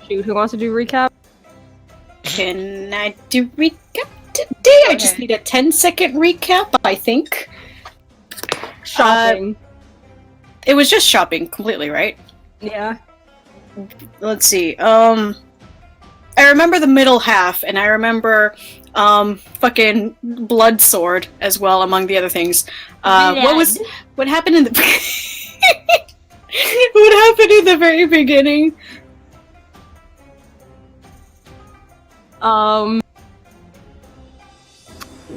Shoot, who wants to do recap? Can I do recap today? I just need a 10-second recap, I think. Shopping. It was just shopping completely, right? Yeah. Let's see. I remember the middle half, and I remember fucking blood sword as well, among the other things. What happened in the what happened in the very beginning?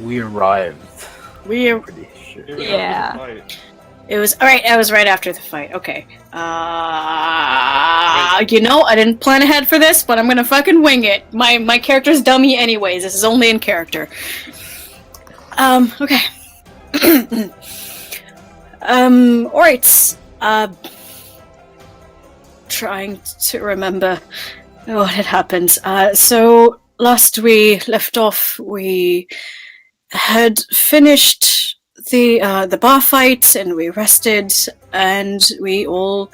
We arrived. We Pretty sure. Yeah. It was alright. I was right after the fight. Okay. You know, I didn't plan ahead for this, but I'm gonna fucking wing it. My character's dummy, anyways. This is only in character. Okay. Alright. Trying to remember what had happened. So last we left off, we had finished the bar fight, and we rested, and we all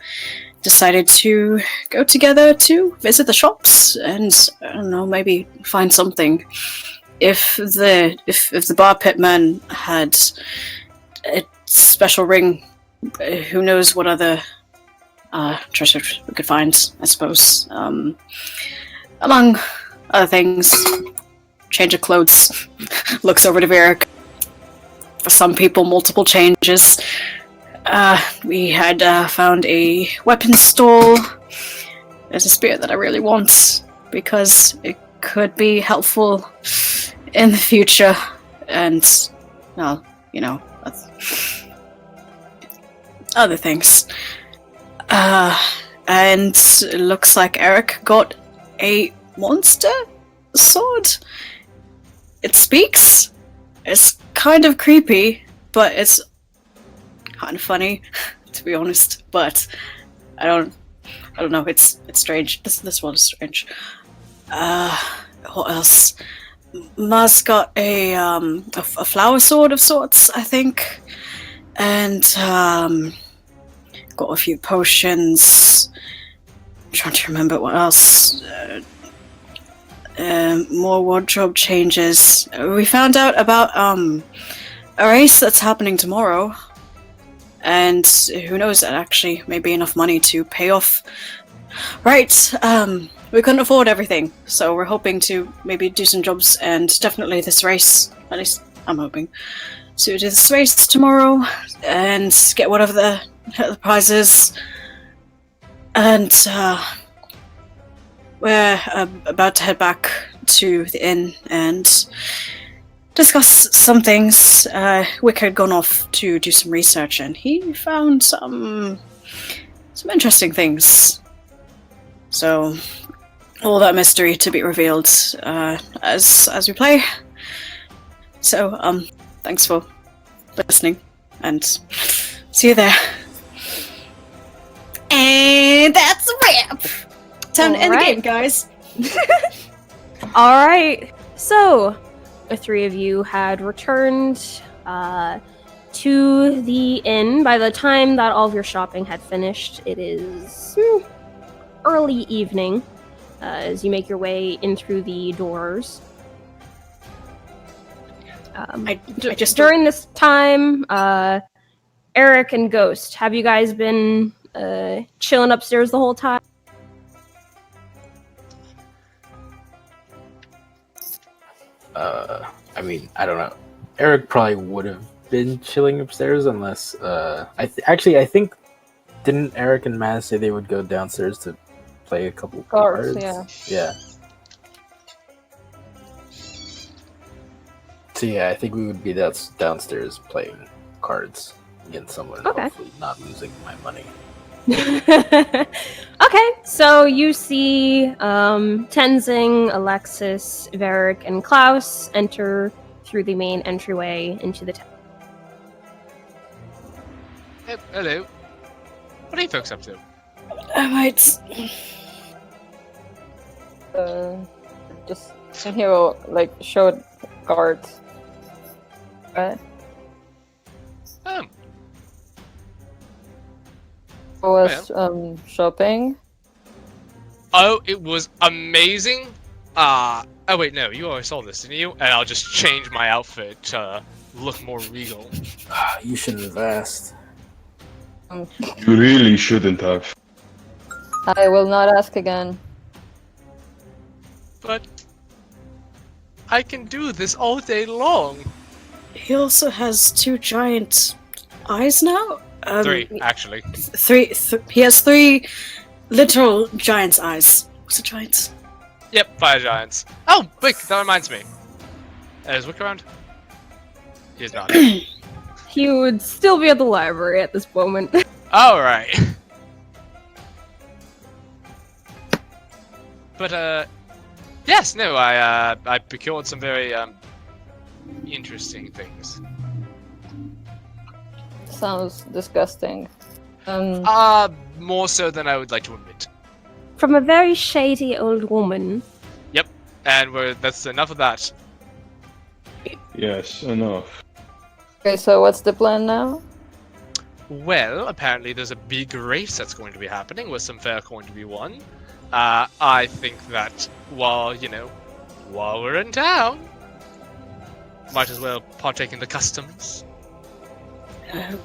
decided to go together to visit the shops and, I don't know, maybe find something. If the bar pitman had a special ring, who knows what other treasures we could find, I suppose. Among other things, change of clothes. Looks over to Varric. For some people, multiple changes. We had found a weapons stall. There's a spear that I really want, because it could be helpful in the future. And, well, you know, other things. And it looks like Eric got a monster sword. It speaks. It's kind of creepy, but it's kind of funny, to be honest. But I don't know. It's strange. This one is strange. What else? Maz got a flower sword of sorts, I think, and got a few potions. I'm trying to remember what else. More wardrobe changes. We found out about a race that's happening tomorrow, and who knows, that actually may be enough money to pay off. Right, we couldn't afford everything, so we're hoping to maybe do some jobs, and definitely this race, at least I'm hoping, to do this race tomorrow, and get one of the prizes. And we're about to head back to the inn and discuss some things. Wick had gone off to do some research, and he found some interesting things. So, all that mystery to be revealed as we play. So, thanks for listening, and see you there. And that's a wrap! Time to end the game, guys. Alright, so the three of you had returned to the inn. By the time that all of your shopping had finished, it is early evening as you make your way in through the doors. During this time, Eric and Ghost, have you guys been chilling upstairs the whole time? I mean, I don't know. Eric probably would have been chilling upstairs unless, I think, didn't Eric and Maz say they would go downstairs to play a couple cards? Yeah. So yeah, I think we would be downstairs playing cards against someone, and hopefully not losing my money. Okay, so you see Tenzing, Alexis, Varric, and Klaus enter through the main entryway into the town. Hello. What are you folks up to? Just in here, like, show cards. Right? I was shopping. Oh, it was amazing. Oh wait, no, you already saw this, didn't you? And I'll just change my outfit to look more regal. You shouldn't have asked. You really shouldn't have. I will not ask again. But I can do this all day long. He also has 2 giant eyes now? 3, actually. He has 3 literal giant's eyes. What's a giant? Yep, fire giants. Oh, Wick, that reminds me. Is Wick around? He is not. He would still be at the library at this moment. Alright. But, yes, no, I procured some very, interesting things. Sounds disgusting. More so than I would like to admit. From a very shady old woman. Yep, and that's enough of that. Yes, enough. Okay, so what's the plan now? Well, apparently there's a big race that's going to be happening with some fair coin to be won. I think that while we're in town, might as well partake in the customs.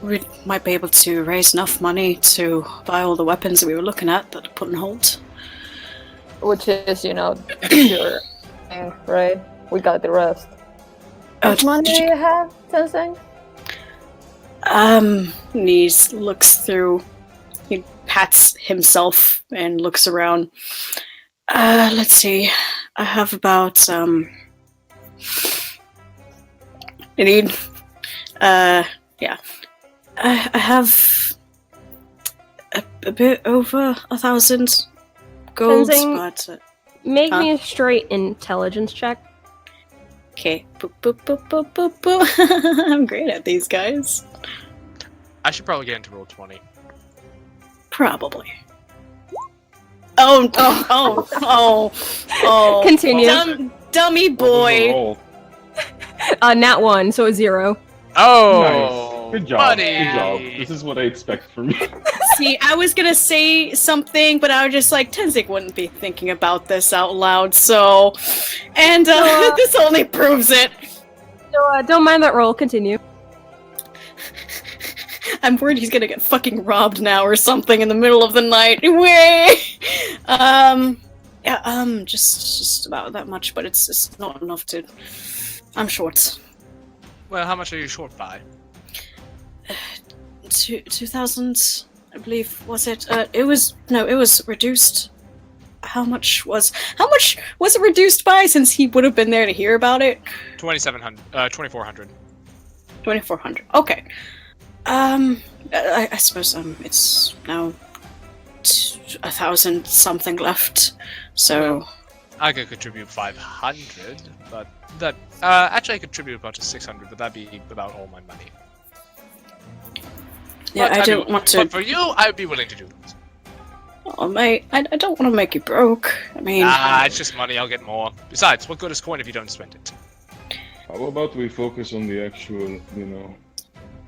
We might be able to raise enough money to buy all the weapons that we were looking at that are put on hold. Which is, your thing, right? We got the rest. How much money do you have, Tenzing? Nees looks through. He pats himself and looks around. Let's see. I have about, yeah. I have a bit over 1,000 golds, Tenzing, but... Make me a straight intelligence check. Okay. Boop, boop, boop, boop, boop, boop. I'm great at these guys. I should probably get into roll 20. Probably. Oh. Continue. Dummy boy. Overall, Nat 1, so a 0. Oh, nice. Good job. buddy. Good job. This is what I expect from you. See, I was gonna say something, but I was just like, Tenzing wouldn't be thinking about this out loud, so... And, this only proves it. So, don't mind that roll, continue. I'm worried he's gonna get fucking robbed now or something in the middle of the night. Way! Just about that much, but it's not enough to... I'm short. Well, how much are you short by? 2,000, I believe, was it? It was reduced. How much was it reduced by, since he would have been there to hear about it? 2,400. 2,400. Okay. I suppose it's now 1,000 something left. So I could contribute 500, but that actually I could contribute about to 600, but that'd be about all my money. yeah, But I don't want to. But for you, I'd be willing to do this. Oh, mate, I don't want to make you broke. I mean, It's just money. I'll get more. Besides, what good is coin if you don't spend it? How about we focus on the actual,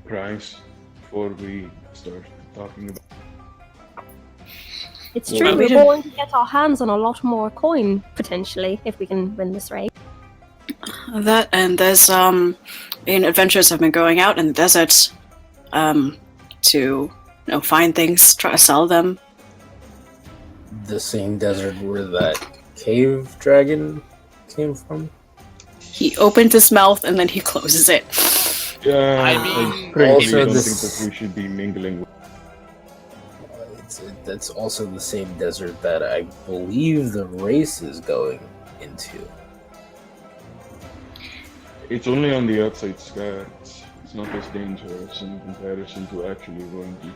price before we start talking about... It's Well, true, we we're didn't- going to get our hands on a lot more coin, potentially, if we can win this race. that, and there's adventurers have been going out in the desert, to find things, try to sell them. The same desert where that cave dragon came from? He opens his mouth and then he closes it. Yeah, I mean, frankly, also I don't this- think that we should be mingling with... That's also the same desert that I believe the race is going into. It's only on the outside sky. It's not as dangerous in comparison to actually going deep.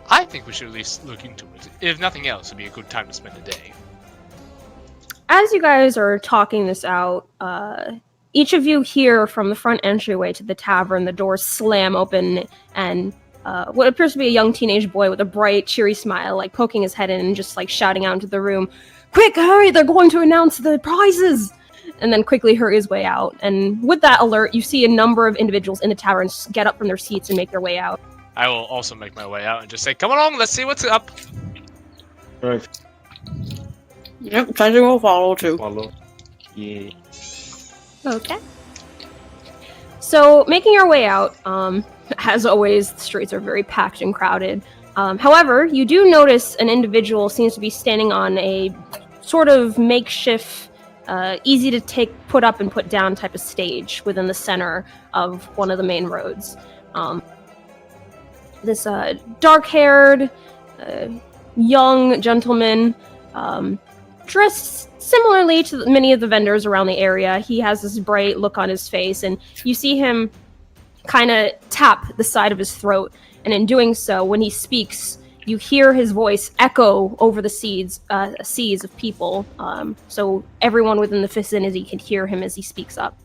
I think we should at least look into it. If nothing else, it'd be a good time to spend a day. As you guys are talking this out, each of you hear from the front entryway to the tavern, the doors slam open, and what appears to be a young teenage boy with a bright, cheery smile, poking his head in and just shouting out into the room, "Quick, hurry! They're going to announce the prizes!" And then quickly hurry his way out. And with that alert, you see a number of individuals in the tavern get up from their seats and make their way out. I will also make my way out and just say, "Come along, let's see what's up." Right. Yep, Tenzing will follow too. Follow. Yeah. Okay. So, making your way out, as always, the streets are very packed and crowded. However, you do notice an individual seems to be standing on a sort of makeshift, easy to put up and put down type of stage within the center of one of the main roads. This dark-haired, young gentleman, dressed similarly to many of the vendors around the area. He has this bright look on his face, and you see him kind of tap the side of his throat, and in doing so, when he speaks, you hear his voice echo over the seas of people, so everyone within the vicinity can hear him as he speaks up.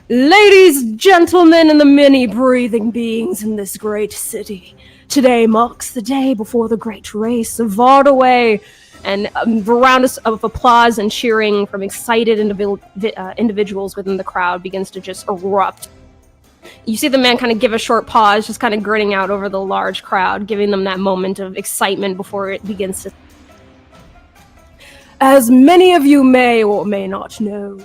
Ladies, gentlemen, and the many breathing beings in this great city, today marks the day before the great race of Vardaway, and a round of applause and cheering from excited individuals within the crowd begins to just erupt. You see the man kind of give a short pause, just kind of grinning out over the large crowd, giving them that moment of excitement before it begins to... As many of you may or may not know,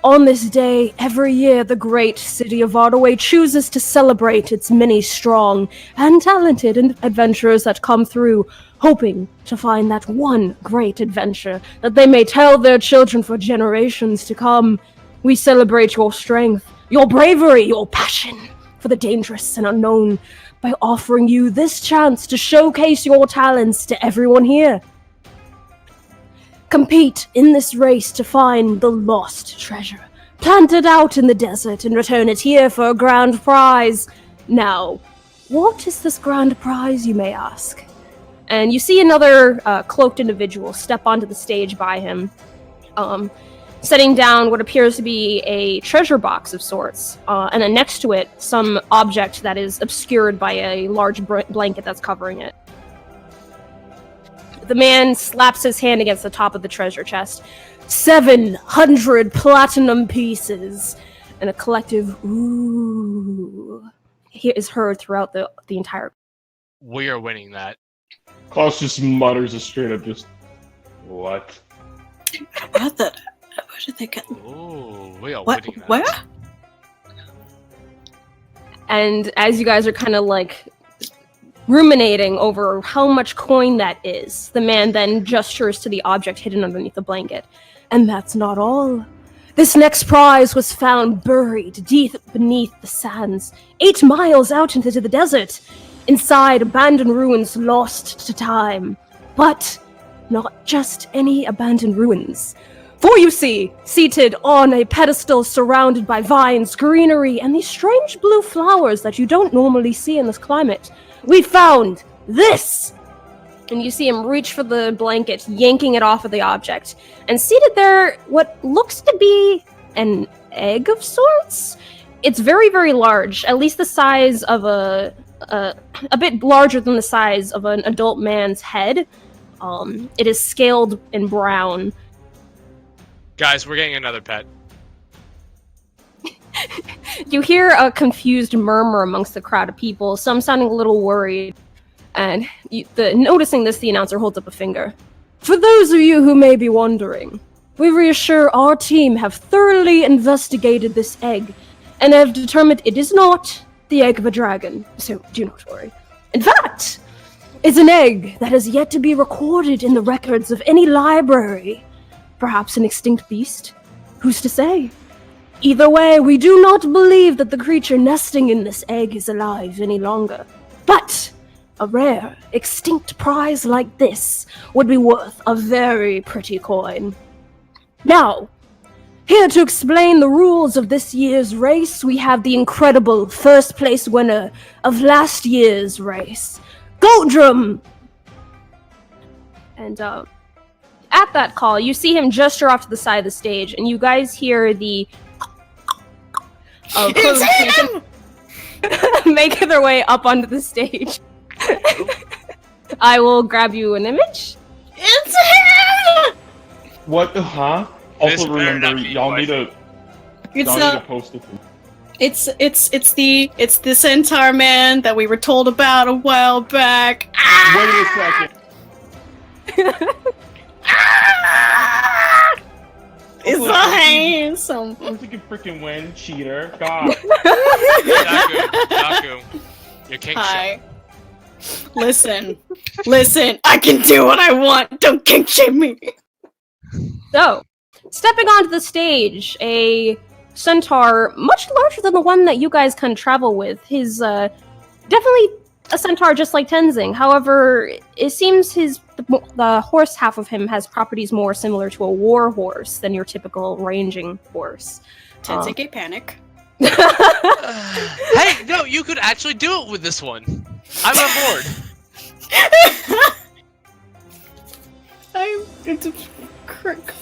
on this day, every year, the great city of Vardaway chooses to celebrate its many strong and talented adventurers that come through, hoping to find that one great adventure that they may tell their children for generations to come. We celebrate your strength, your bravery, your passion for the dangerous and unknown by offering you this chance to showcase your talents to everyone here. Compete in this race to find the lost treasure, plant it out in the desert and return it here for a grand prize. Now, what is this grand prize, you may ask? And you see another cloaked individual step onto the stage by him, setting down what appears to be a treasure box of sorts, and then next to it, some object that is obscured by a large blanket that's covering it. The man slaps his hand against the top of the treasure chest. 700 platinum pieces! And a collective ooh is heard throughout the entire... We are winning that. Klaus just mutters a straight up just, what? What the? Where did they get? Oh, we are What? winning that. Where? And as you guys are kind of like ruminating over how much coin that is, the man then gestures to the object hidden underneath the blanket. And that's not all. This next prize was found buried deep beneath the sands, 8 miles out into the desert, inside abandoned ruins lost to time. But not just any abandoned ruins. For you see, seated on a pedestal surrounded by vines, greenery, and these strange blue flowers that you don't normally see in this climate, we found this! And you see him reach for the blanket, yanking it off of the object. And seated there, what looks to be an egg of sorts? It's very, very large, at least the size of a bit larger than the size of an adult man's head. It is scaled in brown. Guys, we're getting another pet. You hear a confused murmur amongst the crowd of people, some sounding a little worried. And noticing this, the announcer holds up a finger. For those of you who may be wondering, we reassure our team have thoroughly investigated this egg and have determined it is not the egg of a dragon, so do not worry. In fact, it's an egg that has yet to be recorded in the records of any library. Perhaps an extinct beast? Who's to say? Either way, we do not believe that the creature nesting in this egg is alive any longer. But a rare, extinct prize like this would be worth a very pretty coin. Now, here to explain the rules of this year's race, we have the incredible first place winner of last year's race, Goldrum! And, at that call, you see him gesture off to the side of the stage, and you guys hear the... It's him! make their way up onto the stage. I will grab you an image. It's him! What the huh? This Also better remember, not be y'all my need to It's post it. it's the centaur man that we were told about a while back. Wait a second. It's so handsome. I think you freaking win, cheater. God. Daku, you're king Hi. Listen, I can do what I want. Don't kink shame me. So, stepping onto the stage, a centaur much larger than the one that you guys can travel with. He's definitely a centaur just like Tenzing. However, it seems the horse half of him has properties more similar to a war horse than your typical ranging horse. Tenzing gay panic. Hey, no, you could actually do it with this one. I'm on board. I'm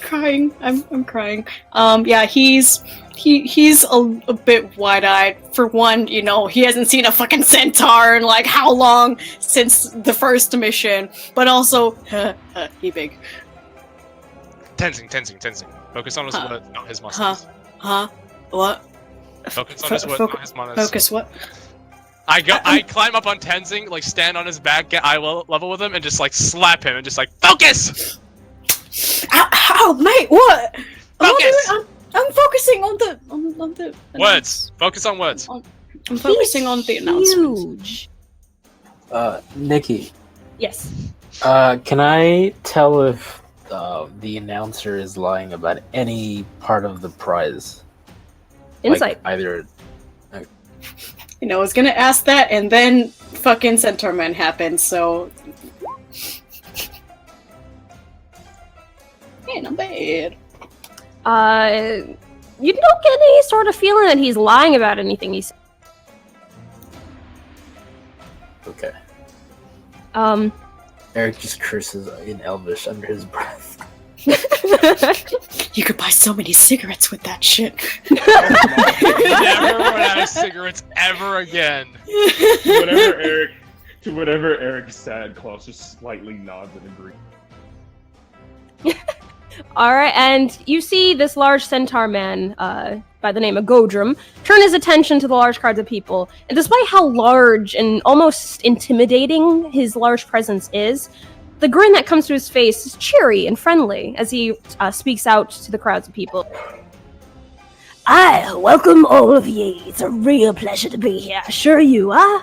crying. I'm crying. Yeah, he's a bit wide-eyed. For one, you know, he hasn't seen a fucking centaur in like how long since the first mission. But also, he big. Tenzing. Focus on his words, not his muscles. What? Focus on his words, not his muscles. Focus what? I climb up on Tenzing, like stand on his back, get eye level with him, and just like slap him, and just like focus. Ow, mate! What? Focus. I'm focusing on the Words. Focus on words. I'm focusing on the announcements. Huge. Nikki, Yes. can I tell if the announcer is lying about any part of the prize? Insight. Like either. You know, I was gonna ask that, and then fucking Centaur Man happened, so... Man, not bad. You don't get any sort of feeling that he's lying about anything he said. Okay. Um, Eric just curses in Elvish under his breath. You could buy so many cigarettes with that shit. Never run out of cigarettes ever again. To whatever Eric said, Klaus just slightly nods and agrees. Alright, and you see this large centaur man, by the name of Godrum, turn his attention to the large crowds of people. And despite how large and almost intimidating his large presence is, the grin that comes to his face is cheery and friendly as he speaks out to the crowds of people. I welcome all of ye. It's a real pleasure to be here. Sure you are.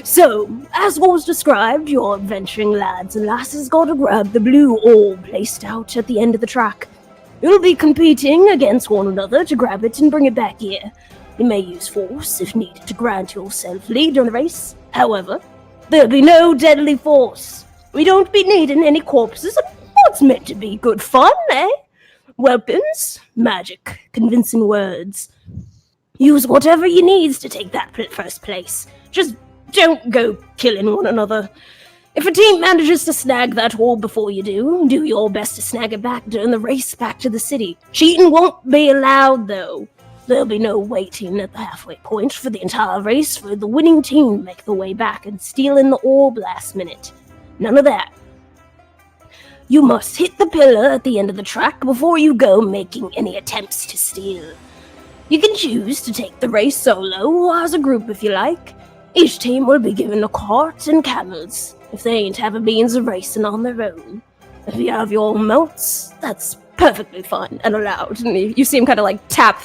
So, as was described, your adventuring lads and lasses got to grab the blue orb placed out at the end of the track. You'll be competing against one another to grab it and bring it back here. You may use force if needed to grant yourself lead on the race. However, there'll be no deadly force. We don't be needing any corpses. What's meant to be good fun, eh? Weapons, magic, convincing words. Use whatever you needs to take that first place. Just don't go killing one another. If a team manages to snag that orb before you do your best to snag it back during the race back to the city. Cheating won't be allowed, though. There'll be no waiting at the halfway point for the entire race for the winning team to make the way back and steal in the orb last minute. None of that. You must hit the pillar at the end of the track before you go making any attempts to steal. You can choose to take the race solo or as a group if you like. Each team will be given a cart and camels if they ain't have a means of racing on their own. If you have your own mounts, that's perfectly fine and allowed. And you see him kind of like tap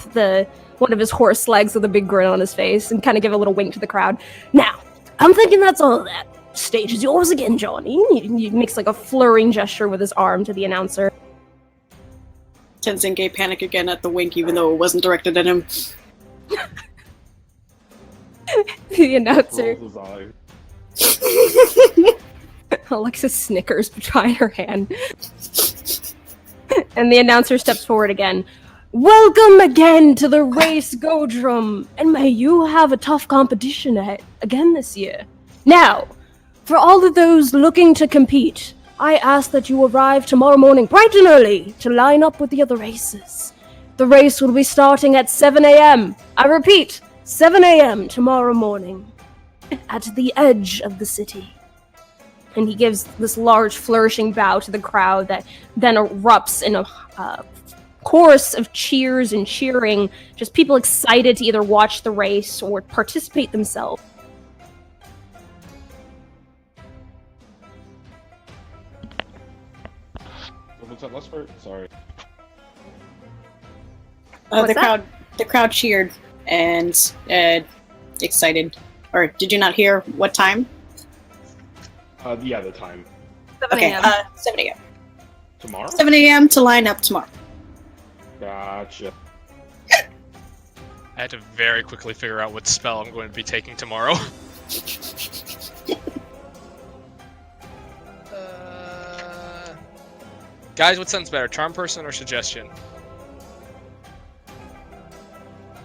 one of his horse legs with a big grin on his face and kind of give a little wink to the crowd. Now, I'm thinking that's all of that. Stage is yours again, Johnny. He makes like a flurrying gesture with his arm to the announcer. Tenzing gave panic again at the wink, even though it wasn't directed at him. The announcer. Rolls his eyes. Alexa snickers behind her hand. And the announcer steps forward again. Welcome again to the race, Godrum, and may you have a tough competition again this year. Now, for all of those looking to compete, I ask that you arrive tomorrow morning bright and early to line up with the other races. The race will be starting at 7 a.m. I repeat, 7 a.m. tomorrow morning at the edge of the city. And he gives this large flourishing bow to the crowd that then erupts in a chorus of cheers and cheering, just people excited to either watch the race or participate themselves. What was that last part? Sorry. What's The crowd cheered and excited. Or did you not hear what time? Yeah, the time. 7 Okay, a.m. 7 a.m. Tomorrow? 7 a.m. to line up tomorrow. Gotcha. I had to very quickly figure out what spell I'm going to be taking tomorrow. Guys, what sounds better, charm person or suggestion?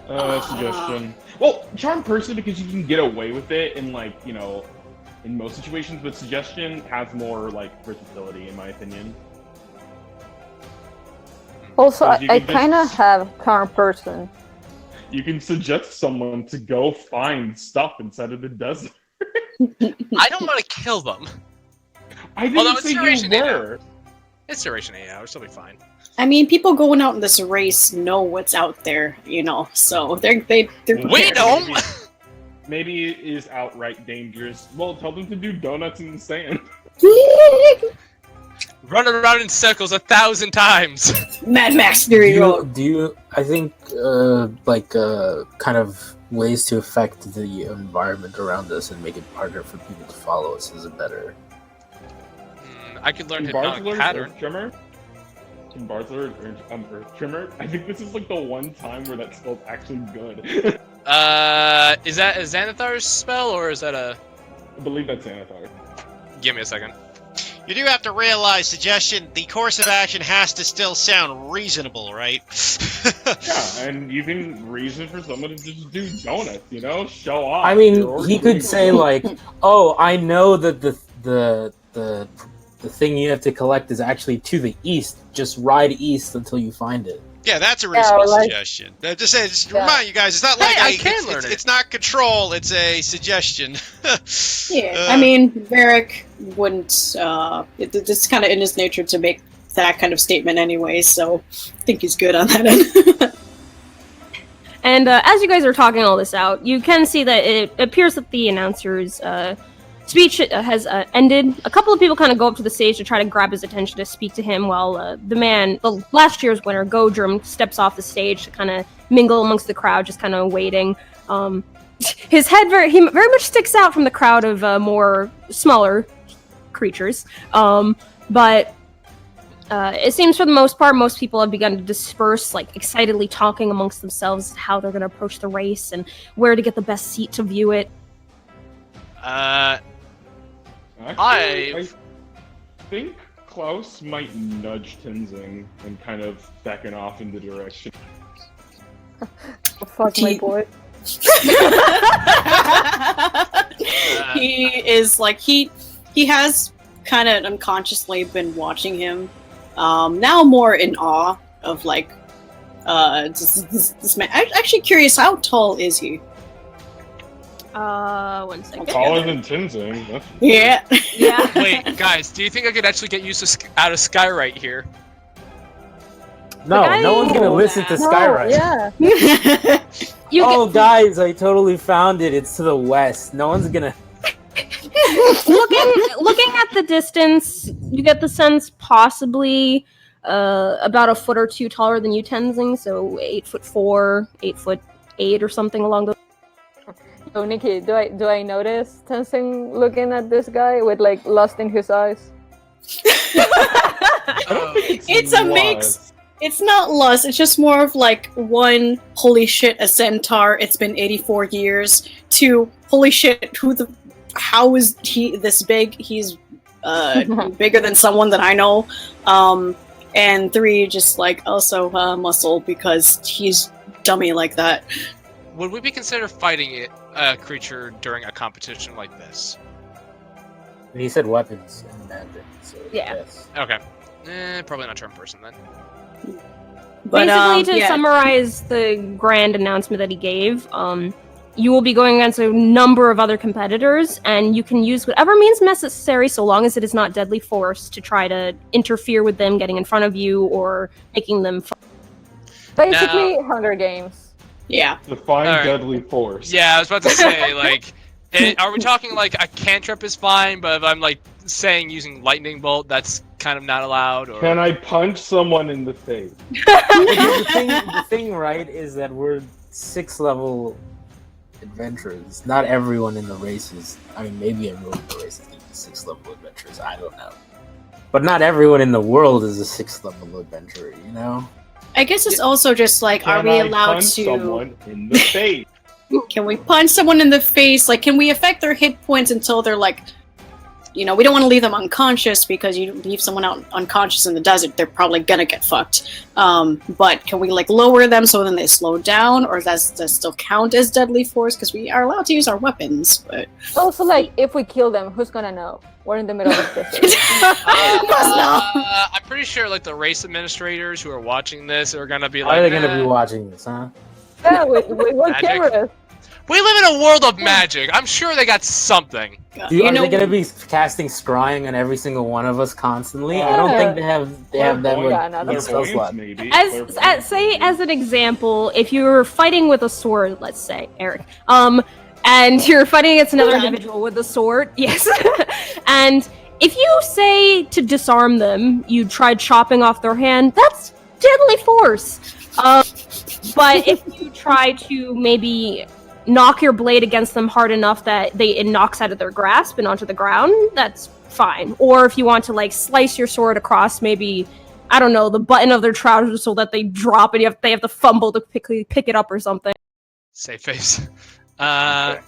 Suggestion. Well, charm person because you can get away with it in like, you know, in most situations, but suggestion has more like versatility in my opinion. Also, Because you I can kind of just- have calm person. You can suggest someone to go find stuff inside of the desert. I don't want to kill them. I didn't Although it's say you duration 8 were. It's duration 8 hours, it'll be fine. I mean, people going out in this race know what's out there, you know, so they're We prepared. don't! Maybe it is outright dangerous. Well, tell them to do donuts in the sand. Run around in circles 1,000 times! Mad Max Fury Road. I think, kind of ways to affect the environment around us and make it harder for people to follow us is a better. I could learn Can Bards hypnotic learn pattern. Earth Tremor? Can Bards learn Earth Tremor? I think this is like the one time where that spell's actually good. Is that a Xanathar's spell, or is that a... I believe that's Xanathar. Give me a second. You do have to realize, suggestion, the course of action has to still sound reasonable, right? Yeah, and you can reason for someone to just do donuts, you know? Show off. I mean, You're he could say like, "Oh, I know that the thing you have to collect is actually to the east. Just ride east until you find it." Yeah, that's a reasonable like- suggestion. Just Yeah. remind you guys, it's not like Hey, I can learn it's, it. it's not control, it's a suggestion. Yeah, I mean, Varric wouldn't. It's kind of in his nature to make that kind of statement anyway, so I think he's good on that end. And as you guys are talking all this out, you can see that it appears that the announcer's speech has ended. A couple of people kind of go up to the stage to try to grab his attention to speak to him, while the last year's winner, Godrum, steps off the stage to kind of mingle amongst the crowd, just kind of waiting. His head very much sticks out from the crowd of more smaller creatures, but it seems for the most part, most people have begun to disperse, like excitedly talking amongst themselves how they're going to approach the race and where to get the best seat to view it. I think Klaus might nudge Tenzing and kind of beckon off in the direction. Oh, fuck my boy. He is like he has kind of unconsciously been watching him. Now more in awe of like this man. I'm actually curious, how tall is he? 1 second. Taller than Tenzing. That's Yeah. Yeah. Wait, guys, do you think I could actually get used to out of Skyrite here? No, Like, no one's gonna listen to No, Skyrite. yeah. You Oh, guys, I totally found it. It's to the west. No one's gonna. looking at the distance, you get the sense possibly about a foot or two taller than you, Tenzing. So 8'4", 8'8" or something along those. So Nikki, do I notice Tenzing looking at this guy with like lust in his eyes? It's a mix. It's not lust. It's just more of like, one, holy shit, a centaur. It's been 84 years. Two, holy shit, how is he this big? He's bigger than someone that I know. And three, just like also muscle because he's dummy like that. Would we be considered fighting a creature during a competition like this? And he said weapons and magic. So Yeah. Yes. Okay. Probably not turn person then. But Basically, to yeah. summarize the grand announcement that he gave, you will be going against a number of other competitors, and you can use whatever means necessary, so long as it is not deadly force, to try to interfere with them getting in front of you or making them. Basically, Hunger Games. Yeah. Define Alright. deadly force. Yeah, I was about to say, like, are we talking like a cantrip is fine, but if I'm like saying using lightning bolt, that's kind of not allowed? Or Can I punch someone in the face? the thing, right, is that we're 6th level adventurers. Not everyone in the race is. I mean, maybe everyone in the race is 6th level adventurers. I don't know. But not everyone in the world is a 6th level adventurer, you know? I guess it's also just like, are Can we I allowed punch to? someone in the face? Can we punch someone in the face? Like, can we affect their hit points until they're like, we don't want to leave them unconscious, because you leave someone out unconscious in the desert, they're probably gonna get fucked. But can we like lower them so then they slow down, or does that still count as deadly force? Because we are allowed to use our weapons, but Also, like, if we kill them, who's gonna know? We're in the middle of the desert. I'm pretty sure like the race administrators who are watching this are gonna be like, Why are they gonna be watching this, huh? Yeah, we want Magic? cameras. We live in a world of magic. I'm sure they got something. Are they gonna be casting scrying on every single one of us constantly? I don't think they have that Yeah, spell slot. Maybe. Say as an example, if you're fighting with a sword, let's say, Eric, and you're fighting against another individual with a sword, yes, and if you say to disarm them, you tried chopping off their hand, that's deadly force. But if you try to maybe knock your blade against them hard enough that it knocks out of their grasp and onto the ground, that's fine. Or if you want to like slice your sword across maybe, I don't know, the button of their trousers so that they drop and they have to fumble to pick it up or something. Safe face. So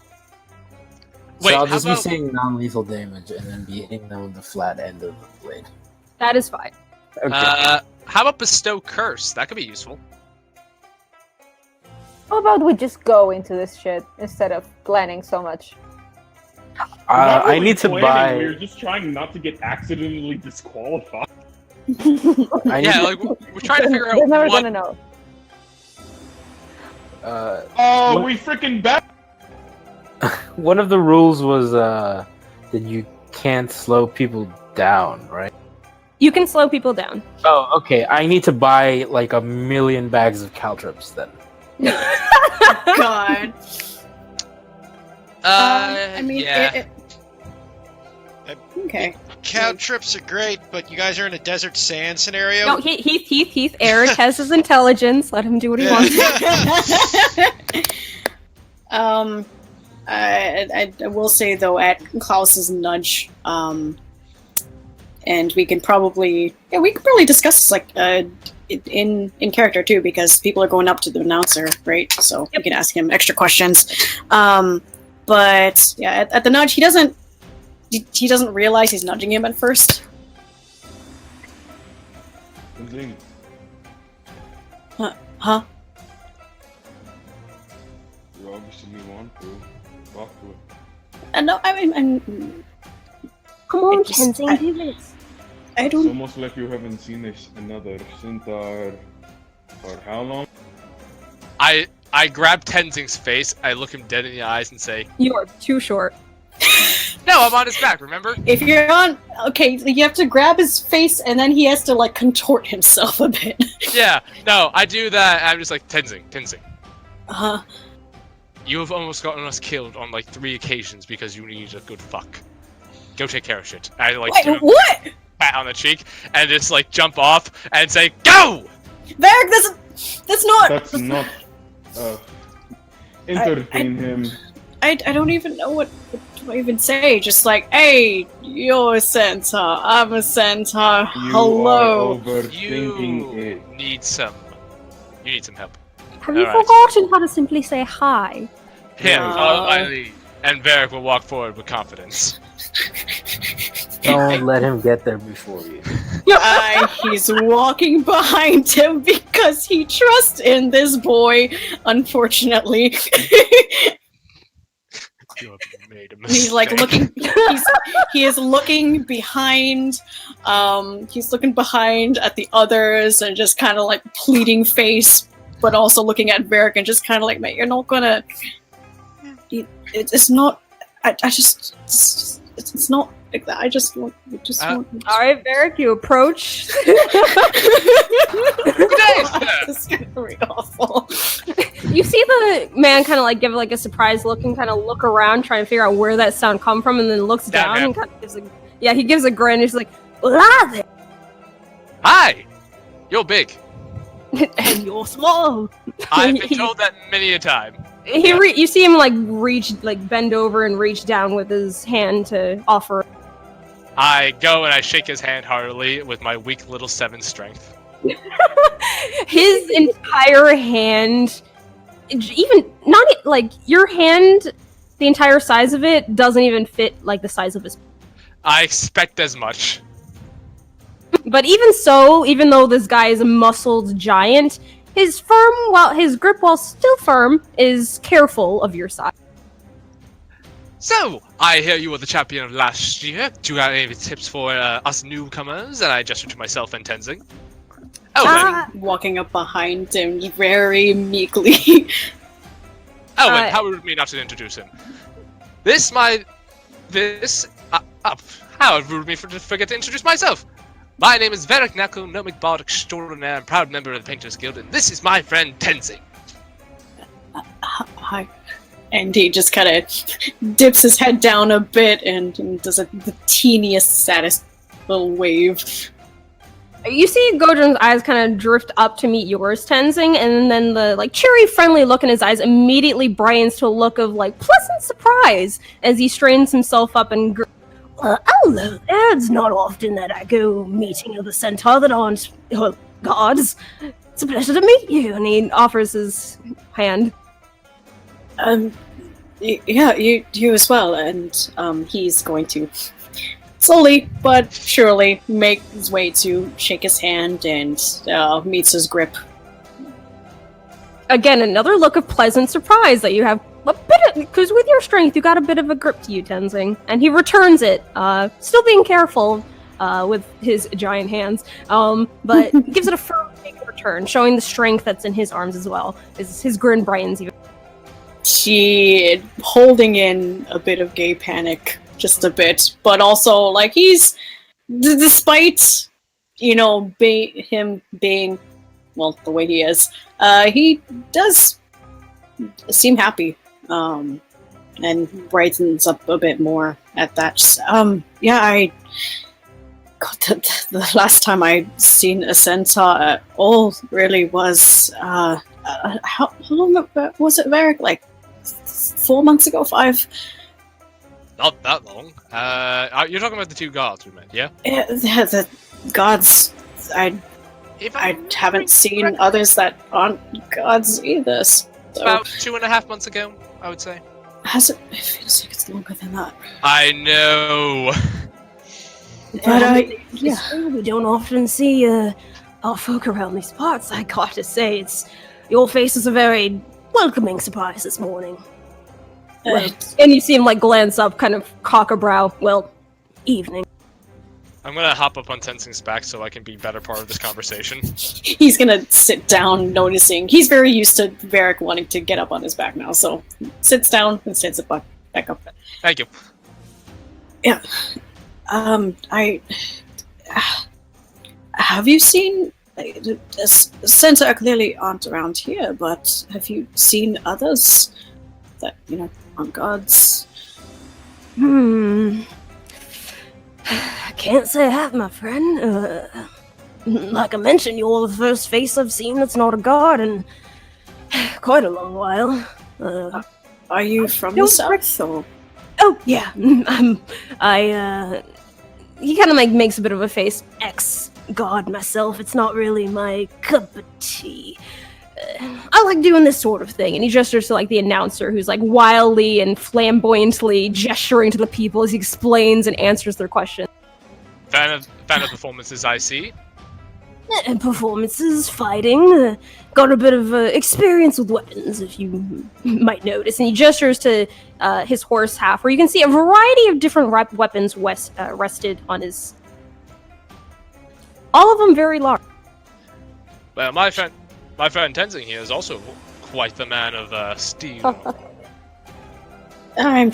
Wait, I'll how just be about, saying non-lethal damage and then be hitting them with the flat end of the blade. That is fine. Okay. how about bestow curse? That could be useful. How about we just go into this shit instead of planning so much? I need to buy. We're just trying not to get accidentally disqualified. Like we're trying to figure out They're never what. gonna know. Oh, we freaking bet. One of the rules was that you can't slow people down, right? You can slow people down. Oh, okay. I need to buy like 1 million bags of caltrips then. God. I mean, yeah. Okay. Cow trips are great, but you guys are in a desert sand scenario. No, Heath. Eric has his intelligence. Let him do what he wants. I will say though, at Klaus's nudge, and we can probably discuss this like in character too, because people are going up to the announcer, right? So we can ask him extra questions. But yeah, at the nudge, he doesn't realize he's nudging him at first. Huh? You obviously want to talk to it. No, I'm Come on, It just- Tenzing, do this. I It's don't. almost like you haven't seen another centaur for how long? I grab Tenzing's face. I look him dead in the eyes and say, You are too short. "No, I'm on his back. Remember?" If you're on, okay, you have to grab his face, and then he has to like contort himself a bit. Yeah. No, I do that. And I'm just like, Tenzing. You have almost gotten us killed on like 3 occasions because you need a good fuck. Go take care of shit. I like Wait, give him what? a pat on the cheek and just like jump off and say, "Go!" Varric, that's not. That's not. Entertain him. I don't even know what to even say. Just like, hey, you're a centaur. I'm a centaur. You Hello. are overthinking You it. need some help. Have you Alright. forgotten how to simply say hi? Him, No. follow my lead, and Varric will walk forward with confidence. Don't let him get there before you. He's walking behind him because he trusts in this boy, unfortunately. You have made a And mistake. he's like looking. He is looking behind. He's looking behind at the others and just kind of like pleading face, but also looking at Varric and just kind of like, "Mate, you're not gonna. It's not. It's not like that. I just want. All right, Varric, you approach. This is gonna be awful. You see the man kind of like give like a surprised look and kind of look around, trying to figure out where that sound come from, and then looks Down down here. and kind of gives a he gives a grin. He's like, "Hola there." Hi! You're big. And you're small. I've been told that many a time. You see him bend over and reach down with his hand to offer. I go and I shake his hand heartily with my weak little 7 strength. His entire hand, even not like your hand, the entire size of it doesn't even fit like the size of his. I expect as much. But even so, even though this guy is a muscled giant, his grip, while still firm, is careful of your size. So, I hear you were the champion of last year. Do you have any tips for us newcomers? And I gesture to myself and Tenzing. Walking up behind him very meekly. Owen, how rude of me not to introduce him. How rude of me to forget to introduce myself. My name is Varric Nako, Gnomic Bard Extraordinaire and proud member of the Painters Guild, and this is my friend Tenzing. Hi. And he just kind of dips his head down a bit and does the teeniest, saddest little wave. You see Gojun's eyes kind of drift up to meet yours, Tenzing, and then the cheery, friendly look in his eyes immediately brightens to a look of pleasant surprise as he strains himself up and. Hello there. It's not often that I go meeting other centaur that aren't gods. It's a pleasure to meet you. And he offers his hand. Yeah, you as well. And he's going to slowly but surely make his way to shake his hand and meets his grip. Again, another look of pleasant surprise that you have a bit of, because with your strength, you got a bit of a grip to you, Tenzing. And he returns it, still being careful with his giant hands, but gives it a firm return, showing the strength that's in his arms as well. His grin brightens even. She holding in a bit of gay panic, just a bit, but also he's, despite him being the way he is, he does seem happy, and brightens up a bit more at that. The last time I seen a centaur at all really was how long was it, Varric? 4 months ago, 5? Not that long. You're talking about the 2 gods we met, yeah? Yeah, the gods. I haven't seen others that aren't gods either. So. About 2.5 months ago, I would say. Has it? It feels like it's longer than that. I know. But yeah, we don't often see our folk around these parts. I got to say, your face is a very welcoming surprise this morning. And you see him glance up, kind of cock a brow. Well, evening. I'm gonna hop up on Tenzing's back so I can be a better part of this conversation. He's gonna sit down, noticing he's very used to Varric wanting to get up on his back now, so sits down and sits it back up. Thank you. Yeah. Have you seen? Centaur clearly aren't around here, but have you seen others that aren't gods? I can't say I have, my friend. Like I mentioned, you're the first face I've seen that's not a god in quite a long while. Are you from the south, or? Oh, yeah. He kind of makes a bit of a face. Ex-god myself. It's not really my cup of tea. I like doing this sort of thing. And he gestures to the announcer, who's wildly and flamboyantly gesturing to the people as he explains and answers their questions. Fan of performances, I see. Performances, fighting, got a bit of experience with weapons, if you might notice. And he gestures to his horse half, where you can see a variety of different weapons rested on his. All of them very large. Well, my friend Tenzing here is also quite the man of steel. I'm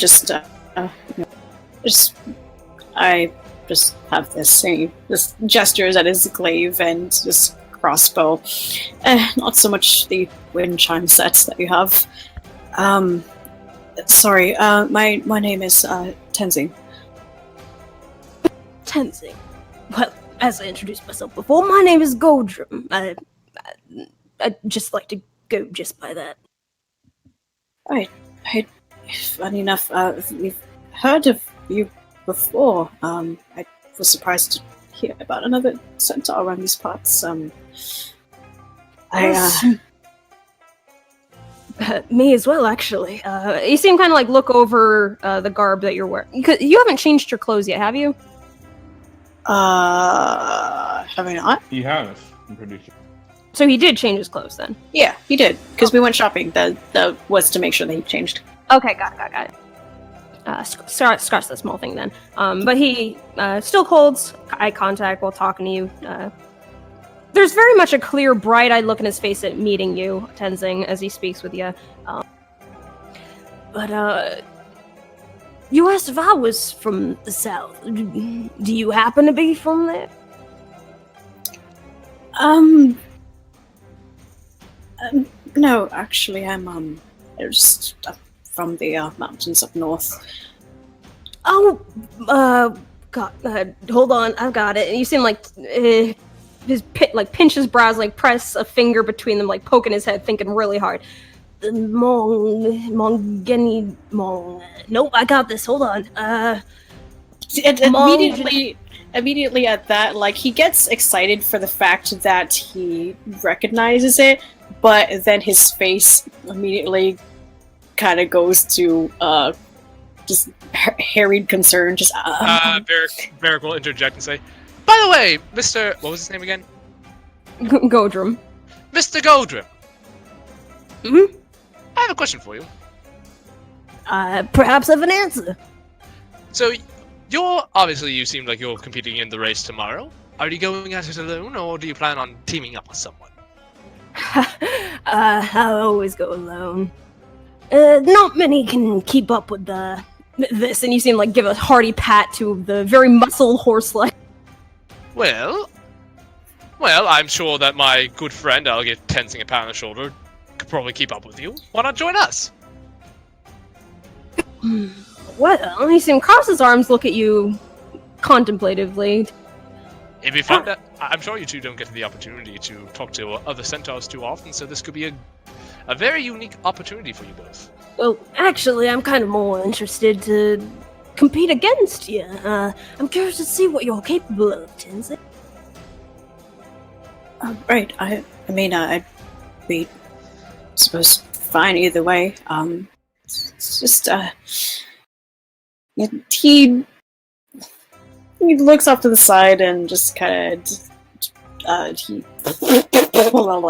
I just have this just gestures at his glaive and this crossbow. Not so much the wind chime sets that you have. Sorry, my name is Tenzing. Tenzing. Well, as I introduced myself before, my name is Goldrum. I'd just like to go just by that. Funny enough, we've heard of you before. I was surprised to hear about another centaur around these parts. Me as well, actually. You seem kind of like look over the garb that you're wearing. Because you haven't changed your clothes yet, have you? Have I not? He has, I'm pretty sure. So he did change his clothes then. Yeah, he did, because we went shopping. That was to make sure that he changed. Okay, got it. Scratch that small thing then. But he still holds eye contact while talking to you. There's very much a clear, bright-eyed look in his face at meeting you, Tenzing, as he speaks with you. But you asked if I was from the south. Do you happen to be from there? No, actually, I'm just from the mountains up north. Oh, God, hold on, I've got it. And you seem like pinch his brows, like press a finger between them, like poking his head, thinking really hard. The Mongeni. Nope, I got this. Hold on. Immediately at that, like, he gets excited for the fact that he recognizes it, but then his face immediately kind of goes to just harried concern. Just Varric will interject and say, "By the way, Mr. What was his name again? Godrum. Mr. Goldrim. Mm-hmm. I have a question for you. Perhaps I have an answer. So, you seem like you're competing in the race tomorrow. Are you going at it alone, or do you plan on teaming up with someone?" I always go alone. Not many can keep up with This, and you seem like give a hearty pat to the very muscled horse leg. Well, I'm sure that my good friend, I'll get Tenzing a pat on the shoulder, could probably keep up with you. Why not join us? Well, he seemed cross his arms, look at you contemplatively. It'd be fun. I'm sure you two don't get the opportunity to talk to other centaurs too often, so this could be a very unique opportunity for you both. Well, actually, I'm kind of more interested to compete against you. I'm curious to see what you're capable of, Tenzing. Right. I mean, I'd be, I suppose, fine either way. It's just, he looks off to the side and just kind of, he,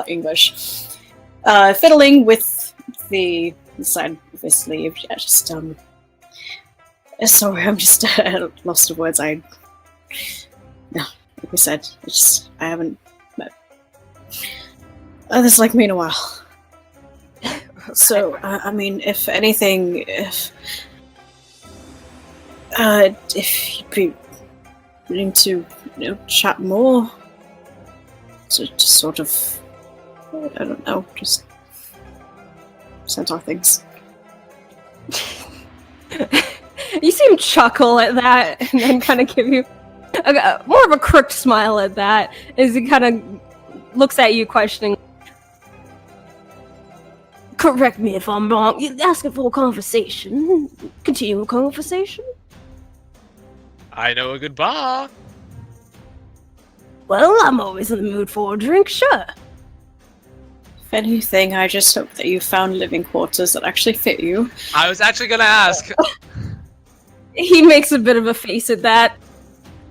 English, fiddling with the side of his sleeve. Yeah, just, sorry, I'm just lost of words. No, like I said, I haven't met others like me in a while. So, I mean, if anything, if you'd be willing to, chat more, so just sort of, I don't know, just centaur things. You see him chuckle at that, and then kind of give you more of a crooked smile at that, as he kind of looks at you questioning. Correct me if I'm wrong. You're asking for a conversation. Continue a conversation. I know a good bar. Well, I'm always in the mood for a drink, sure. If anything, I just hope that you found living quarters that actually fit you. I was actually gonna ask. He makes a bit of a face at that.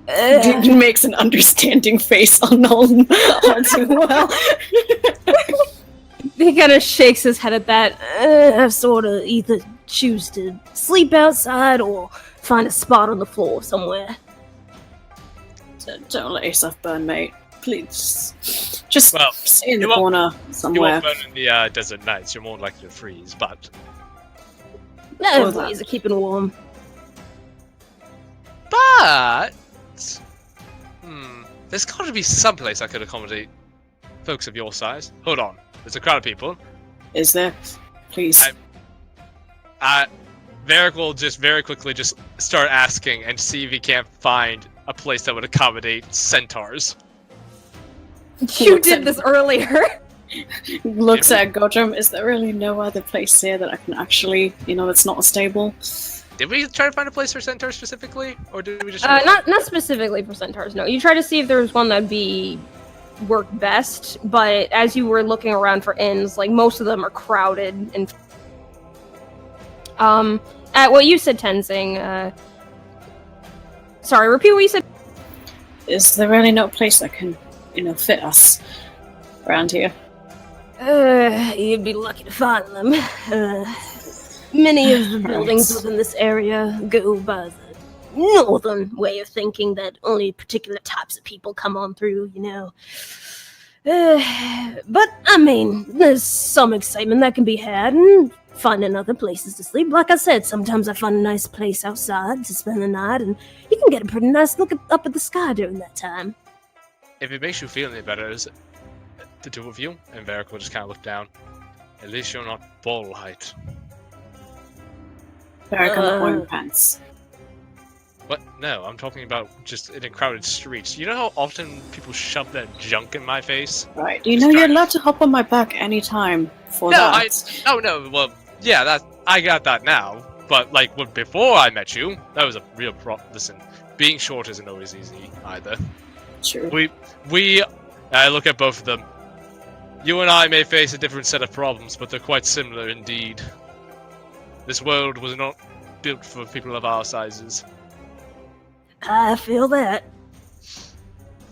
He makes an understanding face on all too well. He kind of shakes his head at that. I sort of either choose to sleep outside or find a spot on the floor somewhere. Don't let yourself burn, mate. Please. Just Well, stay in the you won't- corner You somewhere. won't burn in the desert nights. You're more likely to freeze, but No, Or that. ways of keeping warm. But there's got to be some place I could accommodate folks of your size. Hold on, there's a crowd of people. Is there? Please. Varric will just very quickly just start asking and see if he can't find a place that would accommodate centaurs. You did this earlier. Looks at Godrum. Is there really no other place here that I can actually, that's not a stable? Did we try to find a place for centaurs specifically, or did we just? Not specifically for centaurs. No, you try to see if there was one that'd be work best, but as you were looking around for inns, like most of them are crowded and. At what you said, Tenzing. Sorry, repeat what you said. Is there really no place that can, fit us around here? You'd be lucky to find them. Many of the buildings within this area go by the northern way of thinking that only particular types of people come on through, But, I mean, there's some excitement that can be had and finding other places to sleep. Like I said, sometimes I find a nice place outside to spend the night, and you can get a pretty nice look up at the sky during that time. If it makes you feel any better, is the two of you, and Varric will just kind of look down. At least you're not ball height. Varric on the horn pants. What? No, I'm talking about just in a crowded streets. You know how often people shove that junk in my face? Right. You're allowed to hop on my back anytime for that. Well, yeah, I got that now. But, like, before I met you, that was a real problem. Listen, being short isn't always easy, either. True. I look at both of them. You and I may face a different set of problems, but they're quite similar indeed. This world was not built for people of our sizes. I feel that.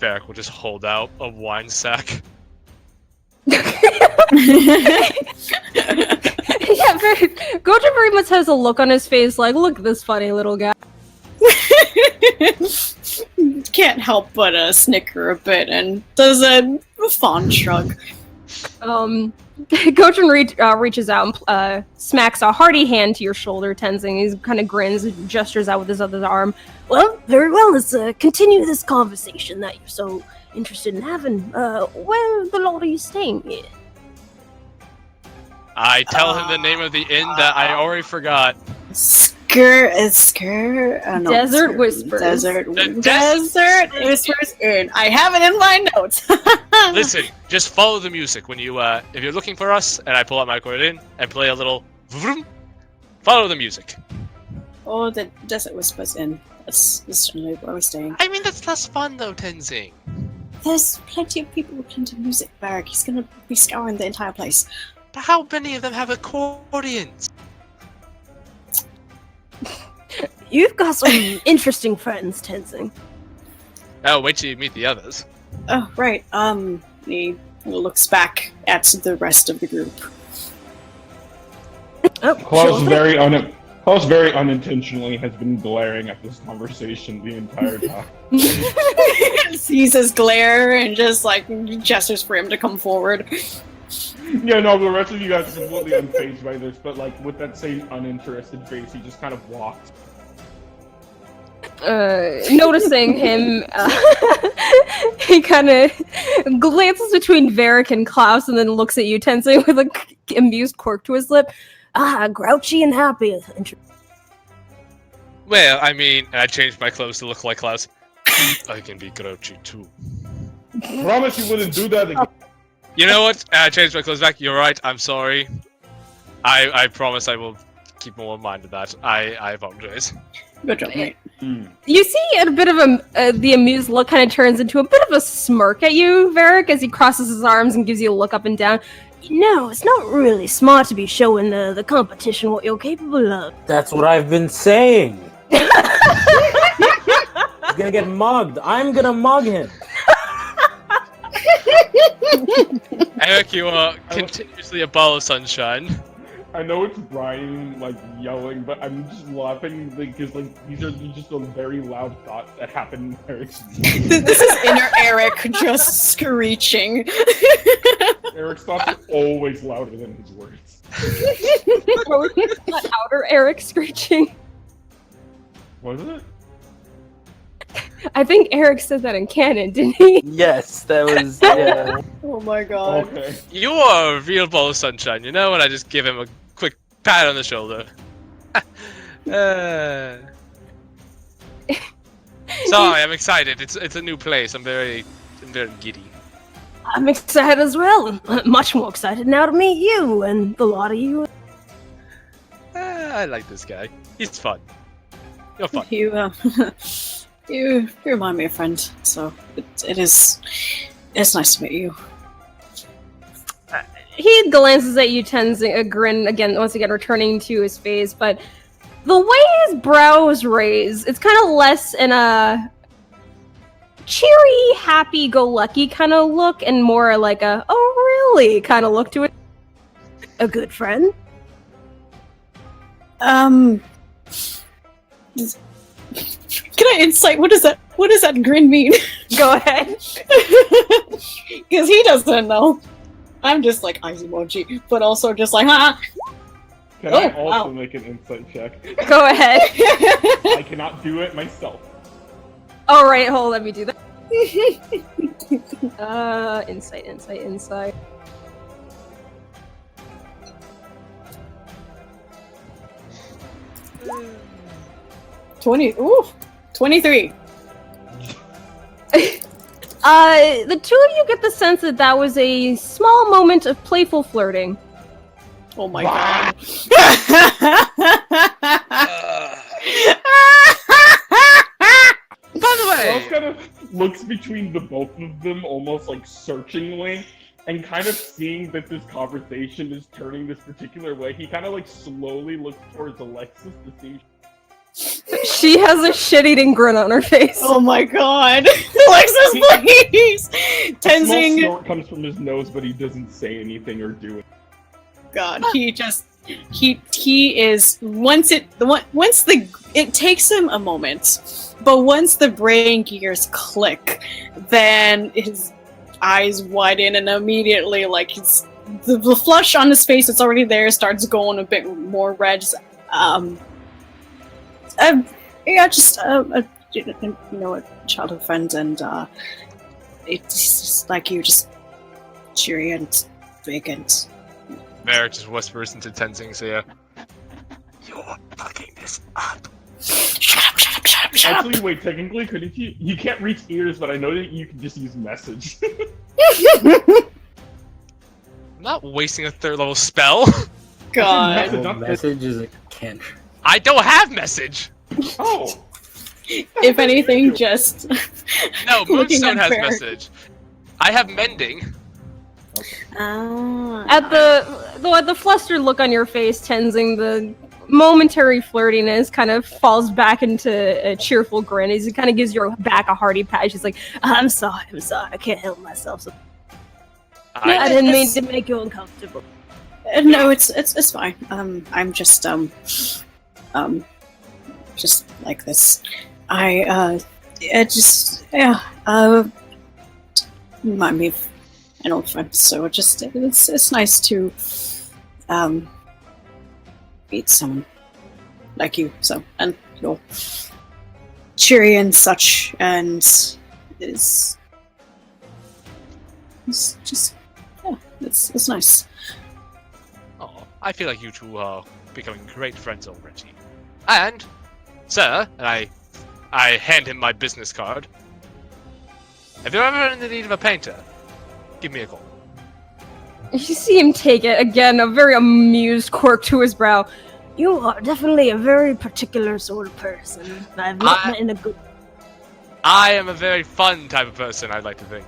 Varric will just hold out a wine sack. Yeah, Gojo very much has a look on his face like, look at this funny little guy. Can't help but snicker a bit and does a fond shrug. Gotron reaches out and smacks a hearty hand to your shoulder, Tenzing. He kind of grins and gestures out with his other arm. Well, very well. Let's continue this conversation that you're so interested in having. Where the Lord are you staying here? I tell him the name of the inn that I already forgot. Desert Whispers. Desert Whispers Inn. I have it in my notes. Listen, just follow the music when you, if you're looking for us, and I pull out my accordion and play a little vroom, follow the music. Oh, the Desert Whispers Inn. That's certainly where we're staying. I mean, that's less fun though, Tenzing. There's plenty of people with plenty of music, Varric. He's gonna be scouring the entire place. But how many of them have accordions? You've got some interesting friends, Tenzing. Oh, wait till you meet the others. Oh, right. He looks back at the rest of the group. Oh, Klaus very unintentionally has been glaring at this conversation the entire time. Sees his glare and just gestures for him to come forward. Yeah, no, the rest of you guys are completely unfazed by this, but with that same uninterested face, he just kind of walks. Noticing him, he kind of glances between Varric and Klaus and then looks at you, Tenzing, with an amused quirk to his lip. Grouchy and happy. Well, I mean, I changed my clothes to look like Klaus. I can be grouchy too. Promise you wouldn't do that again. You know what? I changed my clothes back. You're right. I'm sorry. I promise I will keep more in mind of that. I apologize. Good job, mate. You see a bit of the amused look kind of turns into a bit of a smirk at you, Varric, as he crosses his arms and gives you a look up and down. No, it's not really smart to be showing the competition what you're capable of. That's what I've been saying. He's gonna get mugged. I'm gonna mug him. Eric, you are continuously a ball of sunshine. I know it's Brian yelling, but I'm just laughing because these are just some very loud thoughts that happen in Eric's. This is inner Eric just screeching. Eric's thoughts are always louder than his words. Not outer Eric screeching. Was it? I think Eric said that in canon, didn't he? Yes, that was. Yeah. Oh my god. Okay. You are a real ball of sunshine, you know? And I just give him a quick pat on the shoulder. Sorry, I'm excited. It's a new place. I'm very giddy. I'm excited as well. Much more excited now to meet you and the lot of you. I like this guy. He's fun. You're fun. You remind me of a friend, so it's nice to meet you. He glances at you, tensing a grin again, once again returning to his face, but the way his brows raise, it's kind of less in a cheery, happy-go-lucky kind of look, and more like a, oh really kind of look to it. A good friend? Can I insight? What does that grin mean? Go ahead. Because he doesn't know. I'm just like eyes emoji, but also just like, ha. Can I also make an insight check? Go ahead. I cannot do it myself. Alright, let me do that. Insight. 23. The two of you get the sense that was a small moment of playful flirting. Oh my god. By the way, Charles kind of looks between the both of them almost like searchingly, and kind of seeing that this conversation is turning this particular way, he kind of like slowly looks towards Alexis to see. She has a shit-eating grin on her face. Oh my god. Alexis, please! A Tenzing. small snort comes from his nose, but he doesn't say anything or do it. God, he is it takes him a moment, but once the brain gears click, then his eyes widen and immediately like the flush on his face that's already there starts going a bit more red. A childhood friend, and it's just like you, just cheery and big and. Merrick just whispers into Tenzing's ear. You're fucking this up. Shut up. Actually, wait, technically, couldn't you? You can't reach ears, but I know that you can just use message. I'm not wasting a third level spell. God. Message is a cantrip. I don't have message. Oh. If anything, just No, looking Moonstone has unfair. message. I have mending. At the flustered look on your face, Tenzing, the momentary flirtiness kind of falls back into a cheerful grin as he kind of gives your back a hearty pat. She's like, I'm sorry, I can't help myself. I didn't mean to make you uncomfortable. No, it's fine. I'm just like this. Remind me of an old friend. So it's nice to meet someone like you. So, and you're cheery and such, and it's nice. Oh, I feel like you two are becoming great friends already. And, sir, and I hand him my business card. If you're ever in the need of a painter, give me a call. You see him take it, again, a very amused quirk to his brow. You are definitely a very particular sort of person. I've not met in a good. I am a very fun type of person, I'd like to think.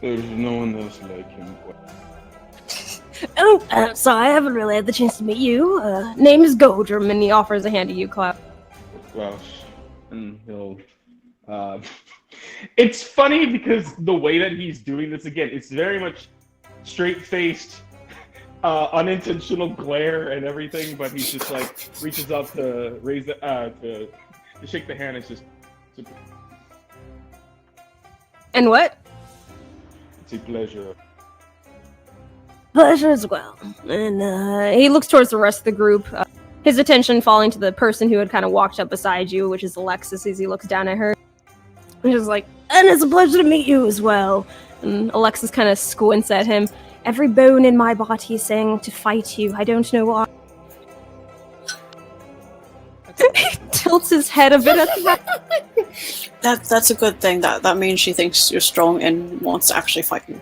There's no one else like him. Oh, sorry, I haven't really had the chance to meet you. Name is Godrum, and he offers a hand to you, Cloud. Well, and he'll. It's funny because the way that he's doing this again, it's very much straight-faced, unintentional glare and everything. But he's just like reaches out to raise the to shake the hand. It's just. And what? It's a pleasure. Pleasure as well. And he looks towards the rest of the group, his attention falling to the person who had kind of walked up beside you, which is Alexis, as he looks down at her. He's just like, And it's a pleasure to meet you as well. and Alexis kind of squints at him. Every bone in my body is saying to fight you. I don't know why. He tilts his head a bit at that. That's a good thing. That means she thinks you're strong and wants to actually fight you.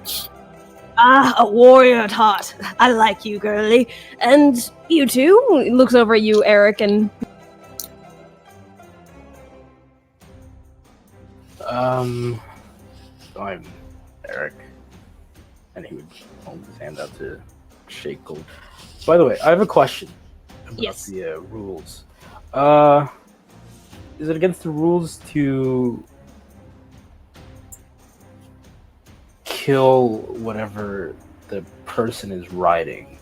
Ah, a warrior at heart. I like you, girly. And you too? He looks over at you, Eric, and I'm Eric. And he would hold his hand out to shake Gold. By the way, I have a question about Yes. the rules. Is it against the rules to kill whatever the person is riding?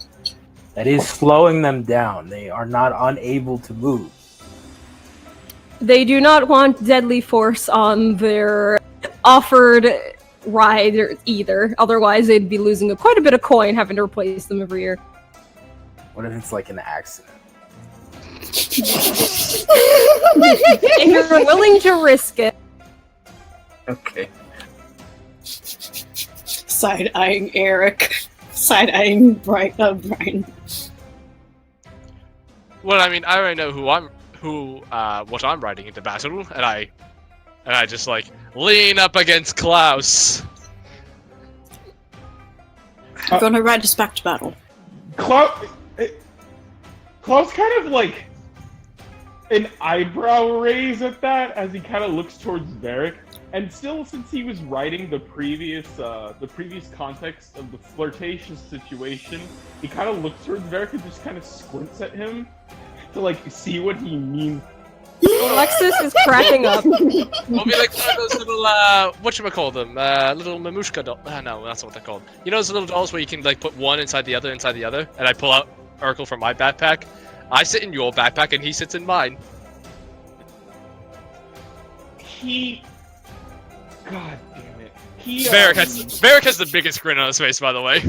That is slowing them down. They are not unable to move. they do not want deadly force on their offered ride either. Otherwise, they'd be losing quite a bit of coin having to replace them every year. What if it's like an accident? If you're willing to risk it. Okay. Side-eyeing Eric. Side-eyeing Brian. Well, I mean, I already know what I'm riding into battle, and I just like lean up against Klaus. I'm gonna ride us back to battle. Klaus kind of like an eyebrow raise at that as he kind of looks towards Varric. And still, since he was writing the previous context of the flirtatious situation, he kind of looks towards Varric and just kind of squints at him to like see what he means. Alexis is cracking up. We'll be like one of those little whatchamacall them, little mamushka doll. No, that's not what they're called. You know those little dolls where you can like put one inside the other, and I pull out Urkel from my backpack. I sit in your backpack and he sits in mine. God damn it. Varric has the biggest grin on his face, by the way.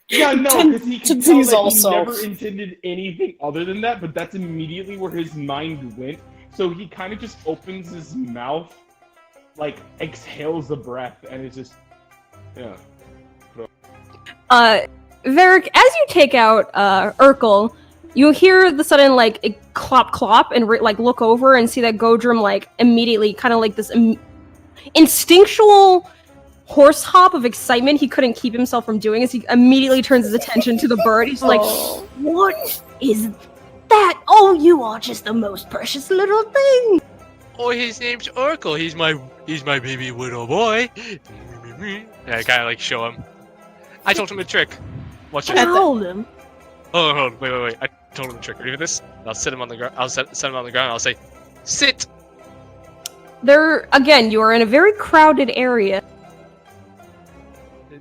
Yeah, no, because he can tell He's that also- he never intended anything other than that, but that's immediately where his mind went. So he kind of just opens his mouth, like exhales a breath, and it's just, yeah. Varric, as you take out Urkel, you hear the sudden like a clop clop and like look over and see that Godrum like immediately kind of like this instinctual horse hop of excitement he couldn't keep himself from doing as he immediately turns his attention to the bird. He's like, What is that? Oh, you are just the most precious little thing. Oh, his name's Urkel. He's my baby little boy. And I kind of like show him. I told him a trick. Watch it. Hold him. Oh, hold on. Wait. I told him a trick. Ready for this? I'll sit him on the ground. I'll set him on the ground. I'll say, sit. there again, you are in a very crowded area.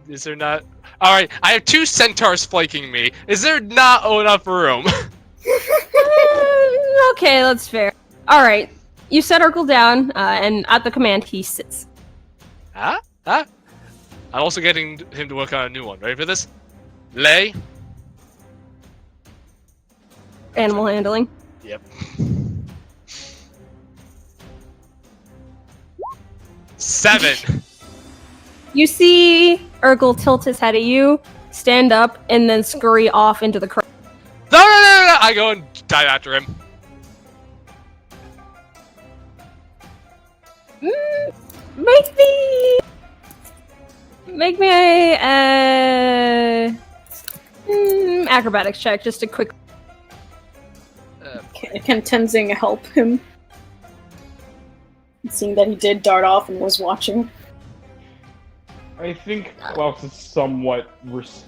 Is there not? All right. I have 2 centaurs flanking me. Is there not enough room? Okay, that's fair. Alright. You set Urkel down, and at the command, he sits. Huh? I'm also getting him to work on a new one. Ready for this? Lay. Animal handling. Yep. 7. You see Urkel tilt his head at you, stand up, and then scurry off into the crowd. No! I go and dive after him. Make me a acrobatics check, just a quick. Can Tenzing help him? Seeing that he did dart off and was watching. I think Klaus is somewhat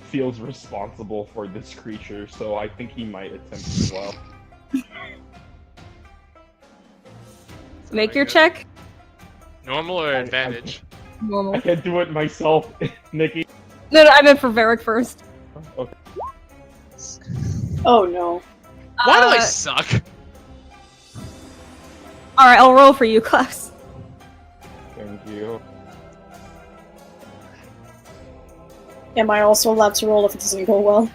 feels responsible for this creature, so I think he might attempt as well. Make your check. Normal or advantage? Normal. I can't do it myself, Nikki. No, I meant for Varric first. Okay. Oh no. Why do I suck? Alright, I'll roll for you, Klaus. Thank you. Am I also allowed to roll if it doesn't go well?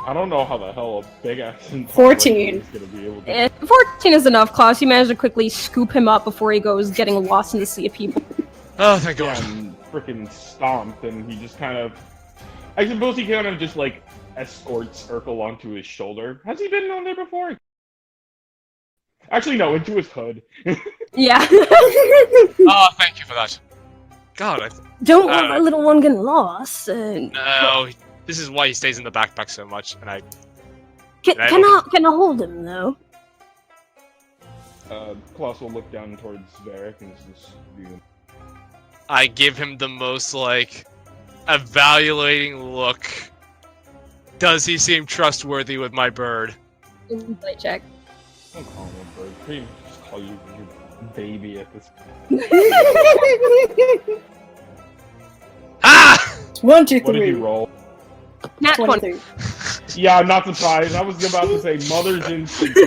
I don't know how the hell a big action 14. is gonna be able to. And 14 is enough, Klaus. You managed to quickly scoop him up before he goes getting lost in the sea of people. Oh, thank God. And freaking stomped, and he just kind of. I suppose he kind of just like escorts Urkel onto his shoulder. Has he been on there before? Actually, no, into his hood. Yeah. Oh, thank you for that. God, Don't want my little one getting lost. no. This is why he stays in the backpack so much, and Can I hold him though? Klaus will look down towards Varric and just I give him the most, like, evaluating look. Does he seem trustworthy with my bird? Insight check. don't call him a bird. Pretty much just call you your baby at this point. Ah! 1, 2, What did 3. you roll? Nat 20. 23. Yeah, I'm not surprised. I was about to say mother's instinct.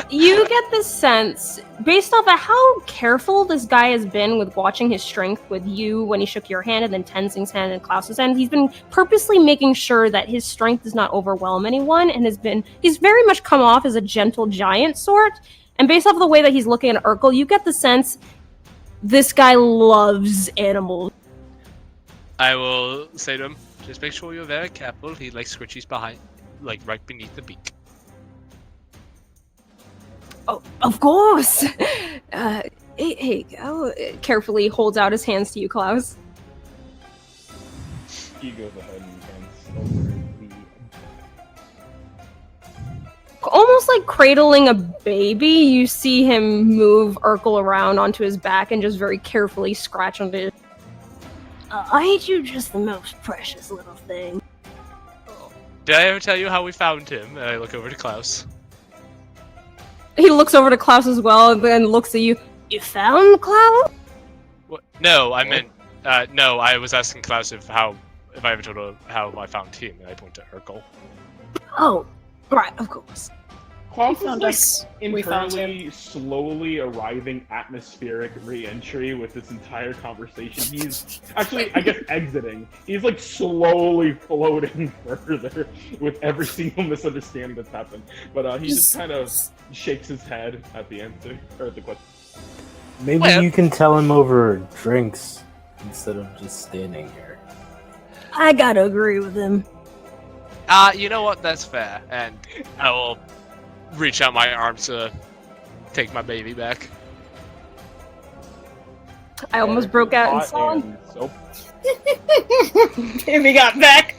You get the sense, based off of how careful this guy has been with watching his strength with you when he shook your hand, and then Tenzing's hand and Klaus's hand, he's been purposely making sure that his strength does not overwhelm anyone, and he's very much come off as a gentle giant sort. And based off of the way that he's looking at Urkel, you get the sense this guy loves animals. I will say to him, just make sure you're very careful. He likes scritchies behind, like right beneath the beak. Oh, of course! Here you go. Carefully holds out his hands to you, Klaus. He goes ahead and hands over the Almost like cradling a baby, you see him move Urkel around onto his back and just very carefully scratch on it. Ain't you just the most precious little thing? Did I ever tell you how we found him? And I look over to Klaus. He looks over to Klaus as well and then looks at you. You found Klaus? What? No, I meant no. I was asking Klaus if I ever told her how I found him, and I point to Urkel. Oh, right, of course. Klaus found is us. like We found internally, slowly arriving atmospheric re-entry with this entire conversation. He's actually, I guess, exiting. He's like slowly floating further with every single misunderstanding that's happened. But he just kind of shakes his head at the answer or at the question. Maybe Well- you can tell him over drinks instead of just standing here. I gotta agree with him. You know what? That's fair, and I will reach out my arm to take my baby back. I almost broke out in Hot song. and soap. Baby got back.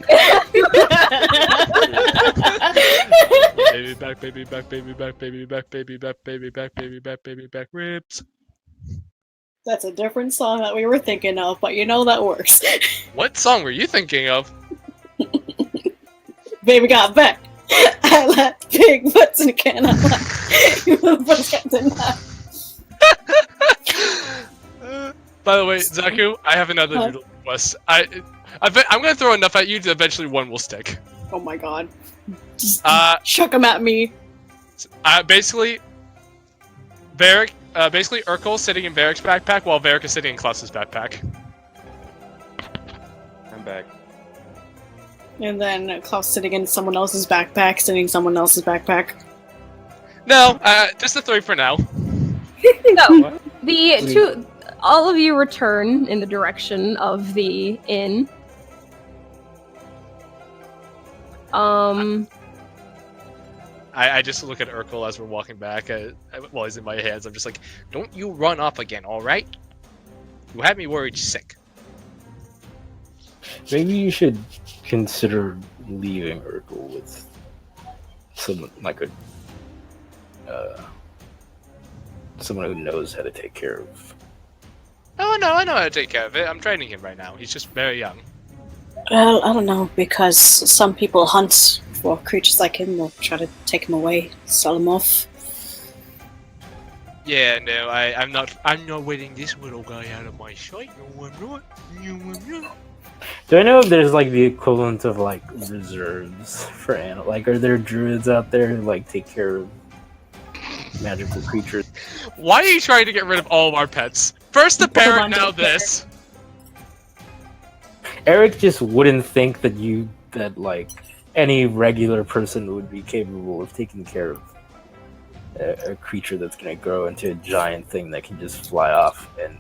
Baby back, baby back, baby back, baby back, baby back, baby back, baby back, baby back, ribs. That's a different song that we were thinking of, but you know that works. What song were you thinking of? Baby got back. I like big butts and can I like you motherfuckers got denied. By the way, Zaku, I have another Huh? doodle request. I'm gonna throw enough at you that eventually one will stick. Oh my god. Just Basically, chuck them at me. basically Urkel sitting in Varric's backpack while Varric is sitting in Klaus's backpack. I'm back. And then Klaus sitting in someone else's backpack, sitting in someone else's backpack. No, just the three for now. So, all of you return in the direction of the inn. I just look at Urkel as we're walking back while he's in my hands. I'm just like, don't you run off again, alright? You had me worried sick. Maybe you should consider leaving Urkel with someone like someone who knows how to take care of. Oh no, I know how to take care of it. I'm training him right now. He's just very young. Well, I don't know, because some people hunt for creatures like him. They'll try to take him away, sell him off. Yeah, no, I'm not waiting this little guy out of my sight. No, I'm not. No, I'm not. Do I know if there's like the equivalent of like reserves for animals? Like, are there druids out there who like take care of magical creatures? Why are you trying to get rid of all of our pets? First the parrot, now this. Eric just wouldn't think that like any regular person would be capable of taking care of a creature that's gonna grow into a giant thing that can just fly off and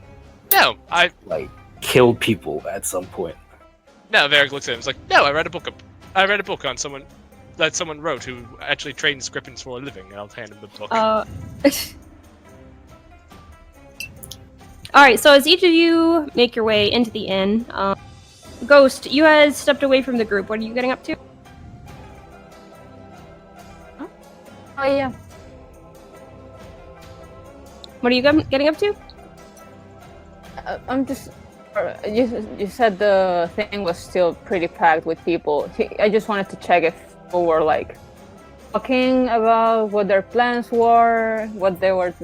No, like kill people at some point. No, Varric looks at him. He's like, no, I read a book on someone that someone wrote who actually trains Griffins for a living, and I'll hand him the book. Alright, so as each of you make your way into the inn, Ghost, you had stepped away from the group. What are you getting up to? Oh yeah. What are you getting up to? I'm just. You said the thing was still pretty packed with people. I just wanted to check if people were like talking about what their plans were, what they were,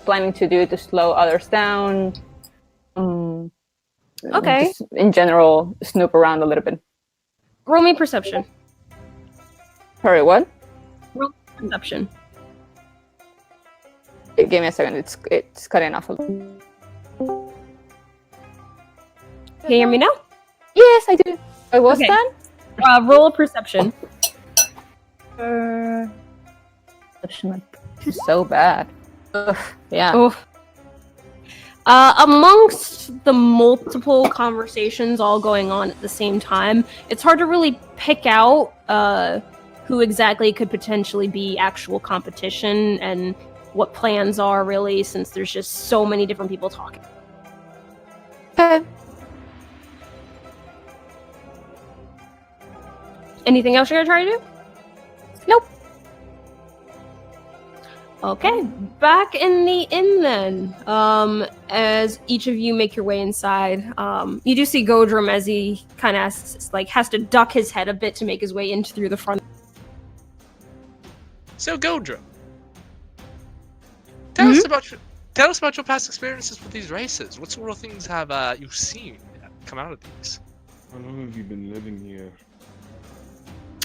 planning to do to slow others down. Okay. Just in general, snoop around a little bit. Roll me perception. Sorry, what? Roll perception. Give me a second. It's cutting off a little. Can you hear me now? Yes, I do. Wait, what's Okay. that? Roll a perception. So bad. Ugh, yeah. Oh. Amongst the multiple conversations all going on at the same time, it's hard to really pick out who exactly could potentially be actual competition and what plans are really, since there's just so many different people talking. Okay. Anything else you're gonna try to do? Nope. Okay, back in the inn then. As each of you make your way inside, you do see Godrum as he kind of has to duck his head a bit to make his way in through the front. So Godrum, tell us about your past experiences with these races. What sort of things have you seen come out of these? How long have you been living here?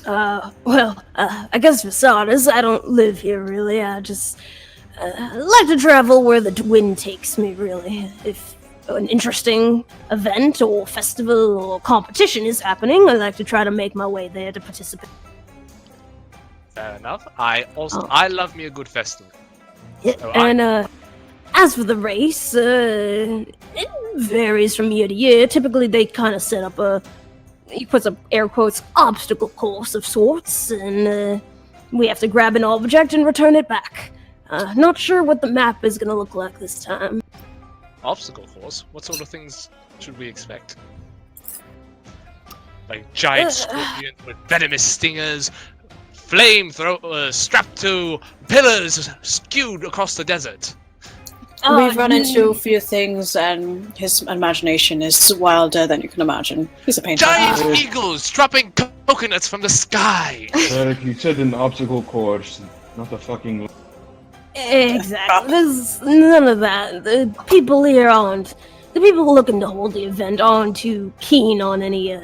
I guess for starters, I don't live here really. I just like to travel where the wind takes me, really. If an interesting event or festival or competition is happening, I like to try to make my way there to participate. Fair enough. I love me a good festival. Yeah, So and as for the race, it varies from year to year. Typically, they kind of set up he puts up air quotes, obstacle course of sorts, and we have to grab an object and return it back. Not sure what the map is going to look like this time. Obstacle course? What sort of things should we expect? Like giant scorpions with venomous stingers, flamethrowers strapped to pillars skewed across the desert. We've run into a few things, and his imagination is wilder than you can imagine. He's a painter. Giant eagles dropping coconuts from the sky. Eric, you said an obstacle course, not a fucking. Exactly. There's none of that. The people looking to hold the event aren't too keen on any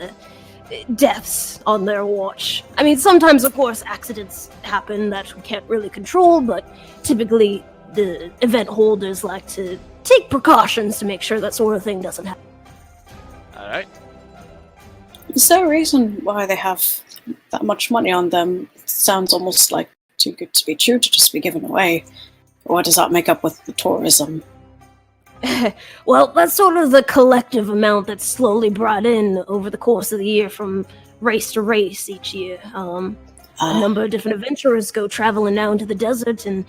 deaths on their watch. I mean, sometimes, of course, accidents happen that we can't really control, but typically the event holders like to take precautions to make sure that sort of thing doesn't happen. Alright. Is there a reason why they have that much money on them? It sounds almost like too good to be true to just be given away. What does that make up with the tourism? Well, that's sort of the collective amount that's slowly brought in over the course of the year from race to race each year. A number of different adventurers go traveling down to the desert and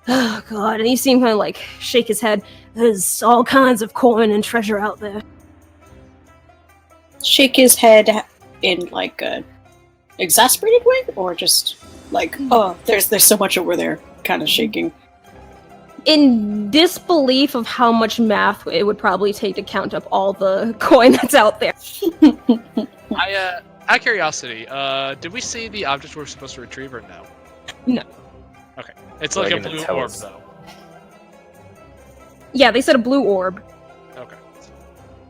oh god, and you see him kind of like shake his head. There's all kinds of coin and treasure out there. Shake his head in like a exasperated way, or just like, oh, there's so much over there, kind of shaking. In disbelief of how much math it would probably take to count up all the coin that's out there. Out of curiosity, did we see the object we're supposed to retrieve or no? No. Okay. It's like a Like, blue tell orb us. though. Yeah, they said a blue orb. Okay.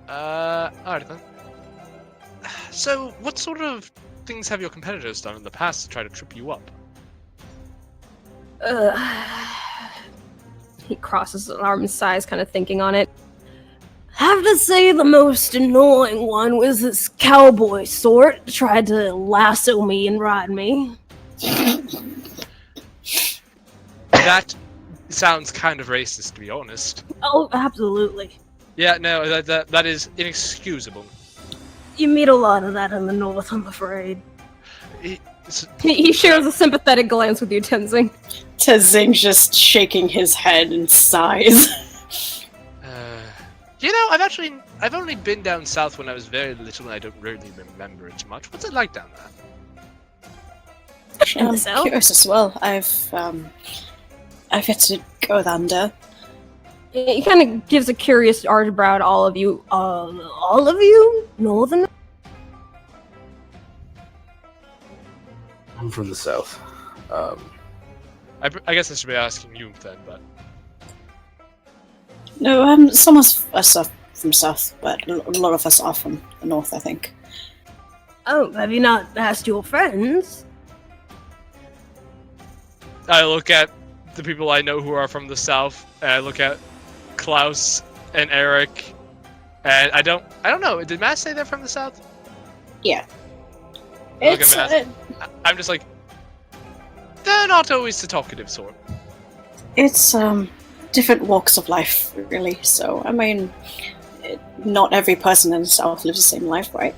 Alright then. So, what sort of things have your competitors done in the past to try to trip you up? He crosses his arms and sighs, kind of thinking on it. Have to say the most annoying one was this cowboy sort tried to lasso me and ride me. That sounds kind of racist, to be honest. Oh, absolutely. Yeah, no, that is inexcusable. You meet a lot of that in the north, I'm afraid. He shares a sympathetic glance with you, Tenzing. Tenzing's just shaking his head and sighs. I've only been down south when I was very little, and I don't really remember it much. What's it like down there? I'm curious as well. I've yet to go down there. He kind of gives a curious arch brow to all of you. All of you? Northern? I'm from the south. I guess I should be asking you then, but... No, some of us are from south, but a lot of us are from the north, I think. Oh, have you not asked your friends? I look at the people I know who are from the south, and I look at Klaus and Eric, and I don't know. Did Matt say they're from the south? Yeah. Look at Matt. I'm just like, they're not always the talkative sort. It's different walks of life, really. So I mean, not every person in the south lives the same life, right?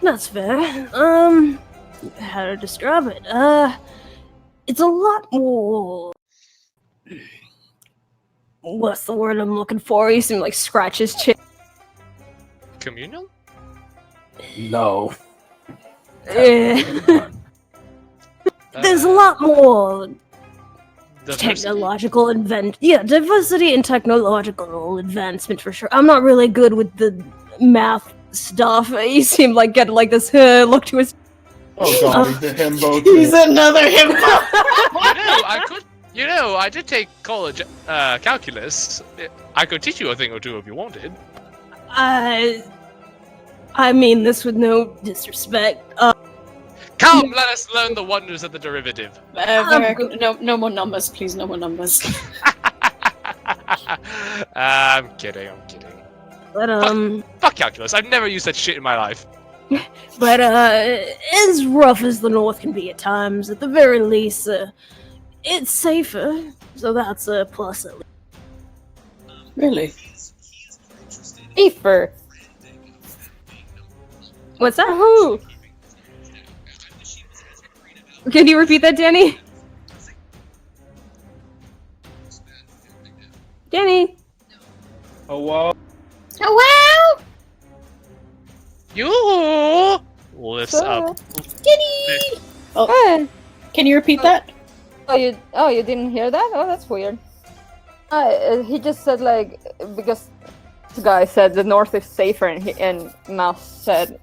That's fair. How to describe it? It's a lot more. What's the word I'm looking for? He seems like scratch his chin. Communal? No. There's a lot more Diversity? technological diversity and technological advancement for sure. I'm not really good with the math stuff. He seemed like getting like this look to his. Oh god, he's a himbo. He's another himbo. I did take college calculus. I could teach you a thing or two if you wanted. I mean this with no disrespect. Come, let us learn the wonders of the derivative. No more numbers, please. No more numbers. I'm kidding. But Fuck calculus. I've never used that shit in my life. But as rough as the North can be at times, at the very least, it's safer. So that's a plus at least. Really? Safer. What's that? Woohoo! Can you repeat that, Danny? Danny. Oh wow. Oh wow! You lifts up. Kitty! Oh, Hey. can you repeat that? Oh, you didn't hear that? Oh, that's weird. He just said like because this guy said the north is safer, and Mouse said,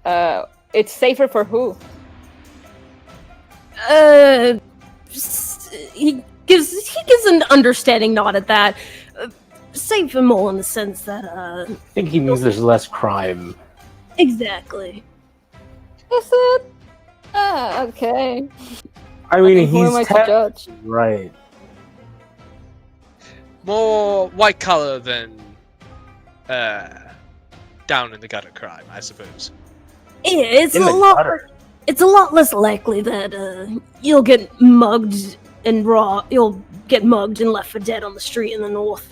"It's safer for who?" He gives an understanding nod at that. Safer more in the sense that I think he means there's less crime. Exactly. Is it? Okay. I mean, Who am I he's to judge? right. More white collar than down in the gutter crime, I suppose. Yeah, it's In a the lot. gutter. It's a lot less likely that you'll get mugged and you'll get mugged and left for dead on the street in the North.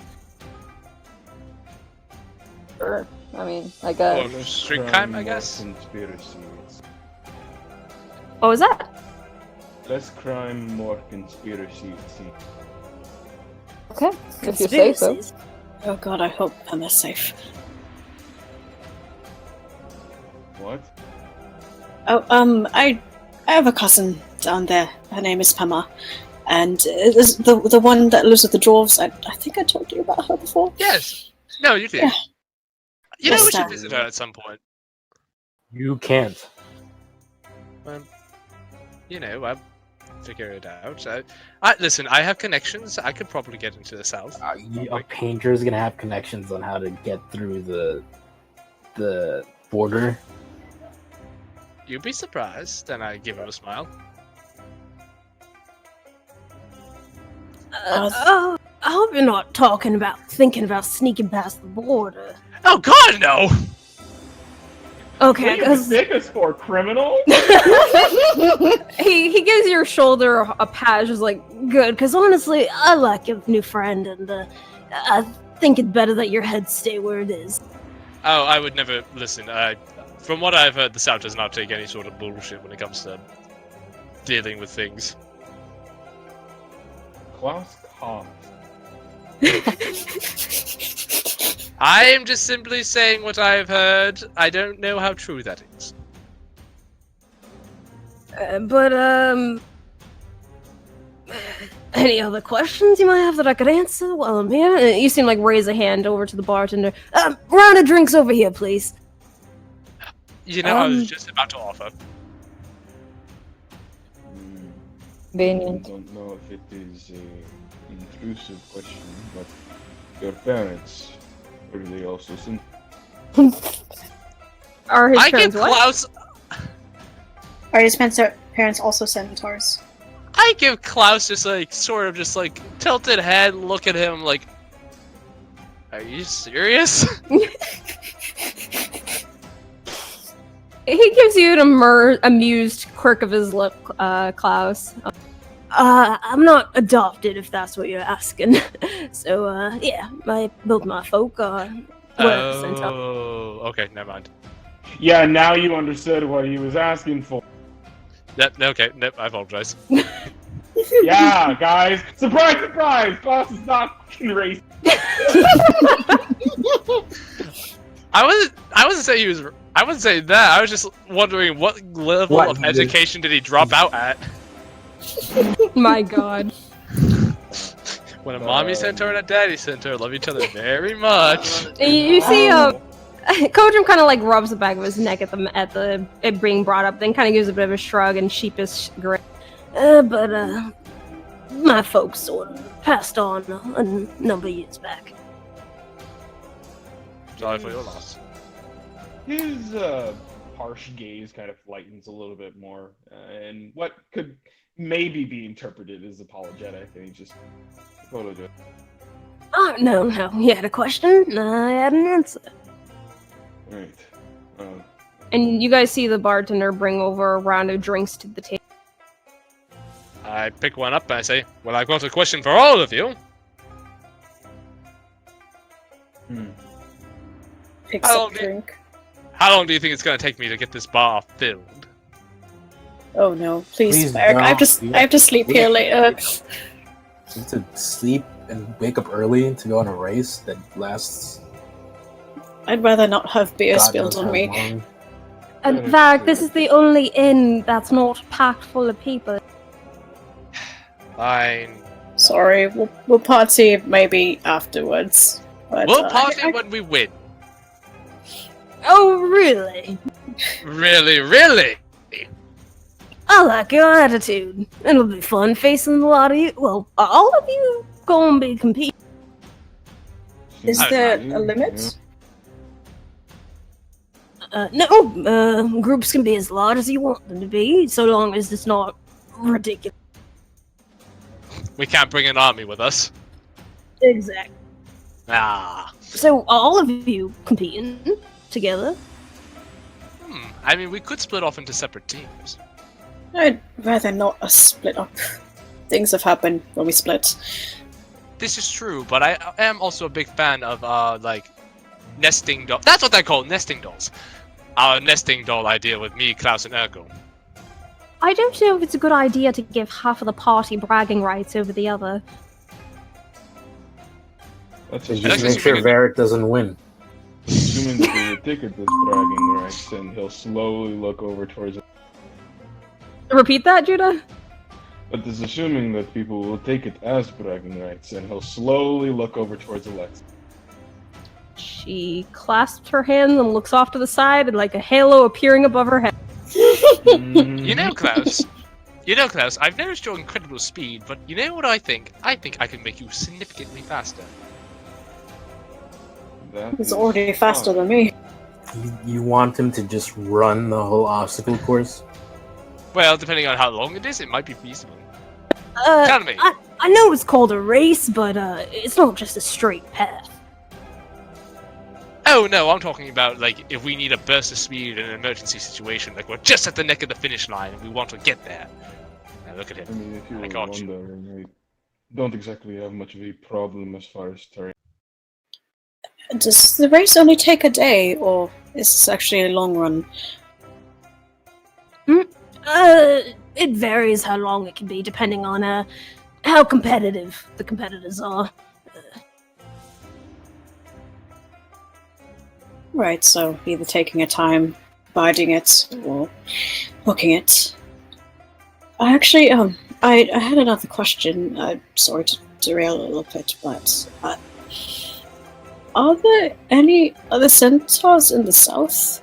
Sure. I mean, I guess. Or street crime, I guess. Conspiracies. what was that? Less crime, more conspiracies. Okay, if you say so. Conspiracies. Oh god, I hope Emma's safe. What? Oh, I have a cousin down there. Her name is Pema, and the one that lives with the dwarves. I think I told you about her before. Yes. No, you did. Yeah. You know, we Yes, should visit her at some point. You can't. I'll figure it out. Listen, I have connections. I could probably get into the south. A painter's gonna have connections on how to get through the border. You'd be surprised. Then I give him a smile. I hope you're not thinking about sneaking past the border. Oh God, no! Okay, What do you because take us for, criminal? He gives your shoulder a pat, just like, good, because honestly, I like your new friend, and I think it's better that your head stay where it is. Oh, I would never listen. From what I've heard, the South does not take any sort of bullshit when it comes to dealing with things. Klaus Kahn. I am just simply saying what I've heard. I don't know how true that is. Any other questions you might have that I could answer while I'm here? You seem like raise a hand over to the bartender. Round of drinks over here, please. You know, I was just about to offer. I Convenient. don't know if it is an intrusive question, but your parents, were they also sin? Are his I give parents what? Klaus. Are his parents also centaurs? I give Klaus just like sort of just like tilted head, look at him like, are you serious? He gives you an amused quirk of his lip, Klaus. I'm not adopted, if that's what you're asking. So, yeah, both my folk are... Oh, okay, never mind. Yeah, now you understood what he was asking for. Yep, okay, nope, I apologize. Yeah, guys. Surprise, surprise! Klaus is not fucking racist. I wasn't saying he was. I wasn't saying that. I was just wondering what level of education did he drop out at? My god. When a mommy centaur and a daddy centaur love each other very much. You see, Kodrum kind of like rubs the back of his neck at it being brought up, then kind of gives a bit of a shrug and sheepish grin. My folks sort of passed on a number of years back. Sorry for your loss. His harsh gaze kind of lightens a little bit more, and what could maybe be interpreted as apologetic, and he just apologized. Oh, no, you had a question, I had an answer. Right. And you guys see the bartender bring over a round of drinks to the table. I pick one up and I say, well, I've got a question for all of you. Picks How up drink. How long do you think it's going to take me to get this bar filled? Oh no, please, Please Eric. I don't. have to sleep here later. You have to sleep and wake up early to go on a race that lasts. I'd rather not have beer God spilled knows on how me. long. And Varric, this is the only inn that's not packed full of people. Fine. Sorry, we'll party maybe afterwards. But, We'll party when we win. Oh, really? Really, really? I like your attitude. It'll be fun facing a lot of you. Well, all of you gonna be competing. Is there a limit? No, groups can be as large as you want them to be, so long as it's not ridiculous. We can't bring an army with us. Exactly. Ah. So all of you competing together? I mean, we could split off into separate teams. I'd rather not us split up. Things have happened when we split. This is true, but I am also a big fan of, like, nesting dolls. That's what they're called, nesting dolls. Our nesting doll idea with me, Klaus, and Ergo. I don't know if it's a good idea to give half of the party bragging rights over the other. That's So just just make sure Varric doesn't win. assuming that they would take it as bragging rights, and he'll slowly look over towards it. Repeat that, Judah? But this assuming that people will take it as bragging rights, and he'll slowly look over towards Alexa. She clasps her hands and looks off to the side, and like a halo appearing above her head. You know, Klaus, I've noticed your incredible speed, but you know what I think? I think I can make you significantly faster. He's already faster than me. You want him to just run the whole obstacle course? Well, depending on how long it is, it might be feasible. Tell me. I know it's called a race, but it's not just a straight path. Oh no, I'm talking about, like, if we need a burst of speed in an emergency situation, like we're just at the neck of the finish line and we want to get there. Now look at him. I mean, if you I were got you. wondering, I don't exactly have much of a problem as far as terrain. Does the race only take a day, or Is actually a long run? It varies how long it can be, depending on how competitive the competitors are. Right, so either taking a time, biding it, or booking it. I actually, I had another question. Sorry to derail a little bit, but are there any other centaurs in the south?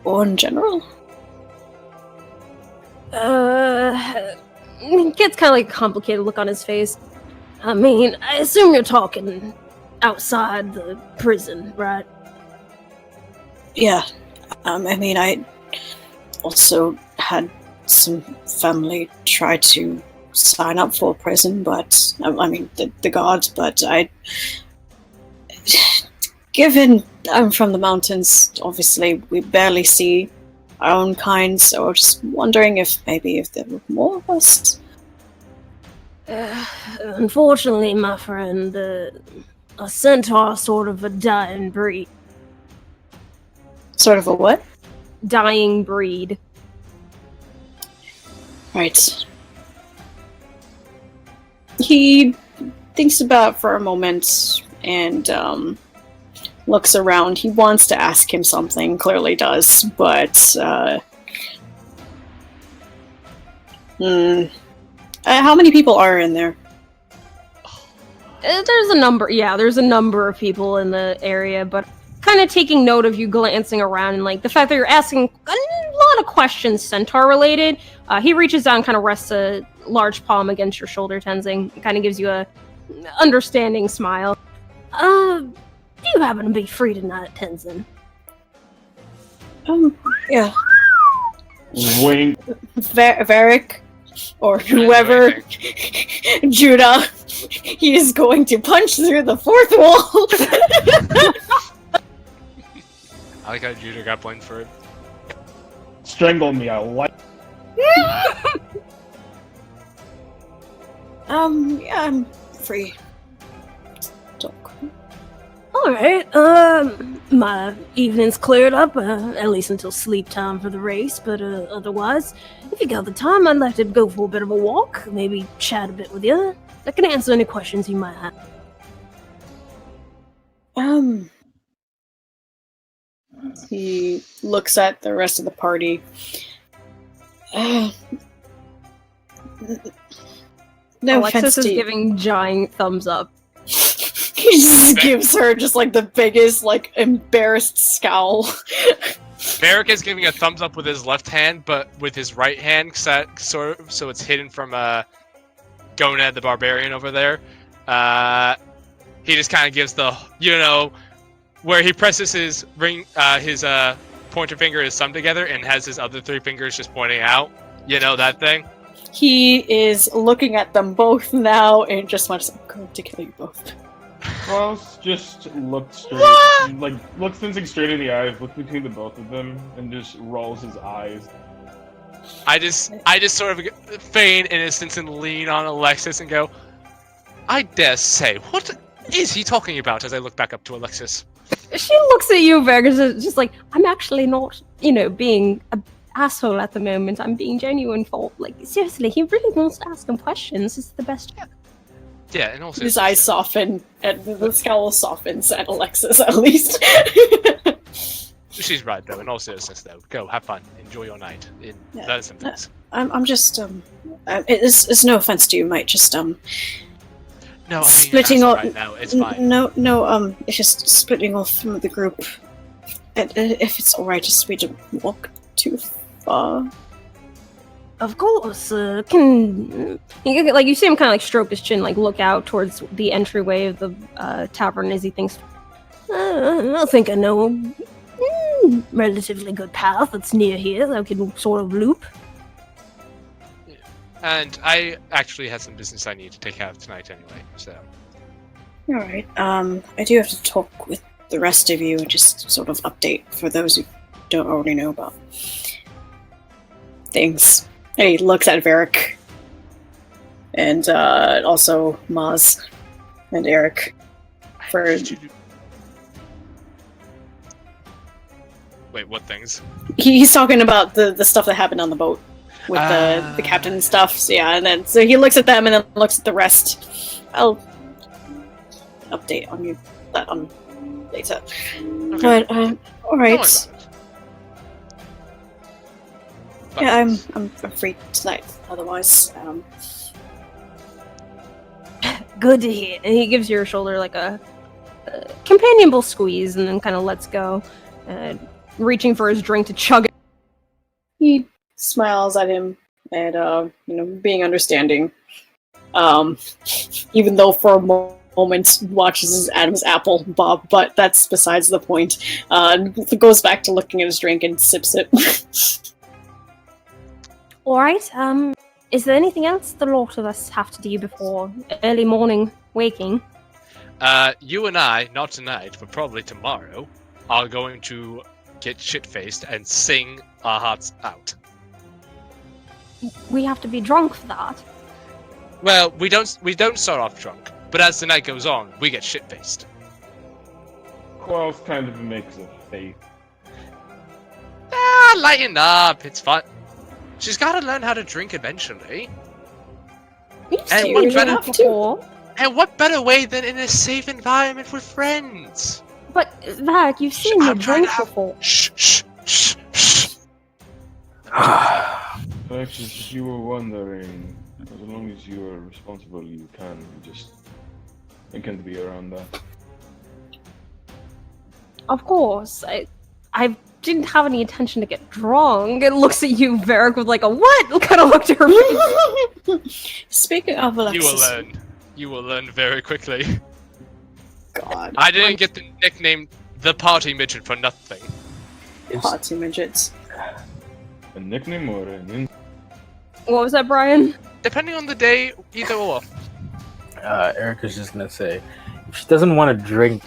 Or in general? It gets kind of like a complicated look on his face. I mean, I assume you're talking outside the prison, right? Yeah. I mean, I also had some family try to sign up for prison, but I mean, the guards, but given I'm from the mountains, obviously we barely see our own kind, so I was just wondering if there were more of us. Unfortunately, my friend, a centaur is sort of a dying breed. Sort of a what? Dying breed. Right. He thinks about it for a moment and looks around. He wants to ask him something, clearly does, but how many people are in there? There's a number, there's a number of people in the area, but kind of taking note of you glancing around and like the fact that you're asking a lot of questions centaur related. He reaches down, kind of rests a large palm against your shoulder, Tenzing. It kind of gives you a understanding smile. Do you happen to be free tonight, Tenzin? Yeah. Wink. Varric, or whoever, Judah, he is going to punch through the fourth wall. I like how Judah got blamed for it. Strangle me, I like. Yeah, I'm free. Don't cry. Alright, my evening's cleared up, at least until sleep time for the race, but otherwise, if you got the time, I'd like to go for a bit of a walk, maybe chat a bit with you. I can answer any questions you might have. He looks at the rest of the party. No Alexis offense is to you. giving giant thumbs up. He just gives her just like the biggest, like, embarrassed scowl. Varric is giving a thumbs up with his left hand, but with his right hand, sort of, so it's hidden from Gonad the Barbarian over there. He just kind of gives the, where he presses his his pointer finger and his thumb together and has his other three fingers just pointing out. You know that thing? He is looking at them both now and just wants to go to kill you both. Klaus just looked straight, looks Tenzing straight in the eyes, looks between the both of them, and just rolls his eyes. I just sort of feign innocence and lean on Alexis and go, I dare say, what is he talking about? As I look back up to Alexis. She looks at you, Vargas, just like, I'm actually not, being an asshole at the moment. I'm being genuine for, seriously, he really wants to ask him questions. This is the best. Yeah, and also his eyes soften, and the scowl softens at Alexis, at least. She's right, though, in all seriousness, though. Go, have fun, enjoy your night, learn some things. I'm just, it's no offense to you, mate, just, No, I'm splitting off right now, it's fine. No, it's just splitting off from the group. If it's alright, just we don't walk too far. Of course, You see him kind of stroke his chin, look out towards the entryway of the tavern as he thinks. I think I know a relatively good path that's near here that I can sort of loop. And I actually had some business I need to take care of tonight anyway, so. Alright, I do have to talk with the rest of you and just sort of update for those who don't already know about things. And he looks at Varric. And also Maz and Eric. For Wait, what things? He's talking about the stuff that happened on the boat with the captain and stuff. So yeah, and then so he looks at them and then looks at the rest. I'll update on you that on later. Okay. But all right. Don't worry about it. But- Yeah, I'm free tonight. Otherwise, Good to hear. And he gives your shoulder like a companionable squeeze and then kind of lets go, reaching for his drink to chug it. he smiles at him and being understanding. Even though for a moment watches his Adam's apple bob, but that's besides the point. Goes back to looking at his drink and sips it. All right. Is there anything else the lot of us have to do before early morning waking? You and I, not tonight, but probably tomorrow, are going to get shit-faced and sing our hearts out. We have to be drunk for that. Well, we don't start off drunk, but as the night goes on, we get shit-faced. Quell's kind of a mix of faith. Lighten up, it's fun. She's gotta learn how to drink eventually. And what better way than in a safe environment with friends? But Varric, you've seen me drink before. Shh, shh, shh, shh. Alexis, if you were wondering, as long as you are responsible, you can just... It can be around that. Of course. I didn't have any intention to get drunk. It looks at you, Varric, with like a what? Kind of looked at her face. Speaking of Alexis... You will learn. You will learn very quickly. God. I didn't get the nickname The Party Midget for nothing. Party midgets. A nickname or an What was that, Brian? Depending on the day, either or. Erica's just gonna say, if she doesn't want to drink,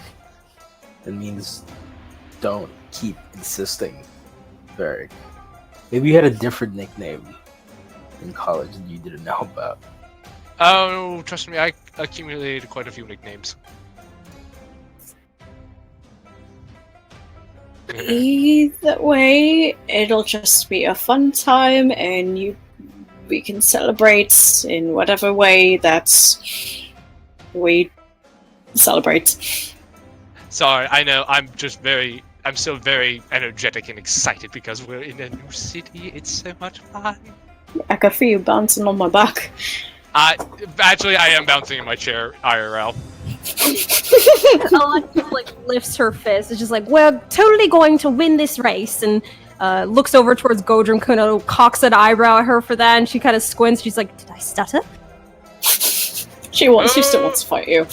it means don't keep insisting, Varric. Maybe you had a different nickname in college that you didn't know about. Oh, trust me, I accumulated quite a few nicknames. Either way, it'll just be a fun time, and we can celebrate in whatever way that we celebrate. Sorry, I know, I'm still very energetic and excited because we're in a new city. It's so much fun. I can feel you bouncing on my back. Actually, I am bouncing in my chair, IRL. Alexis lifts her fist. It's just like, we're totally going to win this race, and looks over towards Godrum, kind of cocks an eyebrow at her for that, and she kind of squints. She's like, did I stutter? She still wants to fight you.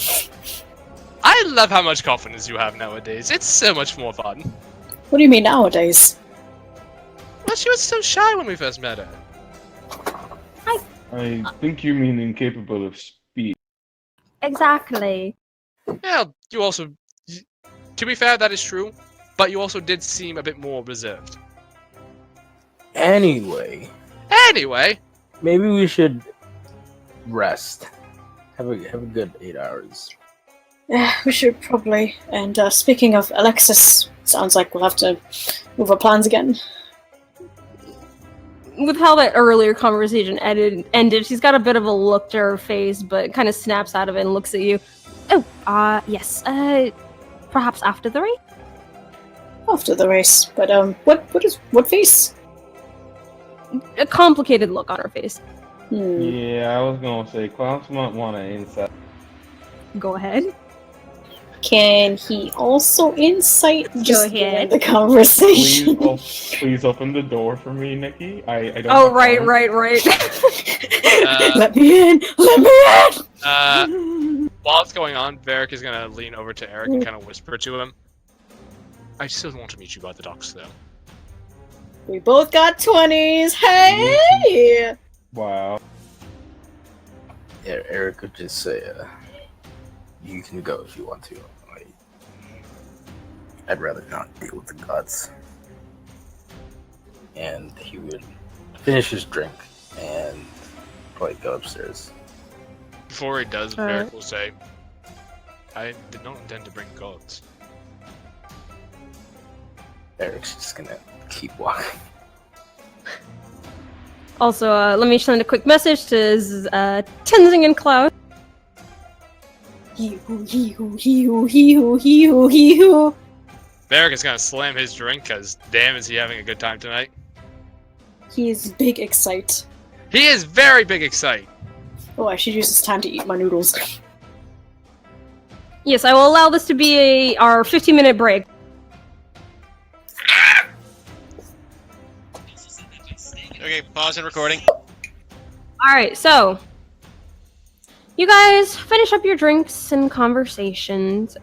I love how much confidence you have nowadays. It's so much more fun. What do you mean nowadays? Well, she was so shy when we first met her. I think you mean incapable of speech. Exactly. Yeah, you also... To be fair, that is true. But you also did seem a bit more reserved. Anyway, Maybe we should rest. Have a good 8 hours. Yeah, we should probably. And speaking of Alexis, sounds like we'll have to move our plans again. With how that earlier conversation ended, she's got a bit of a look to her face, but kind of snaps out of it and looks at you. Oh, yes. Perhaps after the race? After the race. But, what face? A complicated look on her face. Yeah, I was gonna say, Klaus might want to insight. Go ahead. Can he also insight just ahead. the conversation? Please open the door for me, Nikki. I don't. Oh, right. Let me in! Let me in! While it's going on, Varric is gonna lean over to Eric and kind of whisper to him. I still want to meet you by the docks, though. We both got 20s. Hey! Wow. Yeah, Eric could just say, you can go if you want to. I'd rather not deal with the gods. And he would finish his drink and probably go upstairs. Before he does, Varric will say, I did not intend to bring gods. Eric's just gonna keep walking. Also, let me send a quick message to Tenzing and Cloud. Hee-hoo, hee-hoo, hee-hoo, hee-hoo, hee-hoo, hee-hoo. Varric is gonna slam his drink because damn is he having a good time tonight. He is big excite. He is very big excite. Oh, I should use this time to eat my noodles. Yes, I will allow this to be our 15-minute break. Okay, pause and recording. Alright, so you guys finish up your drinks and conversations.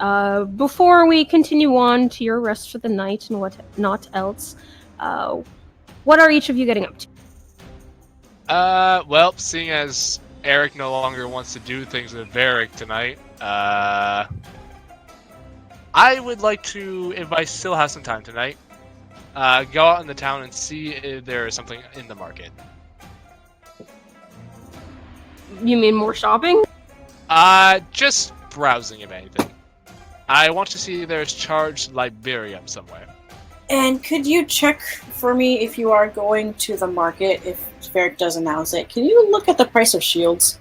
Before we continue on to your rest for the night and what not else, what are each of you getting up to? Well, seeing as Eric no longer wants to do things with Varric tonight, I would like to, if I still have some time tonight, go out in the town and see if there is something in the market. You mean more shopping? Just browsing, if anything. I want to see if there's charged Liberium somewhere. And could you check for me if you are going to the market, if Varric does announce it? Can you look at the price of shields?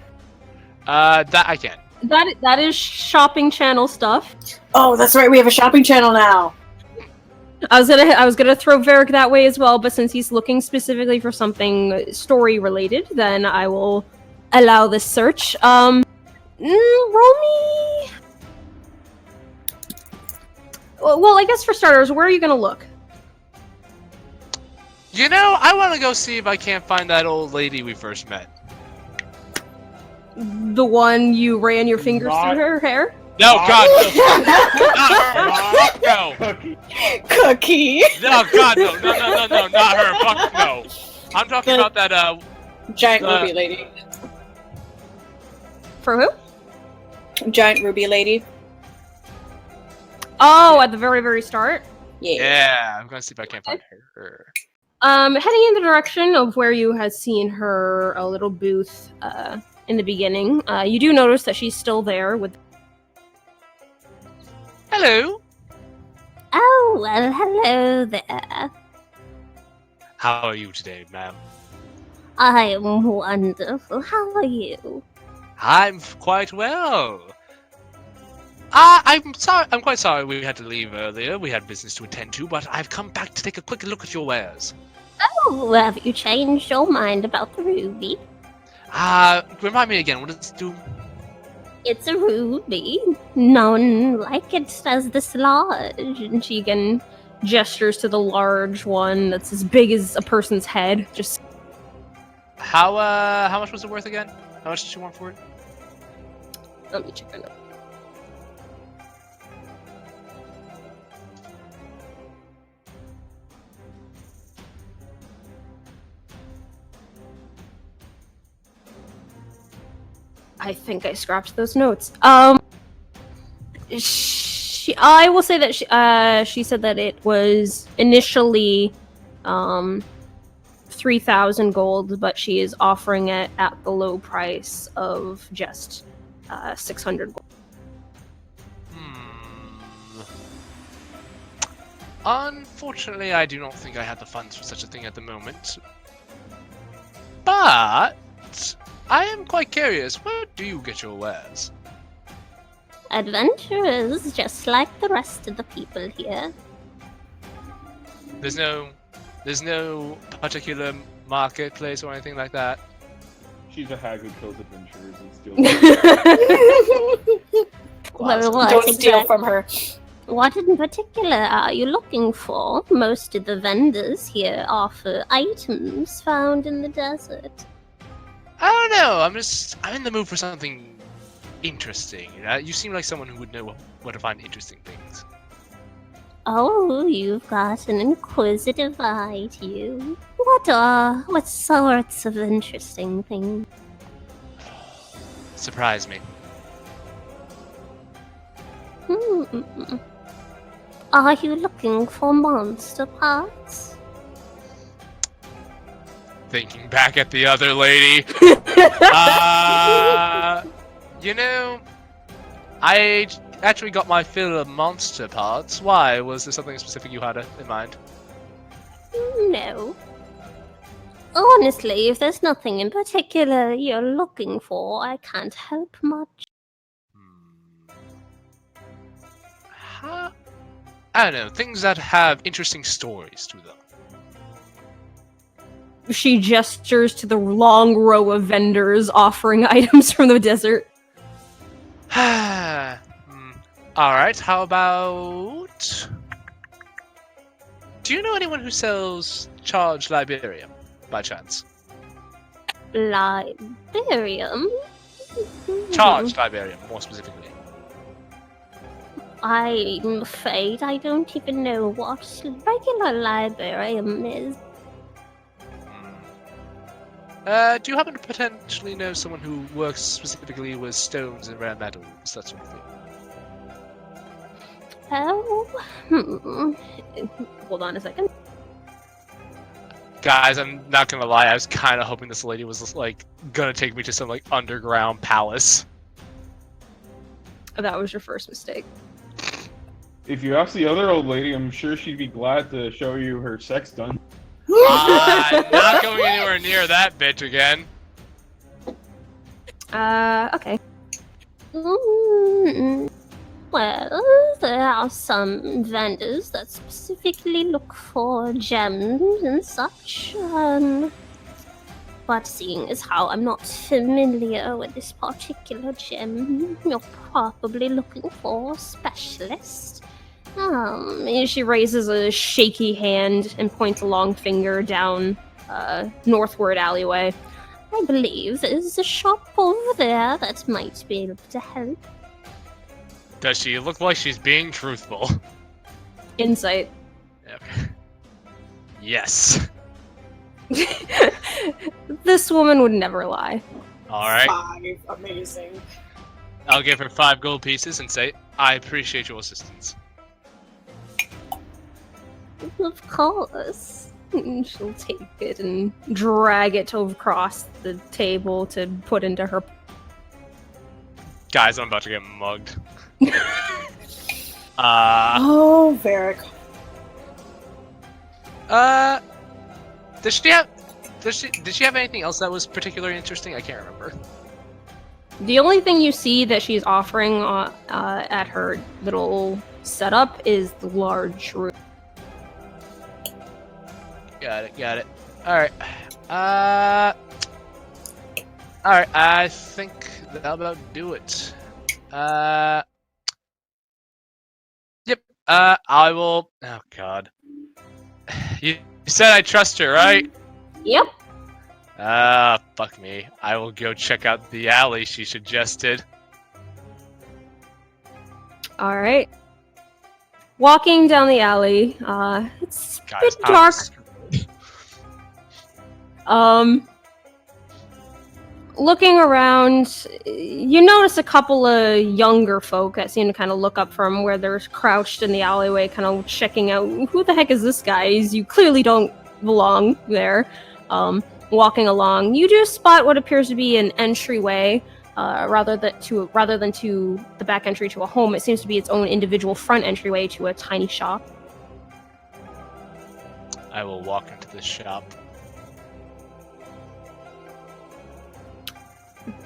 That I can. That is shopping channel stuff. Oh, that's right, we have a shopping channel now! I was gonna throw Varric that way as well, but since he's looking specifically for something story related, then I will allow this search. Roll me. Well, I guess for starters, where are you gonna look? You know, I want to go see if I can't find that old lady we first met. The one you ran your fingers through her hair? No, God, no. No. Cookie. Cookie! No, God, no, not her. Fuck no. I'm talking about that, Giant ruby lady. For who? Giant ruby lady. Oh, at the very, very start? Yeah, I'm gonna see if I can't find her. Heading in the direction of where you had seen her little booth in the beginning, you do notice that she's still there with... Hello. Oh, well, hello there. How are you today, ma'am? I am wonderful. How are you? I'm quite well. I'm sorry. I'm quite sorry we had to leave earlier. We had business to attend to, but I've come back to take a quick look at your wares. Oh, have you changed your mind about the ruby? Remind me again. What does it do? It's a ruby. None like it as this large. And she again gestures to the large one that's as big as a person's head. Just How much was it worth again? How much did you want for it? let me check that out. I think I scrapped those notes. I will say that she said that it was initially 3,000 gold, but she is offering it at the low price of just 600 gold. Unfortunately, I do not think I have the funds for such a thing at the moment. But I am quite curious. Where do you get your wares? Adventurers, just like the rest of the people here. There's no particular marketplace or anything like that. She's a hag who kills adventurers and steals. Well, Don't steal from her. What in particular are you looking for? Most of the vendors here offer items found in the desert. I don't know. I'm in the mood for something interesting. You seem like someone who would know where to find interesting things. Oh, you've got an inquisitive eye to you. What sorts of interesting things? Surprise me. Are you looking for monster parts? Thinking back at the other lady. You know, I actually got my fill of monster parts. Why? Was there something specific you had in mind? No. Honestly, if there's nothing in particular you're looking for, I can't help much. Huh? I don't know, things that have interesting stories to them. She gestures to the long row of vendors offering items from the desert. Alright, how about... Do you know anyone who sells charged Liberium, by chance? Liberium? Charged Liberium, more specifically. I'm afraid I don't even know what regular Liberium is. Do you happen to potentially know someone who works specifically with stones and rare metals, that sort of thing? Oh, Hold on a second. Guys, I'm not gonna lie, I was kind of hoping this lady was, like, gonna take me to some, like, underground palace. That was your first mistake. If you ask the other old lady, I'm sure she'd be glad to show you her sex done. I'm not going anywhere near that bitch again. Okay. Well, there are some vendors that specifically look for gems and such. But seeing as how I'm not familiar with this particular gem, you're probably looking for a specialist. She raises a shaky hand and points a long finger down northward alleyway. I believe there's a shop over there that might be able to help. Does she look like she's being truthful? Insight. Okay. Yes. This woman would never lie. Alright. 5. Amazing. I'll give her 5 gold pieces and say, I appreciate your assistance. Of course. She'll take it and drag it across the table to put into her. Guys, I'm about to get mugged. Oh, Varric. Did she have anything else that was particularly interesting? I can't remember. The only thing you see that she's offering at her little setup is the large room. Got it. Alright. Alright, I think that'll about do it. Yep, I will... Oh, God. You said I trust her, right? Yep. Fuck me. I will go check out the alley she suggested. All right. Walking down the alley, it's a bit dark. Looking around, you notice a couple of younger folk that seem to kind of look up from where they're crouched in the alleyway, kind of checking out, who the heck is this guy? You clearly don't belong there. Walking along, you do spot what appears to be an entryway, rather than to the back entry to a home. It seems to be its own individual front entryway to a tiny shop. I will walk into this shop.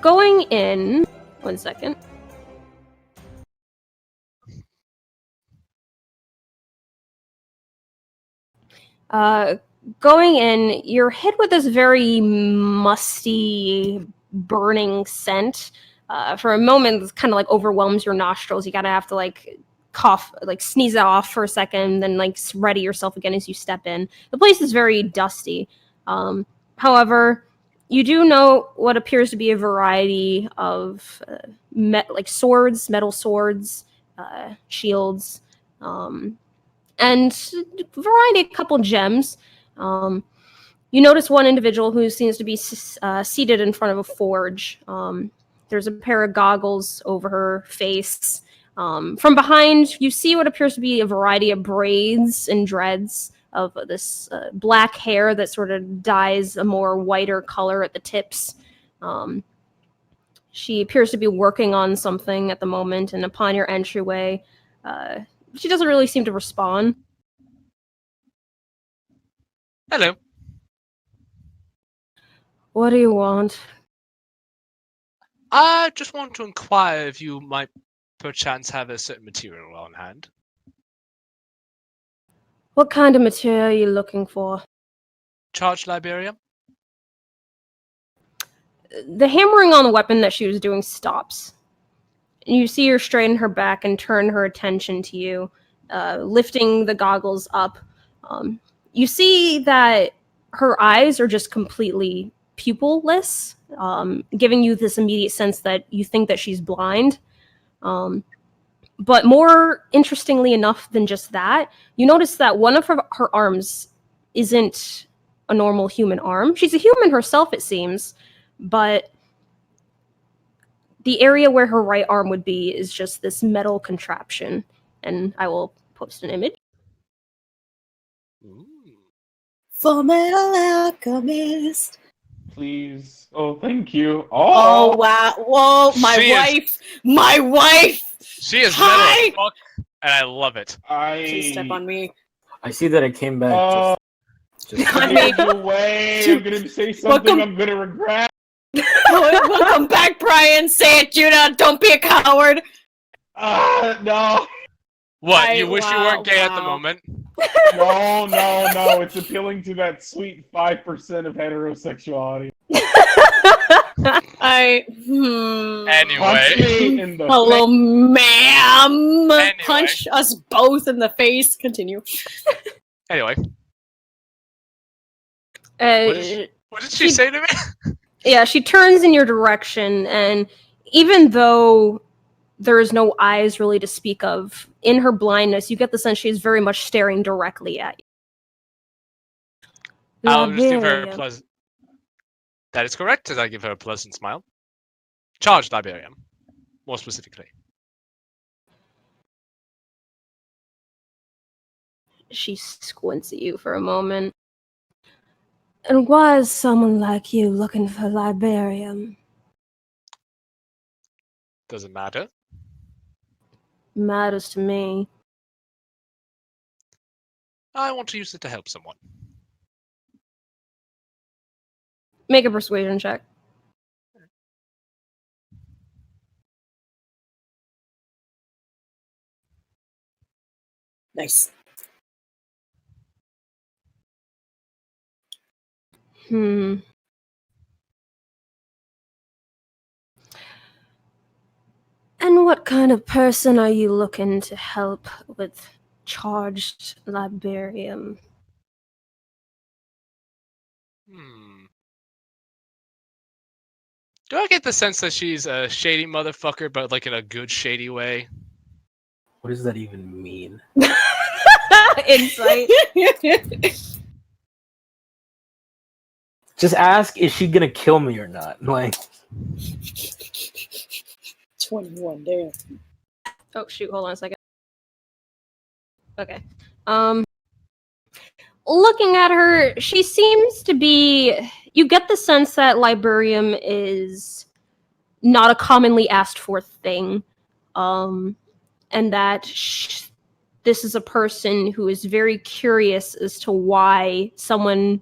Going in, 1 second. Going in, you're hit with this very musty, burning scent. For a moment, it kind of like overwhelms your nostrils. You gotta have to like cough, like sneeze it off for a second, then like ready yourself again as you step in. The place is very dusty. However, you do know what appears to be a variety of swords, metal swords, shields, and a variety, a couple gems. You notice one individual who seems to be seated in front of a forge. There's a pair of goggles over her face. From behind, you see what appears to be a variety of braids and dreads of this black hair that sort of dyes a more whiter color at the tips. She appears to be working on something at the moment, and upon your entryway, she doesn't really seem to respond. Hello. What do you want? I just want to inquire if you might perchance have a certain material on hand. What kind of material are you looking for? Charged Liberium? The hammering on the weapon that she was doing stops. You see her straighten her back and turn her attention to you, lifting the goggles up. You see that her eyes are just completely pupilless, giving you this immediate sense that you think that she's blind. But more interestingly enough than just that, you notice that one of her arms isn't a normal human arm. She's a human herself, it seems, but the area where her right arm would be is just this metal contraption. And I will post an image. Ooh. For Metal Alchemist. Please. Oh, thank you. Oh wow! Whoa, my wife. She is Hi! metal as fuck, and I love it. Please step on me. I see that I came back. Just I mean, Get away! I'm gonna say something I'm gonna regret. welcome back, Brian. Say it, Judah. Don't be a coward. No. What, you wish you weren't gay at the moment? No. It's appealing to that sweet 5% of heterosexuality. Anyway. Punch me in the Hello, ma'am. Anyway. Punch us both in the face. Continue. Anyway. Uh, What did she say to me? Yeah, she turns in your direction, and even though there is no eyes really to speak of, in her blindness, you get the sense she is very much staring directly at you. I'll just give her a Liberium. pleasant... That is correct, as I give her a pleasant smile. Charged Liberium, more specifically. She squints at you for a moment. And why is someone like you looking for Liberium? Does it matter? Matters to me. I want to use it to help someone. Make a persuasion check. Nice. And what kind of person are you looking to help with charged Liberium? Do I get the sense that she's a shady motherfucker, but like in a good shady way? What does that even mean? Insight. Just ask, is she gonna kill me or not? Like, 21, damn. Oh shoot, hold on a second. Okay. Looking at her, she seems to be... You get the sense that Liberium is not a commonly asked for thing. And that this is a person who is very curious as to why someone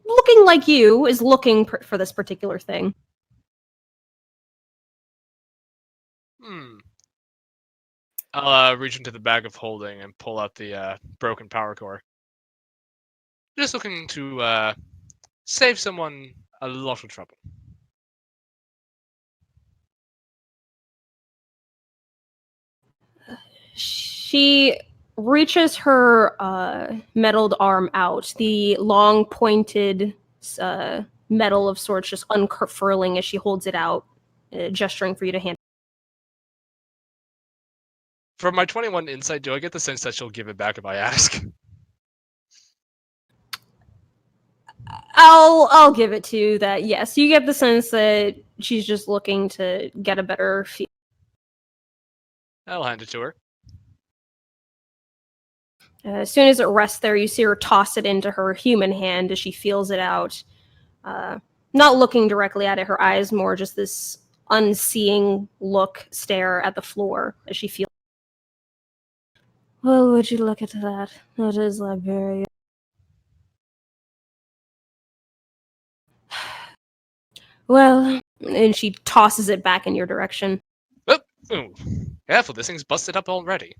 looking like you is looking for this particular thing. I'll reach into the bag of holding and pull out the broken power core. Just looking to save someone a lot of trouble. She reaches her metalled arm out, the long pointed metal of sorts just unfurling as she holds it out, gesturing for you to hand. From my 21 insight, do I get the sense that she'll give it back if I ask? I'll give it to you that yes, you get the sense that she's just looking to get a better feel. I'll hand it to her. As soon as it rests there, you see her toss it into her human hand as she feels it out. Not looking directly at it, her eyes more just this unseeing look, stare at the floor as she feels. Well, would you look at that? That is librarian. Well, and she tosses it back in your direction. Oh, ooh. Careful, this thing's busted up already.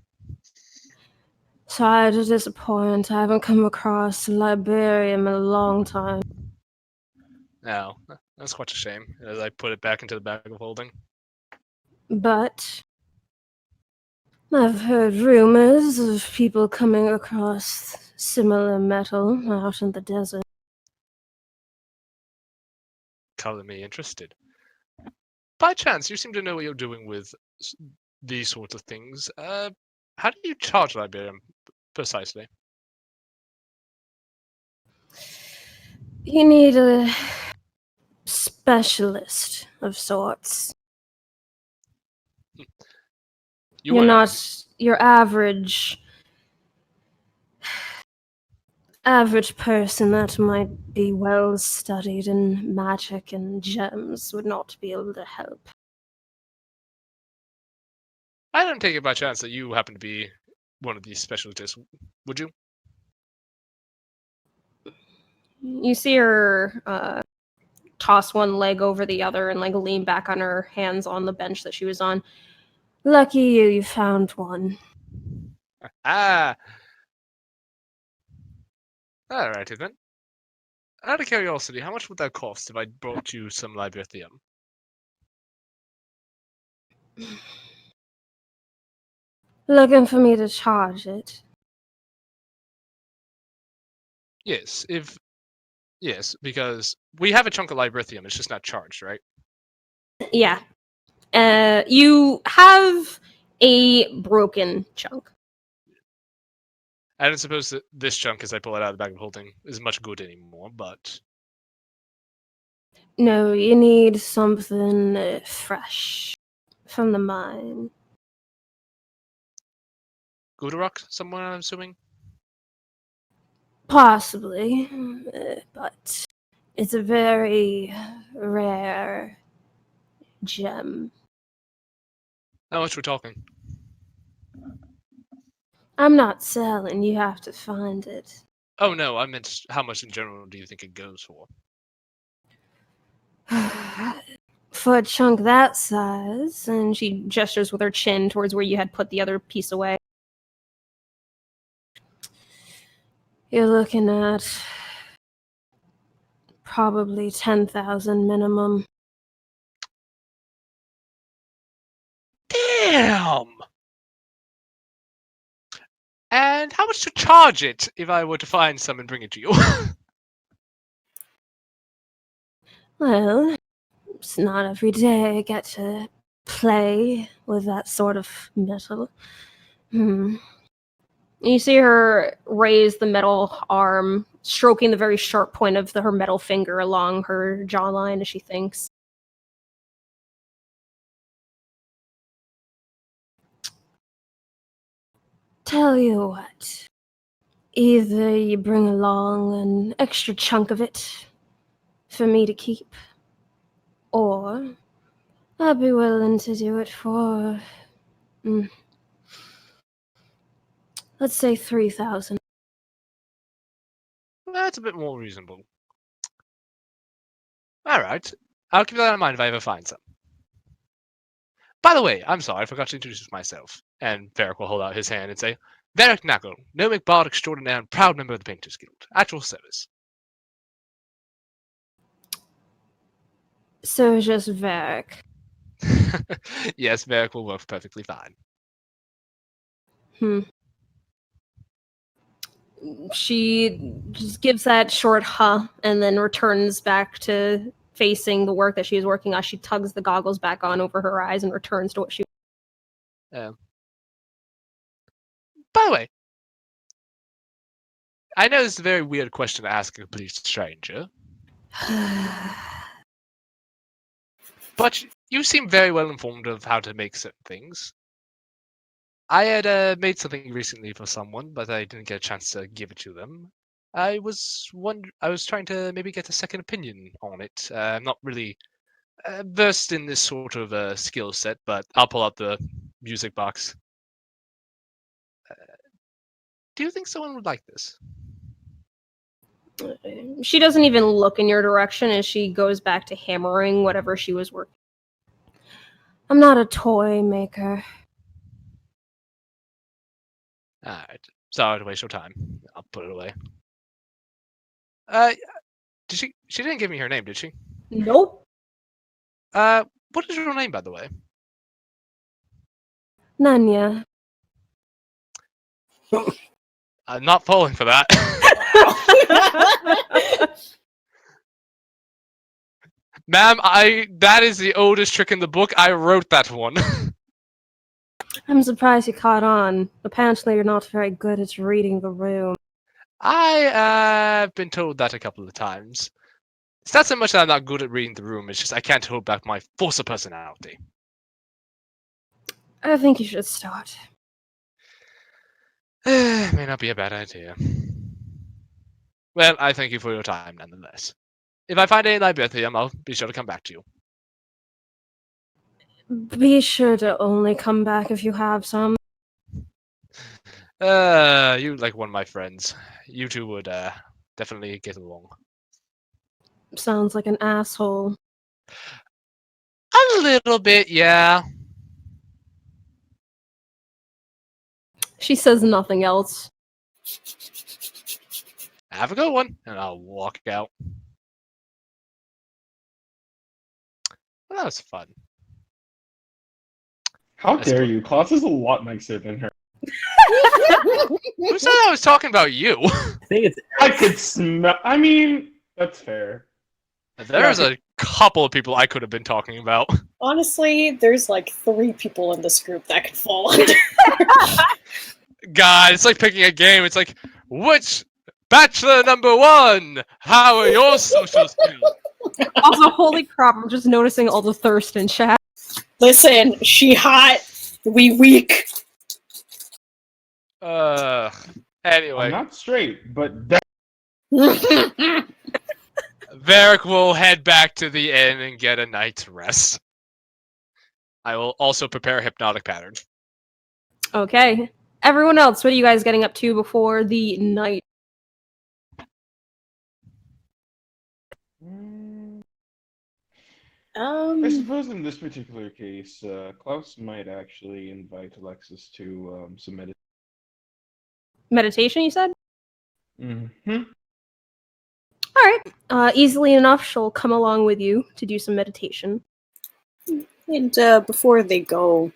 Sorry to disappoint. I haven't come across a librarian in a long time. No, that's quite a shame, as I put it back into the bag of holding. But I've heard rumors of people coming across similar metal out in the desert. Color me interested. By chance, you seem to know what you're doing with these sorts of things. How do you charge Liberium precisely? You need a specialist of sorts. You're not your average person that might be well studied in magic and gems would not be able to help. I don't take it by chance that you happen to be one of these specialists, would you? You see her toss one leg over the other and like lean back on her hands on the bench that she was on. Lucky you found one. Ah! Alrighty then. Out of curiosity, how much would that cost if I brought you some Librithium? Looking for me to charge it? Yes, because we have a chunk of Librithium, it's just not charged, right? Yeah. You have a broken chunk. I don't suppose that this chunk, as I pull it out of the bag of holding, is much good anymore, but... No, you need something fresh from the mine. Vatal Roc, somewhere, I'm assuming? Possibly, but it's a very rare gem. How much we're talking? I'm not selling, you have to find it. Oh no, I meant how much in general do you think it goes for? For a chunk that size, and she gestures with her chin towards where you had put the other piece away. You're looking at probably 10,000 minimum. Damn! And how much to charge it if I were to find some and bring it to you? Well, it's not every day I get to play with that sort of metal. You see her raise the metal arm, stroking the very sharp point of her metal finger along her jawline as she thinks. Tell you what, either you bring along an extra chunk of it for me to keep, or I'd be willing to do it for, let's say 3,000. That's a bit more reasonable. Alright, I'll keep that in mind if I ever find some. By the way, I'm sorry, I forgot to introduce myself. And Varric will hold out his hand and say, Varric Knuckle, gnomic bard extraordinaire and proud member of the Painters Guild. At your service. So just Varric. Yes, Varric will work perfectly fine. She just gives that short huh and then returns back to facing the work that she was working on. She tugs the goggles back on over her eyes and returns to what she... By the way, I know this is a very weird question to ask a complete stranger. But you seem very well informed of how to make certain things. I had made something recently for someone, but I didn't get a chance to give it to them. I was trying to maybe get a second opinion on it. I'm not really versed in this sort of skill set, but I'll pull out the music box. Do you think someone would like this? She doesn't even look in your direction as she goes back to hammering whatever she was working. I'm not a toy maker. Alright. Sorry to waste your time. I'll put it away. Did she didn't give me her name, did she? Nope. What is your name, by the way? Nanya. I'm not falling for that. Ma'am, that is the oldest trick in the book. I wrote that one. I'm surprised you caught on. Apparently you're not very good at reading the room. I have been told that a couple of times. It's not so much that I'm not good at reading the room, it's just I can't hold back my force of personality. I think you should start. May not be a bad idea. Well, I thank you for your time nonetheless. If I find any Libethium, I'll be sure to come back to you. Be sure to only come back if you have some. You like one of my friends. You two would definitely get along. Sounds like an asshole. A little bit, yeah. She says nothing else. Have a good one, and I'll walk out. Well, that was fun. How That's dare cool. you? Klaus is a lot nicer than her. Who said I was talking about you? I think it's I could smell. I mean, that's fair. There's a couple of people I could have been talking about. Honestly, there's like 3 people in this group that could fall under. God, it's like picking a game. It's like, which bachelor number 1? How are your social skills? Also, holy crap, I'm just noticing all the thirst in chat. Listen, she hot, we weak. Anyway. I'm not straight, but Varric will head back to the inn and get a night's rest. I will also prepare a hypnotic pattern. Okay. Everyone else, what are you guys getting up to before the night? I suppose in this particular case, Klaus might actually invite Alexis to some meditation. Meditation, you said? Mm-hmm. Alright. Easily enough, she'll come along with you to do some meditation. And before they go,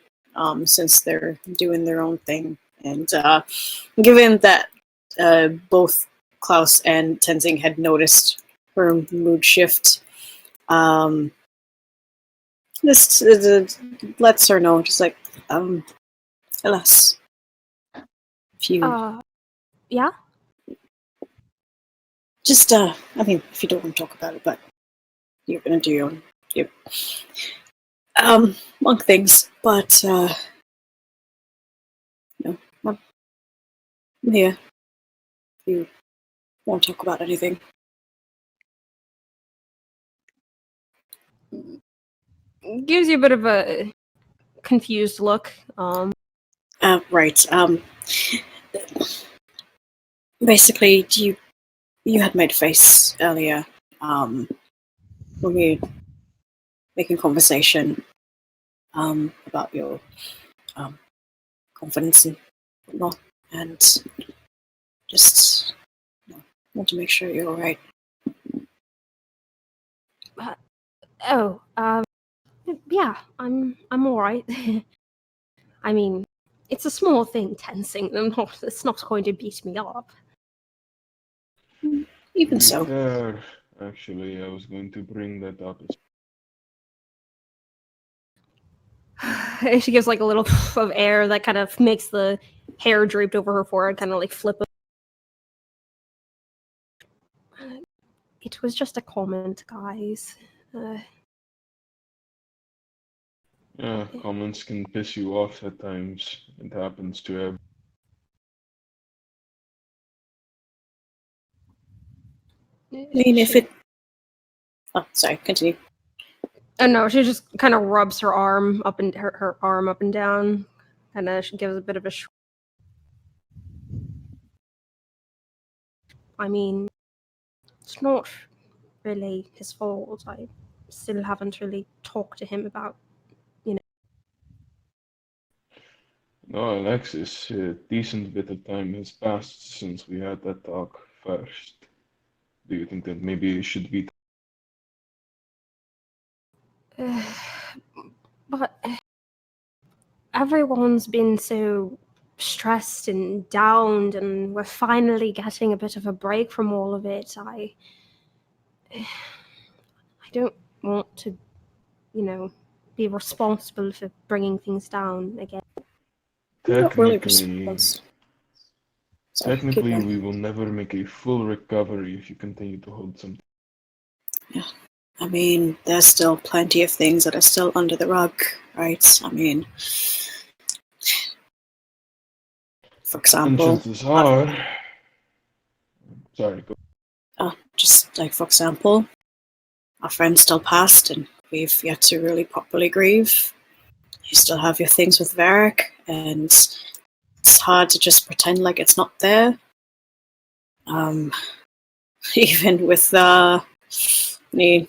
since they're doing their own thing, and given that both Klaus and Tenzing had noticed her mood shift, this lets her know, just like, alas, if you Yeah? just, I mean, if you don't want to talk about it, but you're gonna do your own, monk things, but, I'm here. If you won't talk about anything. Gives you a bit of a confused look. Right. Basically, you had made a face earlier, when we were making conversation, about your, confidence and whatnot, and just want to make sure you're alright. Oh, yeah, I'm alright. I mean, it's a small thing, Tenzing. It's not going to beat me up. Even so. Fair. Actually, I was going to bring that up. She gives like a little puff of air that kind of makes the hair draped over her forehead kind of like flip. It was just a comment, guys. Yeah, comments can piss you off at times. It happens to everyone. I mean, if it... Oh, sorry, continue. Oh no, she just kind of rubs her arm up and her arm up and down, and she gives a bit of a. I mean, it's not really his fault. I still haven't really talked to him about. No, Alexis, a decent bit of time has passed since we had that talk first. Do you think that maybe it should be? But everyone's been so stressed and downed, and we're finally getting a bit of a break from all of it. I don't want to, be responsible for bringing things down again. You're not really Technically, responsible. Sorry, keep technically, going. we will never make a full recovery if you continue to hold something. Yeah. I mean, there's still plenty of things that are still under the rug, right? I mean, for And example, chances are, sorry, go. just like, for example, our friend still passed and we've yet to really properly grieve. You still have your things with Varric, and it's hard to just pretend like it's not there. Even with he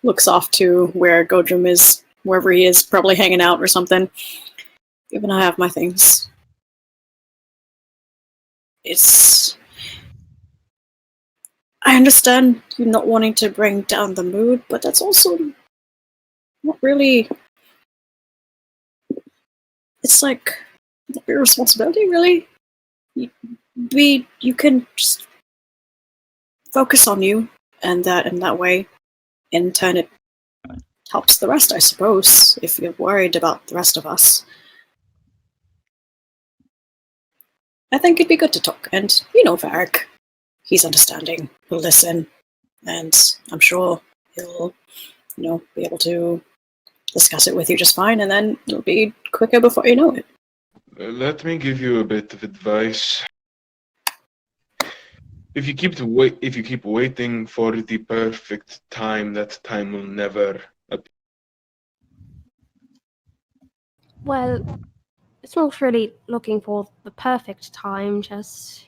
looks off to where Godrum is, wherever he is, probably hanging out or something. Even I have my things. I understand you not wanting to bring down the mood, but that's also not really... It's like not your responsibility, really. You can just focus on you, and that in that way, in turn, it helps the rest, I suppose, if you're worried about the rest of us. I think it'd be good to talk, and Varric, he's understanding, he'll listen, and I'm sure he'll, be able to discuss it with you just fine, and then it'll be quicker before you know it. Let me give you a bit of advice. If you keep waiting for the perfect time, that time will never appear. Well, it's not really looking for the perfect time, just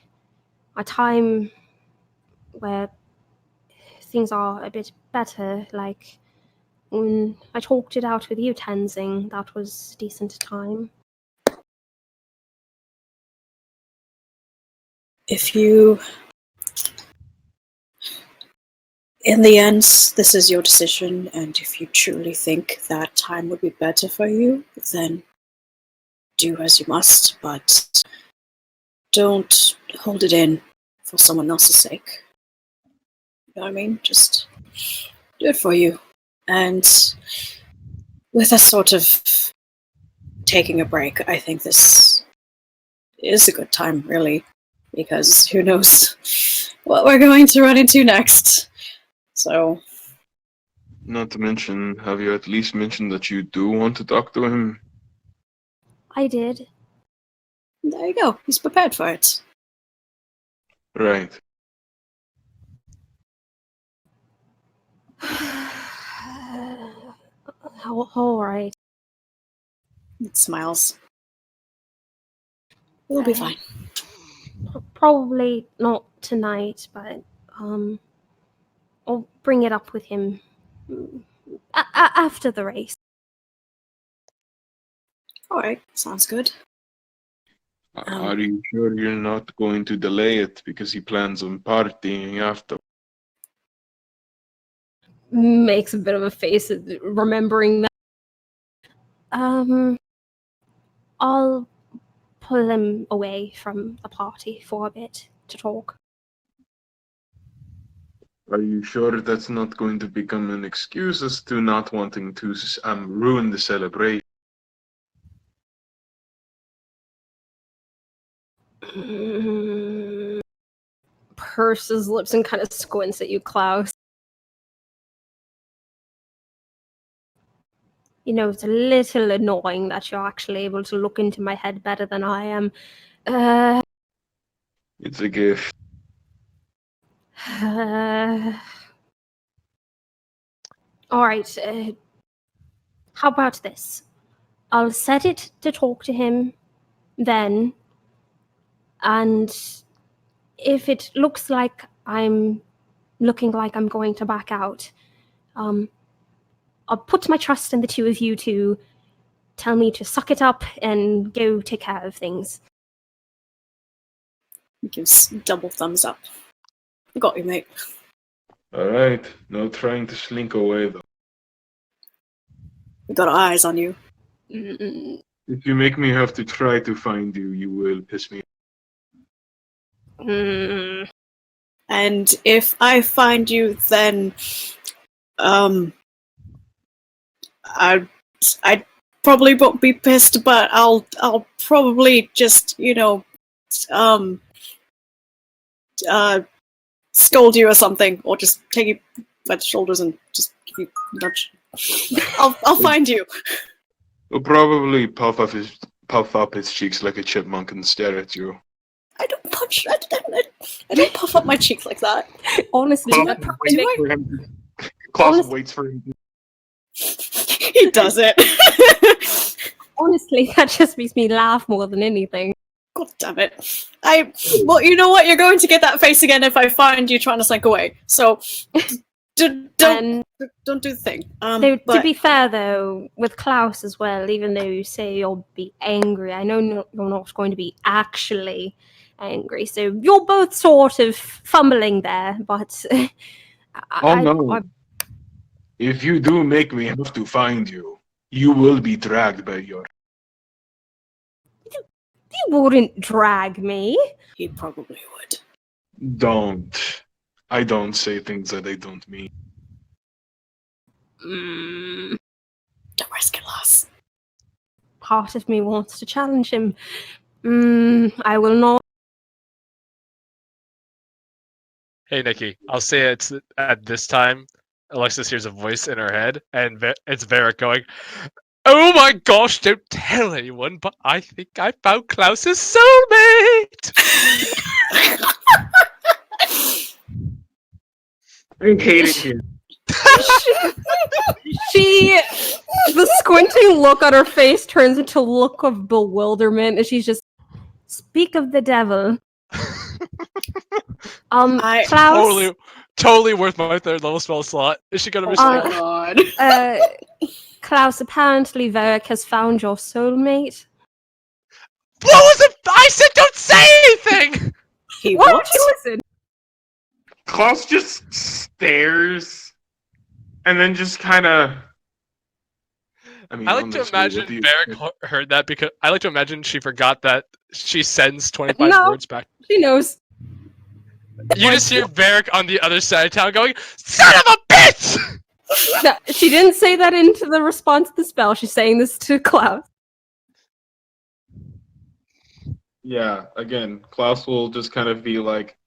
a time where things are a bit better, like when I talked it out with you, Tenzing. That was a decent time. If you... In the end, this is your decision, and if you truly think that time would be better for you, then do as you must, but don't hold it in for someone else's sake. You know what I mean? Just do it for you. And with a sort of taking a break, I think this is a good time, really, because who knows what we're going to run into next. So... Not to mention, have you at least mentioned that you do want to talk to him? I did. There you go. He's prepared for it. Right. All right. It smiles. We'll be fine. Probably not tonight, but I'll bring it up with him after the race. Alright, sounds good. Are you sure you're not going to delay it because he plans on partying after? Makes a bit of a face at remembering that. I'll pull him away from the party for a bit to talk. Are you sure that's not going to become an excuse as to not wanting to ruin the celebration? Purses lips and kind of squints at you, Klaus. It's a little annoying that you're actually able to look into my head better than I am. It's a gift. All right. How about this? I'll set it to talk to him then, and if it looks like I'm going to back out, I'll put my trust in the two of you to tell me to suck it up and go take care of things. He gives double thumbs up. Got you, mate. Alright, no trying to slink away though. We got our eyes on you. If you make me have to try to find you, you will piss me off. And if I find you, then I probably won't be pissed, but I'll probably just scold you or something, or just take you by the shoulders and just give you a nudge. I'll find you. He'll probably puff up his cheeks like a chipmunk and stare at you. I don't punch. I don't puff up my cheeks like that. Honestly, Klaus waits for him. He does it. honestly, that just makes me laugh more than anything. God damn it. Well, you know what? You're going to get that face again if I find you trying to slink away. So, don't do the thing. To be fair, though, with Klaus as well, even though you say you'll be angry, I know you're not going to be actually angry. So you're both sort of fumbling there, but... If you do make me have to find you, you will be dragged by your... You wouldn't drag me. He probably would. Don't. I don't say things that I don't mean. Don't risk it, Klaus. Part of me wants to challenge him. I will not. Hey, Nikki, I'll say it's at this time. Alexis hears a voice in her head, and it's Varric going, "Oh my gosh, don't tell anyone, but I think I found Klaus's soulmate!" I hate it here. The squinting look on her face turns into a look of bewilderment, and she's just, "Speak of the devil." Klaus... Totally worth my third level spell slot. Is she gonna respond? Oh my god. Klaus, apparently Varric has found your soulmate. What was it? I said don't say anything! Why don't you listen? Klaus just stares, and then just kind of... I like to imagine Varric heard that because I like to imagine she forgot that she sends 25 words back. She knows. You just hear Varric on the other side of town going, "Son of a bitch!" No, she didn't say that into the response to the spell. She's saying this to Klaus. Yeah, again, Klaus will just kind of be like,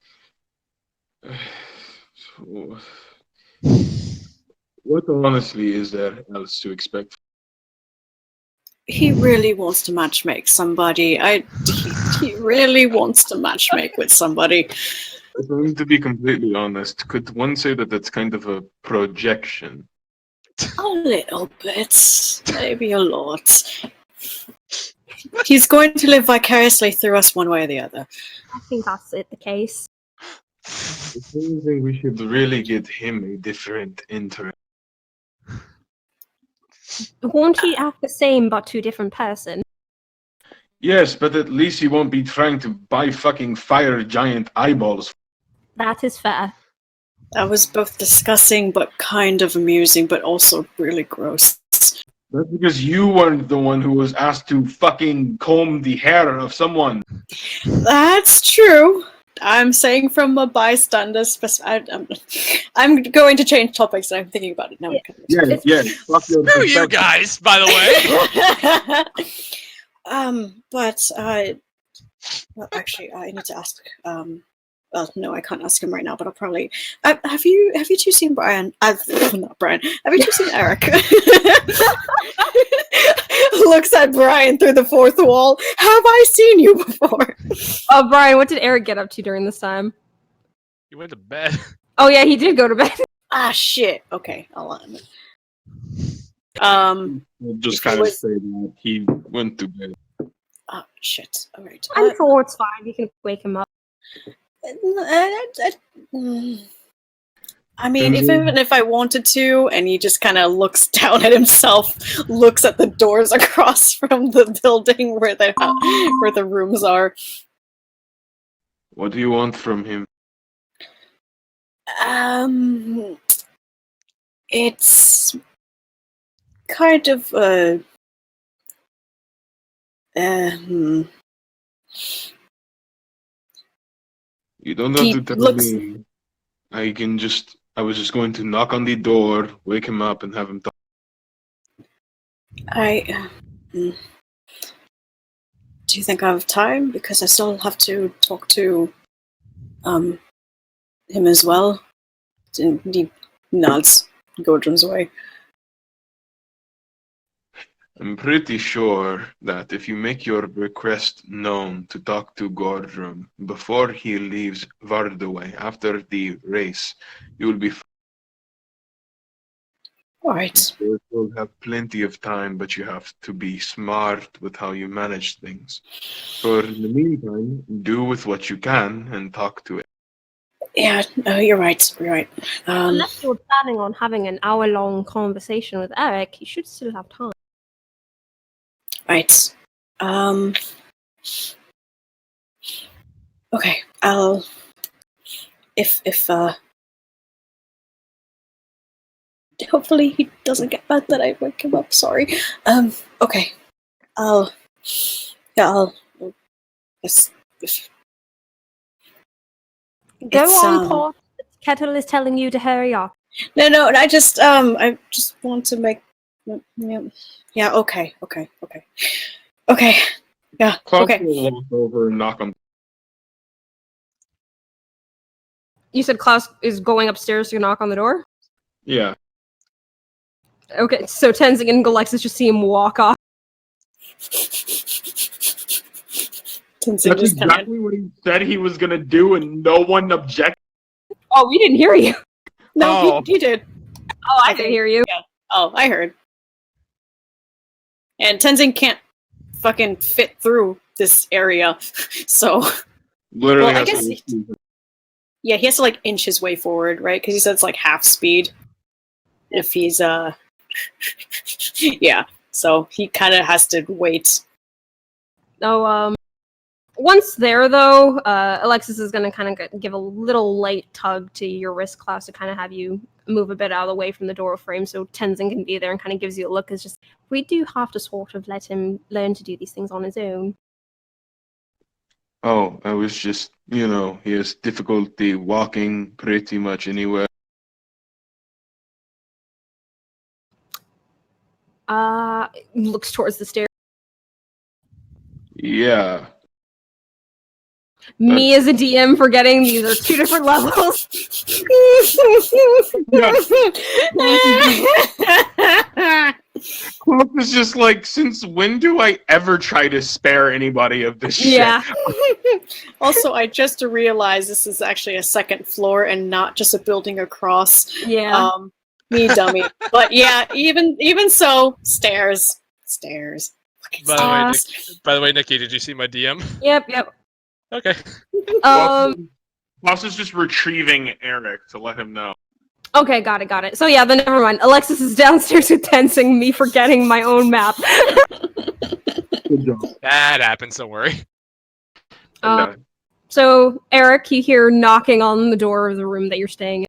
what honestly is there else to expect? He really wants to matchmake somebody. He really wants to matchmake with somebody. To be completely honest, could one say that that's kind of a projection? A little bit. Maybe a lot. He's going to live vicariously through us one way or the other. I think that's the case. I think we should really get him a different interest. Won't he act the same but to a different person? Yes, but at least he won't be trying to buy fucking fire giant eyeballs. That is fair. That was both disgusting but kind of amusing, but also really gross. That's because you weren't the one who was asked to fucking comb the hair of someone. That's true. I'm saying from a bystander I'm going to change topics and I'm thinking about it now. Yeah. Screw you guys, by the way. Well, actually, I need to ask. Well, no, I can't ask him right now, but I'll probably. Have you two seen Brian? Not Brian. Have you two seen Eric? Looks at Brian through the fourth wall. Have I seen you before? Brian, what did Eric get up to during this time? He went to bed. Oh yeah, he did go to bed. Ah, shit. Okay, I'll We'll just If he kind of was- say that he went to bed. oh shit. All right. I'm sure it's fine. You can wake him up. I mean, even if I wanted to, and he just kind of looks down at himself, looks at the doors across from the building where the rooms are. What do you want from him? It's kind of You don't have He to tell looks- me. I was just going to knock on the door, wake him up, and have him talk. do you think I have time? Because I still have to talk to him as well. And he nods Gordon's way. I'm pretty sure that if you make your request known to talk to Gordrum before he leaves Vardaway after the race, you will be fine. All right. You'll have plenty of time, but you have to be smart with how you manage things. For in the meantime, do with what you can and talk to it. Yeah, no, you're right. You're right. Unless you're planning on having an hour-long conversation with Eric, you should still have time. Right. Okay, I'll if hopefully he doesn't get mad that I wake him up, sorry. Okay. If Go It's, on, Paul. Kettle is telling you to hurry up. No, I just want to make yeah, okay. Yeah, Klaus okay. will walk over and knock on. You said Klaus is going upstairs to knock on the door? Yeah. Okay, so Tenzing and Galexis just see him walk off. Tenzing That's just kinda- exactly what he said he was gonna do, and no one objected. Oh, we didn't hear you. No, Oh. he did. Oh, I didn't hear you. Oh, I heard. And Tenzing can't fucking fit through this area, so Literally Well, I has guess to yeah, he has to like inch his way forward, right? Because he said it's like half speed. If he's yeah, so he kind of has to wait. Oh, once there though, Alexis is gonna kind of give a little light tug to your wrist, Klaus, to kind of have you move a bit out of the way from the door frame, so Tenzing can be there and kind of gives you a look. It's just we do have to sort of let him learn to do these things on his own. Oh, I was just, he has difficulty walking pretty much anywhere. Looks towards the stairs. Yeah. Me as a DM forgetting these are two different levels. Klaus is just like, since when do I ever try to spare anybody of this shit? Yeah. Also, I just realized this is actually a second floor and not just a building across. Yeah. Me dummy. But yeah, even so, stairs. Fucking By the way, Nikki, did you see my DM? Yep. Okay. Klaus is just retrieving Eric to let him know. Okay, got it. So yeah, then never mind. Alexis is downstairs with Tenzing, me forgetting my own map. Good job. That happens, don't worry. Okay. So, Eric, you hear knocking on the door of the room that you're staying in.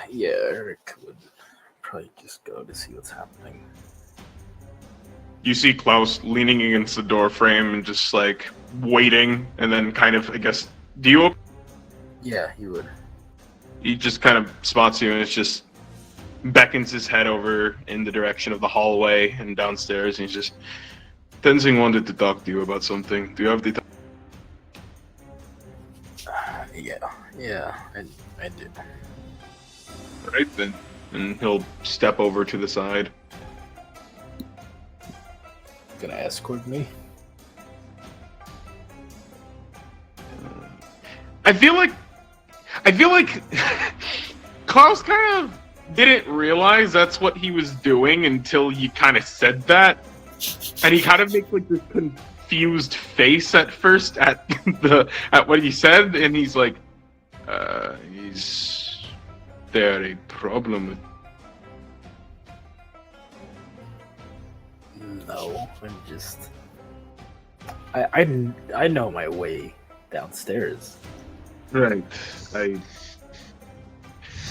Yeah, Eric would probably just go to see what's happening. You see Klaus leaning against the door frame and just like waiting, and then kind of, I guess, do you open? Yeah, he would. He just kind of spots you and it's just beckons his head over in the direction of the hallway and downstairs, and he's just, Tenzing wanted to talk to you about something. Do you have the time? Yeah, I do. Right then. And he'll step over to the side. Gonna escort me? I feel like Klaus kind of didn't realize that's what he was doing until you kind of said that, and he kind of makes like this confused face at first at what he said, and he's like, "Is there a problem with?" No, I'm just. I know my way downstairs. Right.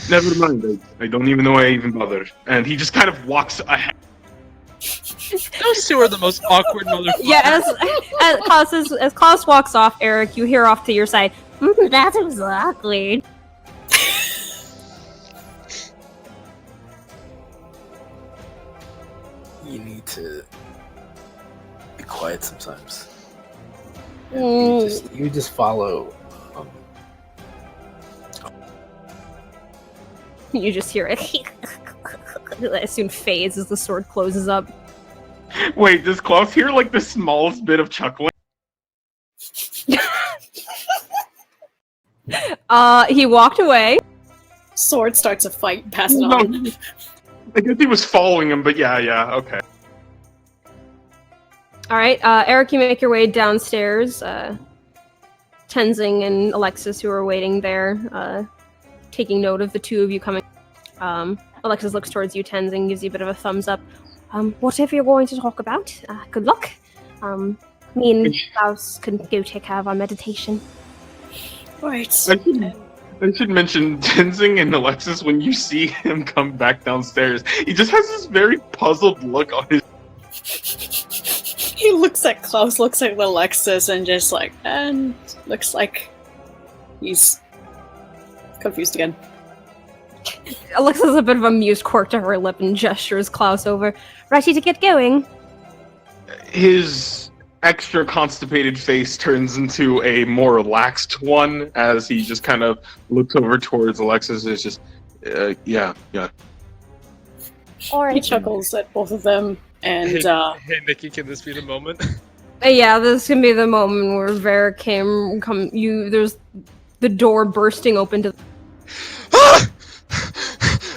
Never mind. I don't even know why I even bothered. And he just kind of walks ahead. Those two are the most awkward motherfuckers. Yeah, as Klaus walks off, Eric, you hear off to your side, that was awkward. You need to be quiet sometimes. You just follow. You just hear it. It soon fades as the sword closes up. Wait, does Klaus hear like the smallest bit of chuckling? He walked away. Sword starts a fight, pass it on. I guess he was following him, but yeah, okay. Alright, Eric, you make your way downstairs. Tenzing and Alexis, who are waiting there, taking note of the two of you coming. Alexis looks towards you, Tenzing, gives you a bit of a thumbs up. Whatever you're going to talk about, good luck. Me and Klaus can go take care of our meditation. Right. I should mention Tenzing and Alexis, when you see him come back downstairs, he just has this very puzzled look on his. He looks at Klaus, looks at Alexis, and just like, and looks like he's confused again. Alexis has a bit of a mused quirk to her lip and gestures Klaus over. Ready to get going? His extra constipated face turns into a more relaxed one as he just kind of looks over towards Alexis. It's just, yeah. Alright. He chuckles at both of them, and Hey Nikki, can this be the moment? Yeah, this can be the moment where Vera there's the door bursting open to.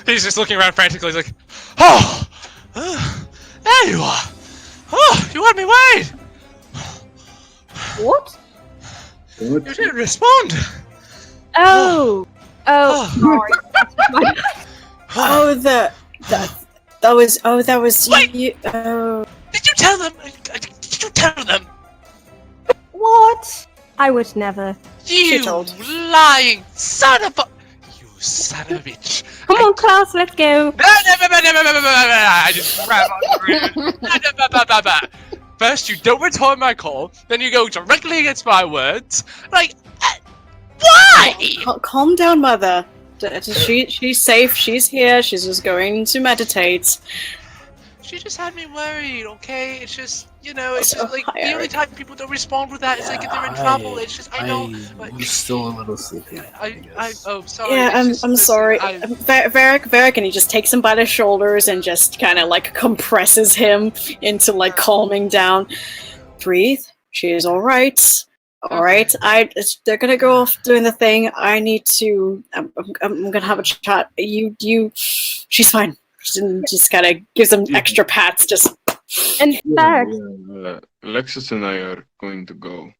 He's just looking around frantically. He's like, there you are. Oh, you had me wait. What? You didn't respond. Oh, sorry. that was Wait! you. Oh. Did you tell them? Did you tell them? What? I would never. You lying son of a... You son of a bitch. Come on, Klaus, let's go. I just grab on. First, you don't return my call, then you go directly against my words. Like, why? Calm down, mother. She's safe. She's here. She's just going to meditate. She just had me worried, okay? It's just, it's just like the only time people don't respond with that is like if they're in trouble. It's just, I know. I'm still a little sleepy. Sorry. Yeah, I'm sorry. Varric, and he just takes him by the shoulders and just kind of like compresses him into like calming down. Breathe. She is all right. All right. They're gonna go off doing the thing. I need to. I'm gonna have a chat. She's fine. Just kind of gives them extra pats. Just. In fact, Alexis and I are going to go.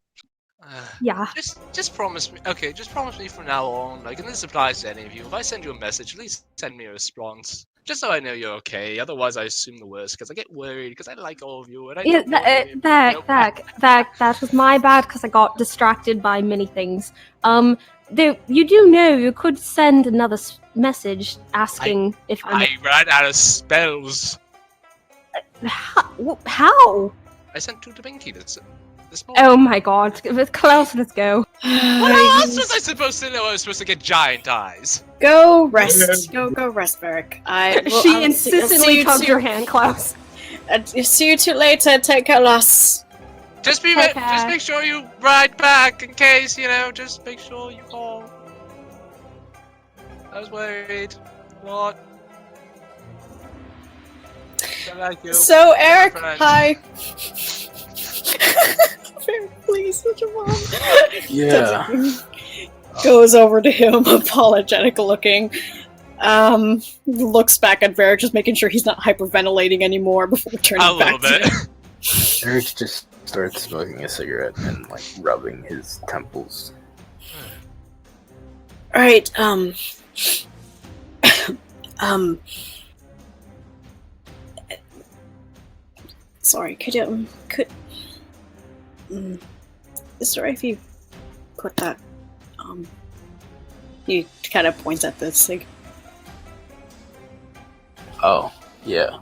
yeah. Just promise me. Okay, just promise me from now on. Like, and this applies to any of you. If I send you a message, at least send me a response. Just so I know you're okay. Otherwise, I assume the worst because I get worried because I like all of you. And that was my bad because I got distracted by many things. You do know you could send another message asking if I ran out of spells. How? I sent 2 to Binky this morning. Oh my god. Klaus, let's go. What else was I supposed to know? I was supposed to get giant eyes. Go rest. Go rest, Varric. She insistently tugged your hand, Klaus. See you two later. Take care, lass. Just make sure you ride back in case, just make sure you call. I was worried. What? Like you. So, Eric, hi. Please, such a mom. Yeah. goes over to him, apologetic looking. Looks back at Varric, just making sure he's not hyperventilating anymore before turning A back little bit. to him. Eric just starts smoking a cigarette and like rubbing his temples. Alright, sorry, is it alright if you put that, he kind of points at the cig. Oh, yeah.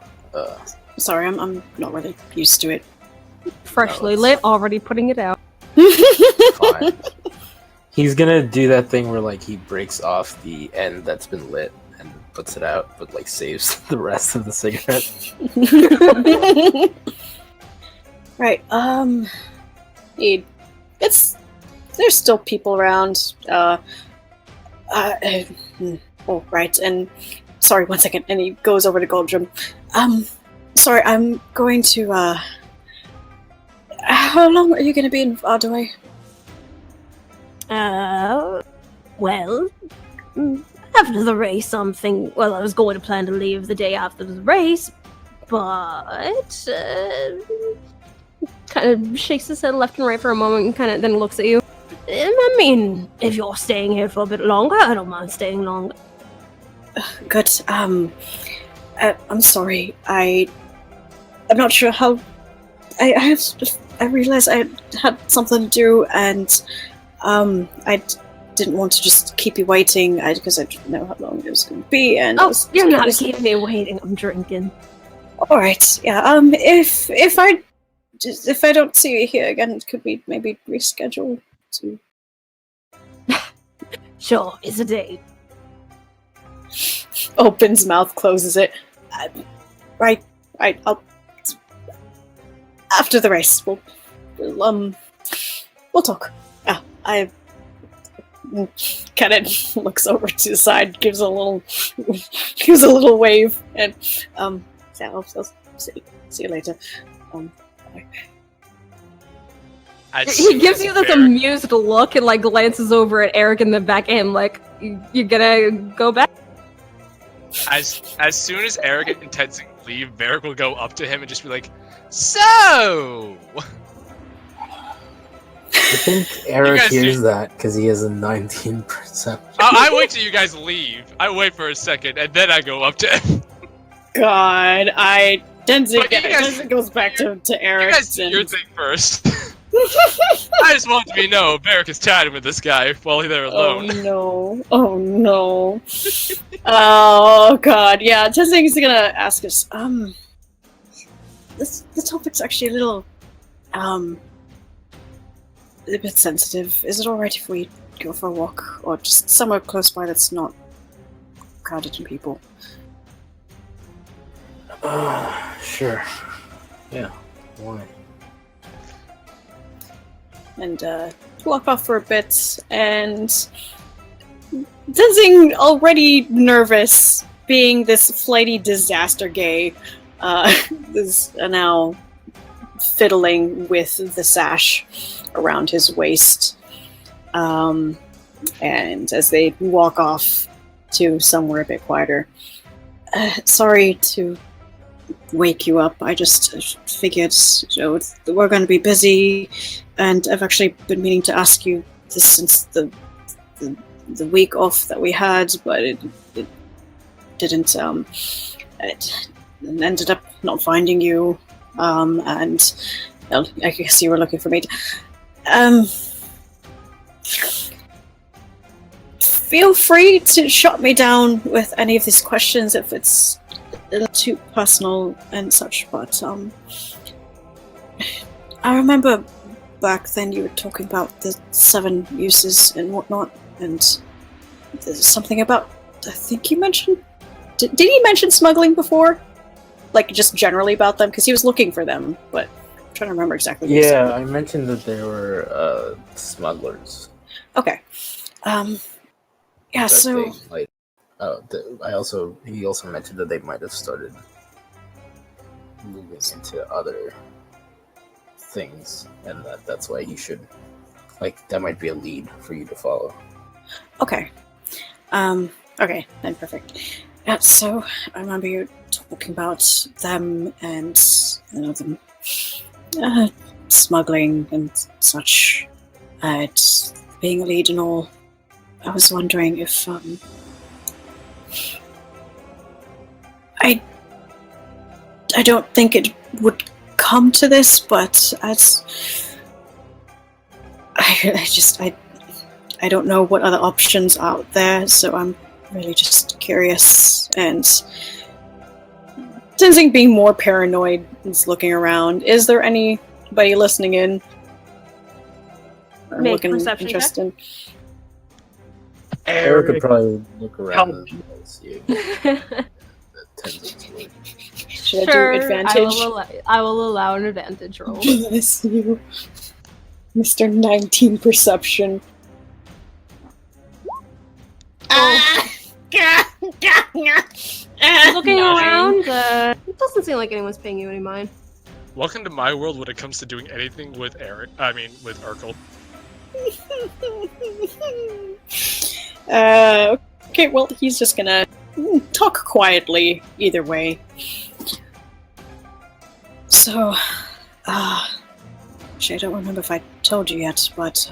Sorry, I'm not really used to it. Freshly No, lit, already putting it out. Fine. He's gonna do that thing where like he breaks off the end that's been lit and puts it out, but like saves the rest of the cigarette. Right, there's still people around, oh, right, and sorry, one second, and he goes over to Goldrum. Sorry, I'm going to, how long are you gonna be in Ardoi? Well, after the race, I was going to plan to leave the day after the race, but, Kind of shakes his head left and right for a moment and kind of then looks at you. I mean, if you're staying here for a bit longer, I don't mind staying longer. Good, I'm sorry, I'm not sure how, I realized I had something to do, and, I didn't want to just keep you waiting, because I didn't know how long it was going to be, and... You're not keeping me waiting, I'm drinking. Alright, yeah, if I don't see you here again, could we maybe reschedule to... Sure, it's a date. Opens mouth, closes it. Right, I'll... After the race, we'll talk. I kind of looks over to the side, gives a little wave, and yeah, I'll see you later. He gives you this amused look and like glances over at Eric in the back end, like, you gonna go back? As soon as Eric and Tenzing leave, Varric will go up to him and just be like, "So." I think Eric guys hears do- that because he has a 19%. I wait till you guys leave. I wait for a second and then I go up to him. God, Tenzing But you guys- goes back to Eric. You guys do your thing first. I just want to be know Varric is chatting with this guy while they're alone. Oh no. Oh god, yeah, Tenzing is gonna ask us, the topic's actually a little, a bit sensitive. Is it alright if we go for a walk, or just somewhere close by that's not crowded and people? Sure. Yeah. Why? And walk off for a bit, and Tenzing, already nervous, being this flighty disaster gay, is now fiddling with the sash around his waist. And as they walk off to somewhere a bit quieter, sorry to wake you up. I just figured, we're going to be busy, and I've actually been meaning to ask you this since the week off that we had, but it didn't. It ended up not finding you, and well, I guess you were looking for me. Feel free to shut me down with any of these questions if it's a little too personal and such, but I remember back then you were talking about the 7 uses and whatnot, and there's something about, I think you mentioned, did he mention smuggling before? Like, just generally about them? Because he was looking for them, but I'm trying to remember exactly what he said. Yeah, I mentioned that there were smugglers. Okay. Yeah, that so... they might, he also mentioned that they might have started moving into other things, and that's why he should, like, that might be a lead for you to follow. Okay. Okay, then perfect. So, I remember you talking about them and, them smuggling and such, being a lead and all. I was wondering if, I don't think it would come to this, but I don't know what other options are out there, so I'm really just curious, and sensing being more paranoid and looking around. Is there anybody listening in? Or Make looking perception check. interested? Eric could probably look around and see the attendants would. Should I do advantage? I will allow an advantage roll. Bless you. Mr. 19 perception. Looking around, it doesn't seem like anyone's paying you any mind. Welcome to my world when it comes to doing anything with with Urkel. Okay, well, he's just gonna talk quietly either way. So, actually, I don't remember if I told you yet, but,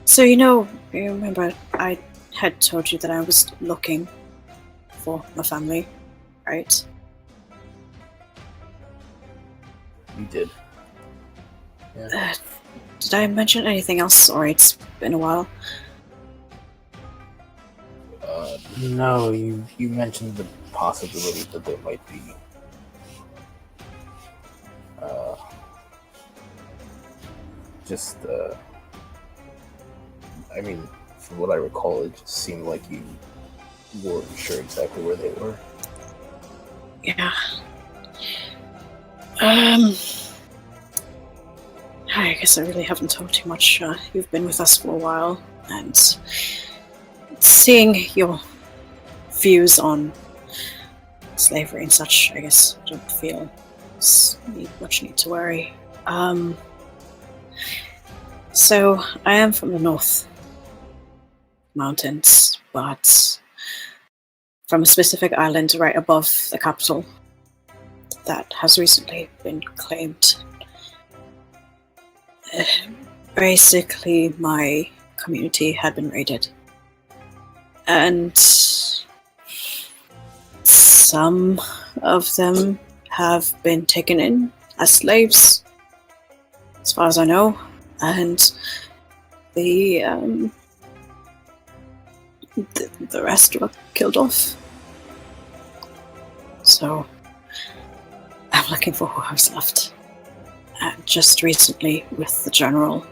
so you remember I had told you that I was looking for my family, right? You did. Yeah. Did I mention anything else? Sorry, it's been a while. No, you mentioned the possibility that there might be I mean, from what I recall, it just seemed like you weren't sure exactly where they were. Yeah. I guess I really haven't told too much. You've been with us for a while, and seeing your views on slavery and such, I guess I don't feel much need to worry. So, I am from the North Mountains, but from a specific island right above the capital that has recently been claimed. Basically, my community had been raided, and some of them have been taken in as slaves, as far as I know, and the rest were killed off. So I'm looking for who's left. Just recently, with the general,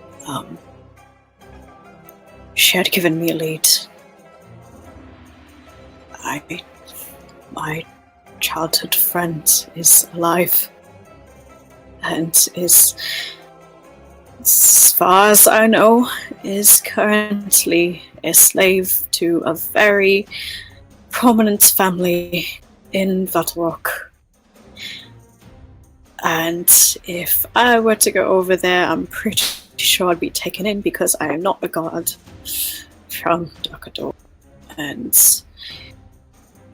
she had given me a lead. My childhood friend is alive, and is, as far as I know, is currently a slave to a very prominent family in Vatal Roc. And if I were to go over there, I'm pretty sure I'd be taken in because I am not a god from Darkador. And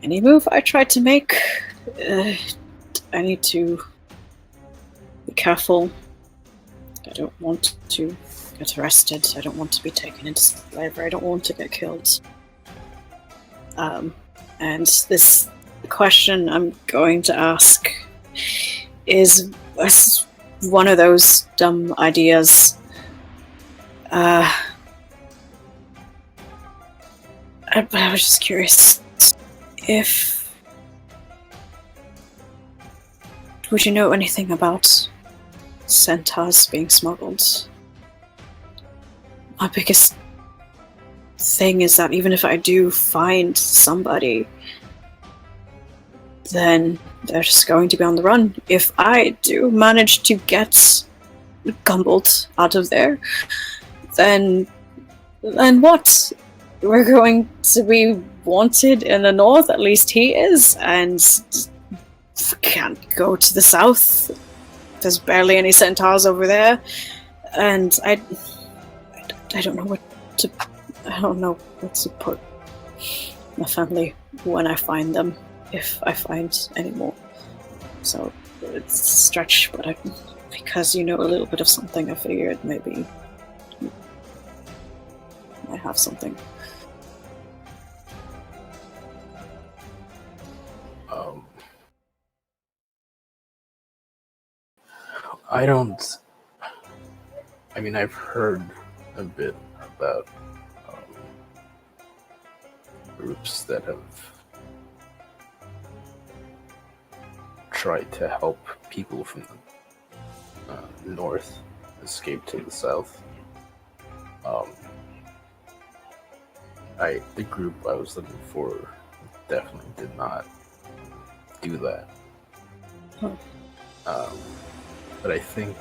any move I try to make, I need to be careful. I don't want to get arrested. I don't want to be taken into slavery. I don't want to get killed. And this question I'm going to ask is one of those dumb ideas. I was just curious if... Would you know anything about centaurs being smuggled? My biggest thing is that even if I do find somebody, then they're just going to be on the run. If I do manage to get Gumbald out of there, then what? We're going to be wanted in the north, at least he is, and can't go to the south. There's barely any centaurs over there. and I don't know what to. I don't know what to put my family when I find them, if I find any more. So it's a stretch, but because you know a little bit of something, I figured maybe I have something. I don't. I mean, I've heard a bit about groups that have tried to help people from the north escape to the south. The group I was looking for definitely did not do that. But I think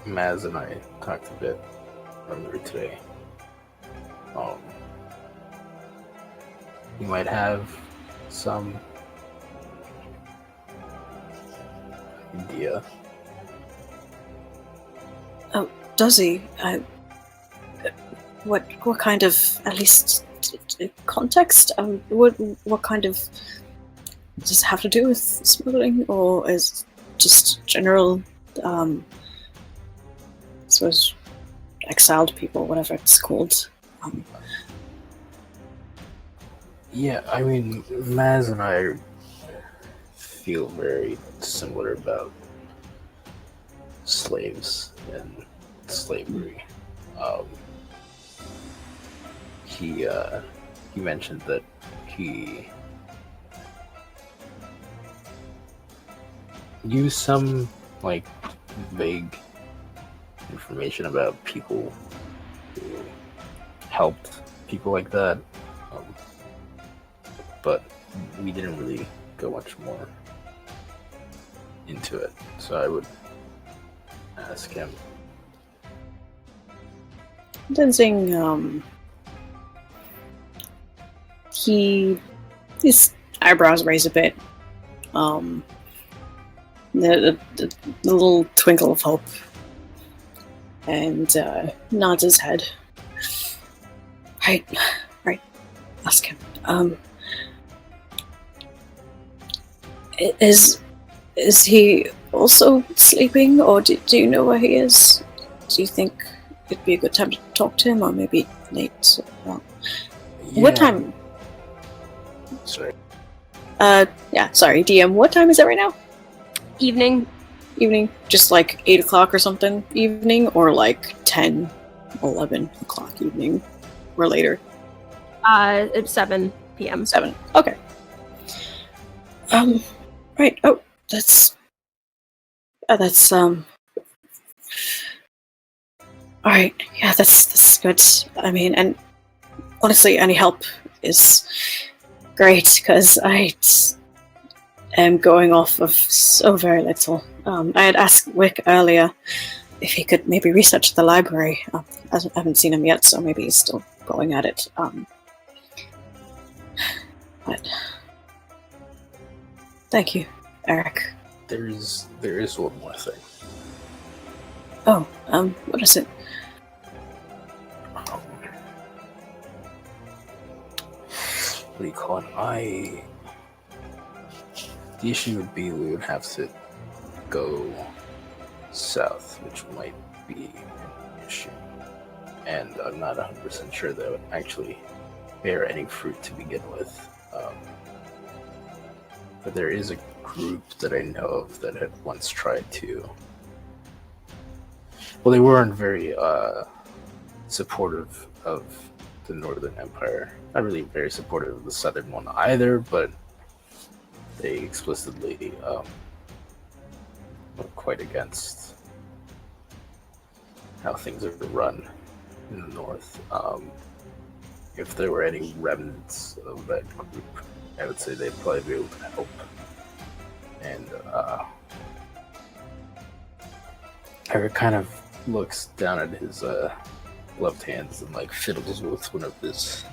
Maz and I talked a bit earlier today. He might have some idea. Oh, does he? What kind of, at least context? What kind of, does it have to do with smuggling, or is it just general, I suppose, exiled people, whatever it's called? Yeah, I mean, Maz and I feel very similar about slaves and slavery. He mentioned that he used some like vague information about people who helped people like that, but we didn't really go much more into it. So I would ask him. Denzing, his eyebrows raise a bit. The little twinkle of hope, and nods his head. Right. Ask him. Is he also sleeping, or do you know where he is? Do you think it'd be a good time to talk to him, or maybe late? What time? Sorry. Yeah, sorry, DM. What time is it right now? Evening. Evening? Just like 8 o'clock or something evening, or like 10, 11 o'clock evening, or later? It's 7 p.m. 7. Okay. Right. Oh, that's alright, yeah, that's good. I mean, and honestly, any help is great, because I am going off of so very little. I had asked Wick earlier if he could maybe research the library. I haven't seen him yet, so maybe he's still going at it. But thank you, Eric. There is one more thing. Oh, what is it? What do you call it? The issue would be we would have to go south, which might be an issue. And I'm not 100% sure that would actually bear any fruit to begin with. But there is a group that I know of that had once tried to. Well, they weren't very supportive of the Northern Empire. Not really very supportive of the Southern one either, but they explicitly were quite against how things are run in the North. If there were any remnants of that group, I would say they'd probably be able to help. And Eric kind of looks down at his gloved hands and like fiddles with one of his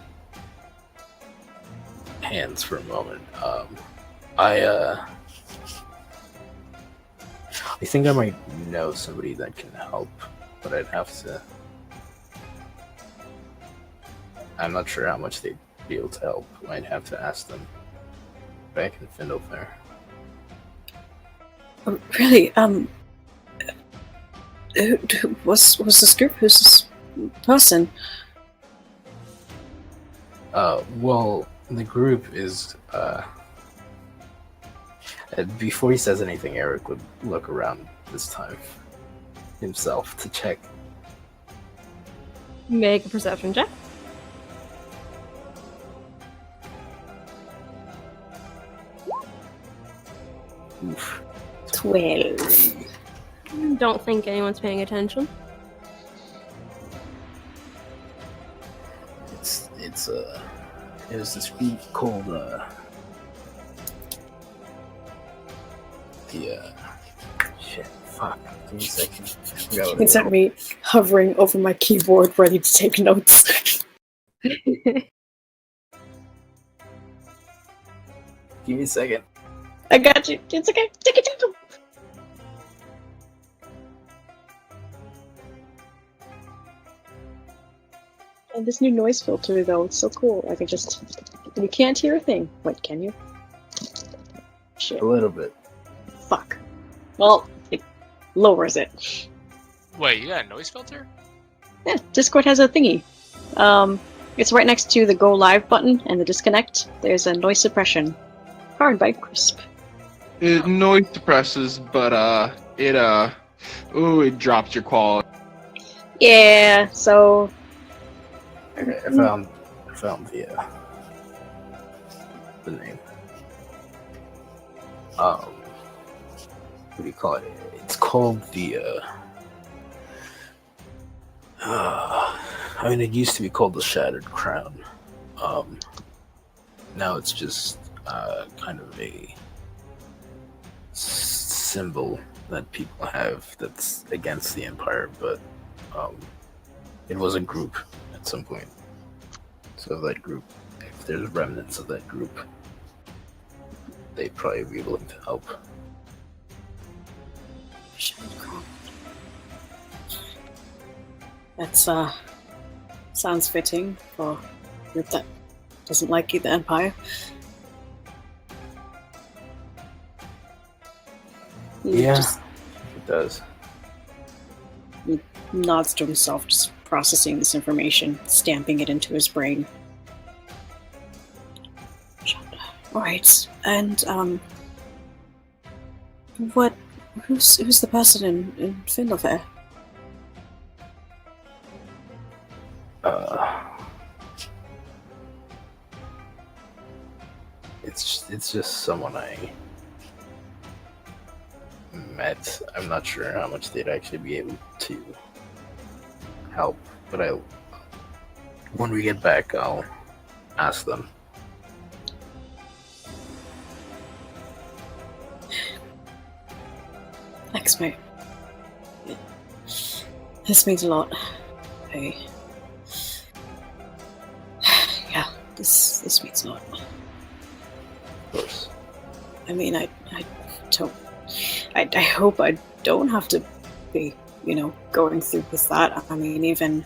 hands for a moment. I think I might know somebody that can help, but I'd have to. I'm not sure how much they'd be able to help. I'd have to ask them back in Findlefair. Really? What's this group? Who's this person? Well, the group is, before he says anything, Eric would look around this time himself to check. Make a perception check. Oof. 12. Don't think anyone's paying attention. There's this group called, shit, fuck, give me a second. I forgot what It's at me hovering over my keyboard ready to take notes. Give me a second. I got you. It's okay. Take it down. And this new noise filter, though, it's so cool. I can just... You can't hear a thing. Wait, can you? Shit. A little bit. Fuck. Well, it lowers it. Wait, you got a noise filter? Yeah, Discord has a thingy. It's right next to the go live button and the disconnect. There's a noise suppression. Powered by Crisp. It noise suppresses, but it drops your quality. Yeah, so... Okay, I found the name. What do you call it? It's called the I mean, it used to be called the Shattered Crown. Now it's just kind of a symbol that people have that's against the Empire, but it was a group at some point. So that group, if there's remnants of that group, they'd probably be willing to help. That's, sounds fitting for a group that doesn't like the Empire. Yeah, Just it does. nods to himself, just processing this information, stamping it into his brain. Alright, and, who's the person in Findlefair? It's just someone I met. I'm not sure how much they'd actually be able to help, but when we get back, I'll ask them. Thanks, mate. This means a lot. Hey. Yeah, this means a lot. Of course. I mean, I hope I don't have to be, going through with that. I mean, even...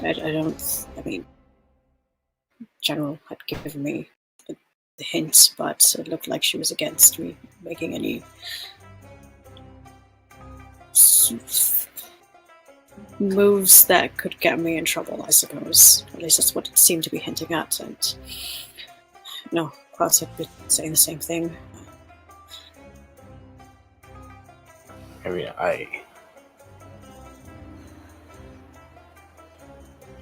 I mean, General had given me the hints, but it looked like she was against me making any moves that could get me in trouble, I suppose. At least that's what it seemed to be hinting at, and... No, Klaus had been saying the same thing. I mean,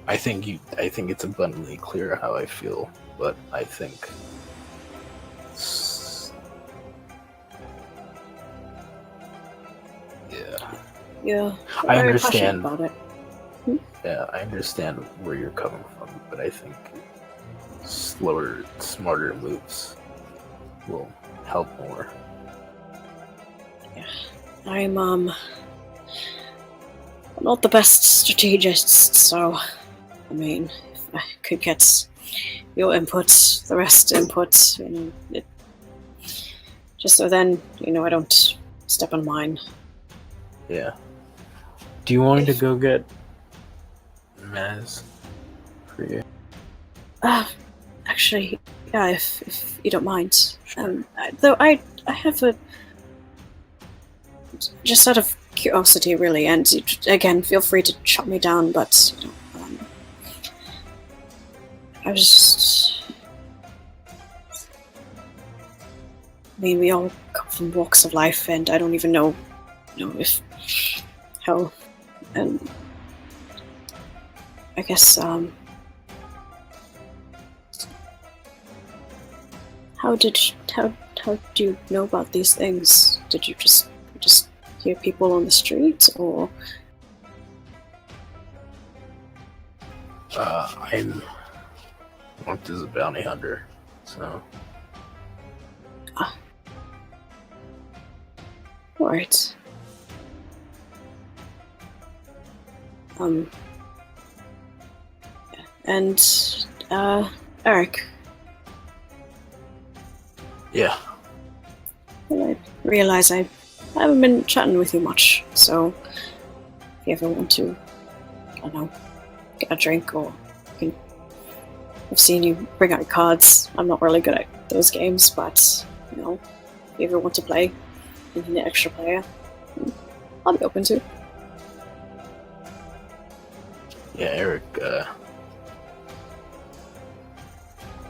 I think it's abundantly clear how I feel, but I think Yeah, I very understand. passionate about it. Yeah, I understand where you're coming from, but I think slower, smarter moves will help more. Yeah, I'm not the best strategist, so I mean, if I could get your input, the rest input, just so then I don't step on mine. Yeah. Do you want me to go get Maz for you? Actually, yeah, if you don't mind. Though I have a... Just out of curiosity, really, and again, feel free to shut me down, but, you know, I was just... I mean, we all come from walks of life, and I don't even know, if... Hell... And... I guess, How do you know about these things? Did you just hear people on the street, or? I'm worked as a bounty hunter, so. Alright. And, Eric. Yeah. Well, I realize I haven't been chatting with you much, so if you ever want to, I don't know, get a drink, or I've seen you bring out cards. I'm not really good at those games, but, you know, if you ever want to play and you need an extra player, I'll be open to. Yeah, Eric,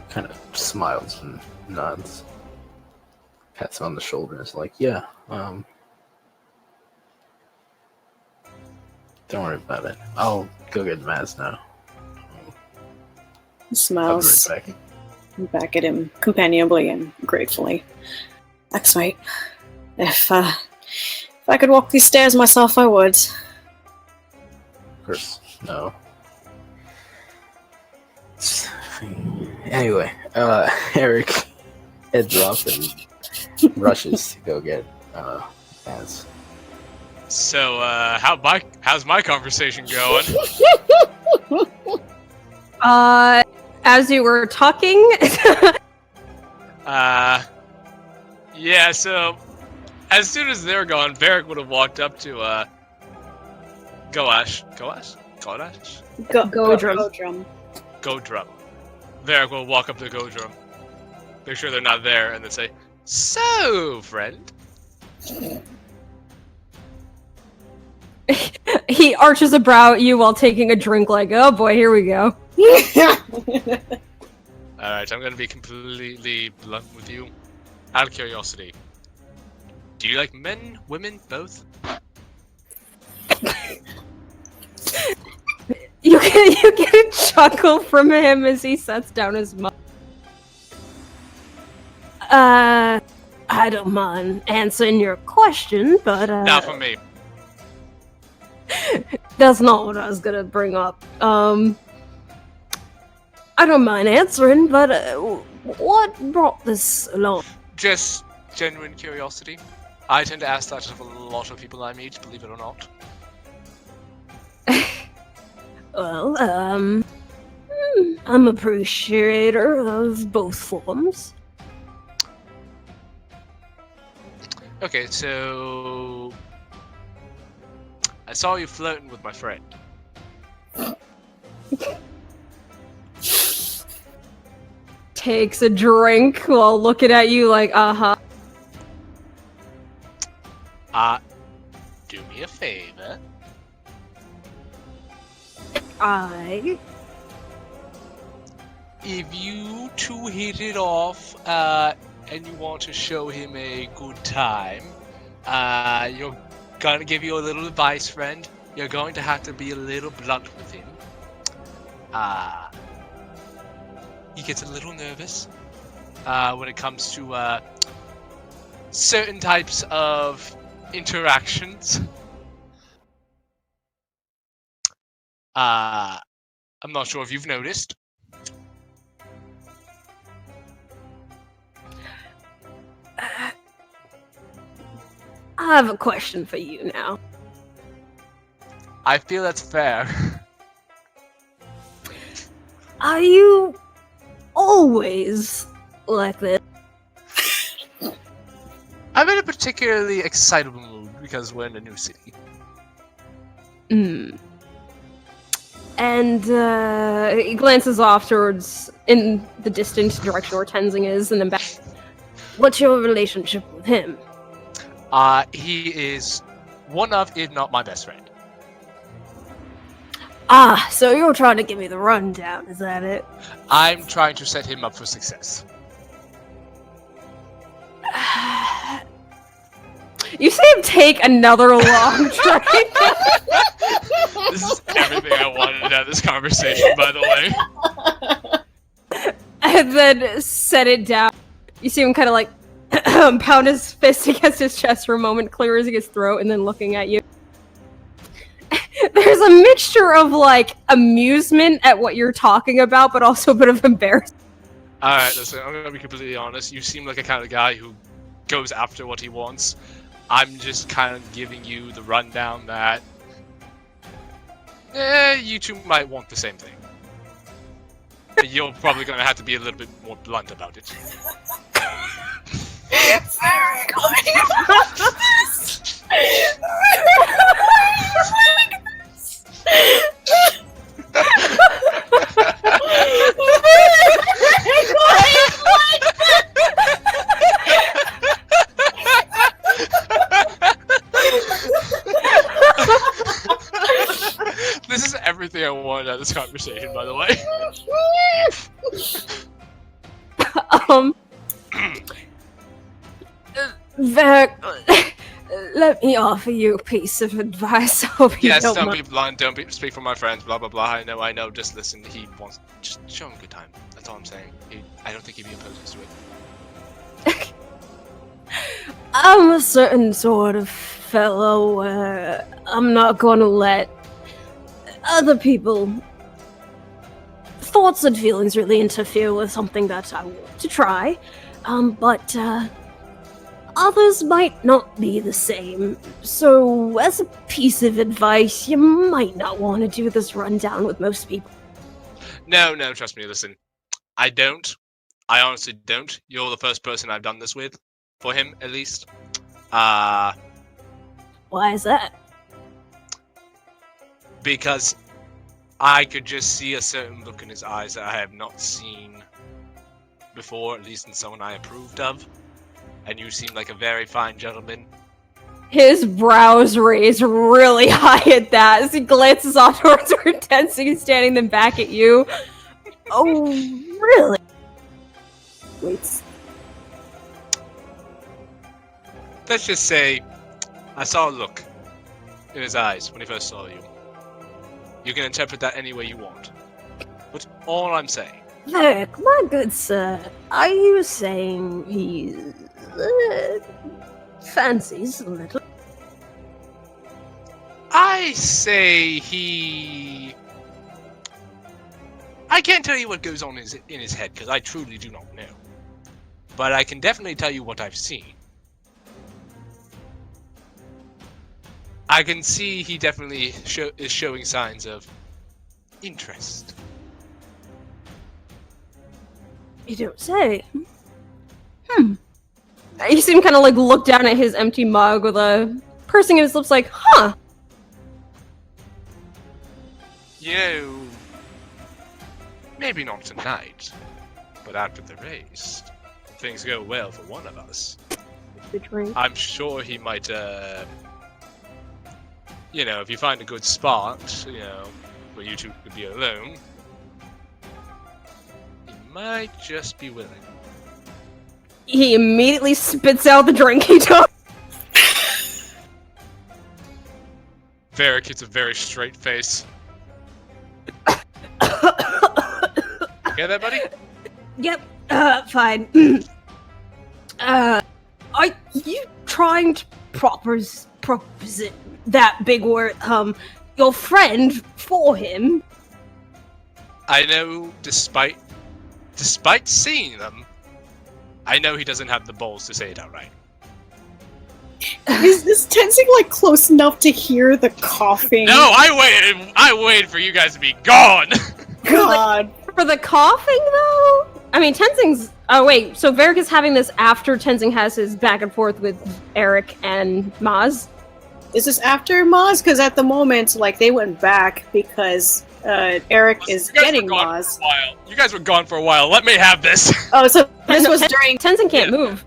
kind of smiles and nods. Pats him on the shoulder and is like, yeah, don't worry about it. I'll go get Maz now. He smiles I'll be right back. back at him companionably and gratefully. Thanks, mate. If I could walk these stairs myself, I would. Of course, no. Anyway, Eric heads off and rushes to go get Maz. So, how's my conversation going? As you were talking, yeah, so as soon as they're gone, Varric would have walked up to Godrum. Varric will walk up to Godrum, make sure they're not there, and then say, "So, friend." he arches a brow at you while taking a drink, like, oh boy, here we go. Alright, I'm gonna be completely blunt with you. Out of curiosity, do you like men, women, both? You get a chuckle from him as he sets down his mug. I don't mind answering your question, but Not for me. that's not what I was gonna bring up. I don't mind answering, but what brought this along? Just genuine curiosity. I tend to ask that of a lot of people I meet, believe it or not. Well, I'm appreciator of both forms. Okay, so I saw you flirting with my friend. Takes a drink while looking at you like, uh-huh. Do me a favor. If you two hit it off, and you want to show him a good time, you're gonna give you a little advice, friend. You're going to have to be a little blunt with him. He gets a little nervous when it comes to certain types of interactions. I'm not sure if you've noticed. I have a question for you now. I feel that's fair. Are you always like this? I'm in a particularly excitable mood because we're in a new city. And he glances off towards in the distant direction where Tenzing is, and then back. What's your relationship with him? He is one of, if not my best friend. Ah, so you're trying to give me the rundown, is that it? I'm trying to set him up for success. You see him take another long drink. This is everything I wanted out of this conversation, by the way. And then set it down. You see him kind of like pound his fist against his chest for a moment, clearing his throat, and then looking at you. There's a mixture of like amusement at what you're talking about, but also a bit of embarrassment. Alright, listen, I'm gonna be completely honest. You seem like a kind of guy who goes after what he wants. I'm just kind of giving you the rundown that you two might want the same thing. You're probably gonna have to be a little bit more blunt about it. Very good. This is everything I wanted out of this conversation, by the way. Let me offer you a piece of advice. I hope you Yes, don't don't mind. be blunt, speak for my friends, blah blah blah. I know, just listen, he wants, just show him a good time. That's all I'm saying. I don't think he'd be opposed to it. I'm a certain sort of fellow where I'm not gonna let other people thoughts and feelings really interfere with something that I want to try. But others might not be the same. So as a piece of advice, you might not want to do this rundown with most people. No, trust me, listen. I don't. I honestly don't. You're the first person I've done this with. For him, at least. Why is that? Because I could just see a certain look in his eyes that I have not seen before, at least in someone I approved of. And you seem like a very fine gentleman. His brows raise really high at that as he glances off towards where Tenzing is standing, then back at you. Oh, really? Wait. Let's just say, I saw a look in his eyes when he first saw you. You can interpret that any way you want. But all I'm saying... Look, my good sir, are you saying he fancies a little? I say he... I can't tell you what goes on in his head, because I truly do not know. But I can definitely tell you what I've seen. I can see he definitely is showing signs of interest. You don't say. You see him kind of like look down at his empty mug with a pursing in his lips like, huh. You know, maybe not tonight, but after the race, if things go well for one of us, The drink. I'm sure he might, you know, if you find a good spot, you know, where you two could be alone, he might just be willing. He immediately spits out the drink he took. Varric gets a very straight face. Get that, buddy? Yep. Fine. Are you trying to proposite that big word, your friend for him? I know, despite seeing them, I know he doesn't have the balls to say it outright. Is Tenzing like close enough to hear the coughing? No, I waited for you guys to be gone. God. For the coughing, though? I mean, Tenzing's... Oh, wait, so Varric is having this after Tenzing has his back and forth with Eric and Maz? Is this after Maz? Because at the moment, like, they went back because Eric is getting Maz. You guys were gone for a while. Let me have this. Oh, so this was during... Tenzing can't move.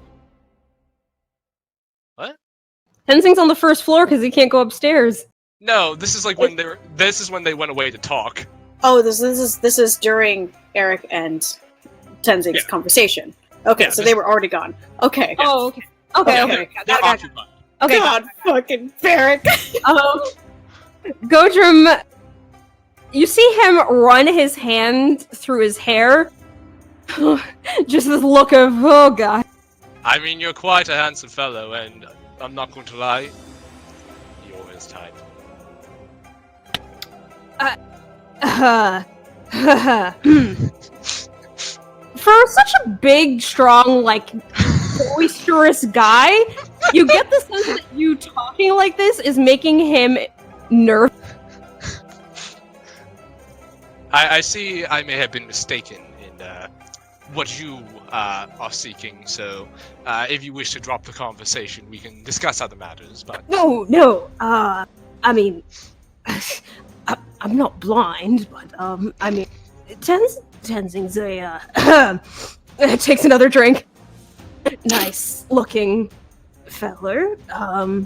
What? Tenzing's on the first floor because he can't go upstairs. No, this is like when they were. This is when they went away to talk. Oh, this is during Eric and Tenzing's conversation. Okay, so they were already gone. Okay. Oh, okay. Okay. They're occupied. Okay. God fucking Varric. Godrum, you see him run his hand through his hair. Just this look of, oh god. I mean, you're quite a handsome fellow, and I'm not going to lie. You're his type. For such a big, strong, like, boisterous guy, you get the sense that you talking like this is making him nervous. I see I may have been mistaken in what you are seeking, so if you wish to drop the conversation, we can discuss other matters, but... No, I mean... I'm not blind, but, I mean... Tenzing's a, Takes another drink. Nice looking feller. I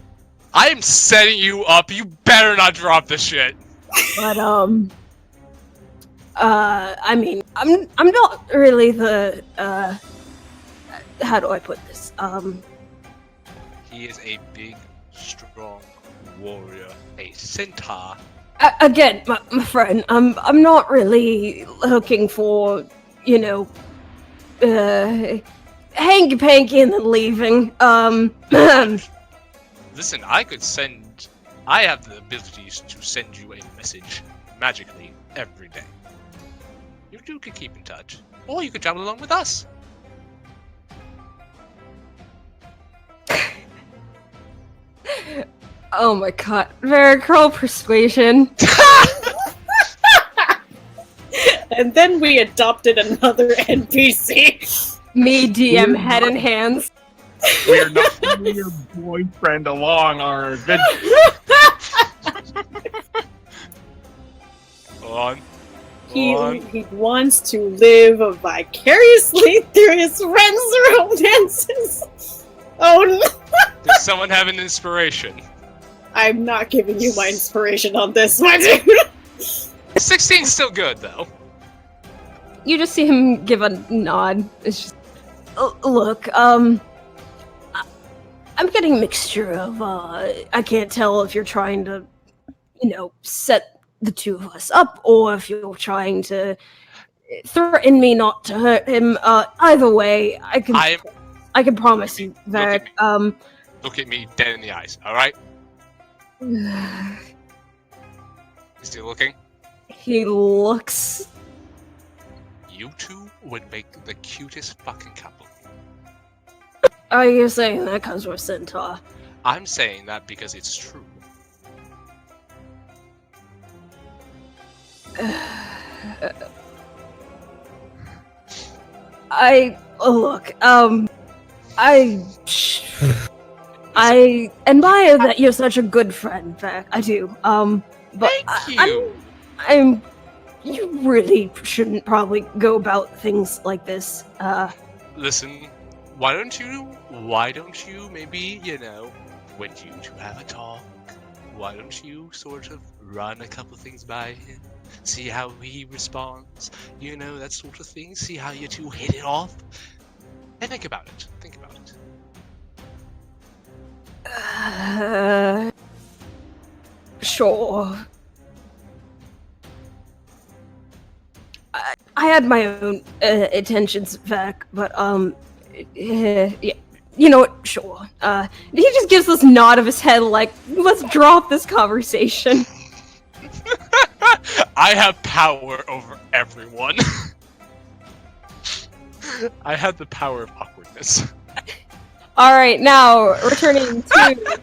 am setting you up, you better not drop the shit! but, I mean, I'm not really the, how do I put this? He is a big, strong warrior, a centaur. Again, my friend, I'm not really looking for, you know, hanky-panky and then leaving. Listen, I have the abilities to send you a message magically every day. You two can keep in touch, or you could travel along with us. Oh my god. Varric, roll persuasion. And then we adopted another NPC. Me, DM, head and hands. We're not bringing your boyfriend along our adventure. On. He wants to live vicariously through his friends' romances. Oh no! Does someone have an inspiration? I'm not giving you my inspiration on this, my dude. 16's still good, though. You just see him give a nod. It's just... Look, I'm getting a mixture of, I can't tell if you're trying to, you know, set the two of us up, or if you're trying to threaten me not to hurt him. Either way, I can promise you, Varric, Look at me dead in the eyes, alright? Is he looking? He looks... You two would make the cutest fucking couple. Are you saying that because we're centaur? I'm saying that because it's true. Look, I admire that you're such a good friend, Varric. I do. But Thank you. You really shouldn't probably go about things like this. Listen, why don't you maybe, you know, when you two have a talk, why don't you sort of run a couple things by him, see how he responds, you know, that sort of thing, see how you two hit it off, and think about it. Sure. I had my own intentions, Varric, but yeah, you know what? Sure. He just gives this nod of his head like, let's drop this conversation. I have power over everyone. I have the power of awkwardness. Alright, now, returning to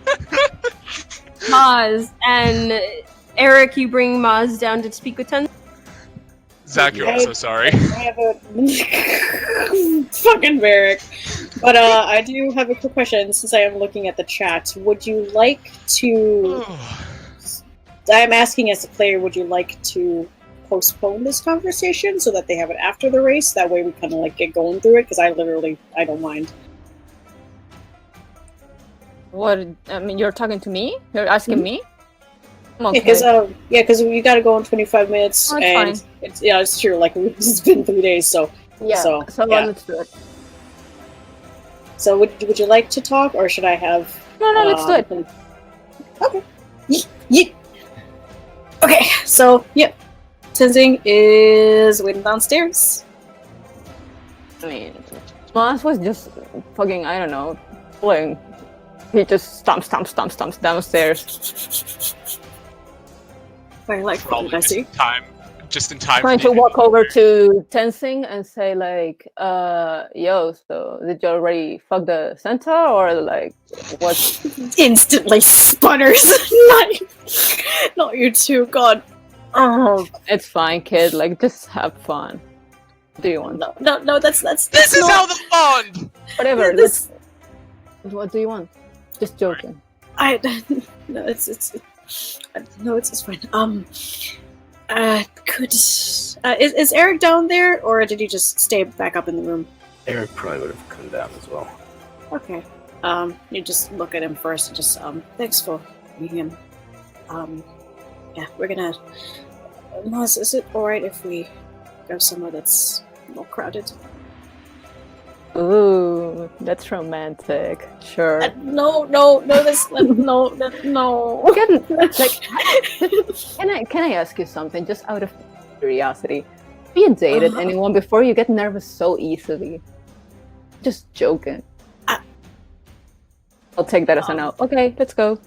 Maz, and Eric, you bring Maz down to speak with Ten? Zach, you're also sorry. I have a fucking Varric. But I do have a quick question since I am looking at the chat. Would you like to? I'm asking as a player. Would you like to postpone this conversation so that they have it after the race? That way we kind of like get going through it. Because I don't mind. What? I mean, you're talking to me? You're asking me? I'm okay. Because you got to go in 25 minutes, Oh, and fine. it's true. Like it's been 3 days, so Yeah. So yeah. let's do it. So would you like to talk, or should I have? No, let's do it. Okay. Yeet. Okay. So yeah, Tenzing is waiting downstairs. I mean, Maz was just fucking, I don't know, playing. He just stomps downstairs. Very like Probably I see. just in time. Trying to walk over to Tenzing and say like, yo, so did you already fuck the centaur or like what? Instantly sputters. Not you too. God. Oh, It's fine, kid. Like, just have fun. What do you want? no. That's This is not... how the bond. Whatever. This... What do you want? Just joking. No, it's fine. Is Eric down there, or did he just stay back up in the room? Eric probably would have come down as well. Okay. You just look at him first and just thanks for meeting him. Yeah, we're gonna. Maz, is it alright if we go somewhere that's more crowded? Ooh, that's romantic. Sure. No, that's no. Can I ask you something, just out of curiosity? Have you dated anyone before? You get nervous so easily. Just joking. I'll take that as a no. Okay, let's go.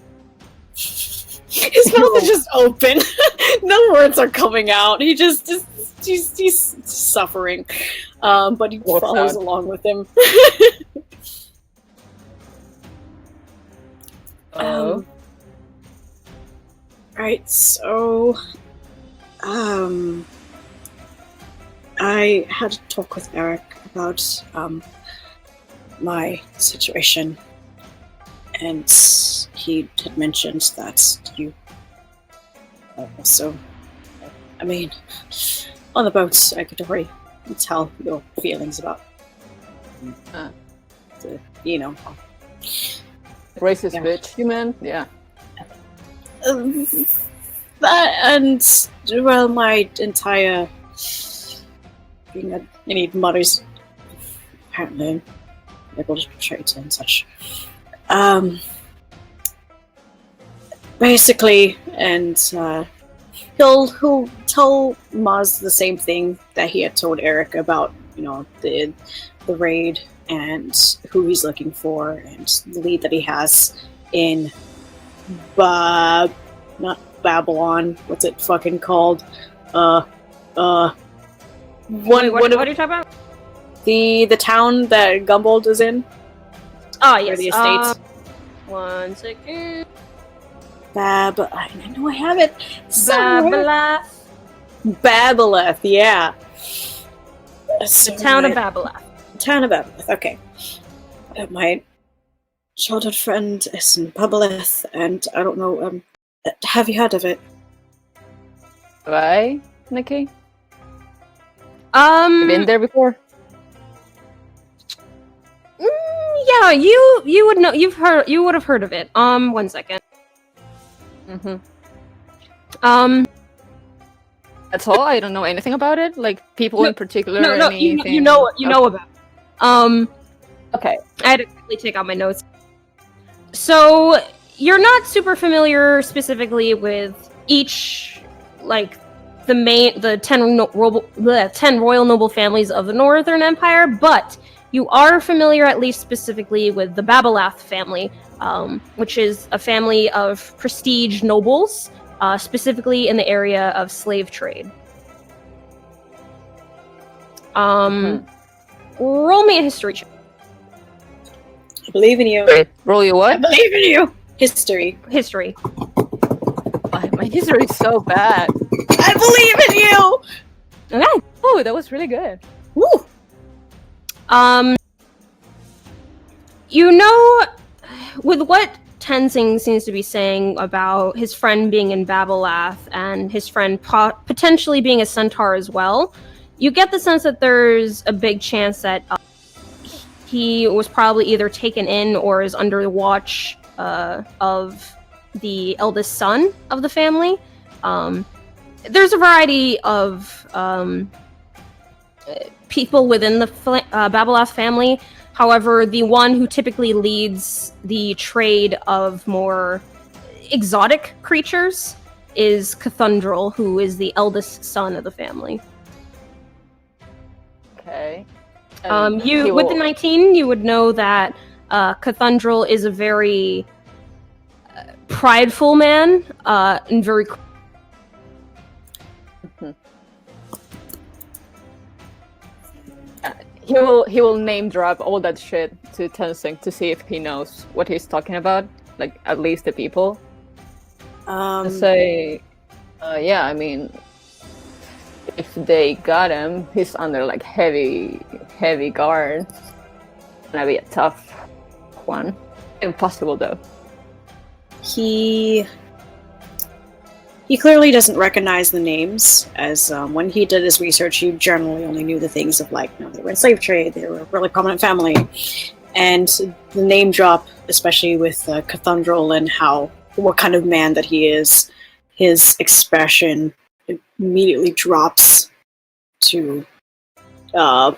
His mouth is just open. No words are coming out. He's suffering. But he Walks follows out. along with him. Right, so I had a talk with Eric about my situation, and he had mentioned that you also, I mean, on the boat I could already tell your feelings about the, Racist Yeah. bitch, you mean? Yeah. That and well, my entire any mothers apparently able to portray it and such. Basically, and he'll tell Maz the same thing that he had told Eric about, the raid and who he's looking for and the lead that he has in not Babylon. What's it fucking called? What are you talking about? The town that Gumbold is in. Oh, Or yes. the estates. 1 second. I know I have it. somewhere. Babaleth. Babaleth, yeah. The town of Babaleth. Town of Babaleth, okay. My childhood friend is in Babaleth, and I don't know, have you heard of it? Right, Nikki? Been there before? Yeah, you would know. You would have heard of it. 1 second. Mm-hmm. That's all? I don't know anything about it? Like, people in particular? No, anything? you know about it. Okay. I had to quickly take out my notes. So, you're not super familiar specifically with each, like, the 10 royal noble families of the Northern Empire, but you are familiar at least specifically with the Babaleth family, which is a family of prestige nobles, specifically in the area of slave trade. Roll me a history check. I believe in you. Wait, roll you I what? believe in you. History. History. My history is so bad. I believe in you. Okay. Oh, that was really good. Woo! You know, with what Tenzing seems to be saying about his friend being in Babalath and his friend potentially being a centaur as well, you get the sense that there's a big chance that he was probably either taken in or is under the watch of the eldest son of the family. There's a variety of people within the Babalath family. However, the one who typically leads the trade of more exotic creatures is Cathundral, who is the eldest son of the family. Okay. With the 19, you would know that Cathundral is a very prideful man and very. He will name drop all that shit to Tenzing to see if he knows what he's talking about, like at least the people. Say, yeah, I mean, if they got him, he's under like heavy guard. It's gonna be a tough one. Impossible though. He clearly doesn't recognize the names, as when he did his research, he generally only knew the things of like, they were in slave trade, they were a really prominent family, and the name drop, especially with Cathundral and what kind of man that he is, his expression immediately drops to, God,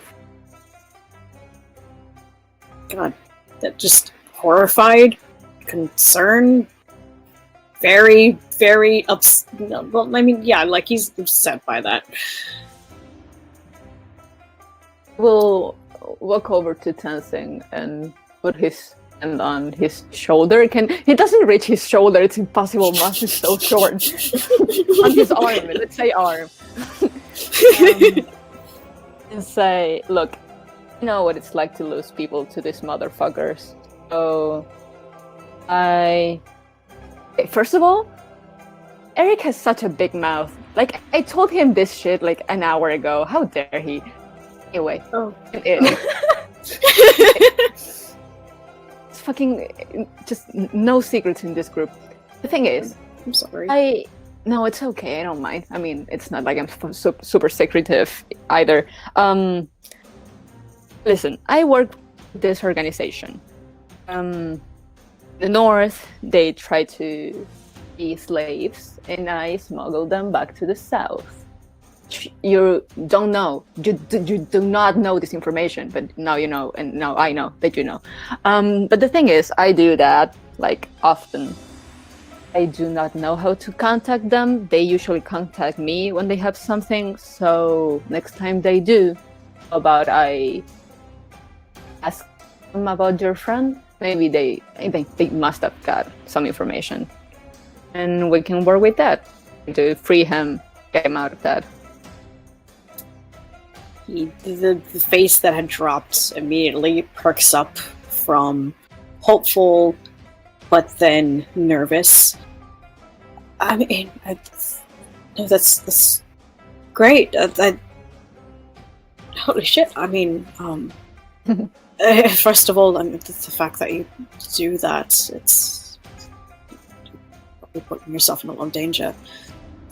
that just horrified, concern. Very, very upset. Well, I mean, yeah, like he's upset by that. We'll walk over to Tenzing and put his hand on his shoulder. He doesn't reach his shoulder. It's impossible. Much is so short. On his arm, let's say arm. And say, look, I know what it's like to lose people to these motherfuckers. So, first of all, Eric has such a big mouth. Like, I told him this shit like an hour ago. How dare he? Anyway. Oh. It's fucking just no secrets in this group. The thing is, I'm sorry. No, it's okay. I don't mind. I mean, it's not like I'm super secretive either. Listen, I work with this organization. The North, they try to be slaves, and I smuggle them back to the South. You don't know. You do not know this information, but now you know, and now I know that you know. But the thing is, I do that, like, often. I do not know how to contact them. They usually contact me when they have something, so next time they do, I ask them about your friend. Maybe they must have got some information, and we can work with that to free him, get him out of that. The face that had dropped immediately perks up from hopeful, but then nervous. I mean, that's great. Holy shit! I mean, first of all, I mean, the fact that you do that, it's you're putting yourself in a lot of danger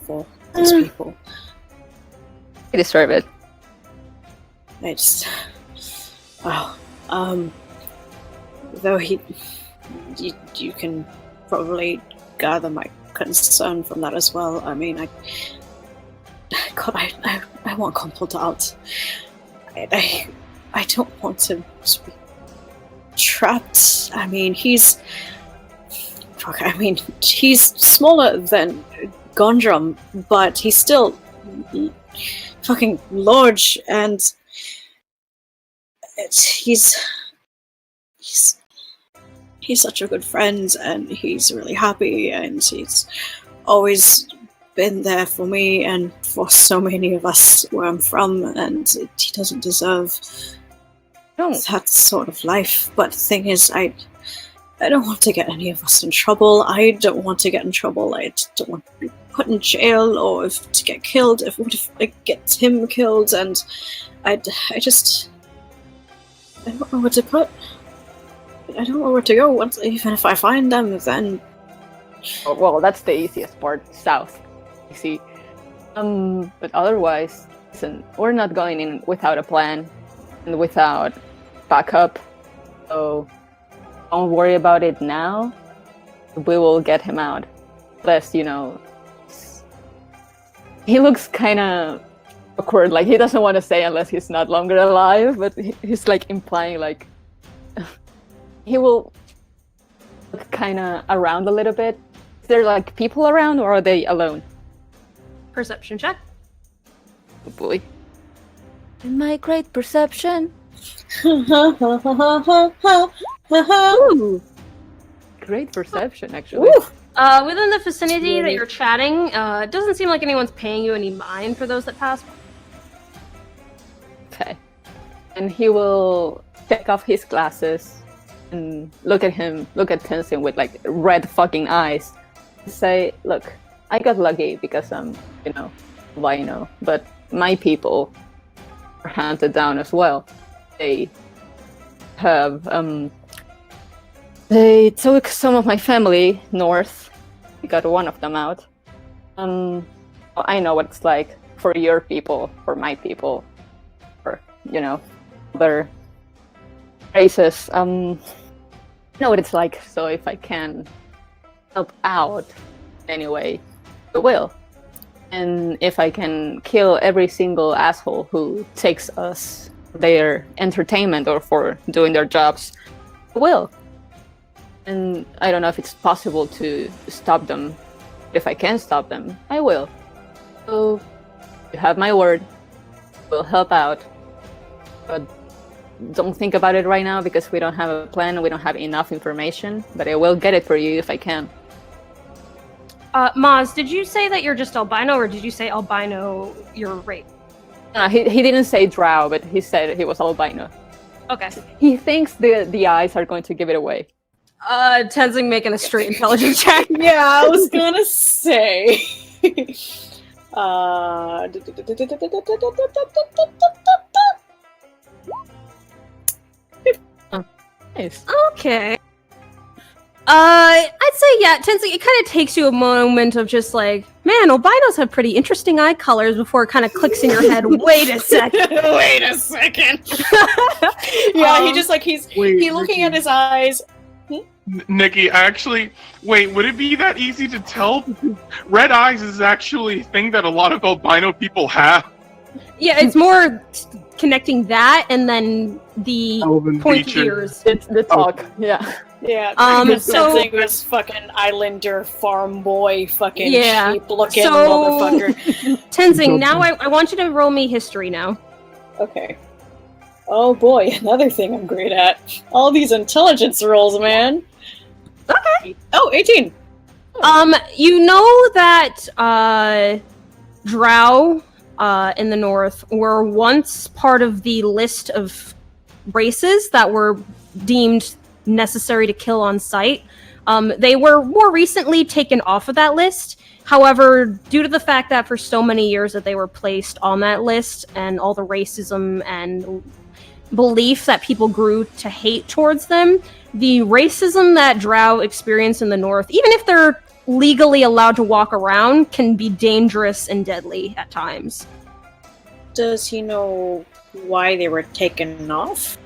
for those people. You deserve it. It's wow. Though you can probably gather my concern from that as well. I mean, I want Complet out. I don't want to be trapped. I mean, he's smaller than Gondrum, but he's still fucking large, and he's such a good friend, and he's really happy, and he's always been there for me and for so many of us where I'm from, and he doesn't deserve that sort of life. But the thing is, I don't want to get any of us in trouble. I don't want to get in trouble. I don't want to be put in jail or to get killed. What if it gets him killed? And I don't know where to put. I don't know where to go. Even if I find them, then... Oh, well, that's the easiest part. South. You see. But otherwise, listen, we're not going in without a plan and without backup. So don't worry about it now. We will get him out. Unless, he looks kind of awkward. Like, he doesn't want to say unless he's not longer alive, but he's like implying like he will look kind of around a little bit. Is there like people around, or are they alone? Perception check. Oh boy. In my great perception. Ooh. Great perception, actually. Within the vicinity that you're chatting, it doesn't seem like anyone's paying you any mind for those that pass. Okay. And he will take off his glasses and look at Tenzin with like red fucking eyes. And say, look, I got lucky because I'm, albino, but my people are hunted down as well. They have, they took some of my family north. We got one of them out. I know what it's like for your people, for my people, for, other races. I know what it's like, so if I can help out anyway, I will. And if I can kill every single asshole who takes us their entertainment or for doing their jobs, I will. And I don't know if it's possible to stop them. If I can stop them, I will. So, you have my word. We'll help out. But don't think about it right now because we don't have a plan, we don't have enough information. But I will get it for you if I can. Maz, did you say that you're just albino, or did you say albino your race? He didn't say drow, but he said he was albino. Okay. He thinks the eyes are going to give it away. Tenzing making a straight intelligence check. Yeah, I was gonna say. Nice. Okay. I'd say, yeah, Tenzing, it kind of takes you a moment of just like, man, albinos have pretty interesting eye colors before it kind of clicks in your head. Wait a second. Wait a second. Yeah, he just like, he's looking at his eyes. Nikki, wait, would it be that easy to tell? Red eyes is actually a thing that a lot of albino people have. Yeah, it's more connecting that and then the pointy ears. It's the talk, yeah. Yeah, so Tenzing was fucking islander farm boy, fucking Yeah. sheep looking So- motherfucker. Tenzing, now I want you to roll me history now. Okay. Oh boy, another thing I'm great at. All these intelligence rolls, man. Okay. Oh, 18. You know that drow in the north were once part of the list of races that were deemed necessary to kill on sight. They were more recently taken off of that list. However, due to the fact that for so many years that they were placed on that list and all the racism and belief that people grew to hate towards them, the racism that drow experience in the north, even if they're legally allowed to walk around, can be dangerous and deadly at times. Does he know why they were taken off?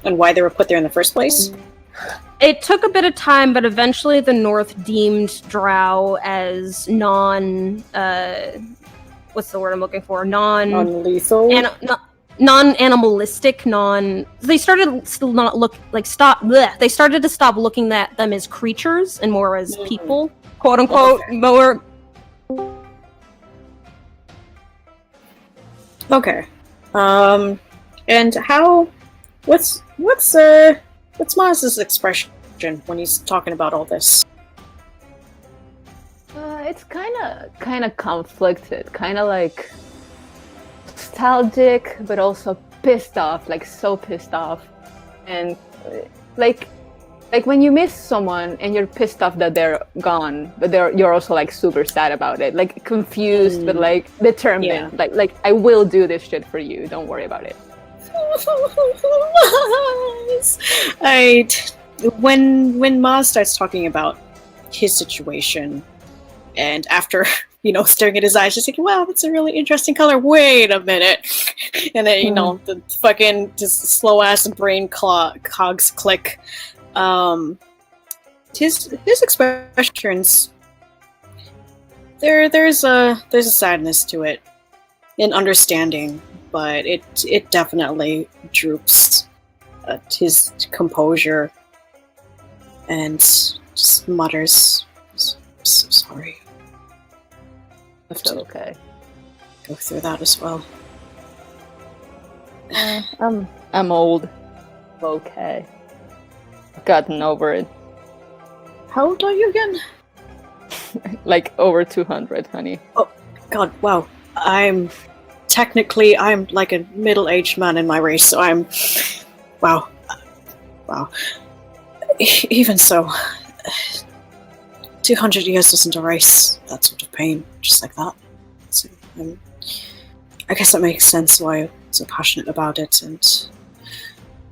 And why they were put there in the first place? It took a bit of time, but eventually the North deemed drow as what's the word I'm looking for? Non-lethal? Non-animalistic, they started to not look like they started to stop looking at them as creatures and more as people, quote unquote. Okay. More. Okay. And what's Maz's expression when he's talking about all this? It's kind of conflicted, kind of like nostalgic, but also pissed off, like so pissed off, and like like when you miss someone and you're pissed off that they're gone, but you're also like super sad about it, like confused but like determined. Yeah. Like I will do this shit for you. Don't worry about it. When Maz starts talking about his situation, and after staring at his eyes, just like, wow, that's a really interesting color. Wait a minute, and then the fucking just slow ass brain cogs click. His expressions, there's a sadness to it, an understanding, but it definitely droops at his composure, and just mutters, "So sorry." It's okay. Go through that as well. I'm old. Okay. I've gotten over it. How old are you again? Like over 200, honey. Oh God! Wow. I'm like a middle-aged man in my race, so I'm. Wow. Even so, 200 years isn't a race. That sort of pain, just like that. So, I guess that makes sense why I'm so passionate about it. And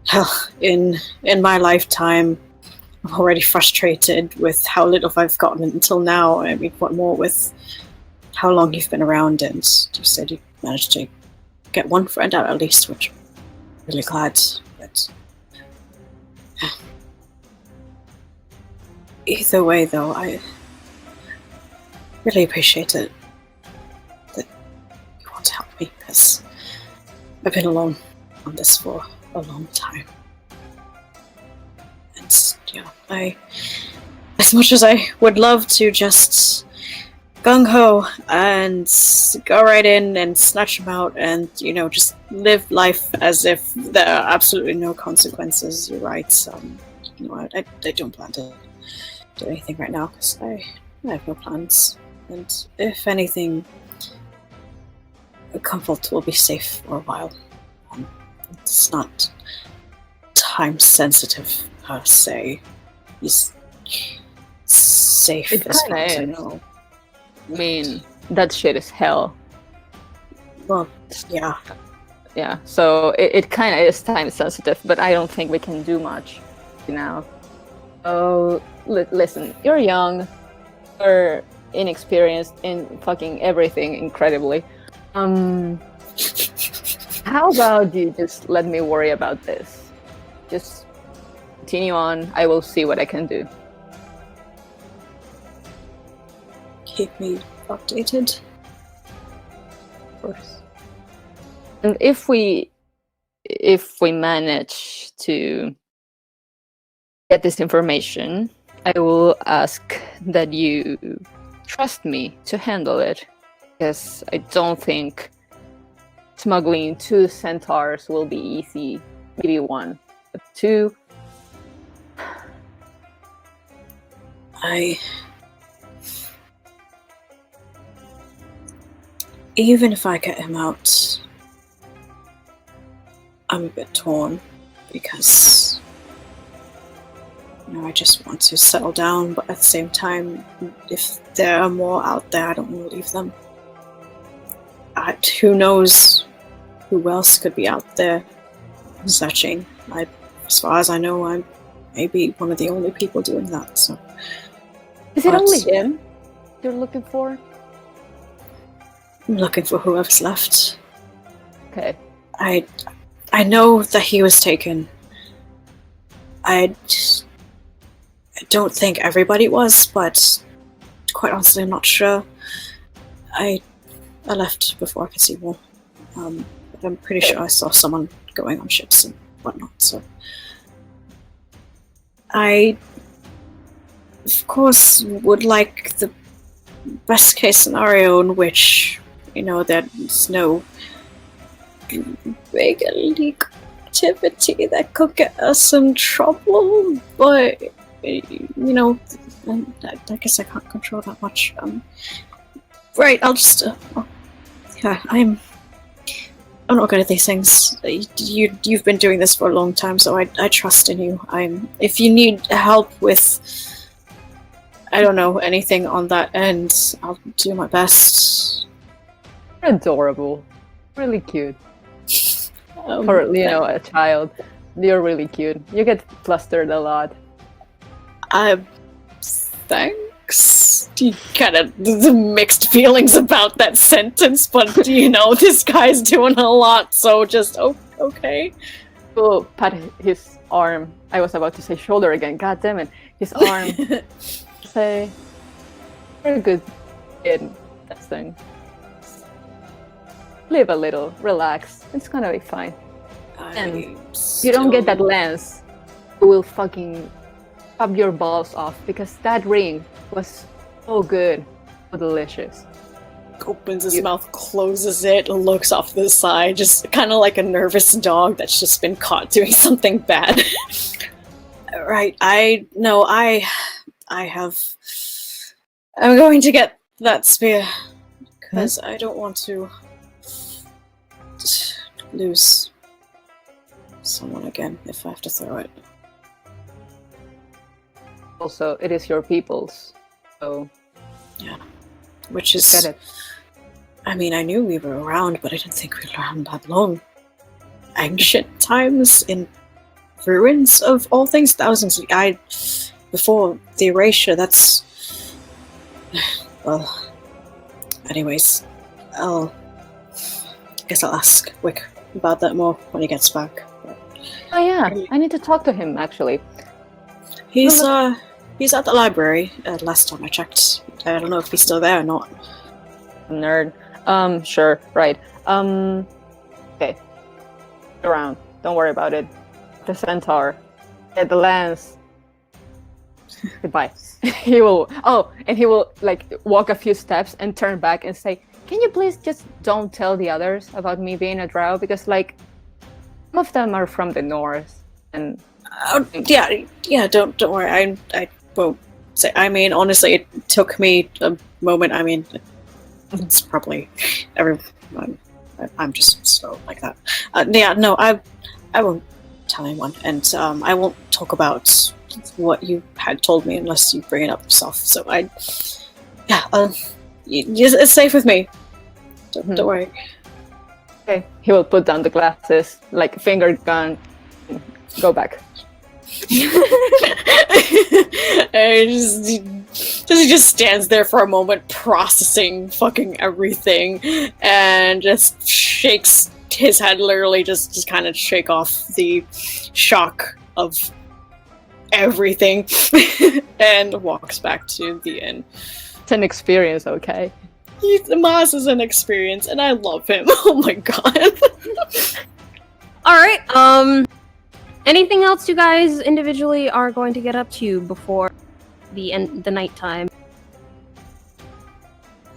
hell, in my lifetime, I'm already frustrated with how little I've gotten until now. I mean, what more with how long you've been around, and you said you managed to get one friend out at least, which I'm really glad. But either way, though, I really appreciate it that you want to help me, because I've been alone on this for a long time. And as much as I would love to just gung-ho and go right in and snatch him out and, just live life as if there are absolutely no consequences, you're right. I don't plan to do anything right now, because I have no plans. And if anything, Comfort will be safe for a while. It's not time sensitive per se. He's safe It as far as I kinda is. know. I mean, that shit is hell. Well, yeah. Yeah, so it kind of is time sensitive, but I don't think we can do much now. Oh, listen, you're young, you're inexperienced in fucking everything incredibly. How about you just let me worry about this? Just continue on, I will see what I can do. Keep me updated. Of course. And if we manage to get this information, I will ask that you trust me to handle it, because I don't think smuggling 2 centaurs will be easy. Maybe 1, but 2. Even if I get him out, I'm a bit torn, because I just want to settle down, but at the same time, if there are more out there, I don't want to leave them. Who knows who else could be out there searching. As far as I know, I'm maybe one of the only people doing that. So, is it only him you're looking for? I'm looking for whoever's left. Okay. I know that he was taken. I don't think everybody was, but quite honestly, I'm not sure. I left before I could see more. But I'm pretty sure I saw someone going on ships and whatnot, so I, of course, would like the best case scenario in which, there's no big illegal activity that could get us in trouble, but, I guess I can't control that much. Right, I'll just, yeah, I'm not good at these things. You've been doing this for a long time, so I trust in you. If you need help with, I don't know, anything on that end, I'll do my best. You're adorable. Really cute. For, a child. You're really cute. You get flustered a lot. Thanks. You kind of mixed feelings about that sentence, but this guy's doing a lot, so just okay. Oh, pat his arm. I was about to say shoulder again. God damn it. His arm. Say, very good kid. That thing. Live a little. Relax. It's gonna be fine. And you don't get that lens, you will fucking pop your balls off because that ring was so good, so delicious. Opens his mouth, closes it, looks off to the side, just kind of like a nervous dog that's just been caught doing something bad. Right, I'm going to get that spear because I don't want to lose someone again if I have to throw it. Also, it is your people's, so yeah, which is. Get it. I mean, I knew we were around, but I didn't think we were around that long. Ancient times in ruins of all things, thousands. Before the erasure. That's well. Anyways, I guess I'll ask Wick about that more when he gets back. Oh yeah, I need to talk to him actually. He's at the library. Last time I checked, I don't know if he's still there or not. Nerd. Sure, right. Okay. Around. Don't worry about it. The centaur. Get the lance. Goodbye. He will. Oh, and he will walk a few steps and turn back and say, "Can you please just don't tell the others about me being a drow because some of them are from the north and." Yeah. Don't worry. I won't say. I mean, honestly, it took me a moment. I mean, it's probably I'm just so like that. No, I won't tell anyone, and I won't talk about what you had told me unless you bring it up yourself. So it's safe with me. Don't worry. Okay. He will put down the glasses, finger gun, and go back. And he just stands there for a moment processing fucking everything and just shakes his head, literally just kind of shake off the shock of everything and walks back to the inn. It's an experience, okay? Maz is an experience and I love him. Oh my god. Alright, anything else you guys individually are going to get up to before the nighttime?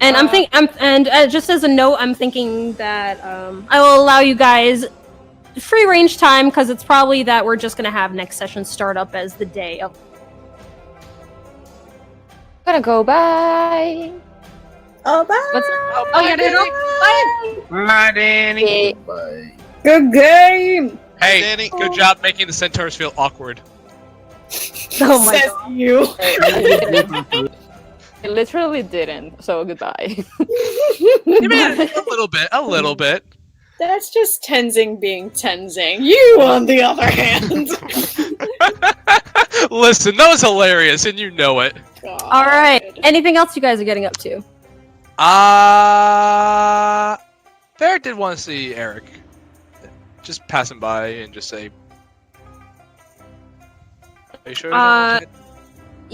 And just as a note, I'm thinking that I will allow you guys free range time because it's probably that we're just gonna have next session start up as the day of. Gotta go. Bye. Oh, bye. Yeah, bye. Bye, Danny. Bye. Good game. Hey, Danny. good job making the centaurs feel awkward. Oh my Says god. you. It literally didn't, so goodbye. You made it a little bit. That's just Tenzing being Tenzing. You, on the other hand. Listen, that was hilarious, and you know it. Alright, anything else you guys are getting up to? Bear did want to see Eric. Just passing by and just say, "Are you sure?"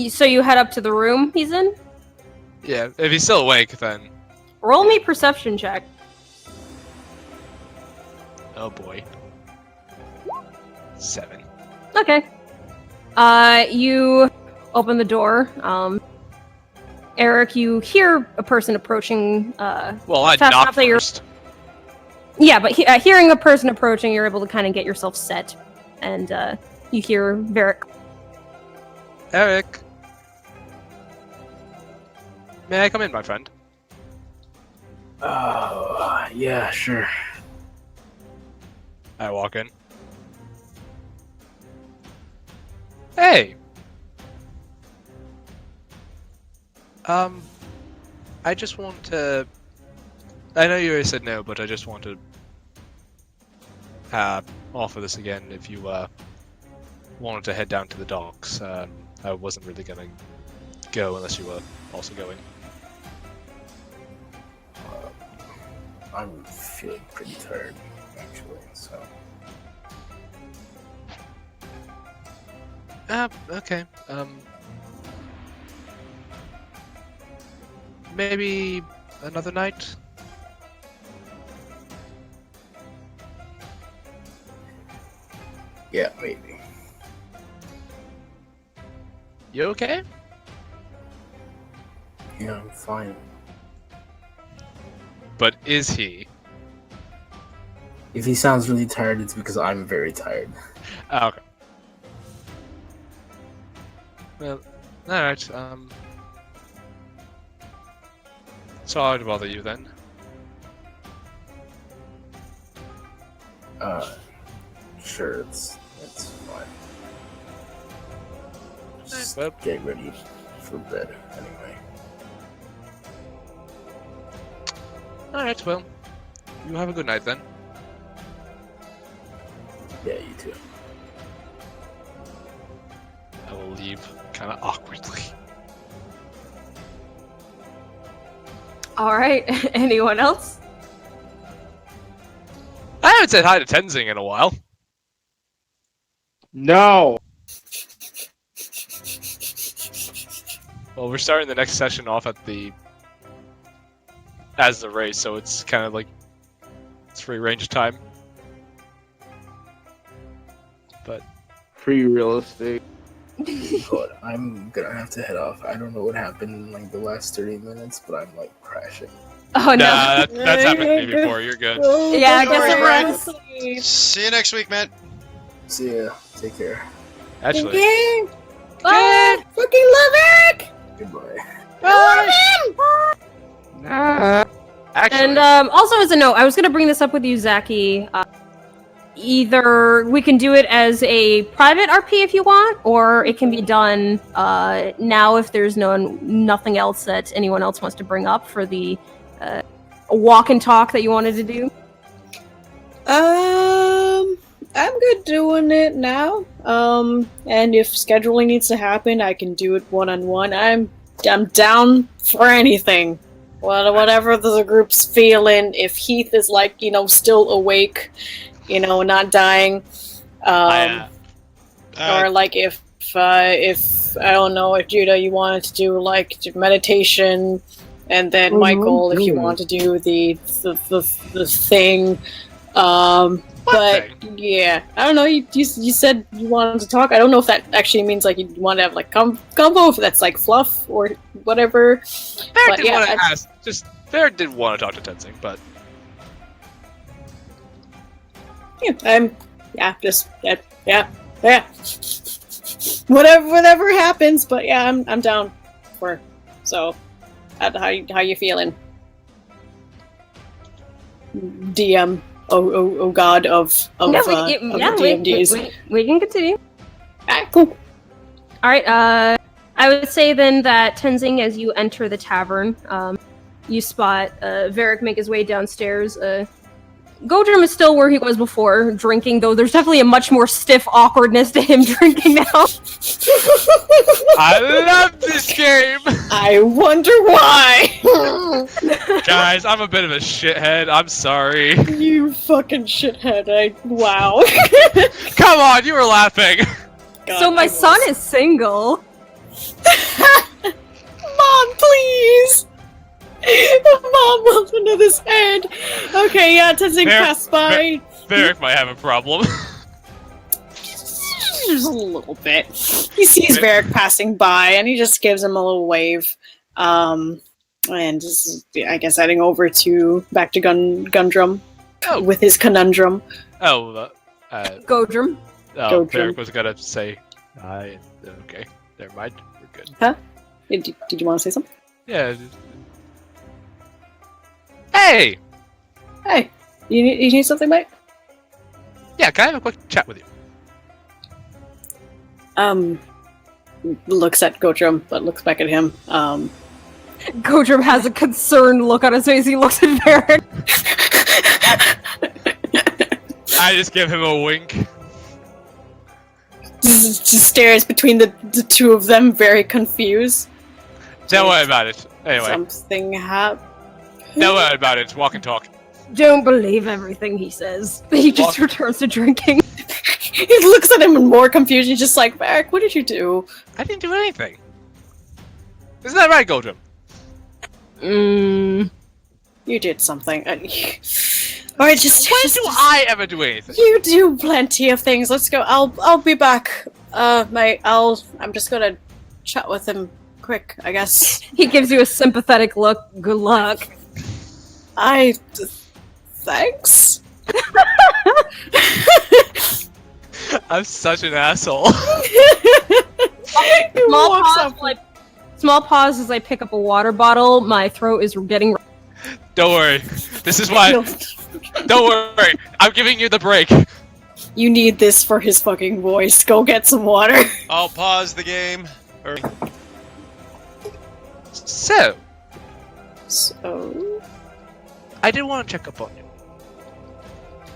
So you head up to the room he's in? Yeah, if he's still awake, then. Roll me perception check. Oh boy. 7. Okay. You open the door. Eric, you hear a person approaching. Well, I fast knocked enough that you're- first. Yeah, but hearing a person approaching, you're able to kind of get yourself set, and you hear Varric. Eric. May I come in, my friend? Oh, yeah, sure. I walk in. Hey! I just want to... I know you already said no, but I just want to offer this again if you wanted to head down to the docks. I wasn't really gonna go unless you were also going. I'm feeling pretty tired, actually, so... Okay. Maybe another night? Yeah, maybe. You okay? Yeah, I'm fine. But is he? If he sounds really tired, it's because I'm very tired. Okay. Well, alright, sorry to bother you then. Sure, it's fine. Just well. get ready for bed, anyway. Alright, well, you have a good night then. Yeah, you too. I will leave kind of awkwardly. All right. Anyone else? I haven't said hi to Tenzing in a while. No. Well, we're starting the next session off at as the race, so it's kind of like it's free range time. But Free real estate. God, I'm gonna have to head off. I don't know what happened in like the last 30 minutes, but I'm like crashing. Oh no. nah, that's happened to me before. You're good. Yeah, I Don't guess worry, everyone Brian. was... See you next week, man. See ya. Take care. Actually, Bye. Fucking love Eric! Goodbye. actually, And also as a note, I was going to bring this up with you, Zaki. Either we can do it as a private RP if you want, or it can be done now if there's nothing else that anyone else wants to bring up for the walk and talk that you wanted to do. I'm good doing it now. And if scheduling needs to happen, I can do it one-on-one. I'm down for anything. Whatever the group's feeling. If Heath is like, still awake, not dying, or like if I don't know, if Judah, you wanted to do like meditation, and then Michael, if you want to do the thing, but yeah, I don't know. You said you wanted to talk. I don't know if that actually means like you want to have like combo, if that's like fluff or whatever. Barrett did want to ask. Barrett did want to talk to Tenzing, but yeah. Whatever happens, but yeah, I'm down for. So, how you feeling? DM. Oh God of DMDs. We can continue. Alright, cool. All right. I would say then that Tenzing, as you enter the tavern, you spot Varric make his way downstairs. Godrum is still where he was before, drinking, though there's definitely a much more stiff awkwardness to him drinking now. I love this game! I wonder why! Guys, I'm a bit of a shithead, I'm sorry. You fucking shithead, wow. Come on, you were laughing! God, So my son is single. Mom, please! Mom wants into this head. Okay, yeah, Tenzing passed by. Varric might have a problem. Just a little bit. He sees Varric passing by, and he just gives him a little wave. And just, I guess, heading over back to Gundrum with his conundrum. Godrum. Godrum. Varric was gonna say, okay, never mind, we're good. Huh? Did you want to say something? Yeah. Hey! Hey, you need something, mate? Yeah, can I have a quick chat with you? Looks at Gotram, but looks back at him. Godrum has a concerned look on his face. He looks at Varric. I just give him a wink. Just stares between the two of them, very confused. Don't worry about it. Anyway, Something happened. don't worry about it. Walk and talk. Don't believe everything he says. He just returns to drinking. He looks at him in more confusion. He's just like, Varric, what did you do? I didn't do anything. Isn't that right, Goldrum? You did something. Alright, just When do I ever do anything? You do plenty of things. Let's go. I'll be back. Mate, I'm just gonna chat with him quick, I guess. He gives you a sympathetic look. Good luck. Thanks. I'm such an asshole. Small pause as I pick up a water bottle. My throat is getting. Don't worry. This is why. Don't worry. I'm giving you the break. You need this for his fucking voice. Go get some water. I'll pause the game. So, So, I did want to check up on you.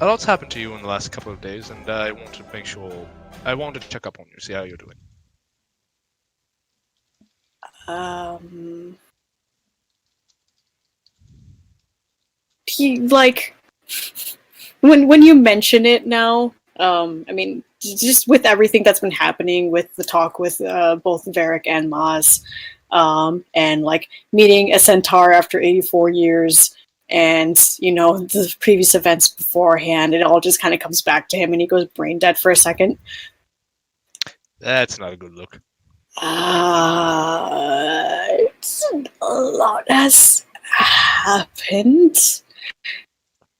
A lot's happened to you in the last couple of days, and I want to make sure. I wanted to check up on you, see how you're doing. he like when you mention it now. I mean, just with everything that's been happening with the talk with both Varric and Maz, and like meeting a centaur after 84 years. And, you know, the previous events beforehand, it all just kind of comes back to him and he goes brain dead for a second. That's not a good look. It's a lot has happened.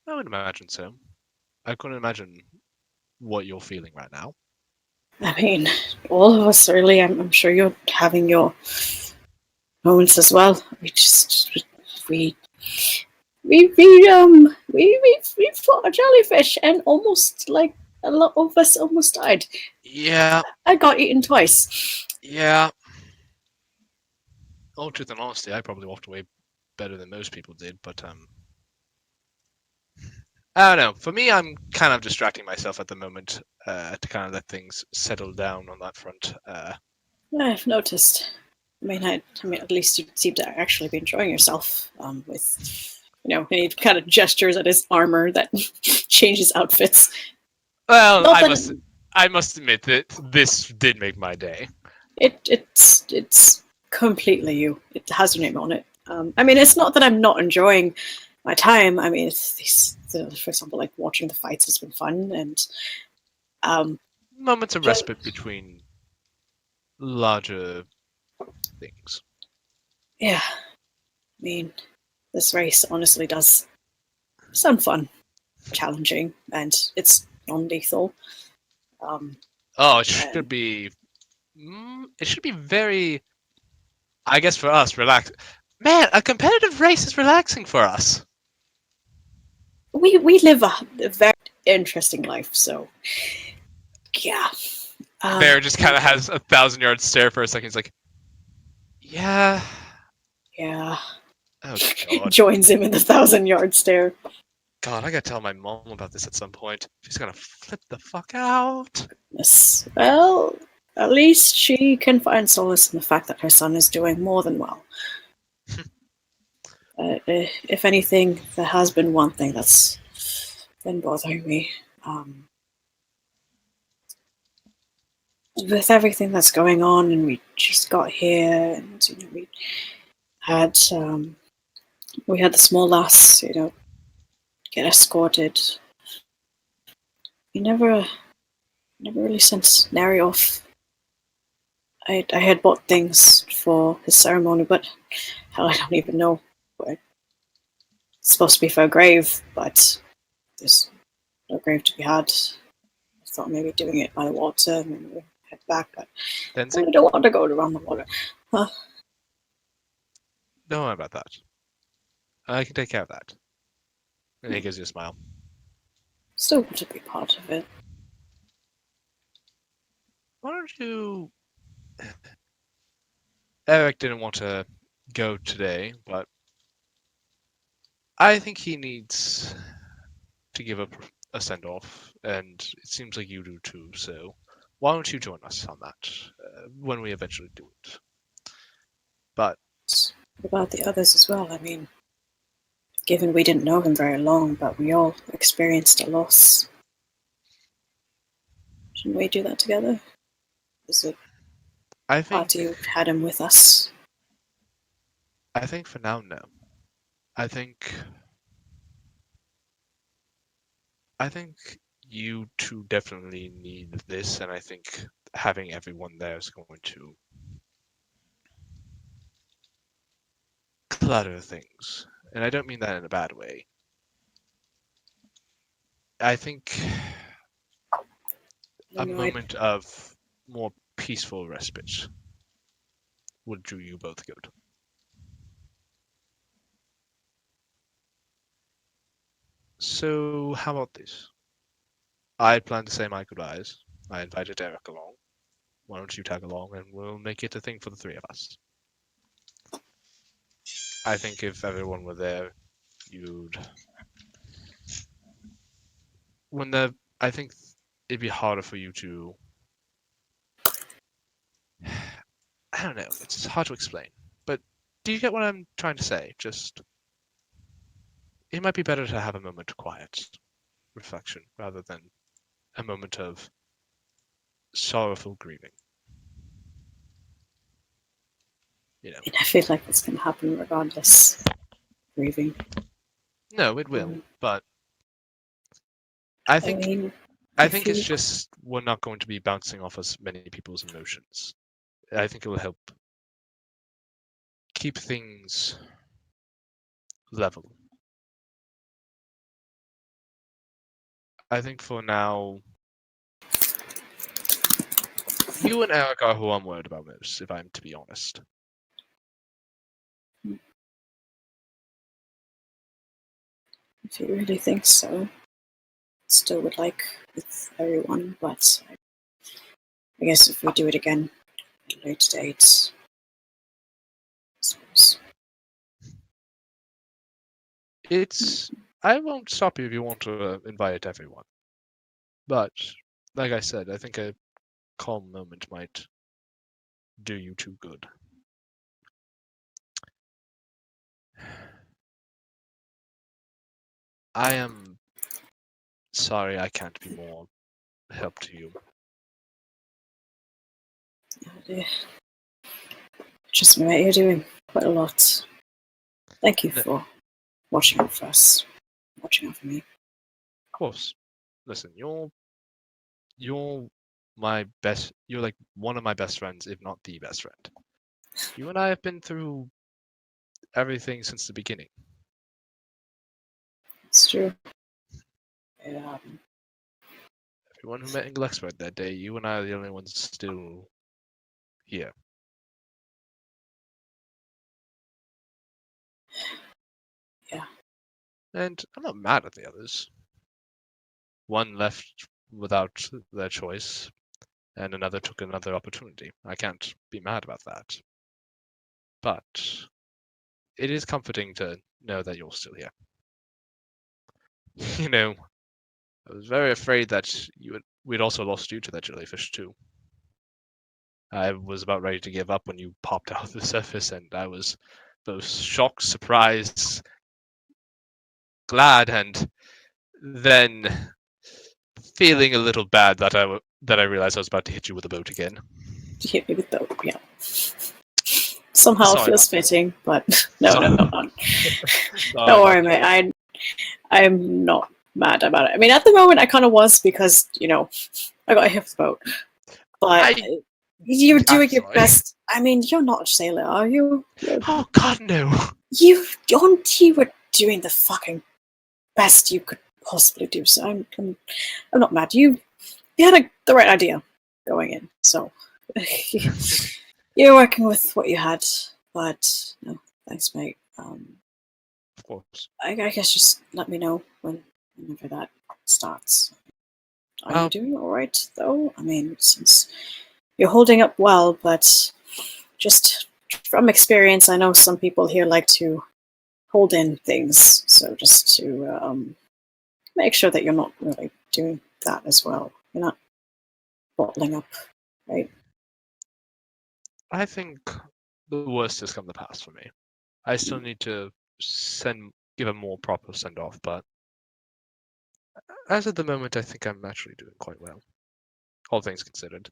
I would imagine so. I couldn't imagine what you're feeling right now. I mean, all of us really, I'm sure you're having your moments as well. We fought a jellyfish and almost, like, a lot of us almost died. Yeah. I got eaten twice. Yeah. All truth and honesty, I probably walked away better than most people did, but I don't know. For me, I'm kind of distracting myself at the moment to kind of let things settle down on that front. I've noticed. I mean, at least you seem to actually be enjoying yourself with, you know, he kind of gestures at his armor that changes outfits. Well, I must admit that this did make my day. It's completely you. It has your name on it. I mean, it's not that I'm not enjoying my time. I mean, for example, like watching the fights has been fun, and Moments of respite between larger things. Yeah, I mean, this race honestly does sound fun, challenging, and it's non-lethal. It should be. It should be very. I guess for us, relax. Man, a competitive race is relaxing for us. We live a very interesting life, so yeah. Bear just kind of has a 1,000-yard stare for a second. He's like, "Yeah, yeah." Oh God. Joins him in the 1,000-yard stare. God, I gotta tell my mom about this at some point. She's gonna flip the fuck out." Yes. Well, at least she can find solace in the fact that her son is doing more than well. If anything, there has been one thing that's been bothering me. With everything that's going on, and we just got here, and you know, we had the small lass, you know, get escorted. We never really sent Nary off. I had bought things for his ceremony, but hell, I don't even know where. It's supposed to be for a grave, but there's no grave to be had. I thought maybe doing it by the water and then we'll head back, but I don't want to go around the water. Don't worry about that. I can take care of that. And he gives you a smile. Still want to be part of it. Why don't you... Eric didn't want to go today, but I think he needs to give a send-off, and it seems like you do too, so why don't you join us on that when we eventually do it? But What about the others as well? I mean, given we didn't know him very long, but we all experienced a loss. Shouldn't we do that together? Is it I think after you had him with us? I think for now, no. I think you two definitely need this, and I think having everyone there is going to clutter things. And I don't mean that in a bad way. I think a moment of more peaceful respite would do you both good. So, how about this? I plan to say my goodbyes. I invited Eric along. Why don't you tag along and we'll make it a thing for the three of us? I think if everyone were there, you'd... I think it'd be harder for you to... I don't know, it's hard to explain. But do you get what I'm trying to say? Just... It might be better to have a moment of quiet reflection rather than a moment of sorrowful grieving. You know. I feel like it's going to happen regardless. Grieving. No, it will, but I think it's just we're not going to be bouncing off as many people's emotions. I think it will help keep things level. I think for now, you and Eric are who I'm worried about most, if I'm to be honest. If you really think so, still would like with everyone, but I guess if we do it again at a later date, I suppose. I won't stop you if you want to invite everyone. But, like I said, I think a calm moment might do you too good. I am sorry I can't be more help to you. Oh dear. Trust me, mate, you're doing quite a lot. Thank you for watching out for us. Watching out for me. Of course. Listen, you're my best. You're like one of my best friends, if not the best friend. You and I have been through everything since the beginning. It's true. Yeah. Everyone who met in Glexford that day, you and I are the only ones still here. Yeah. And I'm not mad at the others. One left without their choice, and another took another opportunity. I can't be mad about that. But it is comforting to know that you're still here. You know, I was very afraid that we'd also lost you to that jellyfish too. I was about ready to give up when you popped out of the surface, and I was both shocked, surprised, glad, and then feeling a little bad that I realized I was about to hit you with a boat again. You hit me with the boat, yeah. Somehow it feels fitting, but no. Don't worry, mate. I'm not mad about it. I mean, at the moment, I kind of was because, you know, I got hit with the boat. But you're doing your best. I mean, you're not a sailor, are you? Oh, God, no. You were doing the fucking best you could possibly do. So I'm not mad. You had the right idea going in. So you're working with what you had. But no, thanks, mate. Of course. I guess just let me know whenever that starts. Are you doing all right, though? I mean, since you're holding up well, but just from experience, I know some people here like to hold in things. So just to make sure that you're not really doing that as well. You're not bottling up, right? I think the worst has come to pass for me. I still need to give a more proper send off, but as of the moment, I think I'm actually doing quite well, all things considered.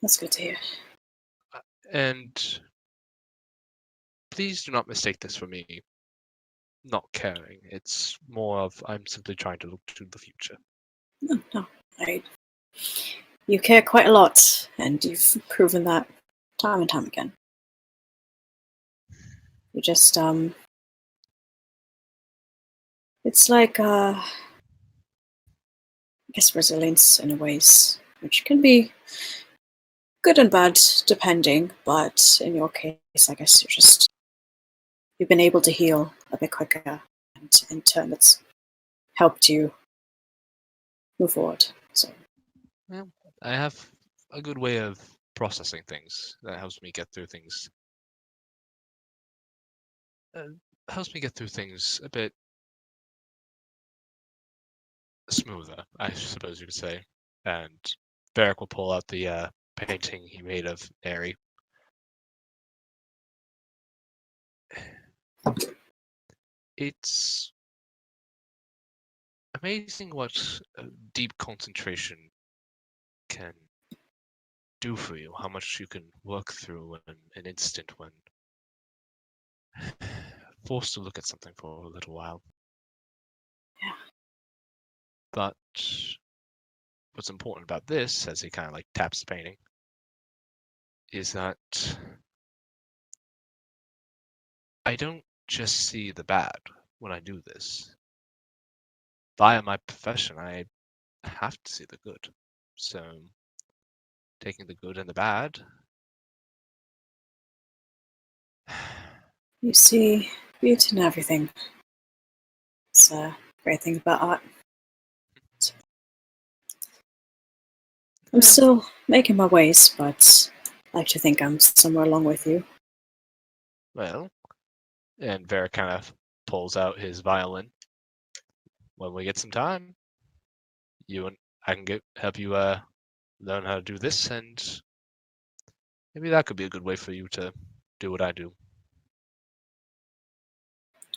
That's good to hear. And please do not mistake this for me not caring. It's more of I'm simply trying to look to the future. No, you care quite a lot, and you've proven that time and time again. You just, it's like, I guess resilience in a ways, which can be good and bad depending, but in your case, I guess you've been able to heal a bit quicker, and in turn that's helped you move forward. So Yeah, I have a good way of processing things that helps me get through things. Helps me get through things a bit smoother, I suppose you could say. And Varric will pull out the painting he made of Neri. It's amazing what deep concentration can do for you, how much you can work through in an instant when forced to look at something for a little while. Yeah. But what's important about this, as he kind of like taps the painting, is that I don't just see the bad when I do this. Via my profession, I have to see the good. So, taking the good and the bad. You see beauty in everything. It's a great thing about art. I'm still making my ways, but I like to think I'm somewhere along with you. Well, and Vera kind of pulls out his violin. When we get some time, you and I can help you learn how to do this, and maybe that could be a good way for you to do what I do.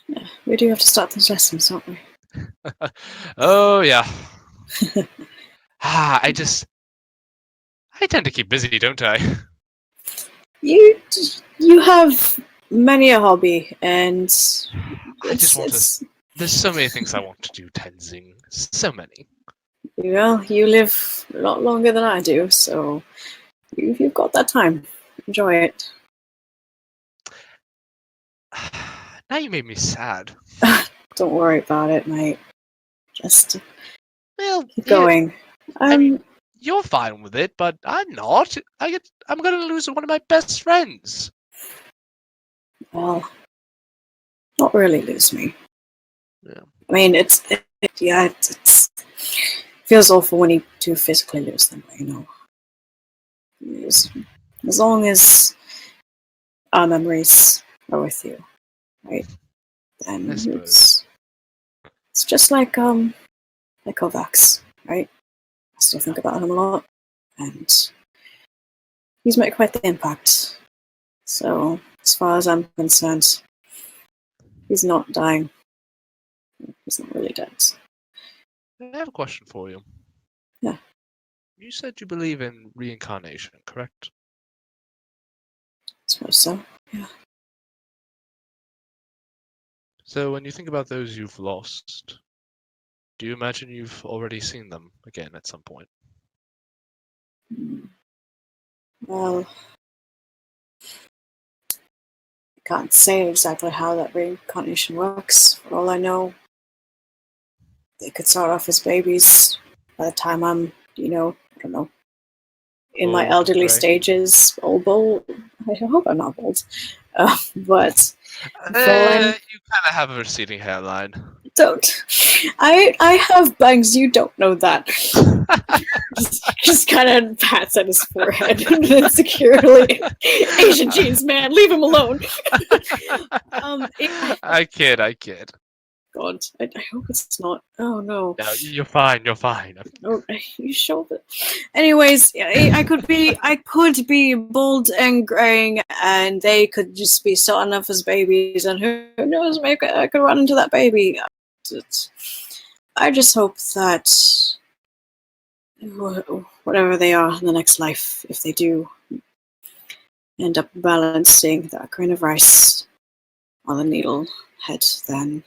Yeah, we do have to start those lessons, don't we? Oh yeah. I tend to keep busy, don't I? You have many a hobby, and There's so many things I want to do, Tenzing. So many. Well, you live a lot longer than I do, so you've got that time. Enjoy it. Now you made me sad. Don't worry about it, mate. Just keep yeah, going. I mean, you're fine with it, but I'm not. I'm gonna lose one of my best friends. Well, not really lose me. Yeah. I mean, it feels awful when you do physically lose them, but, you know. As long as our memories are with you, right? Then it's just like Kovacs, right? I still think about him a lot, and he's made quite the impact. So, as far as I'm concerned, he's not dying. He's not really dead. I have a question for you. Yeah. You said you believe in reincarnation, correct? I suppose so, yeah. So when you think about those you've lost, do you imagine you've already seen them again at some point? Well, I can't say exactly how that reincarnation works. For all I know, they could start off as babies. By the time I'm, I don't know, in my elderly stages, old. I hope I'm not old. But you kind of have a receding hairline. Don't. I have bangs. You don't know that. just kind of pats at his forehead insecurely. Asian genes, man. Leave him alone. I kid. God, I hope it's not. Oh no. No, you're fine. You're fine. Oh, you sure that? Anyways, I could be bald and graying, and they could just be starting off as babies, and who knows, maybe I could run into that baby. I just hope that whatever they are in the next life, if they do end up balancing that grain of rice on the needle head, then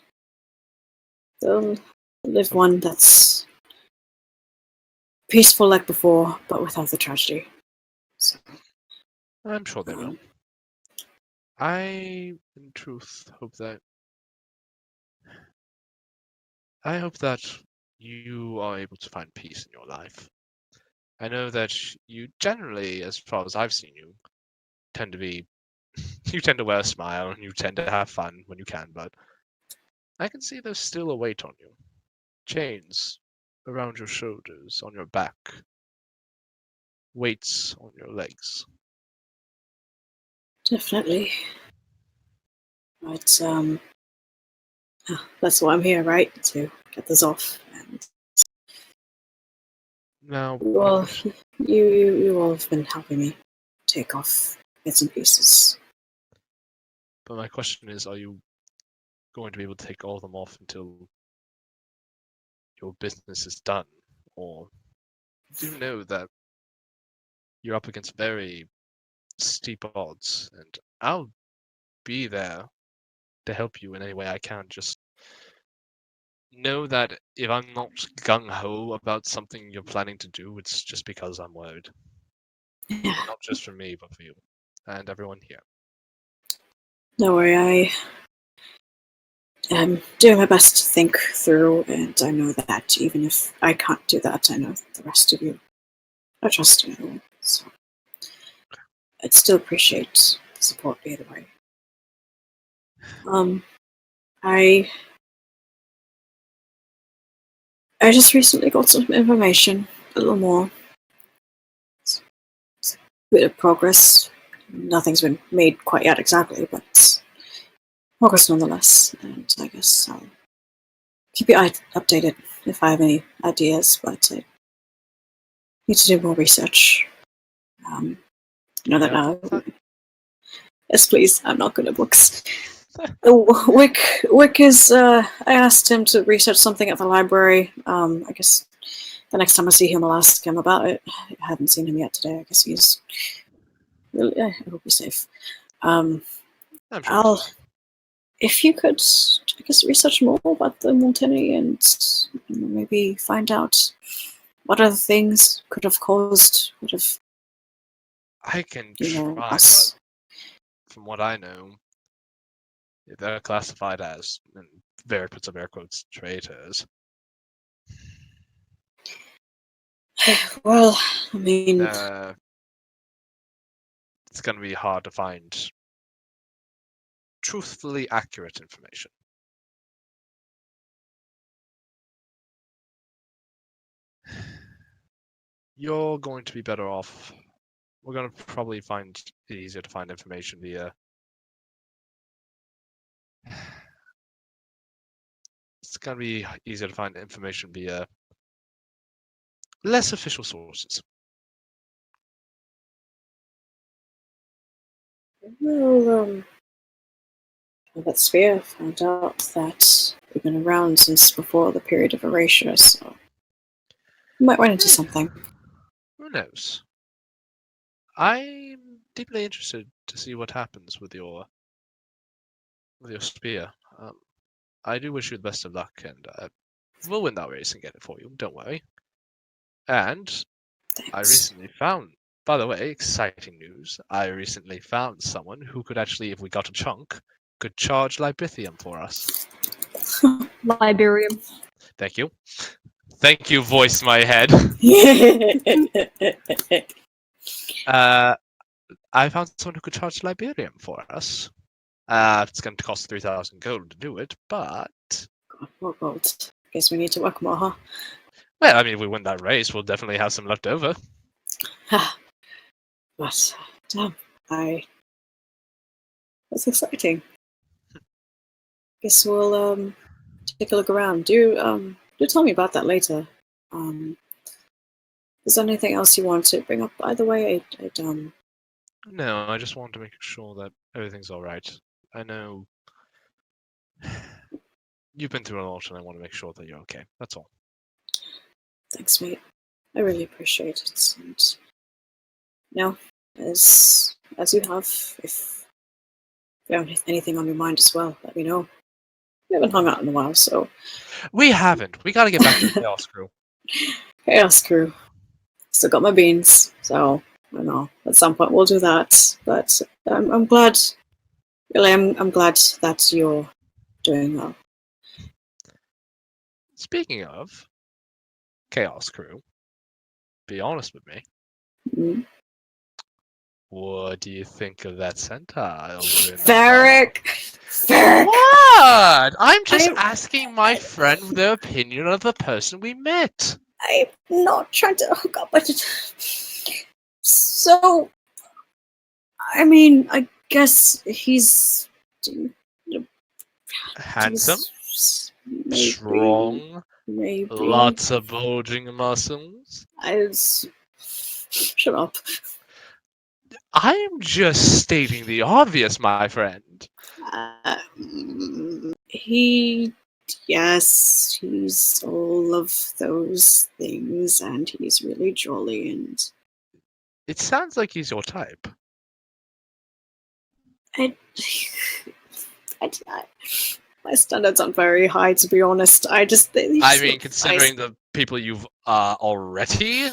they'll live one that's peaceful like before, but without the tragedy. So, I'm sure they will. I, in truth, hope that you are able to find peace in your life. I know that you generally, as far as I've seen you, tend to wear a smile and you tend to have fun when you can, but I can see there's still a weight on you. Chains around your shoulders, on your back, weights on your legs. definitely. But that's why I'm here, right? To get this off. And Now, well, you all have been helping me take off bits and pieces. but my question is, are you going to be able to take all of them off until your business is done? Or do you know that you're up against very steep odds, and I'll be there to help you in any way I can. Just know that if I'm not gung-ho about something you're planning to do, it's just because I'm worried. Yeah. Not just for me, but for you and everyone here. Don't worry, I am doing my best to think through, and I know that even if I can't do that, I know the rest of you are trusting me. So I'd still appreciate the support either way. I just recently got some information, a little more. It's a bit of progress. Nothing's been made quite yet exactly, but progress nonetheless. And I guess I'll keep you updated if I have any ideas, but I need to do more research. Yes, please. I'm not good at books. Wick is. I asked him to research something at the library. I guess the next time I see him, I'll ask him about it. I haven't seen him yet today. I guess he's. Really, I hope he's safe. I'm sure. If you could, I guess, research more about the Montini and maybe find out what other things could have caused. I can try, us. but from what I know, they're classified as, and very puts up air quotes, traitors. Well, I mean, it's going to be hard to find truthfully accurate information. You're going to be better off. We're going to probably find it easier to find information via. It's going to be easier to find information via less official sources. Well, that sphere found out that we've been around since before the period of erasure, so we might run into something. Who knows? I'm deeply interested to see what happens with your spear. I do wish you the best of luck, and we'll win that race and get it for you. Don't worry. And Thanks. I recently found, by the way, exciting news. I recently found someone who could actually, if we got a chunk, could charge Libithium for us. Liberium. Thank you. Thank you, voice my head. I found someone who could charge Liberium for us. It's going to cost 3,000 gold to do it, but Well, guess we need to work more, huh? Well, I mean, if we win that race, we'll definitely have some left over. But, damn, that's exciting. Guess we'll, take a look around. Do tell me about that later. Is there anything else you want to bring up? By the way, No, I just want to make sure that everything's all right. I know you've been through a lot, and I want to make sure that you're okay. That's all. thanks, mate. I really appreciate it. And now, as you have, if you have anything on your mind as well, let me know. We haven't hung out in a while, so We haven't. We gotta get back to the Chaos Crew. Chaos Crew. Still got my beans, so I don't know. At some point we'll do that. But I'm glad. Really, I'm glad that you're doing well. Speaking of Chaos Crew, be honest with me. Mm. What do you think of that centaur over in Varric! What? I'm just asking my friend their opinion of the person we met. I'm not trying to hook up, but so I mean, I guess he's Handsome, maybe, strong, maybe. lots of bulging muscles. Shut up. I'm just stating the obvious, my friend. Yes, he's all of those things, and he's really jolly, and It sounds like he's your type. my standards aren't very high, to be honest. I mean, considering the people you've already.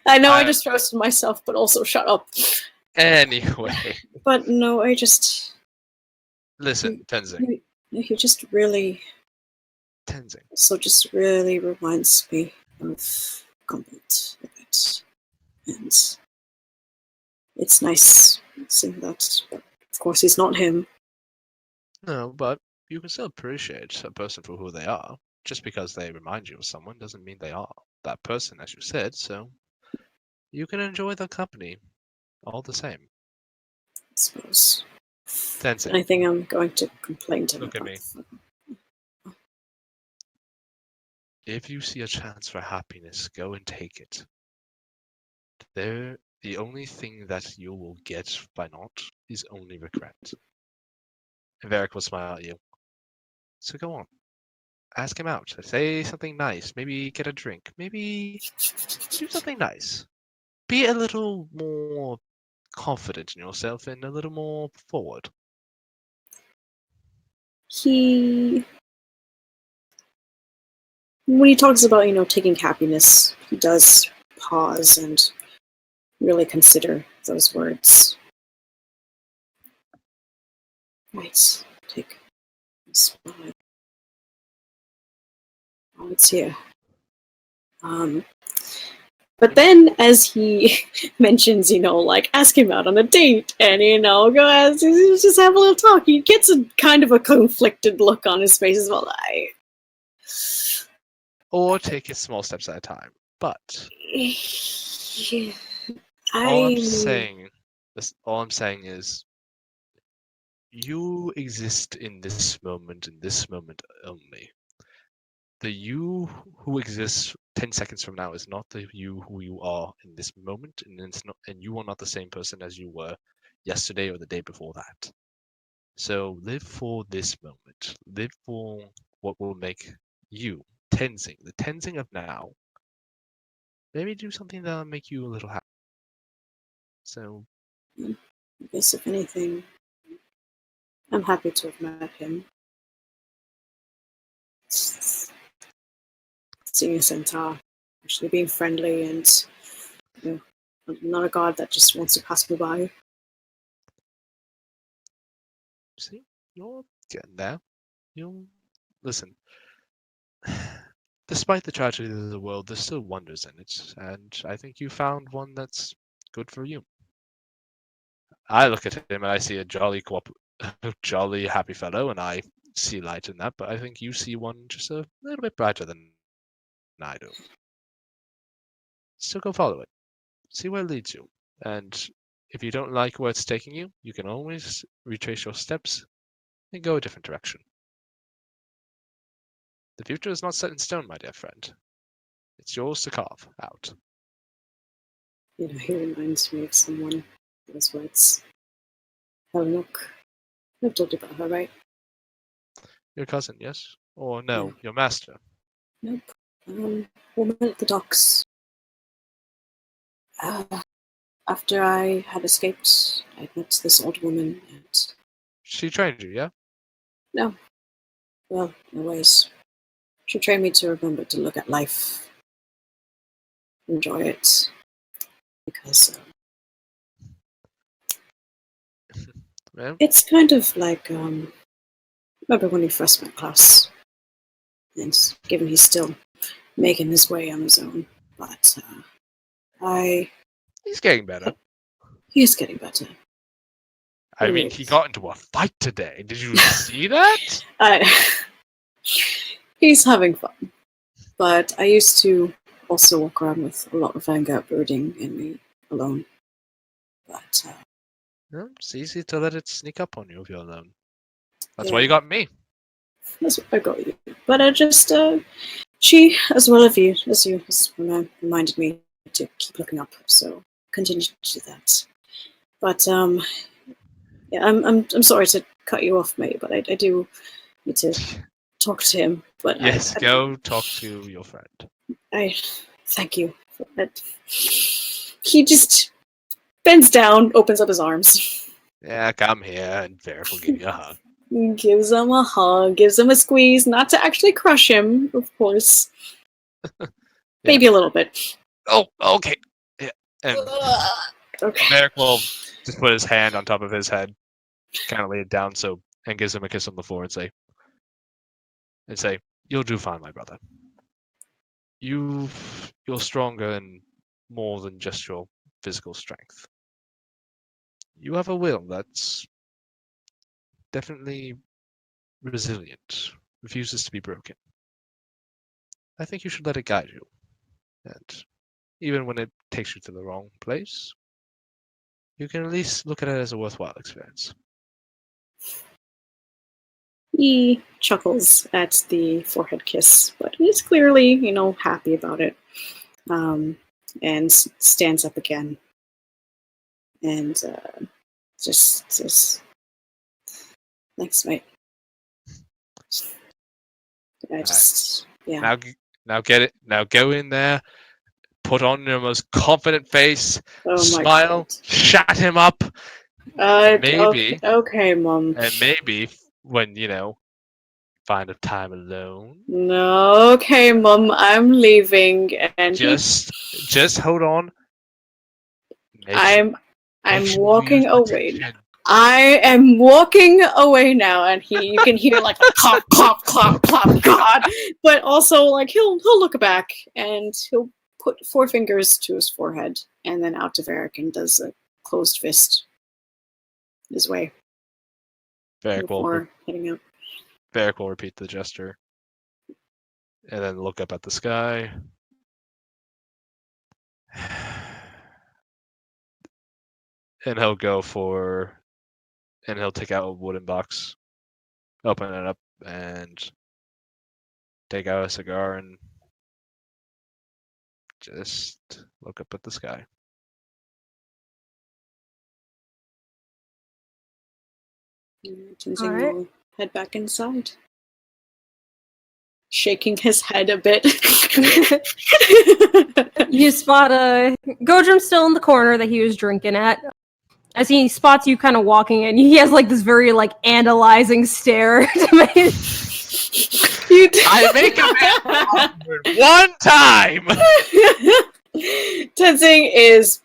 I know I just roasted myself, but also shut up. Anyway. But no, I just. Listen, Tenzing. He just really. Tenzing. So just really reminds me of Gauntlet a bit. And it's nice seeing that. But of course, he's not him. No, but you can still appreciate a person for who they are. Just because they remind you of someone doesn't mean they are that person, as you said, so you can enjoy their company all the same. I suppose. Tenzing. I think I'm going to complain to him. Look at me. If you see a chance for happiness, go and take it. The only thing that you will get by not is only regret. And Varric will smile at you. So go on. Ask him out. Say something nice. Maybe get a drink. Maybe do something nice. Be a little more confident in yourself and a little more forward. When he talks about, taking happiness, he does pause and really consider those words. Right, take this one. Oh, it's here. But then as he mentions, ask him out on a date and, go as just have a little talk, he gets a kind of a conflicted look on his face as well. Or take it small steps at a time. But all I'm saying is you exist in this moment only. The you who exists 10 seconds from now is not the you who you are in this moment, and you are not the same person as you were yesterday or the day before that. So live for this moment. Live for what will make you Tenzing, the Tenzing of now. Maybe do something that'll make you a little happy. So I guess if anything, I'm happy to have met him. Seeing a centaur, actually being friendly, and not a god that just wants to pass me by. see, you're getting there. You'll listen. Despite the tragedy of the world, there's still wonders in it, and I think you found one that's good for you. I look at him and I see a jolly, happy fellow, and I see light in that, but I think you see one just a little bit brighter than I do. So go follow it. See where it leads you. And if you don't like where it's taking you, you can always retrace your steps and go a different direction. The future is not set in stone, my dear friend. It's yours to carve out. You know, he reminds me of someone. Those words. Vatal Roc. I've told you about her, right? Your cousin, yes? Or no, your master. Nope. Woman at the docks. After I had escaped, I met this old woman, and She trained you, yeah? no, well, no ways. She trained me to remember to look at life, enjoy it, because Well, it's kind of like remember when he first met Klaus, and given he's still making his way on his own, but he's getting better. he is getting better. I mean, he got into a fight today. Did you see that? He's having fun. But I used to also walk around with a lot of anger brooding in me alone. But No, it's easy to let it sneak up on you if you're alone. That's Yeah. why you got me. that's what I got you. But I just she, as well as you, has reminded me to keep looking up. So continue to do that. But yeah, I'm sorry to cut you off, mate. But I do need to talk to him. But Yes, go talk to your friend. I thank you for that. He just bends down, opens up his arms, Yeah, come here, and Varric will give you a hug. gives him a hug, gives him a squeeze, not to actually crush him, of course. Maybe a little bit. Oh, okay. Yeah, and Okay. Varric will just put his hand on top of his head, kind of lay it down, and gives him a kiss on the forehead, and say, "You'll do fine, my brother. You're stronger and more than just your physical strength. You have a will that's definitely resilient, refuses to be broken. I think you should let it guide you. And even when it takes you to the wrong place, you can at least look at it as a worthwhile experience." He chuckles at the forehead kiss, but he's clearly, happy about it. And stands up again. And just says, "Thanks, mate." I just, yeah. Now get it. Now go in there. Put on your most confident face. Oh my Smile. God. Shut him up. Maybe. Okay, Mom. And maybe when find a time alone. No, okay, Mom. I'm leaving, and Just hold on. I'm Make sure you walking use away. protection. I am walking away now, and you can hear like a clop, clop, clop, clop. God, but also like he'll look back and he'll put 4 fingers to his forehead and then out to Varric and does a closed fist his way before heading out. Varric will repeat the gesture, and then look up at the sky. And he'll take out a wooden box, open it up, and take out a cigar and just look up at the sky. Tenzing Alright. will head back inside, shaking his head a bit. You spot Gojrim still in the corner that he was drinking at. As he spots you kind of walking in, he has like this very like analyzing stare to me. I make a man one time. Tenzing is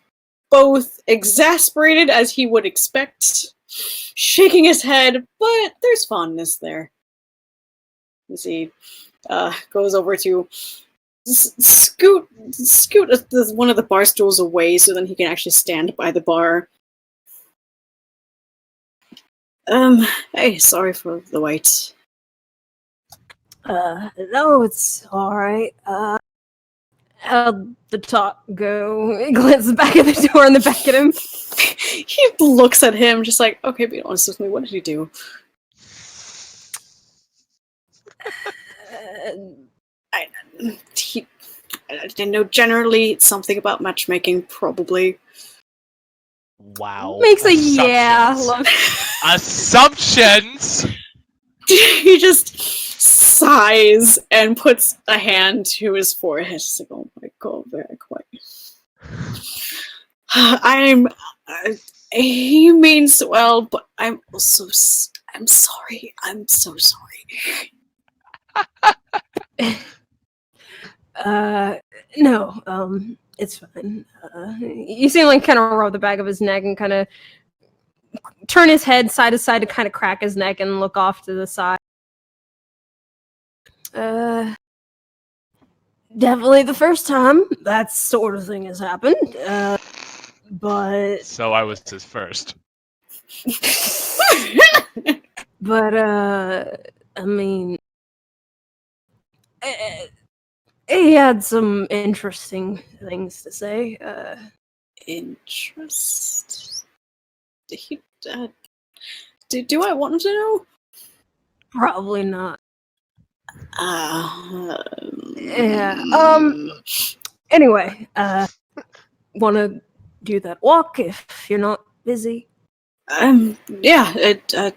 both exasperated as he would expect, shaking his head, but there's fondness there. As he goes over to scoot one of the bar stools away so then he can actually stand by the bar. Hey, sorry for the wait. No, it's alright. How'd the talk go? He glances back at the door and the back at him. He looks at him, just like, okay, be honest with me, what did he do? I didn't know. Generally, something about matchmaking, probably. Wow. Makes a yeah look. Assumptions. He just sighs and puts a hand to his forehead. He's like, oh my god, very quiet. He means well, but I'm also, I'm sorry. I'm so sorry. No, it's fine. You see him like kind of rub the back of his neck and kind of turn his head side to side to kind of crack his neck and look off to the side. Definitely the first time that sort of thing has happened. But So I was his first. I mean, he had some interesting things to say. Interest. Do I want him to know? Probably not. Yeah. Anyway, wanna do that walk if you're not busy? Yeah. I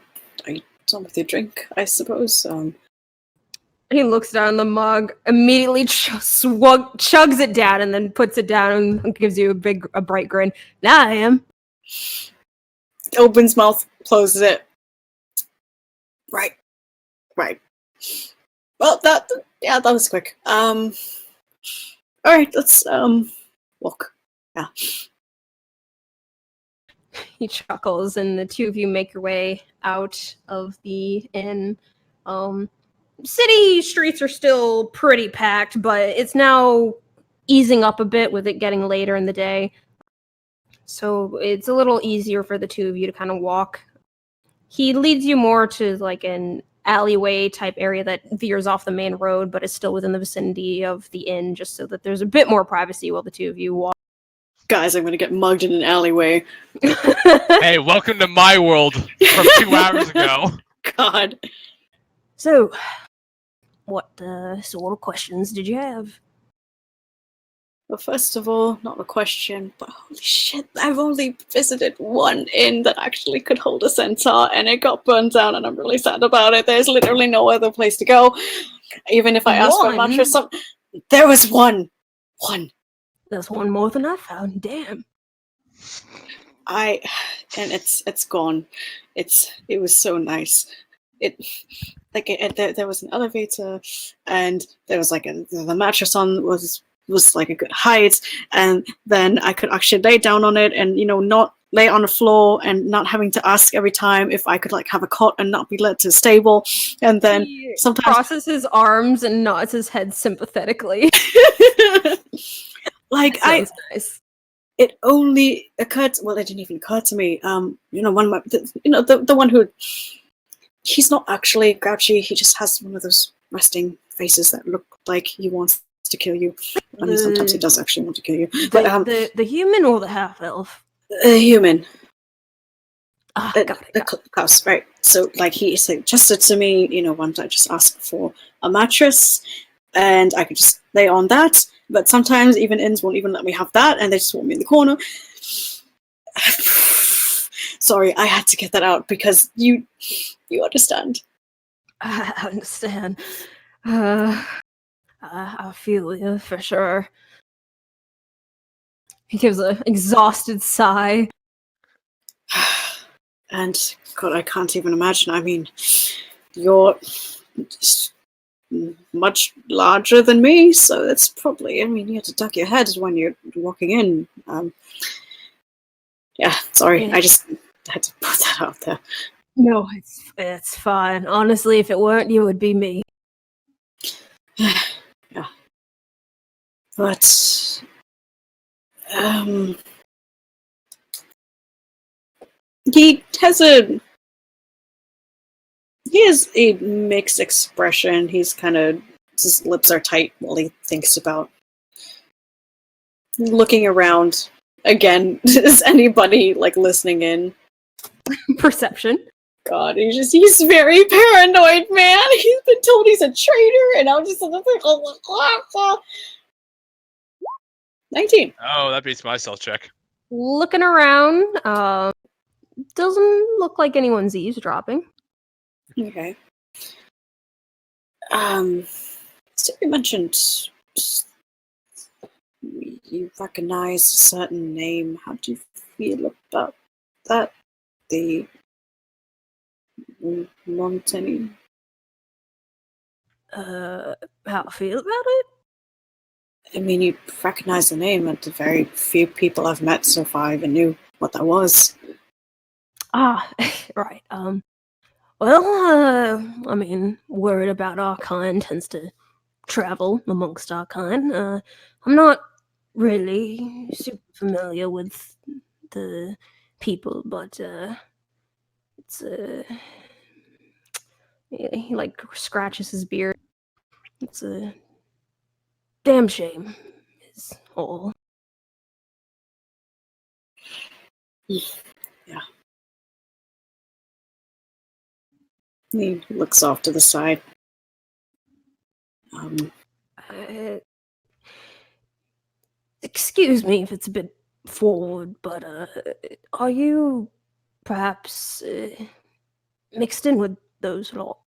done with your drink, I suppose. He looks down the mug, immediately chugs it down, and then puts it down and gives you a bright grin. Now I am. Opens mouth, closes it. Right. Well, that was quick. All right, let's walk. Yeah. He chuckles, and the two of you make your way out of the inn. City streets are still pretty packed, but it's now easing up a bit with it getting later in the day. So it's a little easier for the two of you to kind of walk. He leads you more to like an alleyway type area that veers off the main road, but is still within the vicinity of the inn, just so that there's a bit more privacy while the two of you walk. Guys, I'm gonna get mugged in an alleyway. Hey, welcome to my world from 2 hours ago. God. So, what sort of questions did you have? Well, first of all, not a question, but holy shit, I've only visited one inn that actually could hold a centaur, and it got burned down, and I'm really sad about it. There's literally no other place to go. Even if I asked for a mattress, there was one. That's one more than I found. Damn. And it's gone. It was so nice. There was an elevator, and there was like the mattress on was like a good height, and then I could actually lay down on it and not lay on the floor and not having to ask every time if I could like have a cot and not be led to a stable. And then He sometimes crosses his arms and nods his head sympathetically. like Nice. it only occurred. Well, it didn't even occur to me. The one who he's not actually grouchy. He just has one of those resting faces that look like he wants to kill you. I mean, sometimes he does actually want to kill you. But The human or the half elf? Human. Got it. Klaus, right? So, like, he suggested to me, once I just asked for a mattress, and I could just lay on that. But sometimes even inns won't even let me have that, and they just want me in the corner. Sorry, I had to get that out because you understand. I understand. I feel you for sure. He gives an exhausted sigh. And God, I can't even imagine. I mean, you're just much larger than me, so that's probably. I mean, you have to duck your head when you're walking in. Yeah, sorry, Yeah. I just had to put that out there. No, it's fine. Honestly, if it weren't you, it'd be me. Yeah, but he has a he has a mixed expression. He's kind of, his lips are tight while he thinks about looking around. Again, is anybody like listening in? Perception. God, he's very paranoid, man. He's been told he's a traitor, and I'm just like, 19. Oh, that beats my stealth check. Looking around, doesn't look like anyone's eavesdropping. Okay. So you mentioned you recognize a certain name. How do you feel about that? The Montany. How I feel about it? I mean, you recognize the name, and the very few people I've met so far even knew what that was. Ah, right. Well, I mean, word about our kind tends to travel amongst our kind. I'm not really super familiar with the people, but it's he like scratches his beard. It's a damn shame, is all. Yeah. He looks off to the side. Excuse me if it's a bit forward, but are you perhaps mixed in with those at all?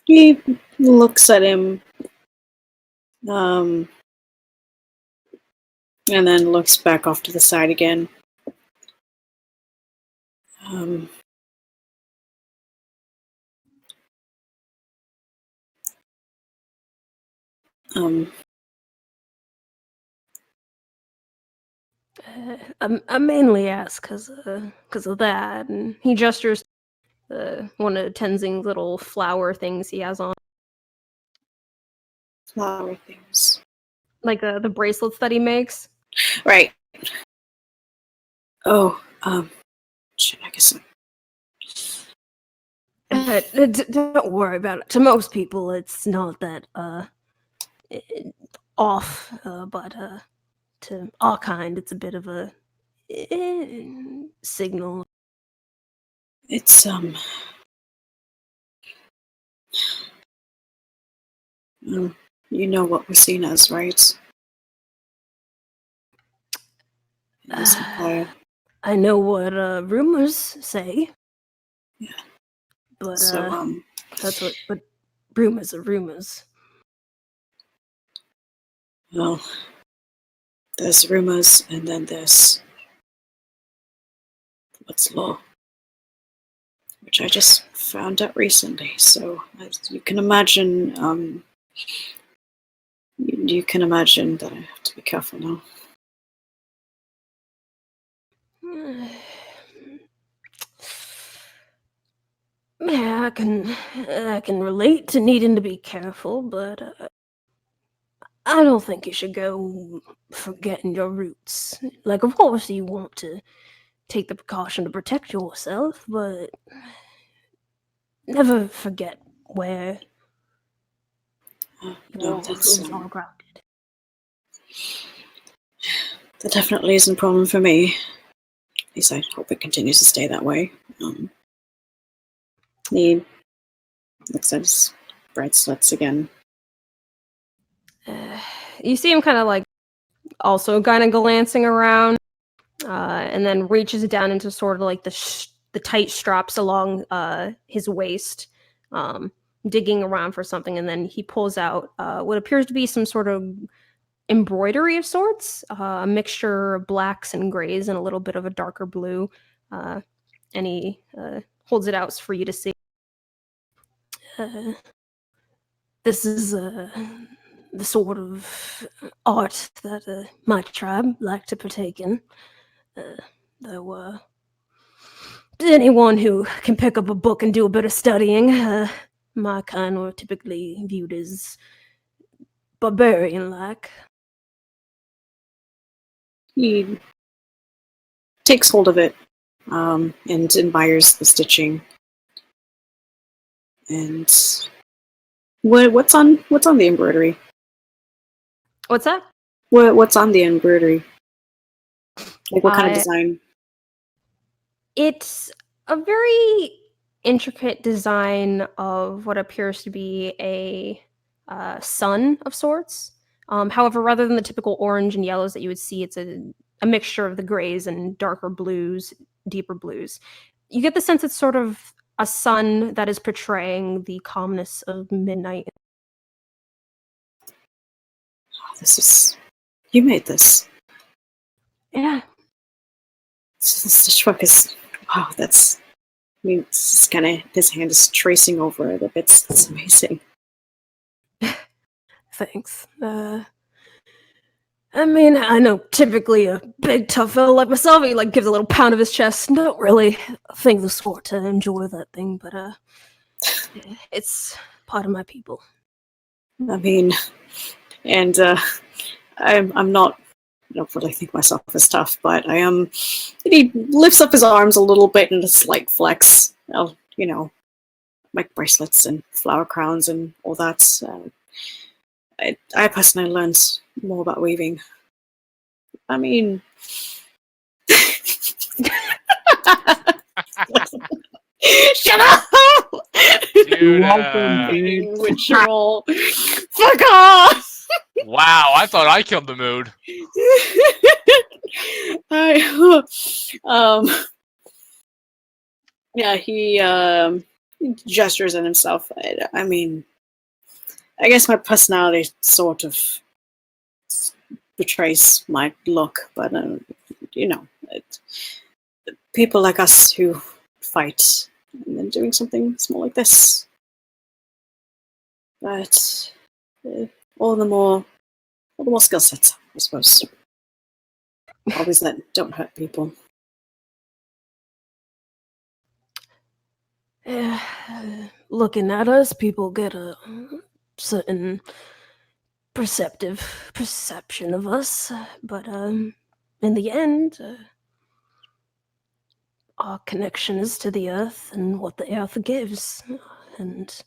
He looks at him, and then looks back off to the side again. I mainly ask because of that, and he gestures one of Tenzing's little flower things he has on, Flower things. like the bracelets that he makes. Right. Oh, shit, I guess. Don't worry about it. To most people, it's not that off, but to our kind, it's a bit of a signal. It's you know what we're seen as, right? In this empire. I know what rumors say. Yeah. But So that's what. But rumors are rumors. well, there's rumors, and then there's what's law, which I just found out recently. So as you can imagine, you can imagine that I have to be careful now. Yeah, I can relate to needing to be careful, but I don't think you should go forgetting your roots. Like, of course, you want to take the precaution to protect yourself, but never forget where No, your that's roots are grounded. that definitely isn't a problem for me. At least I hope it continues to stay that way. He looks at his bracelets again. You see him kind of like also kind of glancing around, and then reaches down into sort of like the tight straps along his waist, digging around for something, and then he pulls out what appears to be some sort of embroidery of sorts, a mixture of blacks and grays and a little bit of a darker blue, and he holds it out for you to see. This is the sort of art that my tribe like to partake in. Though anyone who can pick up a book and do a bit of studying, my kind were typically viewed as barbarian-like. He takes hold of it and admires the stitching. And what's on the embroidery? What's that? What's on the embroidery? Like what kind of design? It's a very intricate design of what appears to be a sun of sorts. However, rather than the typical orange and yellows that you would see, it's a mixture of the grays and darker blues, deeper blues. You get the sense it's sort of a sun that is portraying the calmness of midnight. You made this. Yeah. This stitchwork is, wow, that's, I mean, it's kind of, his hand is tracing over the bits. That's amazing. Thanks. I mean, I know typically a big tough fellow like myself, he like gives a little pound of his chest. Not really a thing of the sort to enjoy that thing, but it's part of my people. I mean, and I'm not, I don't really think myself as tough, but I am. He lifts up his arms a little bit and a slight flex. I'll, make bracelets and flower crowns and all that. I personally learned more about weaving. I mean, shut up! Dude, Witcherol. Fuck off! Wow, I thought I killed the mood. Yeah, he gestures at himself. I mean, I guess my personality sort of betrays my look, but people like us who fight and then doing something small like this. But all the more skill sets, I suppose. Always that don't hurt people. Looking at us, people get a certain perception of us, but in the end, our connection is to the earth and what the earth gives, and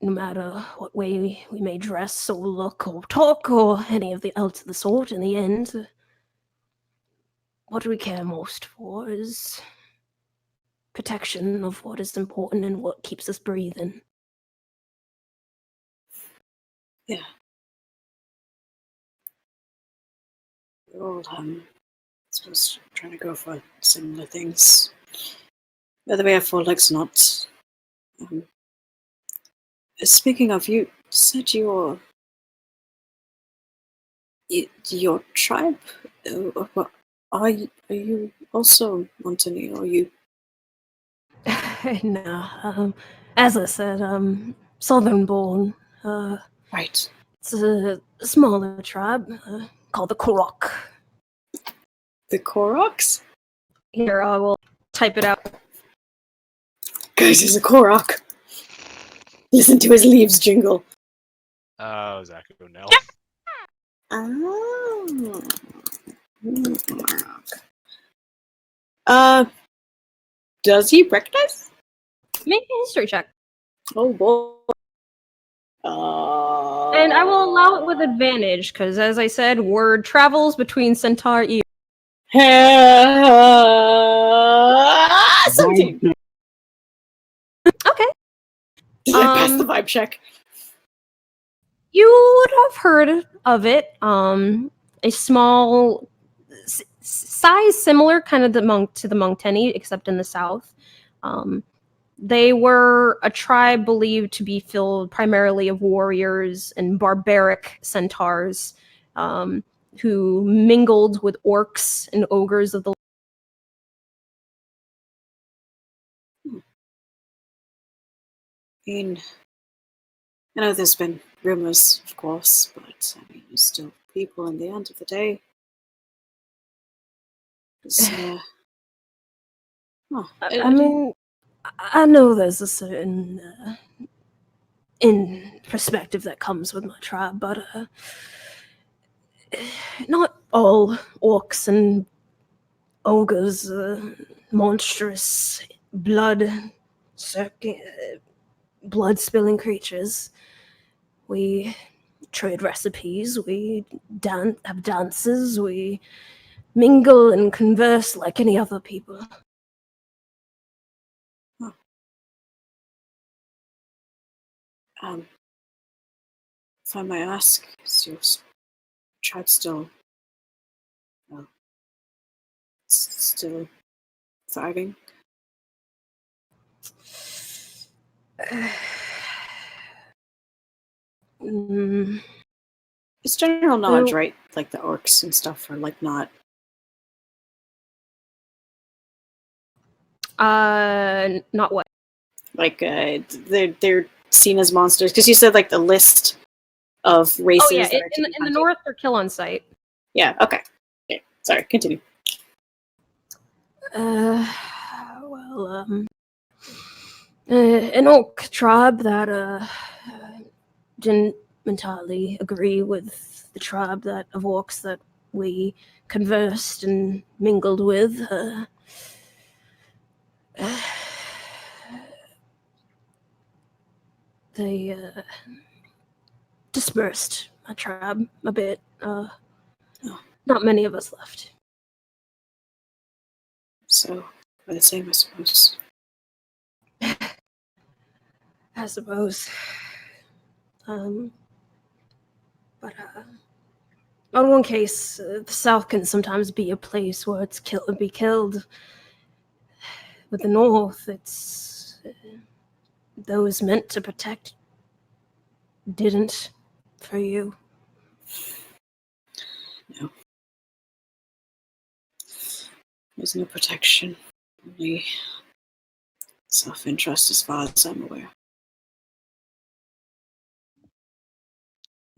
no matter what way we may dress or look or talk or any of the else of the sort, in the end, what we care most for is protection of what is important and what keeps us breathing. Yeah. We're all, I suppose, trying to go for similar things. Whether we have four legs or not. Speaking of, you said your tribe. Are you also Montanil? Or are you? No, as I said, southern born. Right. It's a smaller tribe called the Korok. The Koroks? Here, I will type it out. Guys, he's a Korok. Listen to his leaves jingle. Oh, Zaku, no. Oh. Does he recognize? Make a history check. Oh boy. And I will allow it with advantage, because as I said, word travels between centaur ears. 17. Okay. Did I pass the vibe check? You would have heard of it. A small size similar kind of to the Mongteni, except in the south. They were a tribe believed to be filled primarily of warriors and barbaric centaurs who mingled with orcs and ogres of the. I mean, I know there's been rumors, of course, but I mean, there's still people in the end of the day. I mean, I know there's a certain in perspective that comes with my tribe, but not all orcs and ogres, monstrous, blood-spilling creatures. We trade recipes, we have dances, we mingle and converse like any other people. If I may ask, is your tribe still thriving? It's general knowledge, right? Like the orcs and stuff are like not. Not what? Like they're seen as monsters because you said like the list of races. Oh yeah, that are in the north they're kill on sight. Yeah. Okay. Sorry. Continue. An orc tribe that didn't entirely agree with the tribe of orcs that we conversed and mingled with. They dispersed my tribe a bit. Not many of us left. So we're the same, I suppose. I suppose. But on one case, the South can sometimes be a place where it's be killed. With the North, it's those meant to protect didn't for you. No. There's no protection. Only self-interest as far as I'm aware.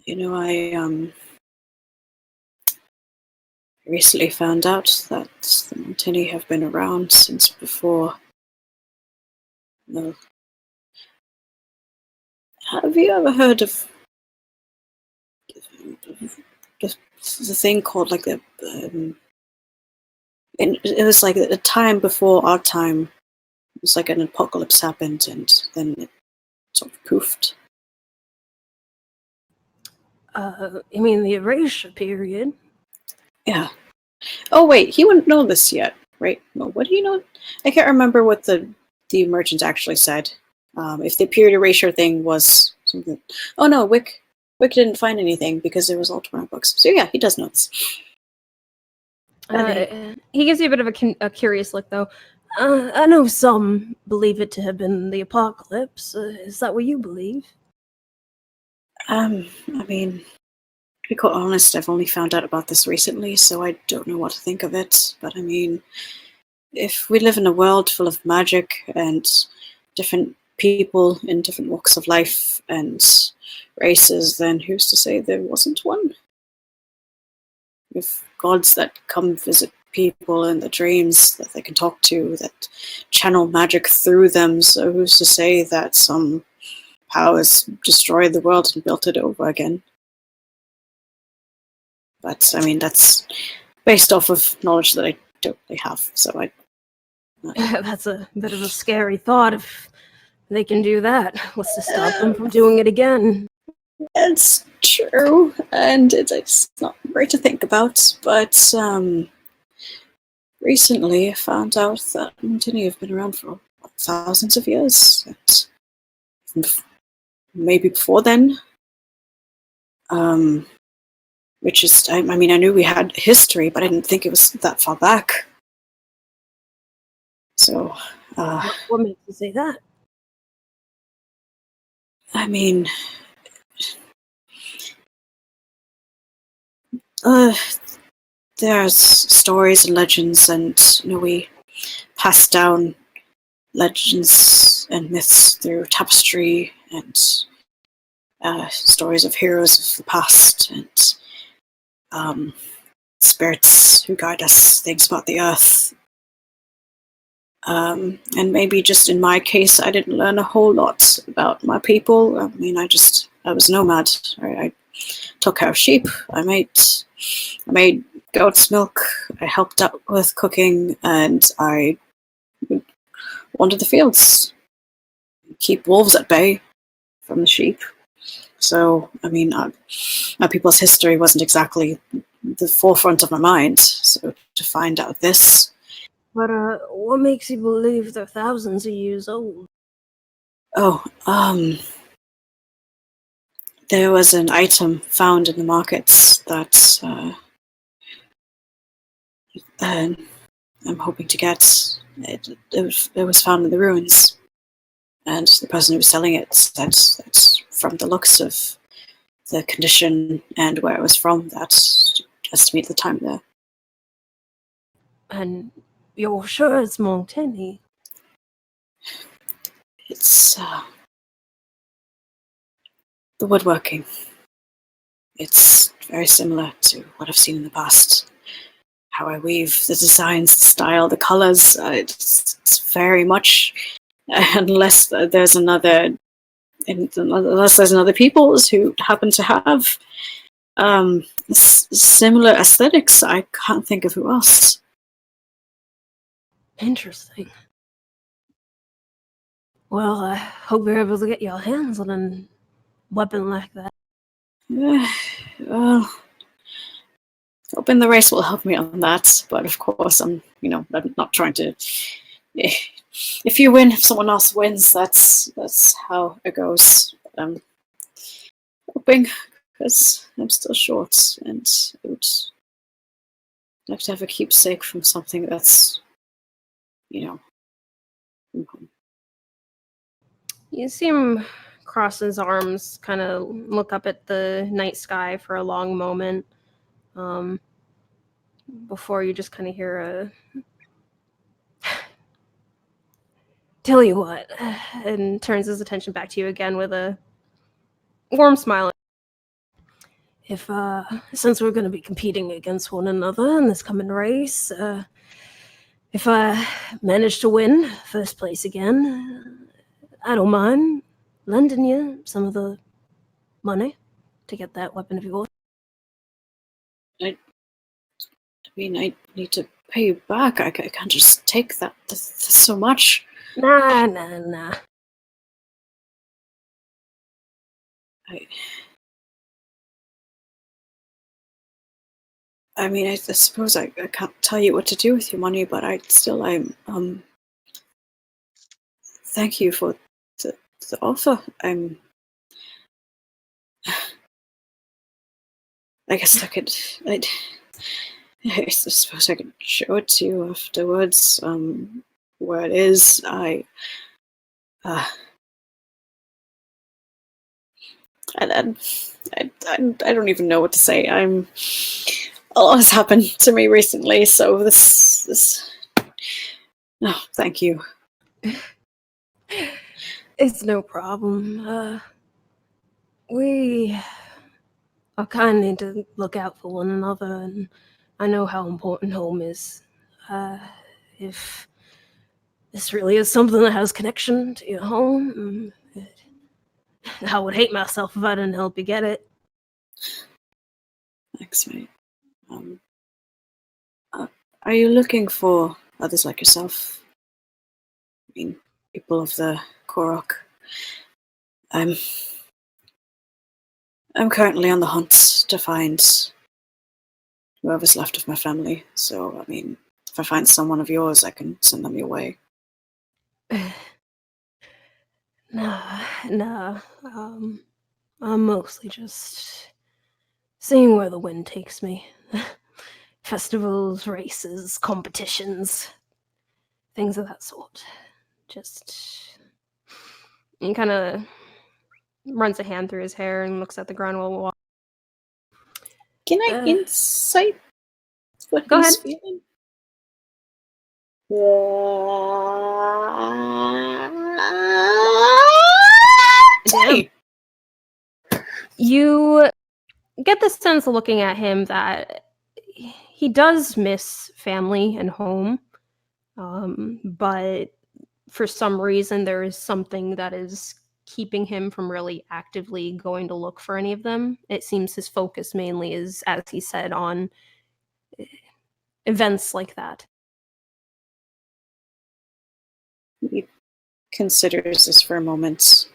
You know, I recently found out that the Montini have been around since before. No. Have you ever heard of the thing called like the? It was like a time before our time. It was like an apocalypse happened, and then it sort of poofed. You mean the erasure period? Yeah. Oh wait, he wouldn't know this yet, right? Well, what do you know? I can't remember what the merchant actually said. If the period erasure thing was something. Oh no, Wick didn't find anything because there was all 20 books. So yeah, he does know this. He gives you a bit of a curious look, though. I know some believe it to have been the apocalypse. Is that what you believe? I mean, to be quite honest, I've only found out about this recently, so I don't know what to think of it. But I mean, if we live in a world full of magic and different people in different walks of life and races, then who's to say there wasn't one? With gods that come visit people in the dreams that they can talk to, that channel magic through them, so who's to say that some powers destroyed the world and built it over again? But I mean, that's based off of knowledge that I don't really have, so I. That's a bit of a scary thought. If they can do that, what's to stop them from doing it again? It's true, and it's not great to think about, but recently I found out that Montini have been around for thousands of years, and maybe before then. Which is, I mean, I knew we had history, but I didn't think it was that far back. So, what makes you say that? I mean, there's stories and legends, and we pass down legends and myths through tapestry and stories of heroes of the past and spirits who guide us, things about the earth. And maybe just in my case, I didn't learn a whole lot about my people. I mean, I was nomad. I took care of sheep. I made goat's milk helped out with cooking, and I would wander the fields, keep wolves at bay from the sheep. So, I mean, my people's history wasn't exactly the forefront of my mind. So to find out this, But what makes you believe they're thousands of years old? there was an item found in the markets that I'm hoping to get. It was found in the ruins, and the person who was selling it said that from the looks of the condition and where it was from, that estimate the time there. And you're sure it's Montaigne? It's the woodworking. It's very similar to what I've seen in the past. How I weave the designs, the style, the colors. It's very much, unless there's another peoples who happen to have similar aesthetics. I can't think of who else. Interesting. Well, I hope you're able to get your hands on a weapon like that. Well, hoping the race will help me on that, but of course I'm not trying to. If you win, if someone else wins, that's how it goes. I'm hoping, because I'm still short, and I would like to have a keepsake from something that's, from home. You see him cross his arms, kind of look up at the night sky for a long moment, before you just kind of hear a Tell you what, and turns his attention back to you again with a warm smile. if since we're going to be competing against one another in this coming race, if I manage to win first place again, I don't mind lending you some of the money to get that weapon of yours. I need to pay you back. I can't just take that. That's so much. Nah. I mean, I suppose I can't tell you what to do with your money, but I'm thank you for the offer. I guess I suppose I could show it to you afterwards. Where it is, I don't even know what to say. A lot has happened to me recently, so this. No, thank you. It's no problem. We are kind of need to look out for one another, and I know how important home is. If this really is something that has connection to your home, I would hate myself if I didn't help you get it. Thanks, mate. Are you looking for others like yourself? I mean, people of the Korok. I'm currently on the hunt to find whoever's left of my family. So, I mean, if I find someone of yours, I can send them your way. Nah. I'm mostly just seeing where the wind takes me. Festivals, races, competitions, things of that sort. Just... He kind of runs a hand through his hair and looks at the ground while walking. Can I insight what Go he's ahead. feeling? Damn. You get the sense looking at him that he does miss family and home, but for some reason there is something that is keeping him from really actively going to look for any of them. It seems his focus mainly is, as he said, on events like that. He considers this for a moment.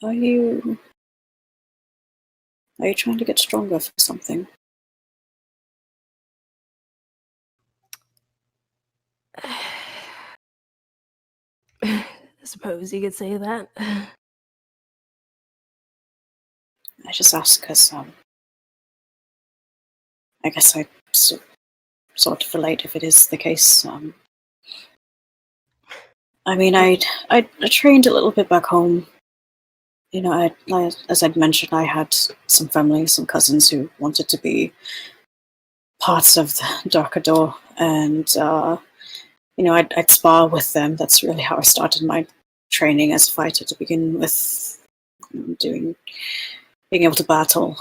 Are you trying to get stronger for something? I suppose you could say that. I just ask because I guess I sort of relate if it is the case. I mean, I trained a little bit back home. You know, as I'd mentioned, I had some family, some cousins who wanted to be parts of the Darker Door, and you know, I'd spar with them. That's really how I started my training as a fighter to begin with, being able to battle.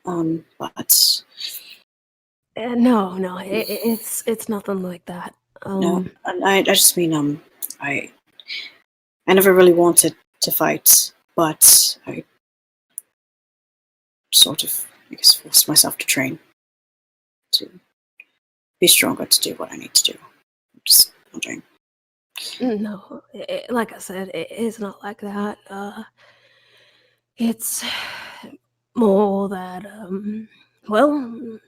But No, it's nothing like that. no, I just mean I never really wanted to fight, but I sort of, I guess, forced myself to train to be stronger to do what I need to do. I'm just wondering. No, like I said, it's not like that. It's more that, well,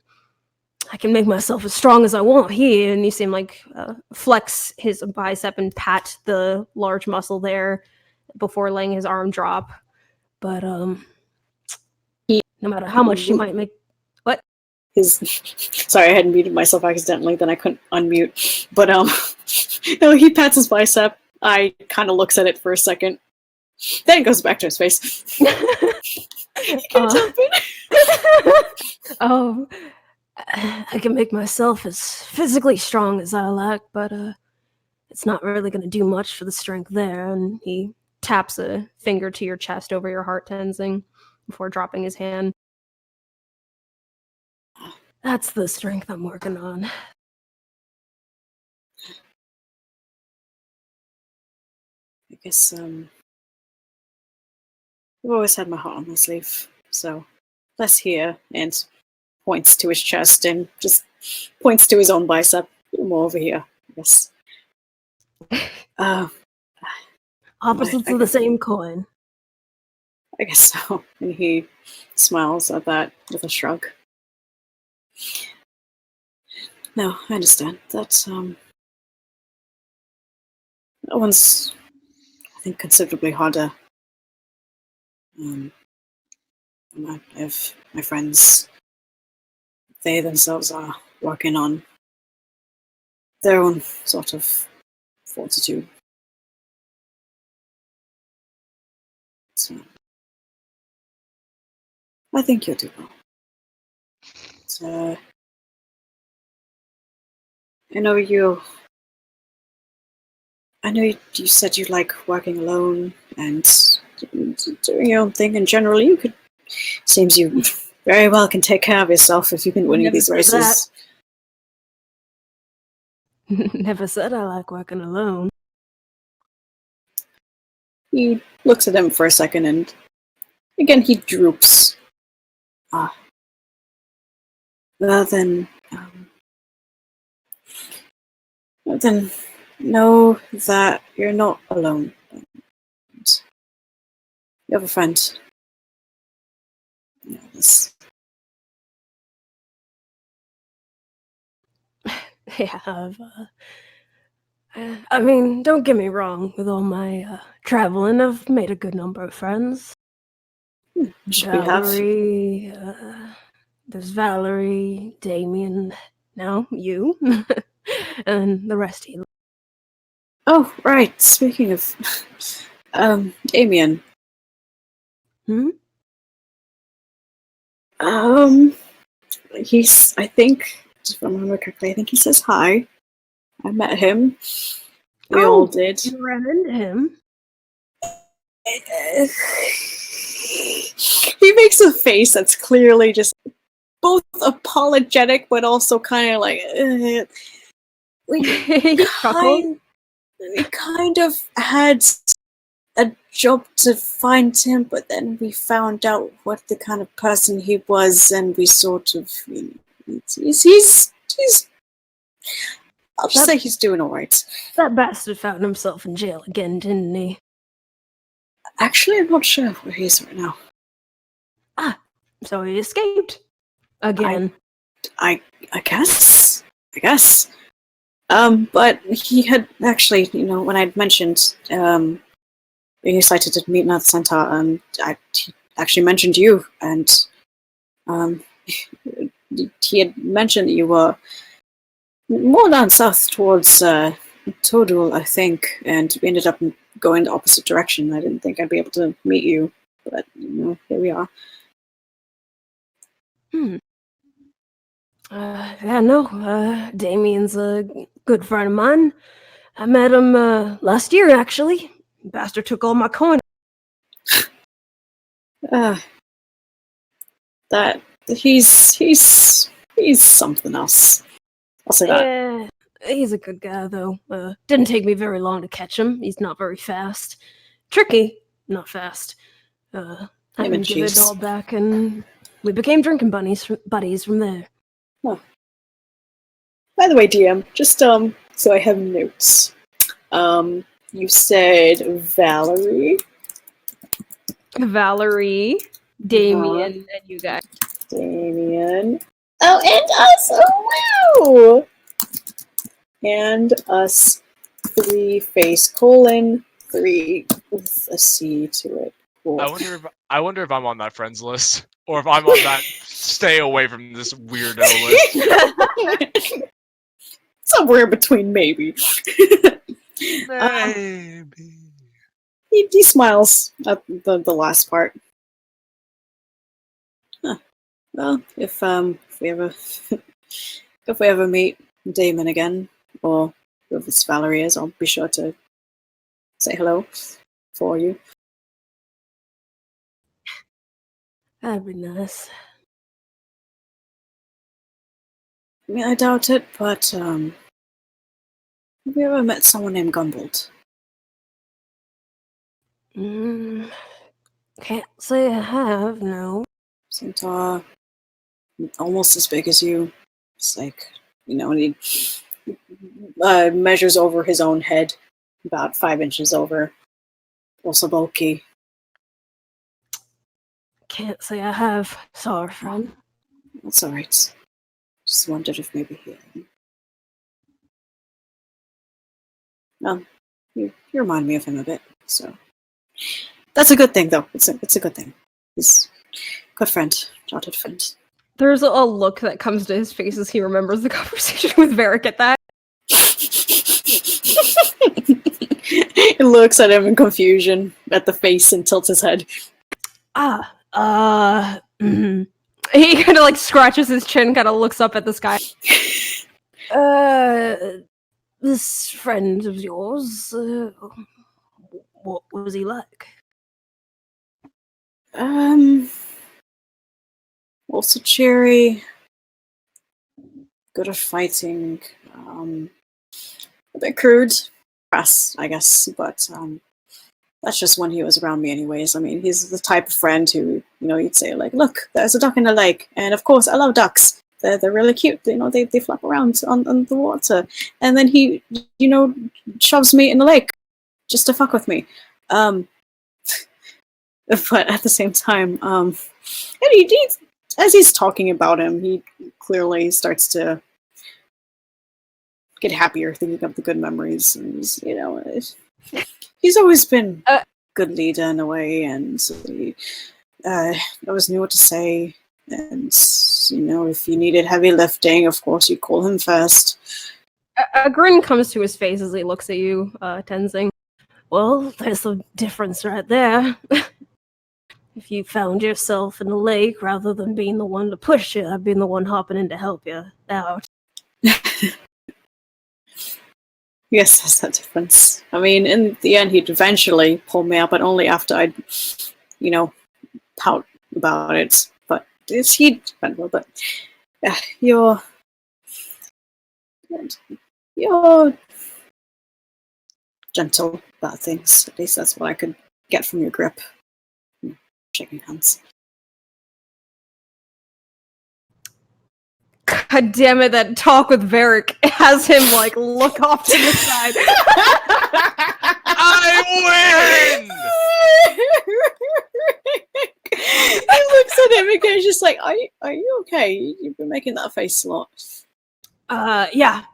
I can make myself as strong as I want here, and you seem like flex his bicep and pat the large muscle there before letting his arm drop. But no matter how much you might make, what? Sorry, I had muted myself accidentally, then I couldn't unmute. But no, he pats his bicep. I kind of looks at it for a second, then it goes back to his face. He can't help it. I can make myself as physically strong as I like, but it's not really going to do much for the strength there. And he taps a finger to your chest over your heart tensing before dropping his hand. That's the strength I'm working on. I guess I've always had my heart on my sleeve, so less here, and points to his chest and just points to his own bicep. A little more over here, I guess. Opposites of the same coin. I guess so. And he smiles at that with a shrug. No, I understand. That one's, I think, considerably harder. I have my friends. They themselves are working on their own sort of fortitude. So I think you'll do well. But, I know you said you like working alone and doing your own thing, and generally you could. Seems you very well can take care of yourself if you've been winning these races. Never said I like working alone. He looks at him for a second, and again he droops. Well then know that you're not alone. You have a friend. Yeah, I mean, don't get me wrong. With all my traveling, I've made a good number of friends. Valerie, there's Valerie, Damien, now you, and the rest of you. Oh, right. Speaking of, Damien. He's, I think, if I remember correctly, I think he says hi. I met him. We all did. You ran into him. He makes a face that's clearly just both apologetic, but also kind of like. We kind of had a job to find him, but then we found out what the kind of person he was, and we sort of, he's I'll just say he's doing all right. That bastard found himself in jail again, didn't he? Actually, I'm not sure where he is right now. So he escaped again. I guess. But he had actually, when I'd mentioned being excited to meet another centaur, he actually mentioned you, and he had mentioned that you were more down south towards Todul, I think, and we ended up going the opposite direction. I didn't think I'd be able to meet you, but here we are. Damien's a good friend of mine. I met him last year, actually. Bastard took all my coin. That he's something else. I'll say that. Yeah, he's a good guy, though. Didn't take me very long to catch him. He's not very fast. Tricky, not fast. I didn't give it all back, and we became drinking buddies from there. Huh. By the way, DM, just so I have notes. You said Valerie, Damien, and you guys. Damien. Oh, and us! Oh, wow! And us 3 face : 3 with a C to it. Cool. I wonder if I'm on that friends list, or if I'm on that stay away from this weirdo list. Somewhere between, maybe. Maybe. He smiles at the last part. Huh. Well, if we ever meet Damon again, or whoever this Valerie is, I'll be sure to say hello for you. That'd be nice. I mean, I doubt it, but have you ever met someone named Gumbold? Can't say I have, no. Centaur, almost as big as you. It's like, and he measures over his own head, about 5 inches over. Also bulky. Can't say I have. Sorry, friend. That's alright. Just wondered if maybe he... Well, you remind me of him a bit, so... That's a good thing, though. It's a good thing. He's a good friend. Childhood friend. There's a look that comes to his face as he remembers the conversation with Varric at that. He looks at him in confusion at the face and tilts his head. He kind of like scratches his chin, kind of looks up at the sky. This friend of yours, what was he like? Also cheery, good at fighting, a bit crude, crass, I guess, but that's just when he was around me anyways. I mean, he's the type of friend who, you'd say, like, look, there's a duck in the lake, and of course, I love ducks. They're really cute, they flap around on the water, and then he, shoves me in the lake just to fuck with me. But at the same time, and he as he's talking about him, he clearly starts to get happier thinking of the good memories. And he's always been a good leader in a way, and he always knew what to say. And if you needed heavy lifting, of course you'd call him first. A grin comes to his face as he looks at you, Tenzing. Well, there's a difference right there. If you found yourself in the lake rather than being the one to push you, I'd been the one hopping in to help you out. Yes, there's that difference. I mean, in the end, he'd eventually pull me out, but only after I'd, pout about it. But he'd, but you're gentle about things. At least that's what I could get from your grip. Shaking hands. God damn it, that talk with Varric has him, like, look off to the side. I win! He looks at him again, just like, are you okay? You've been making that face a lot. Yeah.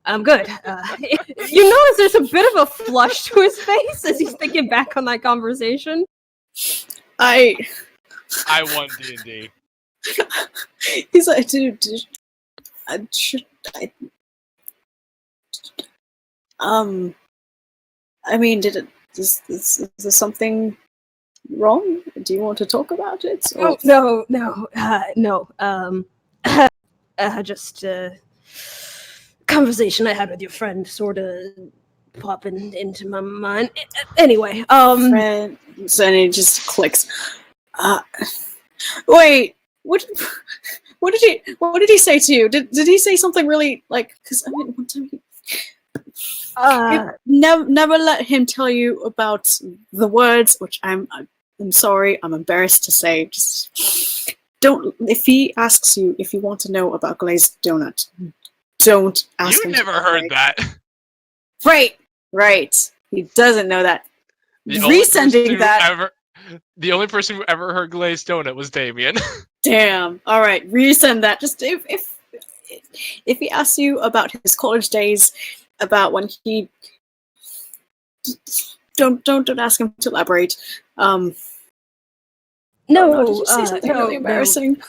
I'm good. You notice there's a bit of a flush to his face as he's thinking back on that conversation. I won D&D. He's like, dude, I mean, is there something wrong? Do you want to talk about it? Or? No. Just conversation I had with your friend sort of popping into my mind. Anyway, Friend, so and it just clicks. Wait, what did he say to you? Did he say something really like? Because I mean, one time never let him tell you about the words, which I'm sorry, I'm embarrassed to say. Just don't. If he asks you if you want to know about glazed donut, don't ask him. You never heard that. Right. He doesn't know that. The only person who ever heard glazed donut was Damien. Damn. All right, resend that. Just if he asks you about his college days, about when he don't ask him to elaborate. No, did you say something really embarrassing?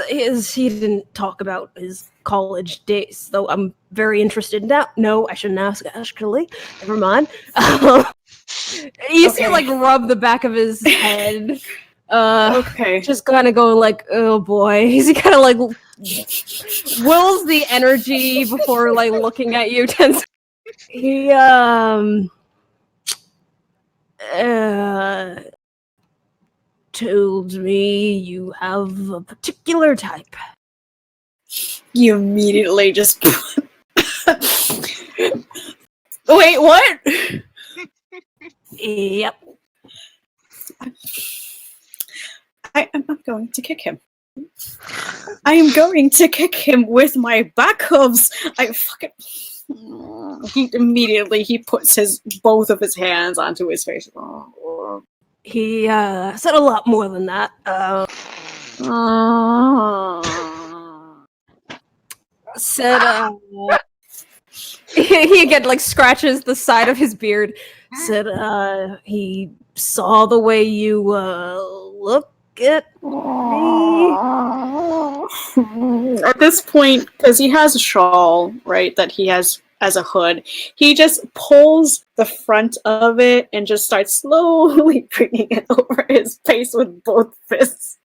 He didn't talk about his college days, though I'm very interested in that. No, I shouldn't ask, actually. Never mind. You see, like, rub the back of his head. Okay. Just kind of going like, oh boy. He's kind of like wills the energy before, like, looking at you. He, told me you have a particular type. You immediately just wait, what? Yep. I am going to kick him. I am going to kick him with my back hooves. I fucking. He puts both of his hands onto his face. He said a lot more than that. Said he again like scratches the side of his beard. Said he saw the way you look at me. At this point, because he has a shawl, right, that he has as a hood, he just pulls the front of it and just starts slowly bringing it over his face with both fists.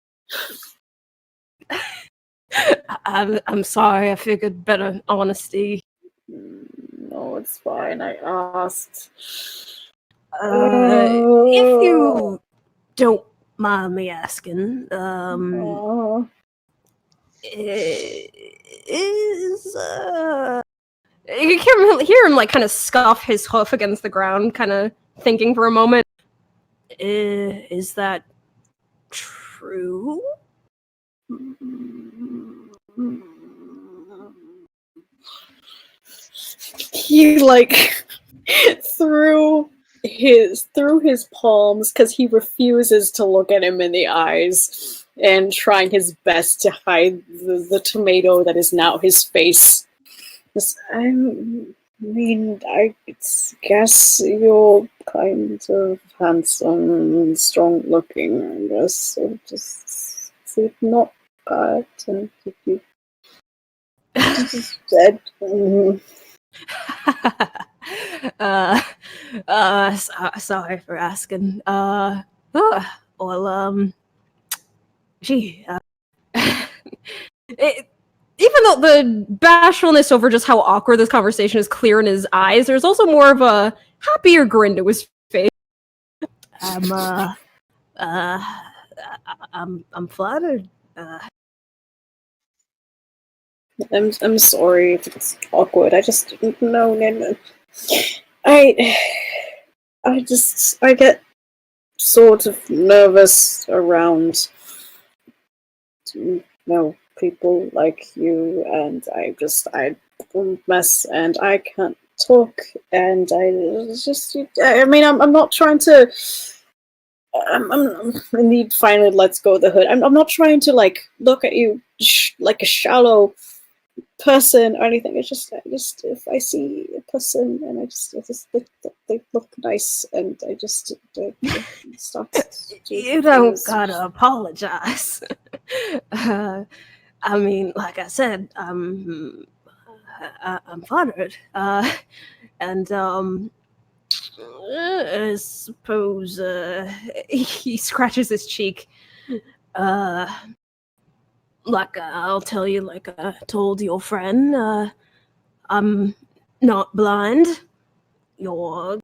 I'm sorry. I figured better honesty. No, it's fine. I asked. If you don't mind me asking, you can hear him like kind of scuff his hoof against the ground, kind of thinking for a moment. Is that true? He like through his palms, because he refuses to look at him in the eyes, and trying his best to hide the tomato that is now his face. I guess you're kind of handsome and strong looking, I guess. So just it's not bad, and if you said. Sorry for asking. Gee, even though the bashfulness over just how awkward this conversation is clear in his eyes, there's also more of a happier grin to his face. I'm flattered. I'm sorry if it's awkward. I just didn't know. I get sort of nervous around, people like you, and I mess, and I can't talk, and I'm not trying to. And he finally lets go of the hood. I'm not trying to look at you like a shallow person or anything. It's just if I see a person and I just they look nice, and I just start. You don't gotta apologize. I mean, like I said, I'm flattered. And I suppose he scratches his cheek. Like I'll tell you, like I told your friend, I'm not blind. You're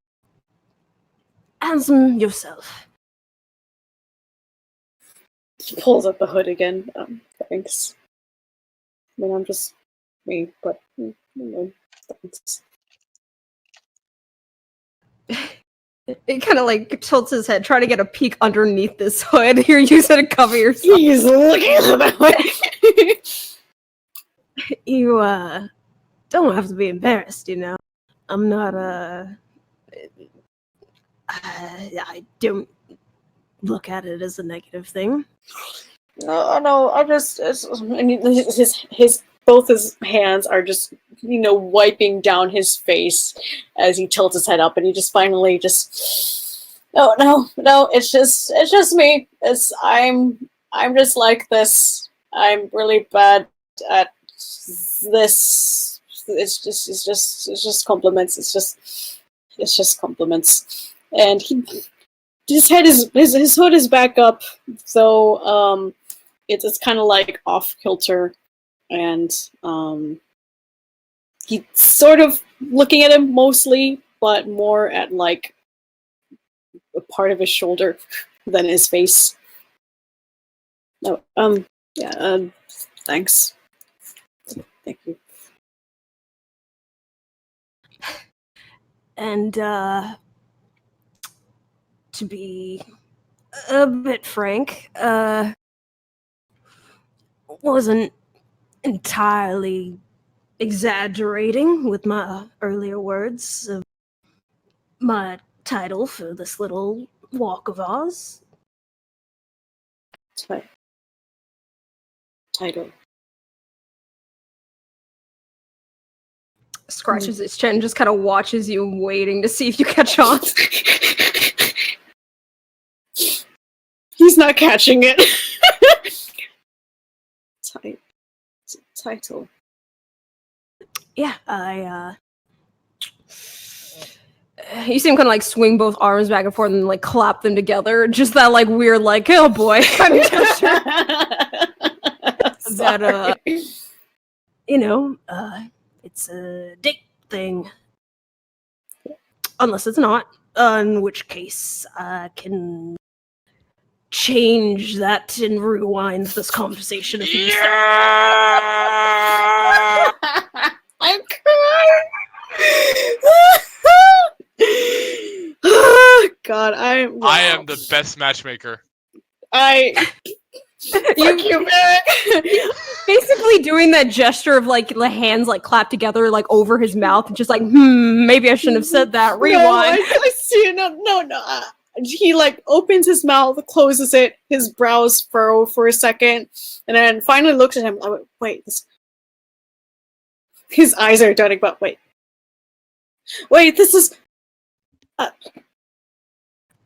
handsome yourself. He pulls up the hood again. Thanks. I mean, I'm just me, but thanks. It kind of like tilts his head, trying to get a peek underneath this hood. You're using to cover yourself. He's looking at that way. You don't have to be embarrassed, you know. I'm not I don't look at it as a negative thing. No, I just his both his hands are just wiping down his face as he tilts his head up, and he just finally just no, it's just me. I'm just like this. I'm really bad at this. It's just compliments. It's just compliments. And his head his hood is back up, so it's kind of like off kilter, and he's sort of looking at him mostly, but more at like a part of his shoulder than his face. No, yeah, thanks. Thank you. And to be a bit frank, wasn't entirely exaggerating with my earlier words of my title for this little walk of ours. Title. Scratches his chin, just kind of watches you, waiting to see if you catch on. He's not catching it. Title. Yeah, you see him kind of like swing both arms back and forth and like clap them together. Just that like weird, like, oh boy kind of gesture. That it's a date thing. Unless it's not, in which case I can change that and rewind this conversation a few steps. I'm crying. Oh, God, I am the best matchmaker. You basically doing that gesture of like the hands like clapped together like over his mouth, and just like maybe I shouldn't have said that. Rewind. No, I see. No. He like opens his mouth, closes it, his brows furrow for a second, and then finally looks at him. I went, wait, his eyes are darting, but wait, this is.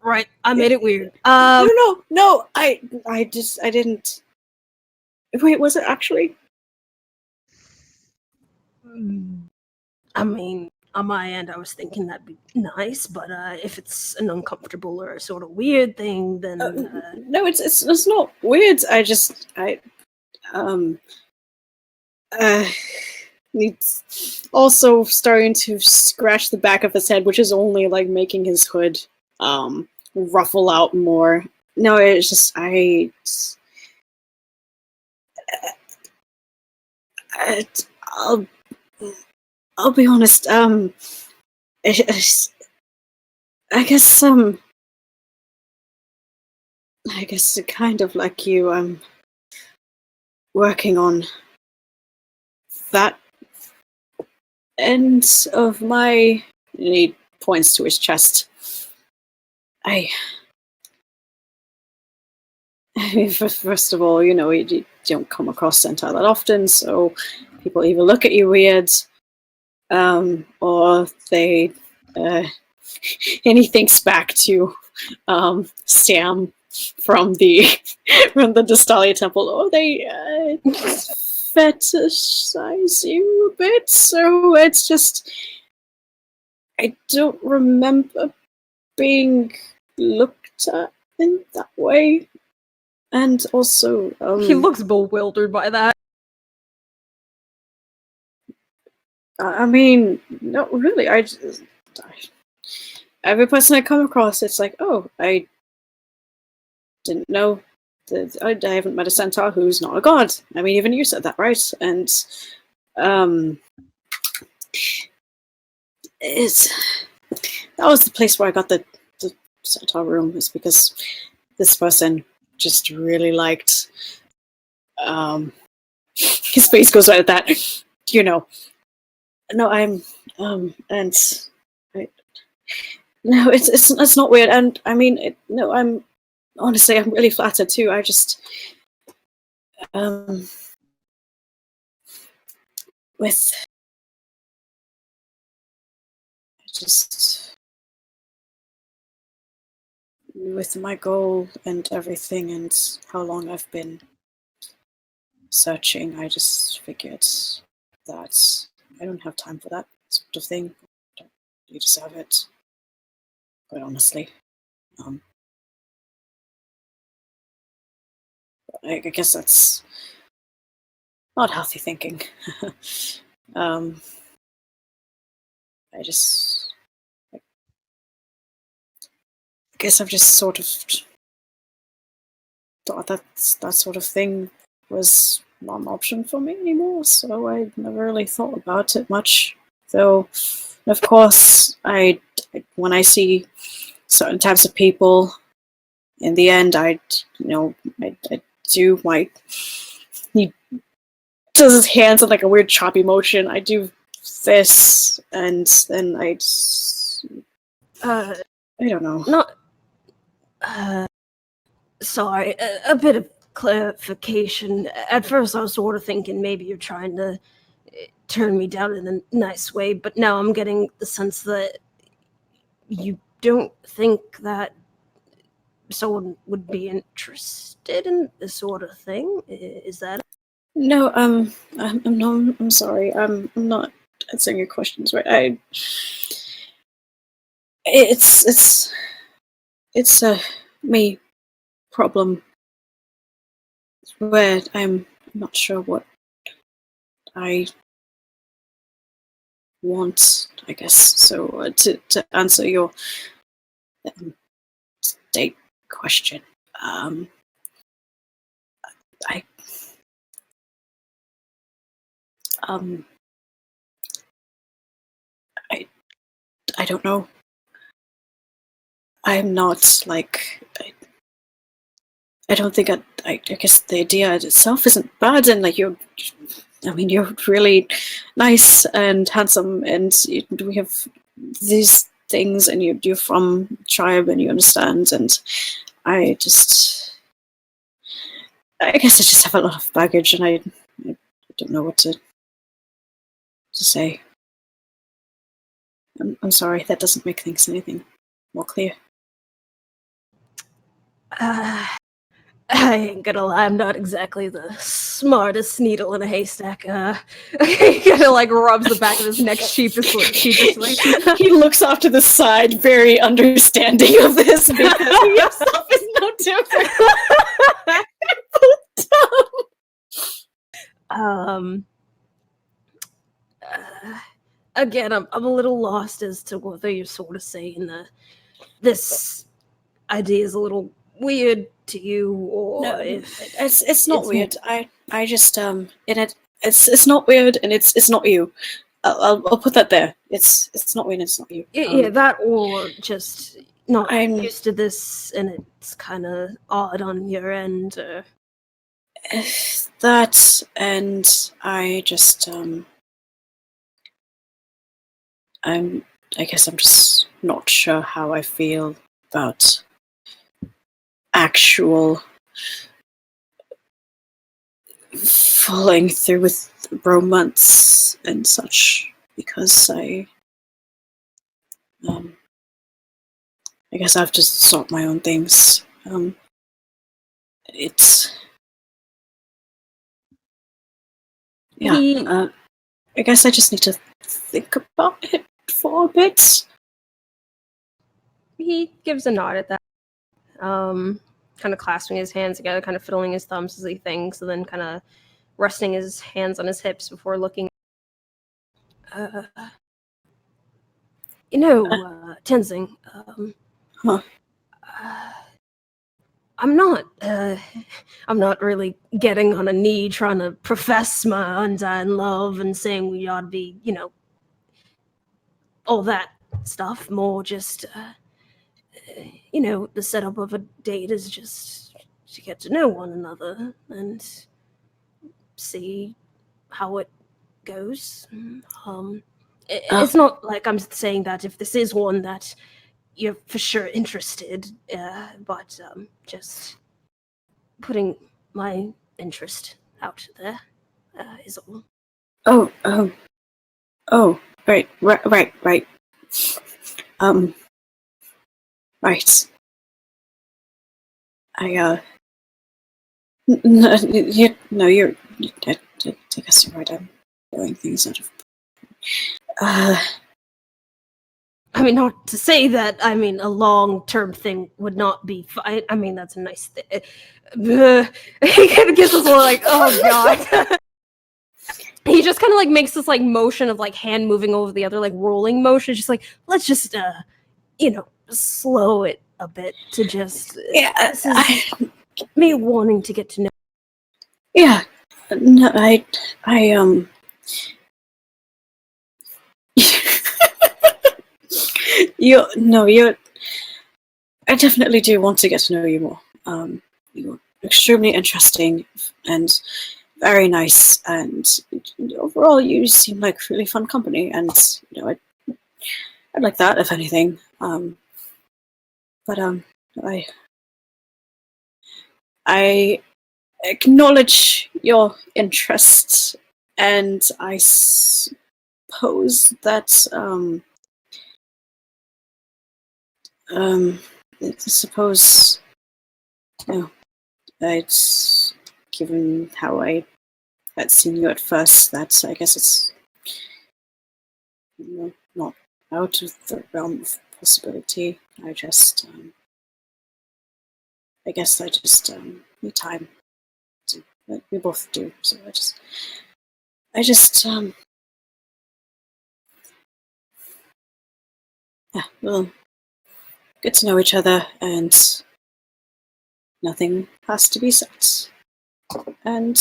Right, I made it weird. No. I didn't. Wait, was it actually? I mean, on my end, I was thinking that'd be nice, but if it's an uncomfortable or sort of weird thing, then no, it's not weird. He's also starting to scratch the back of his head, which is only like making his hood ruffle out more. No, it's just I'll be honest. I guess kind of like you, I'm working on that end of my. And he points to his chest. I mean, first of all, you don't come across Centaur that often, so people either look at you weird, or they, and he thinks back to Sam from the Destalia Temple. Oh, they fetishize you a bit, so it's just I don't remember being looked at in that way. And also, He looks bewildered by that. I mean, not really. Every person I come across, it's like, oh, I didn't know that I haven't met a centaur who's not a god. I mean, even you said that, right? And that was the place where I got the centaur room, is because this person just really liked. His face goes like that. No, I'm and no, it's not weird, and I mean, no, I'm honestly, I'm really flattered too. I just with just with my goal and everything, and how long I've been searching, I just figured that I don't have time for that sort of thing. I don't really deserve it, quite honestly. I guess that's not healthy thinking. I guess I've just sort of thought that sort of thing was not an option for me anymore, so I never really thought about it much. Though, of course, when I see certain types of people, in the end, I do my. He does his hands in like a weird choppy motion. I do this, and then I don't know. Not. Sorry, a bit of clarification. At first, I was sort of thinking maybe you're trying to turn me down in a nice way, but now I'm getting the sense that you don't think that someone would be interested in this sort of thing. Is that? No, I'm sorry. I'm not answering your questions right. It's a me problem where I'm not sure what I want, I guess. So to answer your date question, I don't know. I'm not like I don't think I guess the idea itself isn't bad, and like you're really nice and handsome, and we have these things, and you're from tribe, and you understand, and I guess I just have a lot of baggage, and I don't know what to say. I'm sorry, that doesn't make things anything more clear. I ain't gonna lie, I'm not exactly the smartest needle in a haystack. He kind of like rubs the back of his neck sheepishly. He looks off to the side, very understanding of this, because he himself is no different. Again, I'm a little lost as to whether you're sort of saying this idea is a little weird to you, or No, if it's not weird. I just it's not weird, and it's not you. I'll put that there. It's not Wayne. It's not you. Yeah, that or just not I'm- used to this, and it's kind of odd on your end. That, and I just I guess I'm just not sure how I feel about actual following through with romance and such, because I guess I've just sought my own things. It's I guess I just need to think about it for a bit. He gives a nod at that, kind of clasping his hands together, kind of fiddling his thumbs as he thinks, and then kind of resting his hands on his hips before looking. Tenzing, Huh. I'm not really getting on a knee trying to profess my undying love and saying we ought to be, all that stuff. More just, the setup of a date is just to get to know one another and see how it goes. It's not like I'm saying that if this is one that you're for sure interested, but just putting my interest out there is all. Right. Right. You're. I guess you're right. I'm doing things out of. I mean, not to say that. I mean, a long-term thing would not be fine. I mean, that's a nice thing. He kind of gets this little like, oh god. He just kind of like makes this like motion of like hand moving over the other like rolling motion, just like let's just slow it a bit to just this is me wanting to get to know. Yeah. No, you're. I definitely do want to get to know you more. You're extremely interesting and very nice, and overall, you seem like really fun company. And I'd like that if anything. But I acknowledge your interest, and I suppose that I'd given how I had seen you at first, that I guess it's not out of the realm of possibility. I guess I just need time to, like we both do. So I just we'll get to know each other, and nothing has to be said, and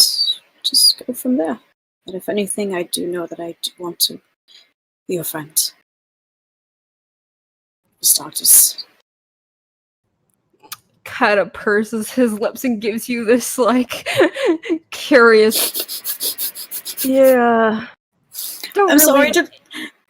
just go from there. And if anything, I do know that I do want to be your friend. For starters. Kind of purses his lips and gives you this like curious. Yeah. I'm sorry.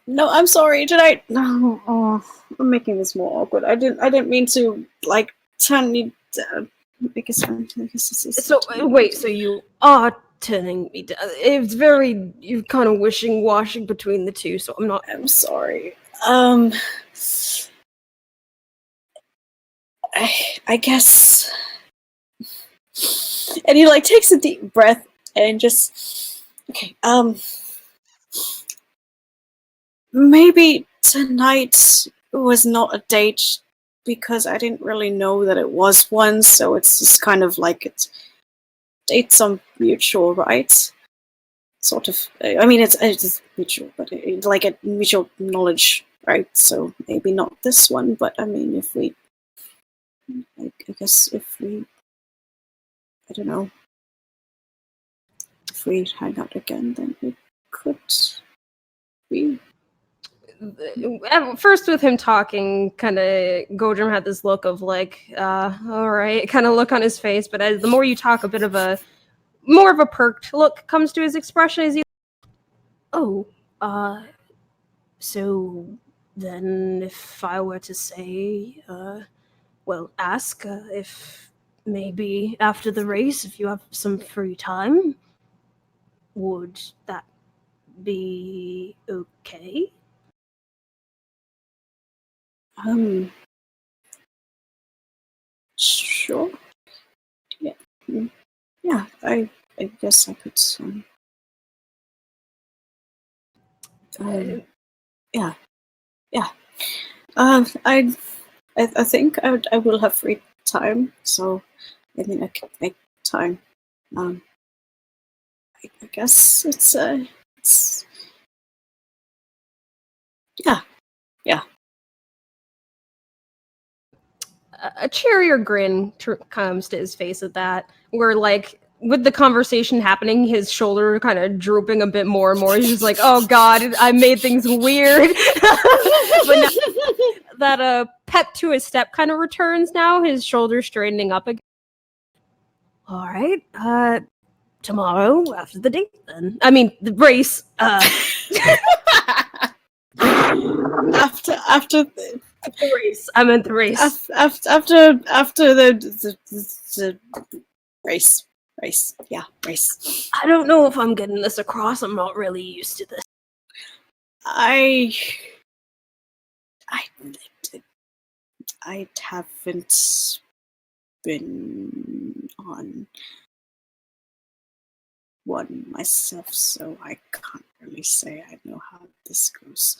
I'm sorry. Did I? No. Oh, I'm making this more awkward. I didn't mean to like turn you down. I guess this is. So wait. So you are turning me down? It's very you're kind of wishing washing between the two. So I'm not. I'm sorry. I guess. And he like takes a deep breath and just okay. Maybe tonight was not a date because I didn't really know that it was one, so it's just kind of like dates on mutual, right? Sort of. I mean, it's mutual, but it's like a mutual knowledge, right? So maybe not this one, but I mean, if we, I guess if we, I don't know, if we hang out again, then we could we? First, with him talking, kind of Godrum had this look of like, all right, kind of look on his face. But as the more you talk, more of a perked look comes to his expression as he. Oh, so then if I were to say, ask if maybe after the race, if you have some free time, would that be okay? Sure. Yeah. Yeah, I guess I could. Yeah. I think I will have free time, so I mean I can make time. I guess it's yeah. A cheerier grin comes to his face at that, where like with the conversation happening, his shoulder kind of drooping a bit more and more. He's just like, "Oh God, I made things weird." But now that pep to his step kind of returns now, his shoulders straightening up again. All right. Tomorrow after the date, then. I mean, the race. After The race. I meant the race. after the race. Yeah, race. I don't know if I'm getting this across. I'm not really used to this. I haven't been on one myself, so I can't really say I know how this goes.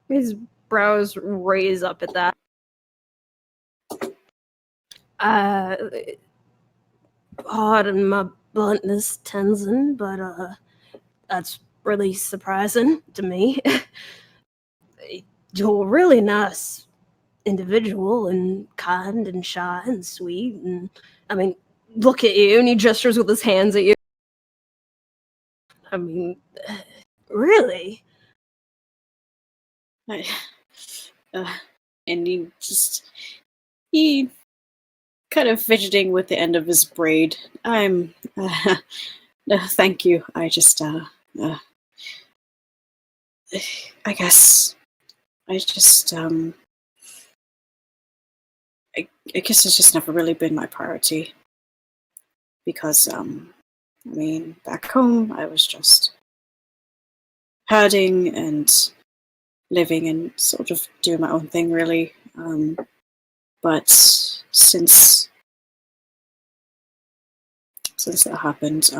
His brows raise up at that. Pardon my bluntness, Tenzin, but that's really surprising to me. You're a really nice individual and kind and shy and sweet, and I mean, look at you, and he gestures with his hands at you. I mean, really? And he kind of fidgeting with the end of his braid. I'm no, thank you. I just I guess I just I guess it's just never really been my priority because I mean back home I was just herding and living and sort of doing my own thing really, but since that happened,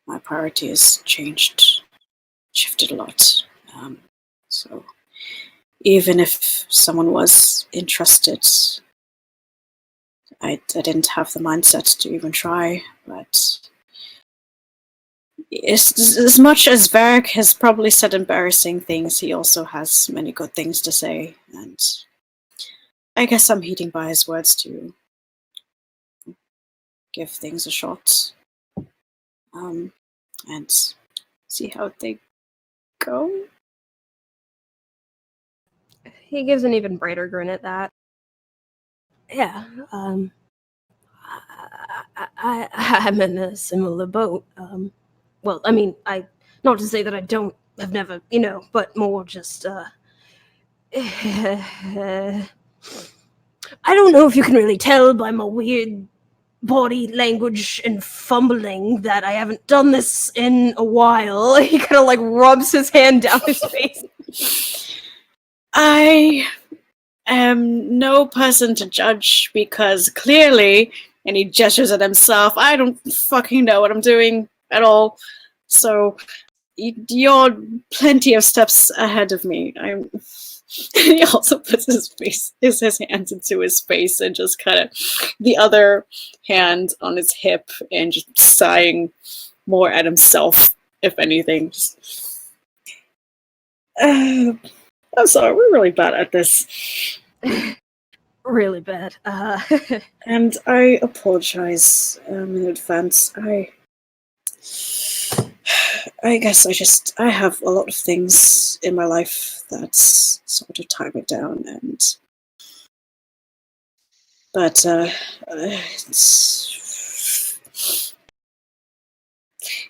my priority has shifted a lot. So even if someone was interested, I didn't have the mindset to even try. But as much as Varric has probably said embarrassing things, he also has many good things to say, and I guess I'm heeding by his words to give things a shot, and see how they go. He gives an even brighter grin at that. Yeah, I'm in a similar boat. Well, I mean, not to say that I've never, but more just, I don't know if you can really tell by my weird body language and fumbling that I haven't done this in a while. He kind of like rubs his hand down his face. I am no person to judge because clearly, and he gestures at himself, I don't fucking know what I'm doing at all. So you're plenty of steps ahead of me. He also puts his hands into his face and just kind of the other hand on his hip and just sighing more at himself, if anything. I'm sorry, we're really bad at this. Really bad. And I apologize in advance. I guess I have a lot of things in my life that sort of tie me down, but it's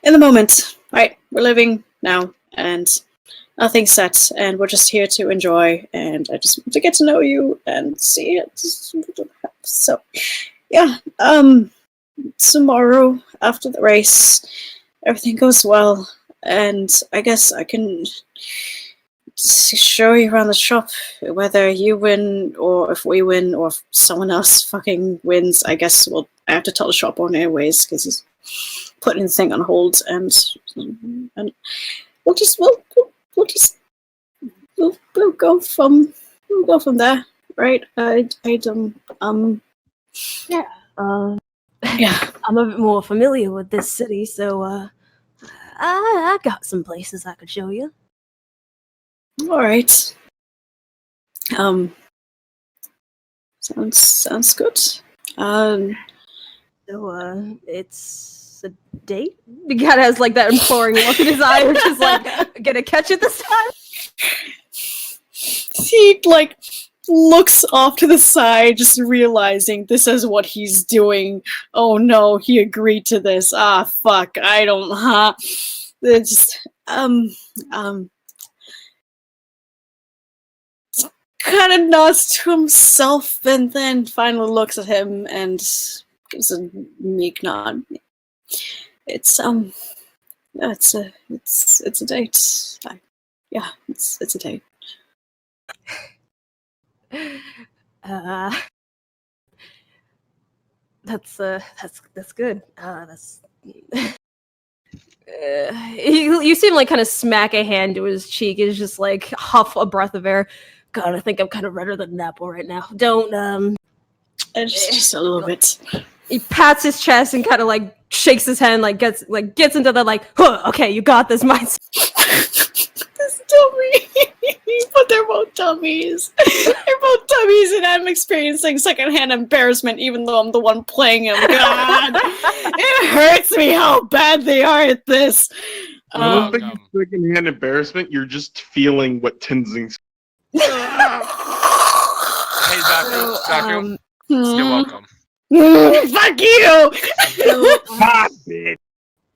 in the moment, right? We're living now, and nothing's set, and we're just here to enjoy, and I just want to get to know you and see it. So, yeah, tomorrow after the race, everything goes well, and I guess I can show you around the shop, whether you win or if we win or if someone else fucking wins. I guess I have to tell the shop owner anyways because he's putting the thing on hold, and we'll go from there, right? Yeah. Yeah. I'm a bit more familiar with this city, so I got some places I could show you. All right. Sounds good. So it's a date. The guy has like that imploring look in his eye, which is like, gonna catch it this time. He like looks off to the side, just realizing this is what he's doing. Oh no, he agreed to this. Ah, fuck. I don't. It's just kind of nods to himself and then finally looks at him and gives a meek nod. It's it's a date. Yeah, it's a date. That's good. You seem like kind of smack a hand to his cheek. Is just like huff a breath of air. God, I think I'm kind of redder than an apple right now. Don't just a little bit. He pats his chest and kind of like shakes his hand, like gets into the like, huh, okay, you got this, mindset. This dummy. But they're both dummies. They're both dummies, and I'm experiencing secondhand embarrassment, even though I'm the one playing him. God, it hurts me how bad they are at this. I don't think it's secondhand embarrassment. You're just feeling what Tenzing's. Hey, Zaku. You're welcome. Fuck you!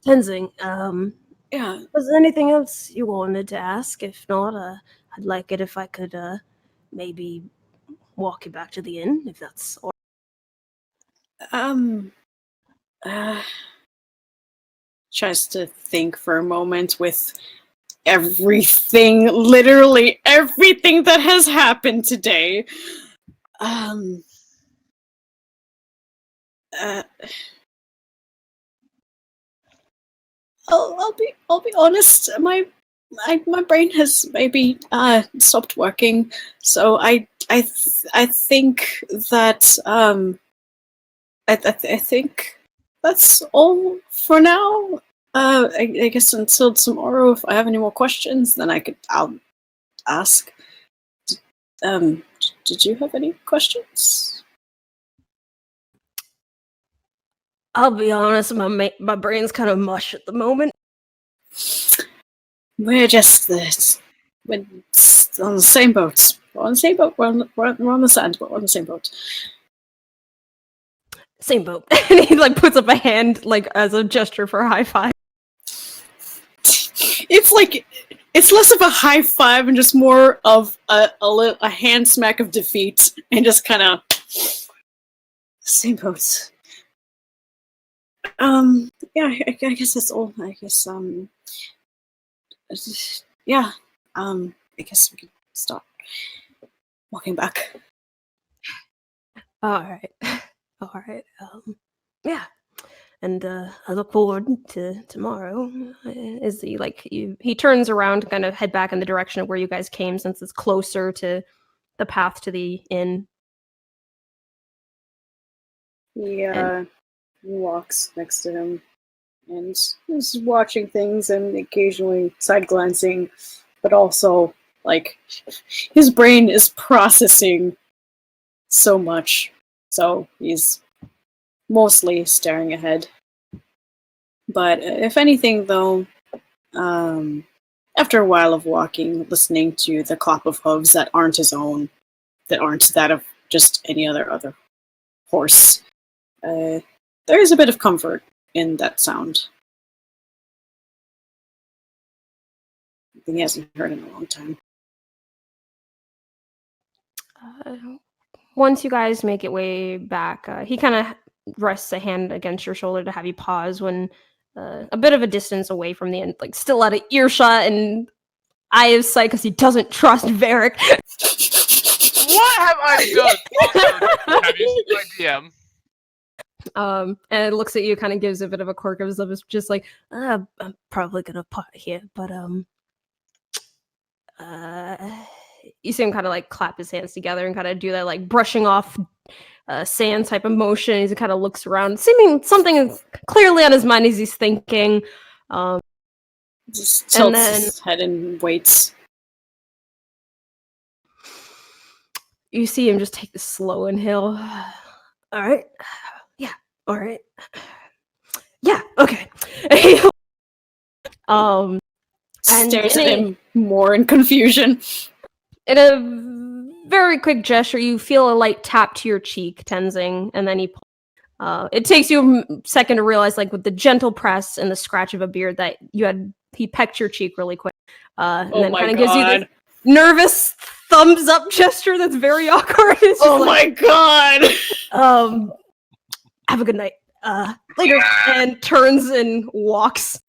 Tenzing, yeah. was there anything else you wanted to ask? If not, I'd like it if I could maybe walk you back to the inn, if that's all. Tries to think for a moment with everything, literally everything that has happened today. I'll be honest. My brain has maybe stopped working, so I think that I think that's all for now. I guess until tomorrow, if I have any more questions, then I'll ask. Did you have any questions? I'll be honest, my brain's kind of mush at the moment. We're just we're on the same boat. We're on the same boat. We're on the sand, but we're on the same boat. Same boat. And he like puts up a hand like as a gesture for a high five. It's like it's less of a high five and just more of a hand smack of defeat, and just kind of same boat. Yeah, I guess that's all. I guess yeah. I guess we can start walking back. All right. Yeah. And I look forward to tomorrow. Is he like he turns around to kind of head back in the direction of where you guys came, since it's closer to the path to the inn. Yeah, he walks next to him and is watching things and occasionally side glancing, but also like his brain is processing so much, so he's mostly staring ahead. But if anything, though, After a while of walking, listening to the clap of hooves that aren't his own, that aren't that of just any other horse, there is a bit of comfort in that sound. He hasn't heard in a long time. Once you guys make it way back, he kind of rests a hand against your shoulder to have you pause when a bit of a distance away from the end, like still out of earshot and eye of sight because he doesn't trust Varric. What have I done? Have you seen my DM? And it looks at you, kind of gives a bit of a quirk of his lip. It's just like, I'm probably gonna part here, but you see him kind of like clap his hands together and kind of do that like brushing off sand type of motion. He kind of looks around, seeming something is clearly on his mind as he's thinking. Just tilts his head and waits. You see him just take the slow inhale. All right. Yeah. All right. Yeah. Okay. And stares at him more in confusion. In a very quick gesture, you feel a light tap to your cheek, Tenzing, and then it takes you a second to realize, like with the gentle press and the scratch of a beard, that he pecked your cheek really quick, and then kind of gives you this nervous thumbs up gesture that's very awkward. Oh my god! Have a good night. Later, and turns and walks.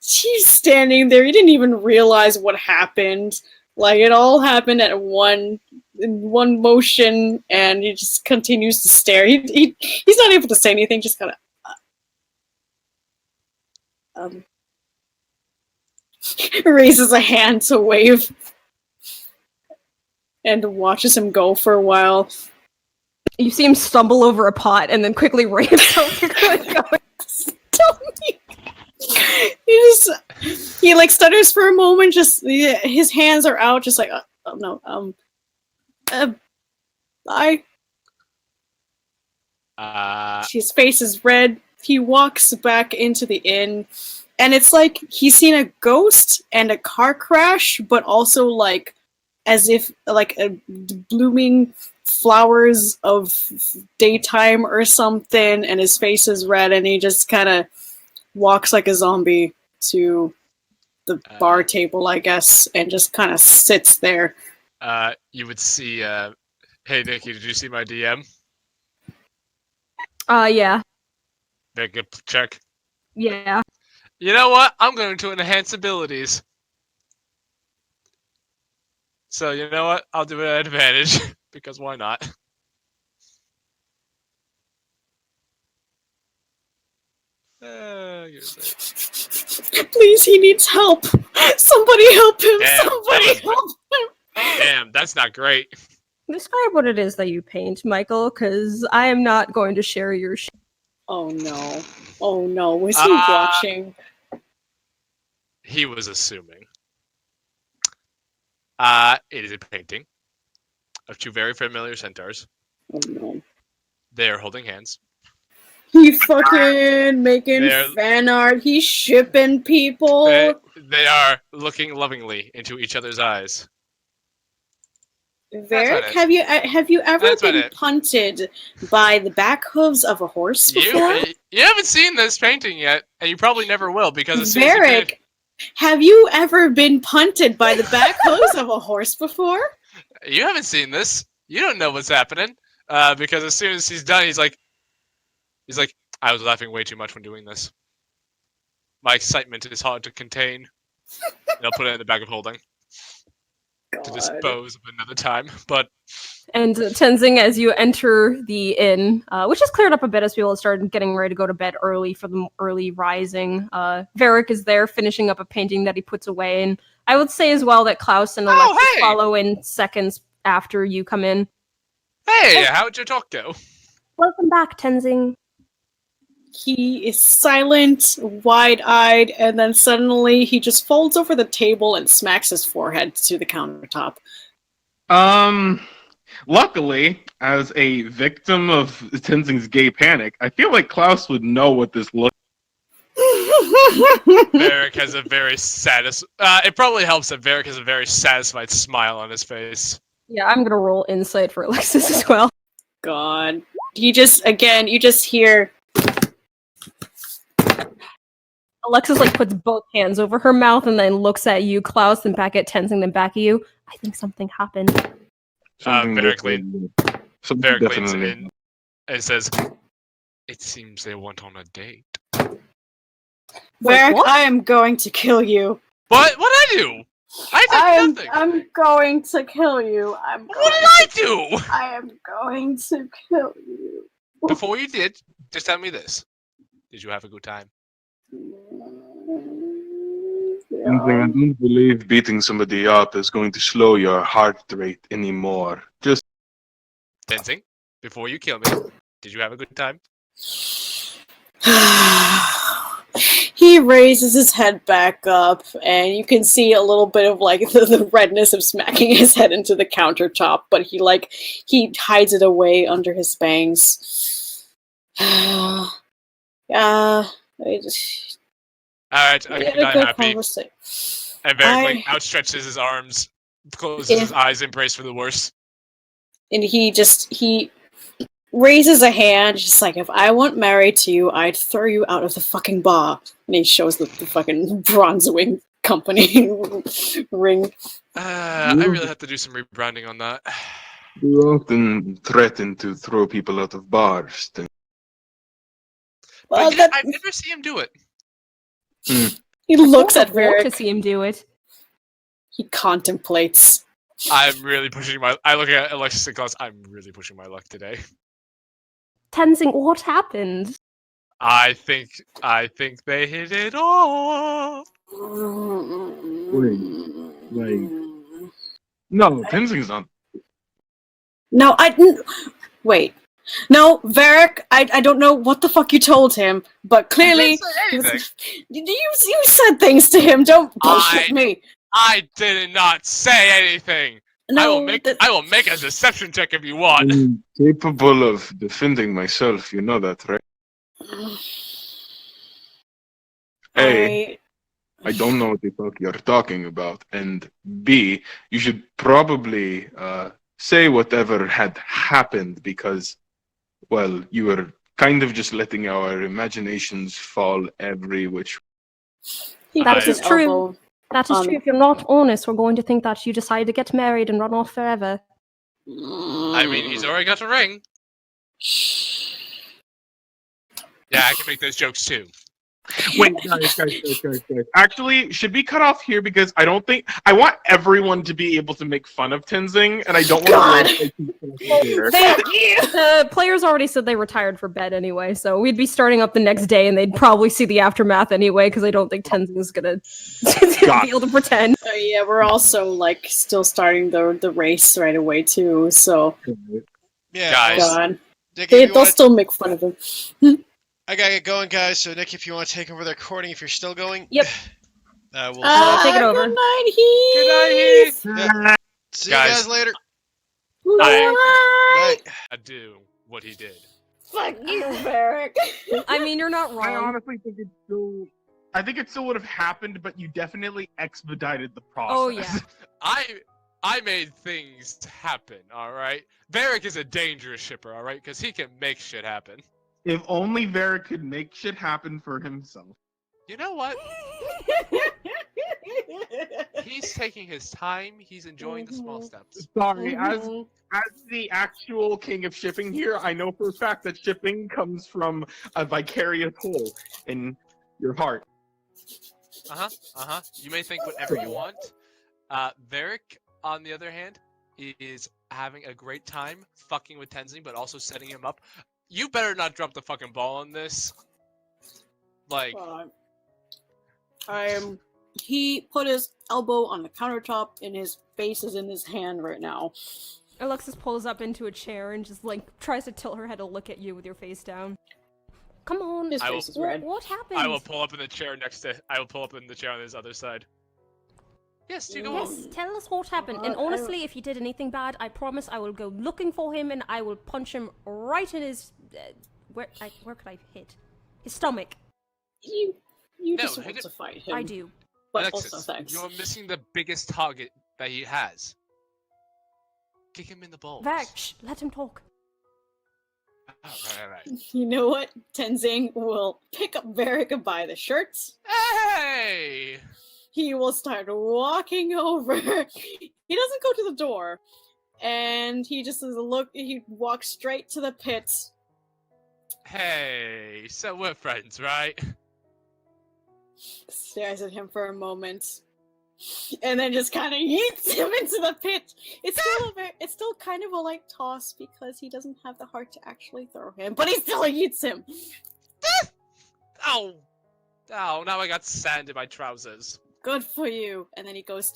She's standing there. He didn't even realize what happened. Like, it all happened in one motion, and he just continues to stare. He's not able to say anything, just kind of raises a hand to wave and watches him go for a while. You see him stumble over a pot and then quickly ramps over. He like stutters for a moment, just his hands are out, just like bye. His face is red. He walks back into the inn, and it's like he's seen a ghost and a car crash, but also like as if like a blooming flowers of daytime or something, and his face is red, and he just kind of walks like a zombie to the bar table, I guess, and just kind of sits there. You would see, hey Nikki, did you see my DM? Yeah. Very good check. Yeah. You know what? I'm going to enhance abilities. So, you know what? I'll do it at advantage, because why not? Please, he needs help. Somebody help him. Somebody help him. Damn, that's not great. Describe what it is that you paint, Michael, because I am not going to share your shit. Oh no. Oh no. Was he watching? He was assuming. It is a painting of two very familiar centaurs. Oh no. They are holding hands. He fucking making fan art. He's shipping people. They are looking lovingly into each other's eyes. Varric, have you ever been punted by the back hooves of a horse before? You haven't seen this painting yet, and you probably never will, because as soon Varric, have you ever been punted by the back hooves of a horse before? You haven't seen this. You don't know what's happening. Because as soon as he's done, he's like, I was laughing way too much when doing this. My excitement is hard to contain. And I'll put it in the bag of holding. God. To dispose of another time, but... And Tenzing, as you enter the inn, which has cleared up a bit as people have started getting ready to go to bed early for the early rising, Varric is there finishing up a painting that he puts away, and I would say as well that Klaus and Alexis follow in seconds after you come in. Hey, how'd your talk go? Welcome back, Tenzing. He is silent, wide-eyed, and then suddenly he just folds over the table and smacks his forehead to the countertop. Luckily, as a victim of Tenzing's gay panic, I feel like Klaus would know what this looks like. Varric has a very it probably helps that Varric has a very satisfied smile on his face. Yeah, I'm gonna roll insight for Alexis as well. God. You just hear. Alexis like puts both hands over her mouth and then looks at you, Klaus, and back at Tenzing, then back at you. I think something happened. Varric leans definitely. in and says, "It seems they went on a date." Varric, what? I am going to kill you. What? What did I do? I did nothing. I'm going to kill you. What did I do? I am going to kill you. Before you did, just tell me this: did you have a good time? I don't believe beating somebody up is going to slow your heart rate anymore. Just Tenzing, before you kill me, did you have a good time? He raises his head back up, and you can see a little bit of like the redness of smacking his head into the countertop, but he hides it away under his bangs. Yeah, Alright, we I'm had a not good happy. conversation. And Varric outstretches his arms, closes his eyes, and brace for the worst. And he raises a hand, just like, if I weren't married to you, I'd throw you out of the fucking bar. And he shows the fucking Bronze Wing Company ring. I really have to do some rebranding on that. you often threaten to throw people out of bars. Well, But yeah, I never see him do it. he looks at I want to Varric. see him do it. He contemplates. I'm really pushing I look at Alexis and Klaus, I'm really pushing my luck today. Tenzing, what happened? I think they hit it off. No, Tenzing's not. No, wait. No, Varric, I don't know what the fuck you told him, but clearly you said things to him. Don't bullshit me. I did not say anything. No, I will make a deception check if you want. I'm capable of defending myself. You know that, right? A, I don't know what the fuck you're talking about, and B, you should probably say whatever had happened because, well, you were kind of just letting our imaginations fall every which. That is true. That is true. If you're not honest, we're going to think that you decided to get married and run off forever. I mean, he's already got a ring. Yeah, I can make those jokes too. Wait, guys. Actually, should we cut off here because I don't think I want everyone to be able to make fun of Tenzing, and I don't want to. Thank you. Players already said they were tired for bed anyway, so we'd be starting up the next day, and they'd probably see the aftermath anyway because I don't think Tenzing's gonna be able to pretend. Yeah, we're also like still starting the race right away too. So Yeah, Guys. God, Nick, they'll still make fun of him. I gotta get going, guys. So, Nick, if you want to take over the recording, if you're still going, Yep. We'll take it over. Good night, Heath. Good night, Yeah. See you guys later. Bye. Bye. I do what he did. Fuck you, Varric. I mean, you're not I wrong. honestly think it still. I think it still would have happened, but you definitely expedited the process. Oh, yeah. I made things happen, alright? Varric is a dangerous shipper, alright? Because he can make shit happen. If only Varric could make shit happen for himself. You know what? He's taking his time. He's enjoying the small steps. Sorry, as the actual king of shipping here, I know for a fact that shipping comes from a vicarious hole in your heart. You may think whatever you want. Varric, on the other hand, is having a great time fucking with Tenzing, but also setting him up. You better not drop the fucking ball on this. Like, He put his elbow on the countertop, and his face is in his hand right now. Alexis pulls up into a chair and just like tries to tilt her head to look at you with your face down. Come on. His face is red. What happened? I will pull up in the chair on his other side. Yes, do go on. Yes, tell us what happened. And honestly, if he did anything bad, I promise I will go looking for him and I will punch him right in his where could I hit? His stomach. You No, just he want did- to fight him. I do. But Alexis, also thanks. you're missing the biggest target that he has. Kick him in the balls. Varric, shh, let him talk. Oh, right. You know what? Tenzing will pick up Varric by the shirts. Hey! He will start walking over. He doesn't go to the door. And he just does a look. He walks straight to the pit. Hey, so we're friends, right? Stares at him for a moment. And then just kind of yeets him into the pit. It's still kind of a light toss because he doesn't have the heart to actually throw him, but he still yeets him. Ow! Ow, now I got sand in my trousers. Good for you. And then he goes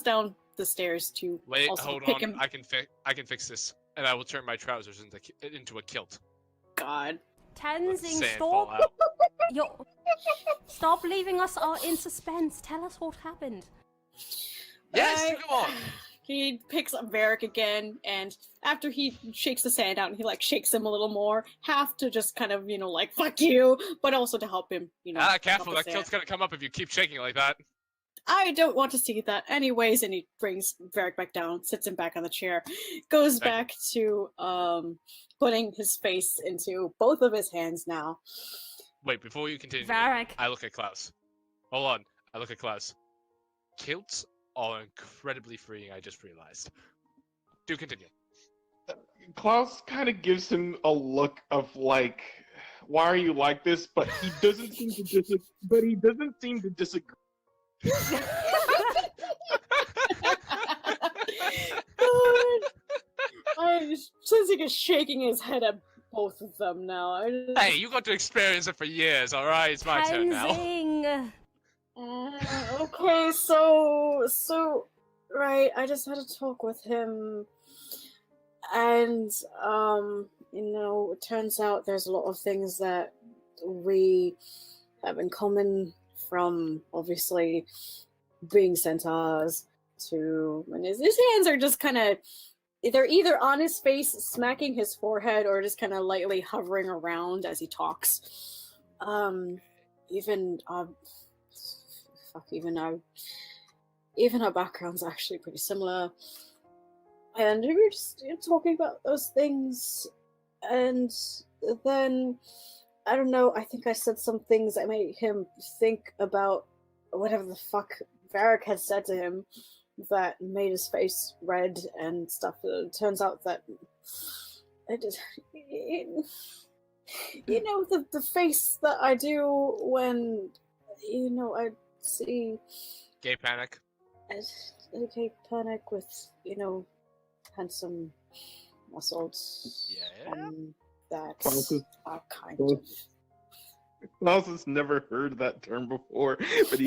down the stairs to Wait, also hold pick on. him. I can fix this, and I will turn my trousers into a kilt. God. Tenzing, Sand stop. fall out. Stop leaving us in suspense. Tell us what happened. Yes, come on. He picks up Varric again, and after he shakes the sand out, and he shakes him a little more, half to just kind of, fuck you, but also to help him, Careful, up the that kilt's gonna come up if you keep shaking like that. I don't want to see that anyways, and he brings Varric back down, sits him back on the chair, goes back to putting his face into both of his hands now. Wait, before you continue, Varric. I look at Klaus. Hold on, I look at Klaus. Kilts are incredibly freeing, I just realized. Do continue. Klaus kind of gives him a look of like, "Why are you like this?" But he doesn't seem to disagree. Tenzing is shaking his head at both of them now. Hey, you got to experience it for years, alright? It's my turn now. Tenzing. Okay, so right, I just had a talk with him, and it turns out there's a lot of things that we have in common, from obviously being centaurs to, and his hands are just kind of, they're either on his face, smacking his forehead, or just kind of lightly hovering around as he talks. Even our background's actually pretty similar. And we were just talking about those things, and then, I don't know, I think I said some things that made him think about whatever the fuck Varric had said to him that made his face red and stuff. It turns out that the face that I do when I see Gay panic. gay panic with handsome muscles. Yeah. That are kind Klaus- of. Klaus has never heard that term before, but he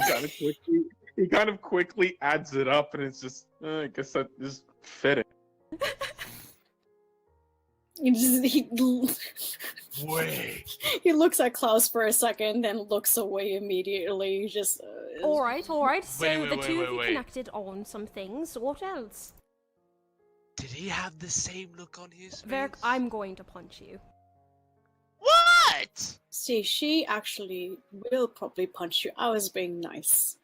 kind of quickly adds it up, and it's just, I guess that is fitting. Wait. He looks at Klaus for a second, then looks away immediately. Just All right. So Wait, the two of you wait. connected on some things. What else? Did he have the same look on his face? Varric, I'm going to punch you. What? See, she actually will probably punch you. I was being nice.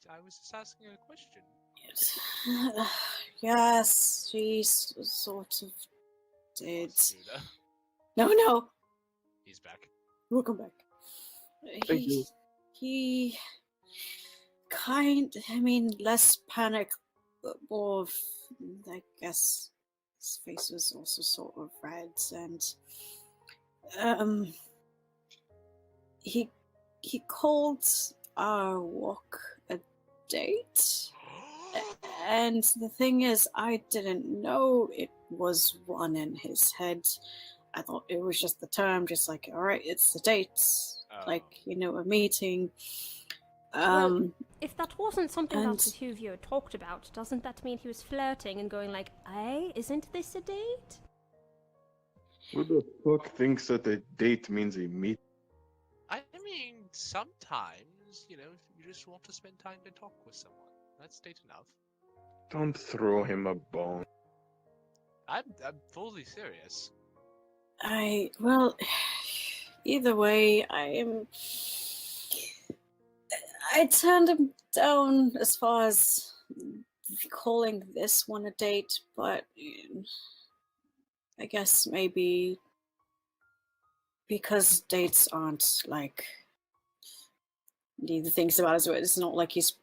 I was just asking a question. Yes, she sort of did. Suda. No, He's back. welcome back. He less panic, but more of, I guess, his face was also sort of red, and he called our walk a date. And the thing is, I didn't know it was one in his head. I thought it was just the term, just like, alright, it's the date. Like, a meeting. Well, if that wasn't something and- that the two of you had talked about, doesn't that mean he was flirting and going like, "Hey, isn't this a date?" Who the fuck thinks that a date means a meet? I mean, sometimes, if you just want to spend time to talk with someone, that's date enough. Don't throw him a bone. I'm fully serious. either way, I turned him down as far as calling this one a date, but I guess maybe because dates aren't like the things about it. It's not like he's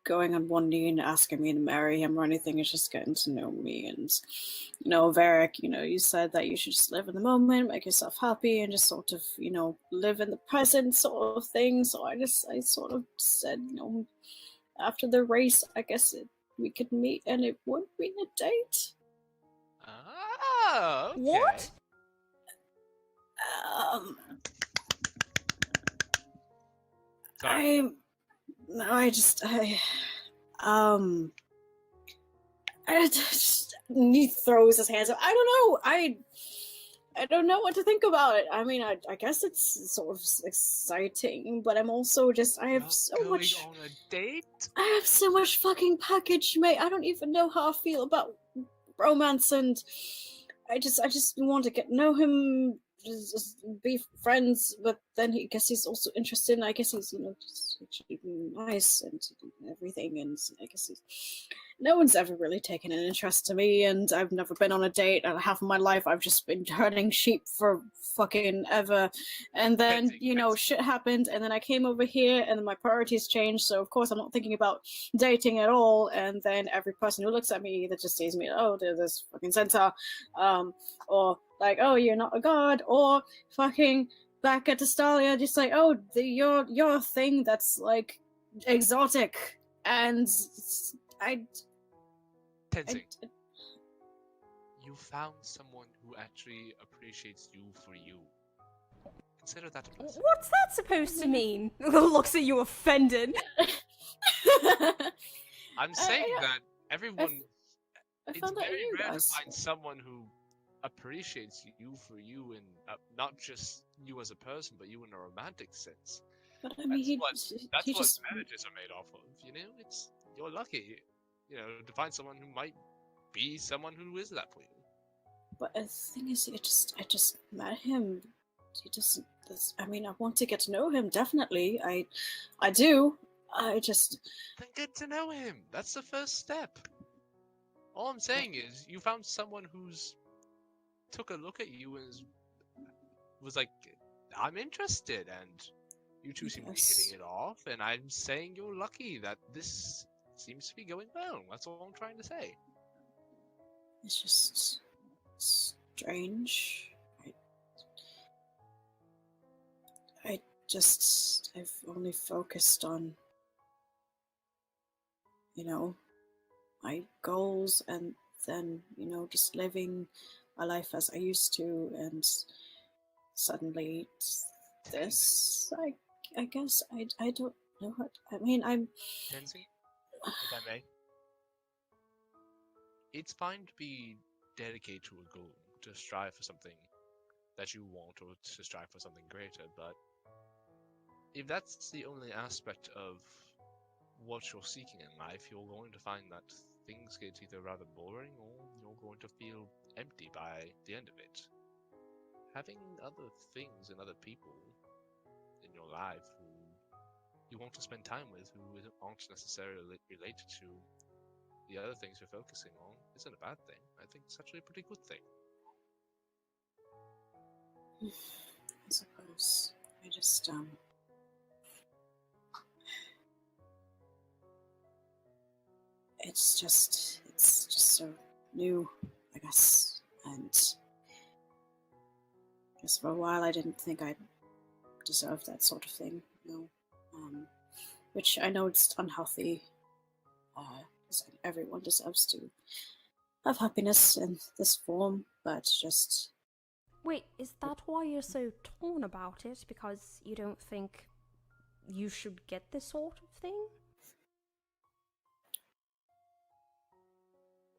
going on one knee and asking me to marry him or anything. It's just getting to know me. And Varric, you said that you should just live in the moment, make yourself happy, and just sort of live in the present sort of thing. So I sort of said, after the race, I guess we could meet and it would be a date. Oh, okay. What? Sorry. He throws his hands up. I don't know. I don't know what to think about it. I mean, I guess it's sort of exciting, but I'm also I have so much. Going on a date? I have so much fucking package, mate. I don't even know how I feel about romance, and I just want to get to know him, just be friends. But then I guess he's also interested. And I guess he's just actually nice and everything. And I guess no one's ever really taken an interest to me, and I've never been on a date. And half of my life, I've just been herding sheep for fucking ever. And then shit happened, and then I came over here, and then my priorities changed. So of course, I'm not thinking about dating at all. And then every person who looks at me either just sees me, oh, there's this fucking centaur, or like, oh, you're not a god, or fucking back at Astalia, just like, oh, you're a thing that's like exotic, and Tenzing, you found someone who actually appreciates you for you. Consider that a blessing. What's that supposed to mean? Looks at you offended. I'm saying that everyone. It's very rare to find someone who appreciates you for you, and not just you as a person, but you in a romantic sense. But I mean, that's what marriages are made off of. You're lucky, to find someone who might be someone who is that for you. But the thing is, I just met him. He doesn't. I mean, I want to get to know him. Definitely, I do. Then get to know him. That's the first step. All I'm saying is, you found someone who's took a look at you and was like, I'm interested, and you two seem to be hitting it off, and I'm saying you're lucky that this seems to be going well. That's all I'm trying to say. It's just strange. I've only focused on, my goals, and then, just living my life as I used to, and suddenly this, I guess, I don't know what, I mean, I'm... Tenzing, if I may, it's fine to be dedicated to a goal, to strive for something that you want, or to strive for something greater, but if that's the only aspect of what you're seeking in life, you're going to find that things get either rather boring, or you're going to feel empty by the end of it. Having other things and other people in your life who you want to spend time with, who aren't necessarily related to the other things you're focusing on, isn't a bad thing. I think it's actually a pretty good thing. I suppose. I just, it's just so new, I guess, and just for a while I didn't think I deserved that sort of thing, which I know it's unhealthy, because everyone deserves to have happiness in this form, but just... Wait, is that why you're so torn about it? Because you don't think you should get this sort of thing?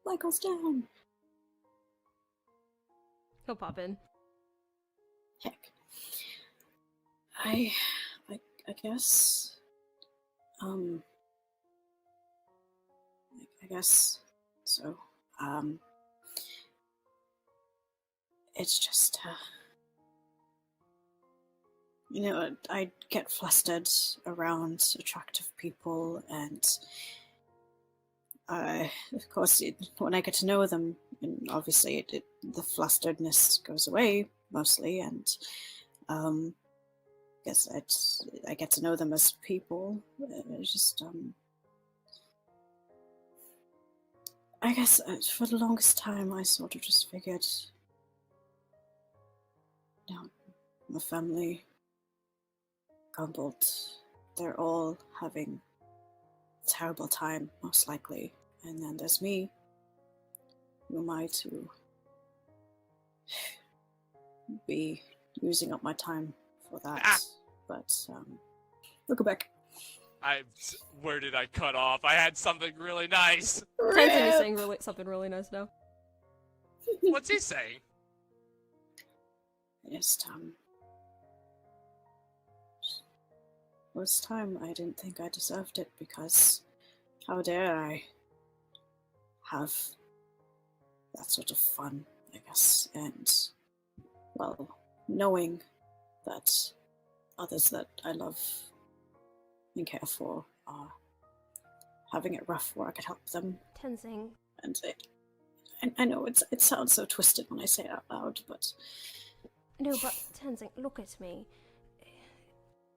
Michael's down. He'll pop in. Heck. I guess... I guess so. It's just, I get flustered around attractive people, and of course, when I get to know them, and obviously the flusteredness goes away mostly, and guess I get to know them as people. It's just I guess for the longest time I sort of just figured, my family, Gumbold, they're all having a terrible time, most likely. And then there's me. Who am I to be using up my time for that? But, look back. Where did I cut off? I had something really nice. Tenzin is saying something really nice now. What's he saying? Just, was time I didn't think I deserved it, because how dare I have that sort of fun, I guess, and, well, knowing that others that I love and care for are having it rough where I could help them. Tenzin. And I know it sounds so twisted when I say it out loud, but... No, but Tenzin, look at me.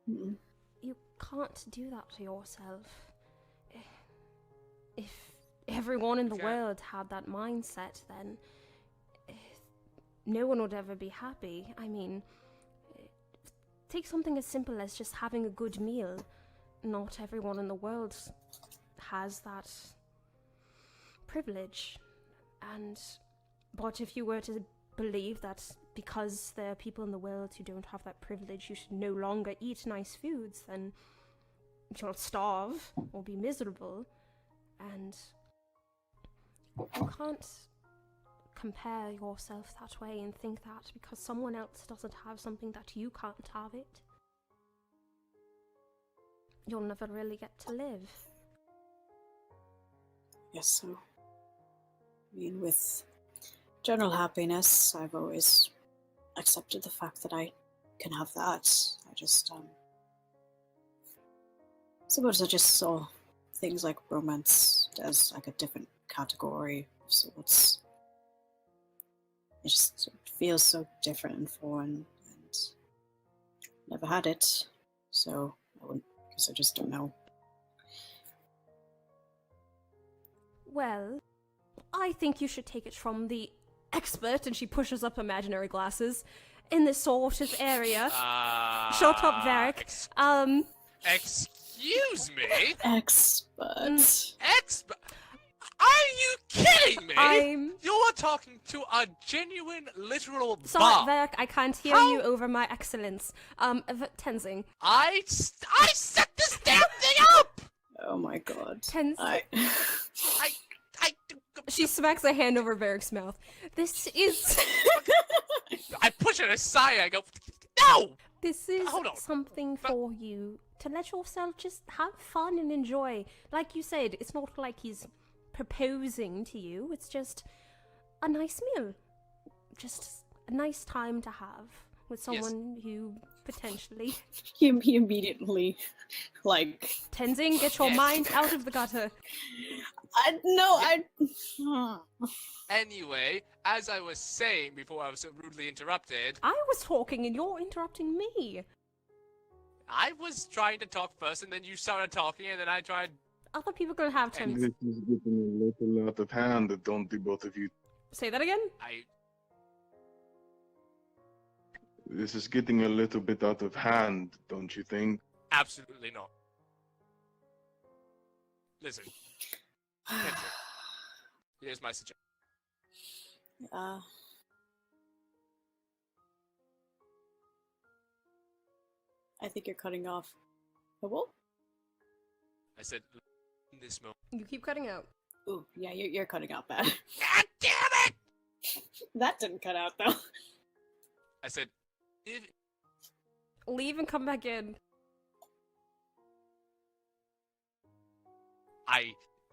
Mm. You can't do that to yourself. If everyone in the world had that mindset, then no one would ever be happy. I mean, take something as simple as just having a good meal. Not everyone in the world has that privilege. But if you were to believe that because there are people in the world who don't have that privilege, you should no longer eat nice foods, then you'll starve or be miserable. And you can't compare yourself that way and think that because someone else doesn't have something that you can't have it, you'll never really get to live. Yes, so... I mean, with general happiness, I've always accepted the fact that I can have that. I just, suppose I just saw things like romance as like a different category of sorts. It just sort of feels so different and foreign, and never had it, so I guess I just don't know. Well, I think you should take it from the expert, and she pushes up imaginary glasses, in this sort of area. Shut up, Varric. Excuse me? Expert. Expert? Are you kidding me? You're talking to a genuine, literal Sorry, bomb. Varric, I can't hear you over my excellence. Tenzin. I set this damn thing up! Oh my god. Tenzin. She smacks a hand over Varric's mouth. This is... I push it aside, I go, no! This is something for you to let yourself just have fun and enjoy. Like you said, it's not like he's proposing to you, it's just a nice meal. Just a nice time to have with someone who potentially... He immediately, like... Tenzin, get your mind out of the gutter. Anyway, as I was saying before I was so rudely interrupted... I was talking and you're interrupting me. I was trying to talk first and then you started talking and then I tried... Other people can have time. This is getting a little out of hand, don't the both of you? Say that again? This is getting a little bit out of hand, don't you think? Absolutely not. Listen. Here's my suggestion. I think you're cutting off. What? I said, in this moment. You keep cutting out. Ooh, yeah, you're cutting out bad. God damn it! That didn't cut out, though. I said, leave and come back in.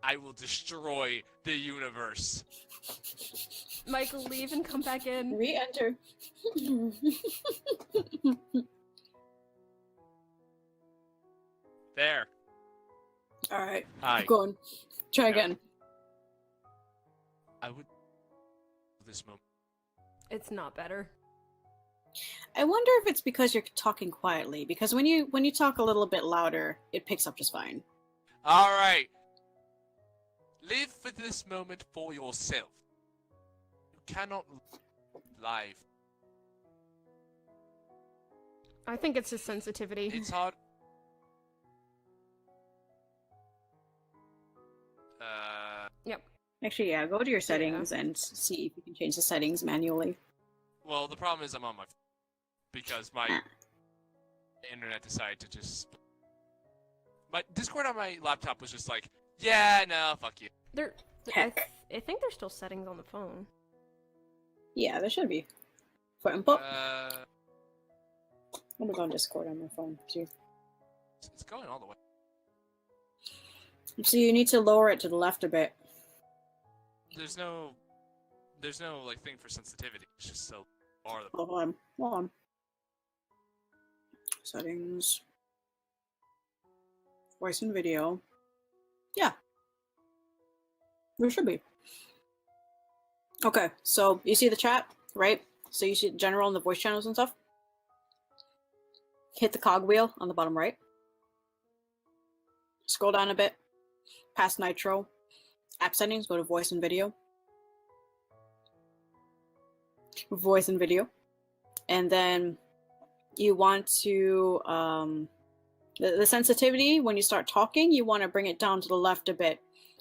I will destroy the universe. Michael, leave and come back in. Re-enter. There. All right. Hi. Go on. Try again. I would. This moment. It's not better. I wonder if it's because you're talking quietly. Because when you talk a little bit louder, it picks up just fine. All right. Live for this moment for yourself. You cannot live. I think it's his sensitivity. It's hard. Yep. Actually, yeah. Go to your settings and see if you can change the settings manually. Well, the problem is I'm on my phone because my internet decided to just. My Discord on my laptop was just like, yeah, no, fuck you. I think there's still settings on the phone. Yeah, there should be. For input. Uh, I'm gonna go on Discord on my phone too. it's going all the way. So you need to lower it to the left a bit. There's no like thing for sensitivity. It's just so far. Hold on. Settings. Voice and video. Yeah. There should be. Okay, so you see the chat, right? So you see general and the voice channels and stuff. Hit the cogwheel on the bottom right. Scroll down a bit. Past Nitro. App settings, go to voice and video. Voice and video. And then you want to the sensitivity when you start talking, you want to bring it down to the left a bit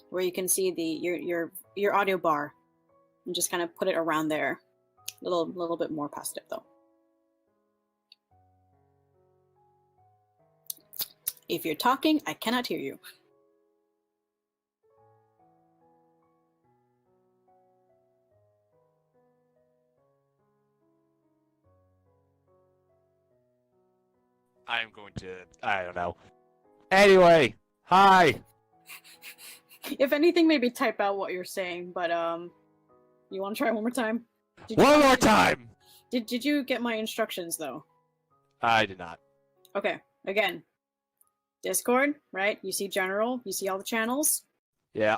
where you can see your audio bar and just kind of put it around there. A little bit more past it though. If you're talking, I cannot hear you. I am going to. I don't know. Anyway, hi. If anything, maybe type out what you're saying. But you want to try one more time? One more time. Did you get my instructions though? I did not. Okay. Again, Discord, right? You see general. You see all the channels. Yeah.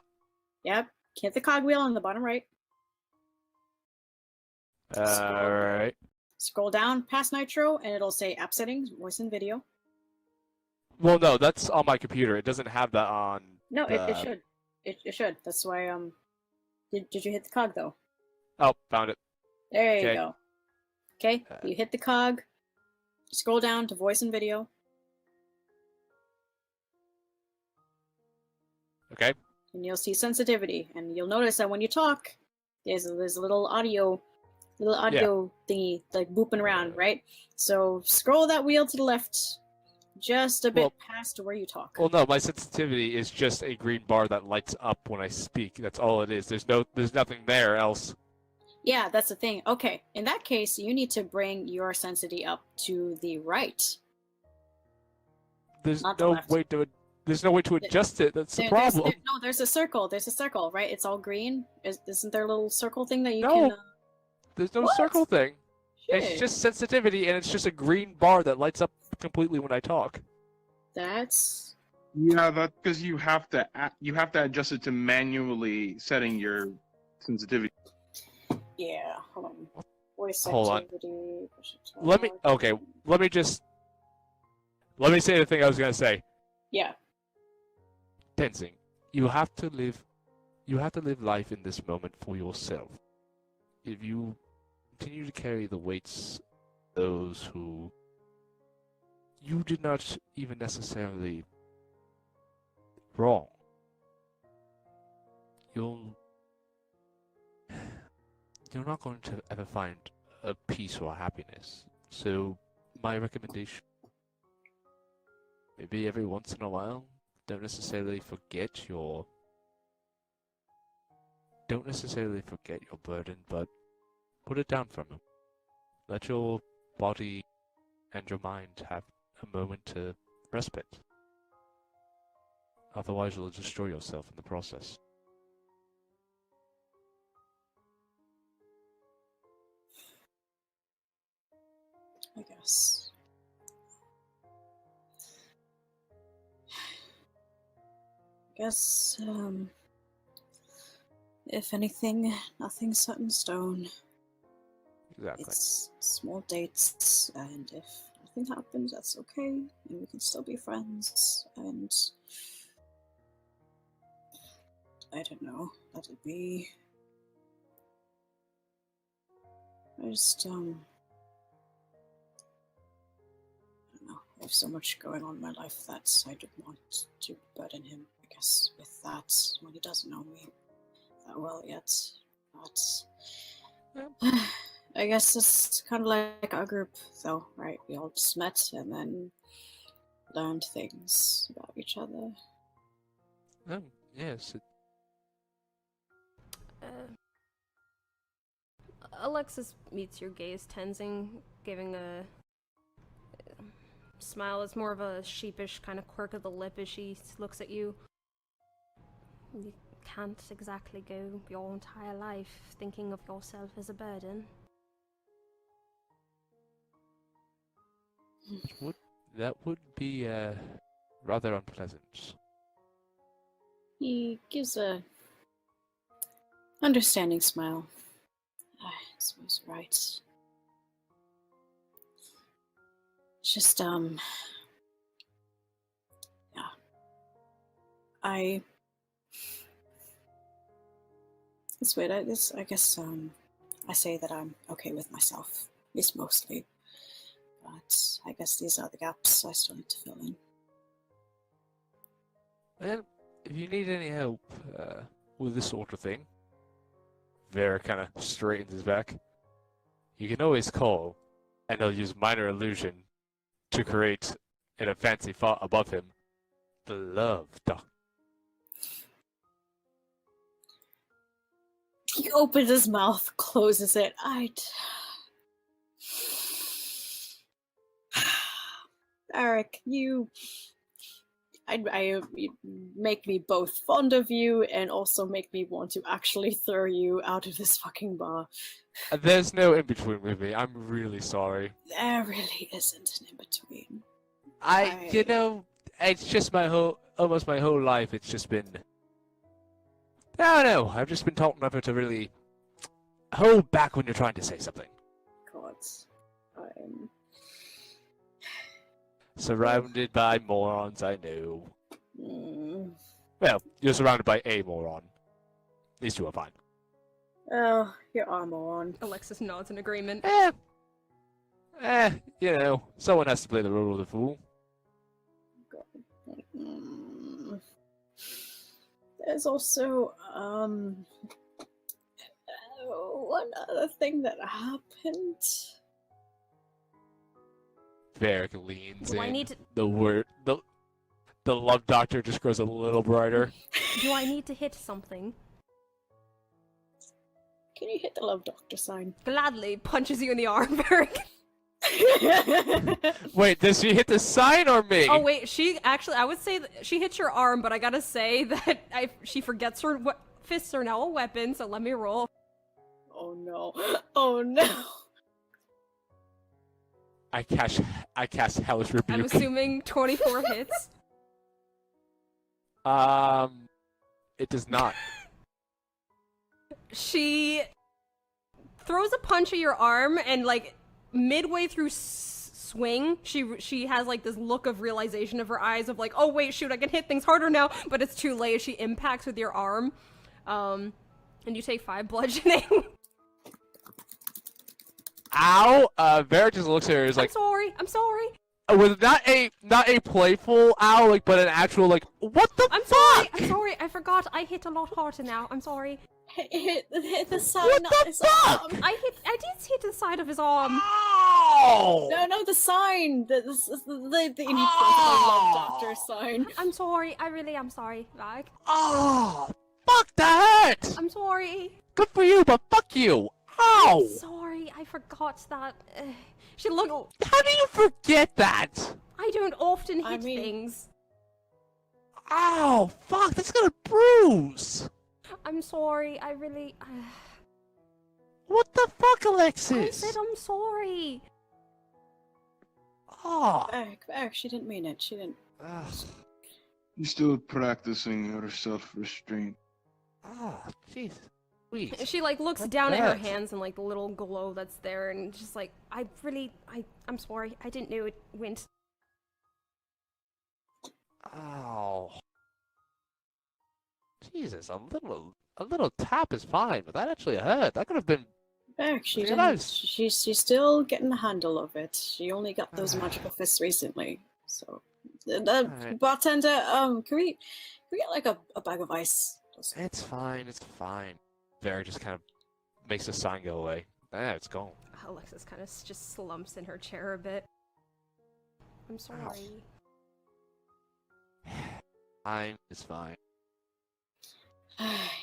Yep. Hit the cogwheel on the bottom right. Alright. Scroll down past Nitro, and it'll say app settings, voice and video. Well, no, that's on my computer. It doesn't have that on. No, it should. It should. That's why. Did you hit the cog though? Oh, found it. There you Okay. go. Okay, you hit the cog. Scroll down to voice and video. Okay. And you'll see sensitivity, and you'll notice that when you talk, there's a little audio thingy like booping around, right? So scroll that wheel to the left, just a bit past where you talk. Well, no, my sensitivity is just a green bar that lights up when I speak. That's all it is. There's nothing there else. Yeah, that's the thing. Okay, in that case, you need to bring your sensitivity up to the right. There's Not the no left. way to. There's no way to adjust it. That's the problem. There's a circle. There's a circle, right? It's all green. Isn't there a little circle thing that you No. can? There's no What? circle thing. Shit. It's just sensitivity, and it's just a green bar that lights up completely when I talk. That's Yeah, that's because you have to adjust it to manually setting your sensitivity. yeah. Hold on. Voice Hold on. activity. Let me say the thing I was gonna say. Yeah. Tenzing, you have to live life in this moment for yourself. If you continue to carry the weights of those who you did not even necessarily wrong, you're not going to ever find a peace or happiness. So my recommendation, maybe every once in a while, don't necessarily forget your burden, but put it down for a moment. Let your body and your mind have a moment to respite. Otherwise, you'll destroy yourself in the process. I guess. guess, if anything, nothing's set in stone. Exactly. It's small dates, and if nothing happens, that's okay, and we can still be friends, and I don't know, let it be. I just, I don't know, I have so much going on in my life that I don't want to burden him, I guess, with that when he doesn't know me that well yet. But I guess it's kind of like our group, though, right? We all just met and then learned things about each other. Yes. Alexis meets your gaze, Tenzing, giving a smile. It's more of a sheepish kind of quirk of the lip as she looks at you. You can't exactly go your entire life thinking of yourself as a burden. That would be rather unpleasant. He gives a understanding smile. I suppose you're right. It's just, yeah. It's weird, I guess, I say that I'm okay with myself, at least mostly. But I guess these are the gaps I still need to fill in. Well, if you need any help with this sort of thing, Vera kind of straightens his back. You can always call, and he'll use minor illusion to create, in a fancy font above him, the Love Doctor. He opens his mouth, closes it. Eric, you make me both fond of you and also make me want to actually throw you out of this fucking bar. There's no in-between with me. I'm really sorry. There really isn't an in-between. You know, it's just almost my whole life, it's just been... I don't know, I've just been taught never to really hold back when you're trying to say something. God, I'm... Surrounded by morons, I know. Well, you're surrounded by a moron. These two are fine. Oh, your armor on. Alexis nods in agreement. You know, someone has to play the role of the fool. There's also, one other thing that happened. Varric leans Do in. I need to... The Love Doctor just grows a little brighter. Do I need to hit something? Can you hit the Love Doctor sign? Gladly punches you in the arm, Varric. Wait, does she hit the sign or me? Oh wait, she actually, I would say that she hits your arm, but I gotta say that she forgets her fists are now a weapon, so let me roll. Oh no. Oh no. I cast Hellish Rebuke. I'm assuming 24 hits. It does not. She throws a punch at your arm, and like midway through swing, she has like this look of realization of her eyes of like, oh wait, shoot, I can hit things harder now, but it's too late. She impacts with your arm, and you take 5 bludgeoning. Ow! Vera just looks at her. Is like, I'm sorry. Was not a playful ow, like, but an actual like, what the fuck? I'm sorry. I forgot. I hit a lot harder now. I'm sorry. Hit the side, What not the his fuck? arm. I did hit the side of his arm. Oh! No, the sign. The Love Doctor sign. I'm sorry. I really am sorry. Like, Oh! Fuck that! I'm sorry. Good for you, but fuck you! Ow! Sorry, I forgot that. She looked. How do you forget that? I don't often hit I mean- things. Ow! Fuck! That's gonna bruise. I'm sorry. I really. What the fuck, I Alexis? said I'm sorry. Oh. Eric, she didn't mean it. She didn't. Ugh. You're still practicing your self-restraint. Ah, jeez. Sweet. She like looks Not down at her bad. hands and like the little glow that's there, and just like, I'm sorry, I didn't know it went. Ow. Jesus, a little tap is fine, but that actually hurt. That could have been. Back, she Pretty didn't. nice. She's still getting the handle of it. She only got those magical fists recently, so. Alright. Bartender, can we get like a bag of ice? It's fine. It's fine. Varric just kind of makes the sign go away. It's gone. Alexis kind of just slumps in her chair a bit. I'm sorry. Fine. It's fine.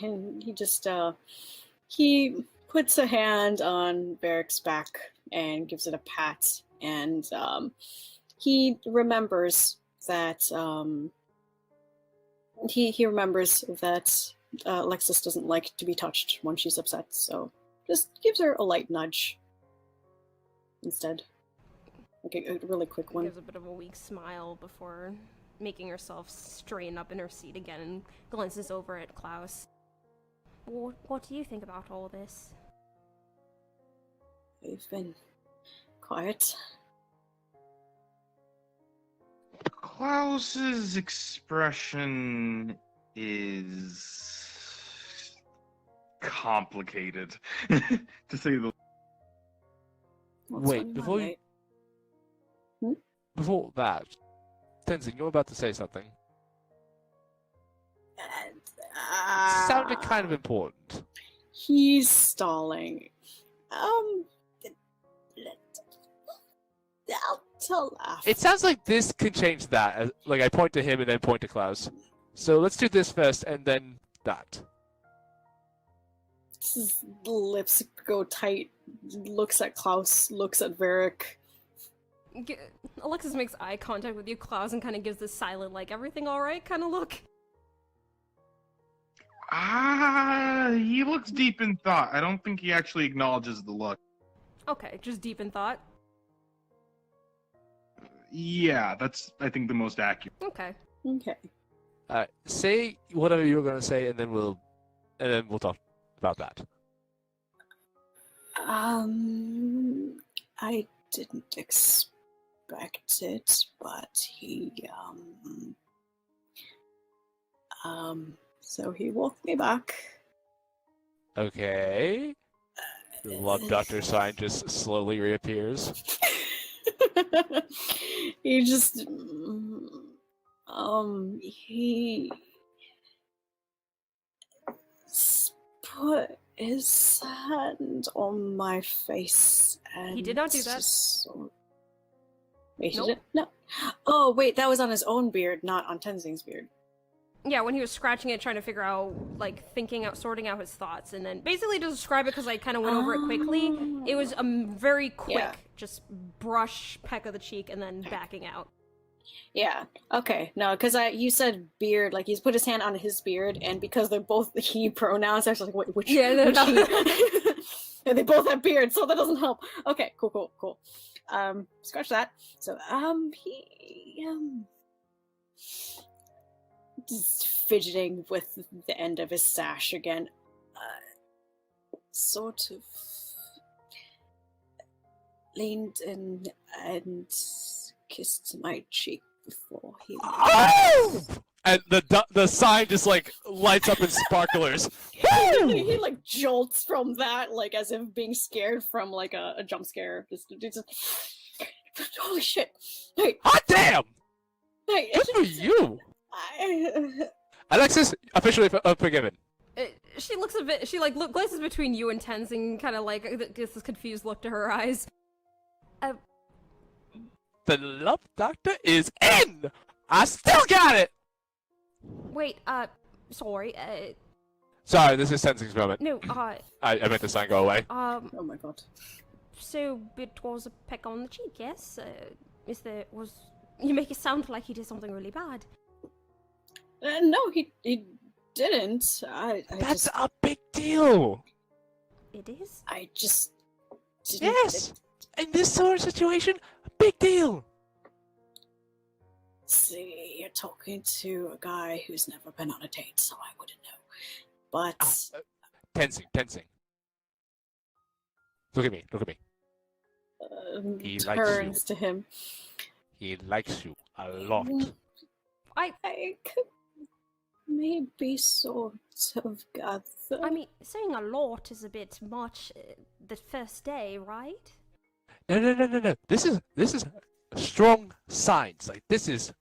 And he just he puts a hand on Varric's back and gives it a pat, and he remembers that he remembers that Alexis doesn't like to be touched when she's upset, so just gives her a light nudge instead. Like a really quick one. Gives a bit of a weak smile before making herself straighten up in her seat again and glances over at Klaus. What do you think about all this? We've been quiet. Klaus's expression is complicated, to say the. What's Wait, going before on, you- mate? Before that, Tenzin, you're about to say something. Sounded kind of important. He's stalling. I'll laugh. It sounds like this could change that. Like I point to him and then point to Klaus. So let's do this first and then that. His lips go tight. Looks at Klaus. Looks at Varric. Alexis makes eye contact with you, Klaus, and kind of gives this silent, like, everything alright kind of look. He looks deep in thought. I don't think he actually acknowledges the look. Okay, just deep in thought. Yeah, that's, I think, the most accurate. Okay. Okay. Say whatever you were gonna say, and then we'll talk about that. I didn't expect it, but so he walked me back. Okay. The love doctor sign just slowly reappears. He just he put his hand on my face and He did not do that. Wait, Nope. he did? No. Oh, wait, that was on his own beard, not on Tenzin's beard. Yeah, when he was scratching it, trying to figure out, like, sorting out his thoughts, and then basically to describe it, because I kind of went over it quickly, it was a very quick, Yeah. just brush, peck of the cheek, and then backing out. Yeah. Okay. No, because you said beard, like he's put his hand on his beard, and because they're both he pronouns, I was like, wait, which? Yeah, no, which no. he? And they both have beards, so that doesn't help. Okay. Cool. Scratch that. So he just fidgeting with the end of his sash again. Sort of leaned in and kissed my cheek before he And the sign just like lights up in sparklers. he like jolts from that, like as if being scared from like a jump scare. Just holy shit! Hey, Hot damn! hey! Good for you, Alexis. Officially forgiven. She looks a bit, she like glances between you and Tenzing, kind of like gets this confused look to her eyes. The love doctor is in. I still got it. Wait, sorry, Sorry, this is Tenzing's moment. no, I meant the sign go away. Oh my god! so it was a peck on the cheek, yes? You make it sound like he did something really bad. No, he didn't. That's a big deal. It is? I just didn't. Yes. In this sort of situation, a big deal. See, you're talking to a guy who's never been on a date, so I wouldn't know. But Tenzing. Look at me. He likes turns you. to him. He likes you a lot. I could maybe sort of gather. I mean, saying a lot is a bit much the first day, right? No. This is strong signs. Like this is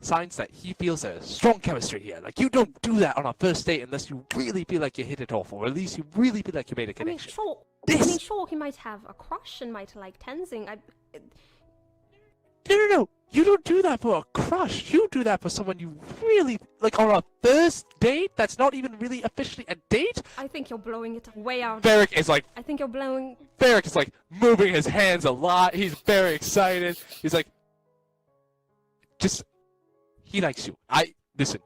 signs that he feels a strong chemistry here. Like you don't do that on a first date unless you really feel like you hit it off, or at least you really feel like you made a connection. I mean, sure, he might have a crush and might like Tenzing. No. You don't do that for a crush. You do that for someone you really like on a first date. That's not even really officially a date. I think you're blowing it way out. Varric is like. I think you're blowing. Varric is like moving his hands a lot. He's very excited. He's like, he likes you. Listen.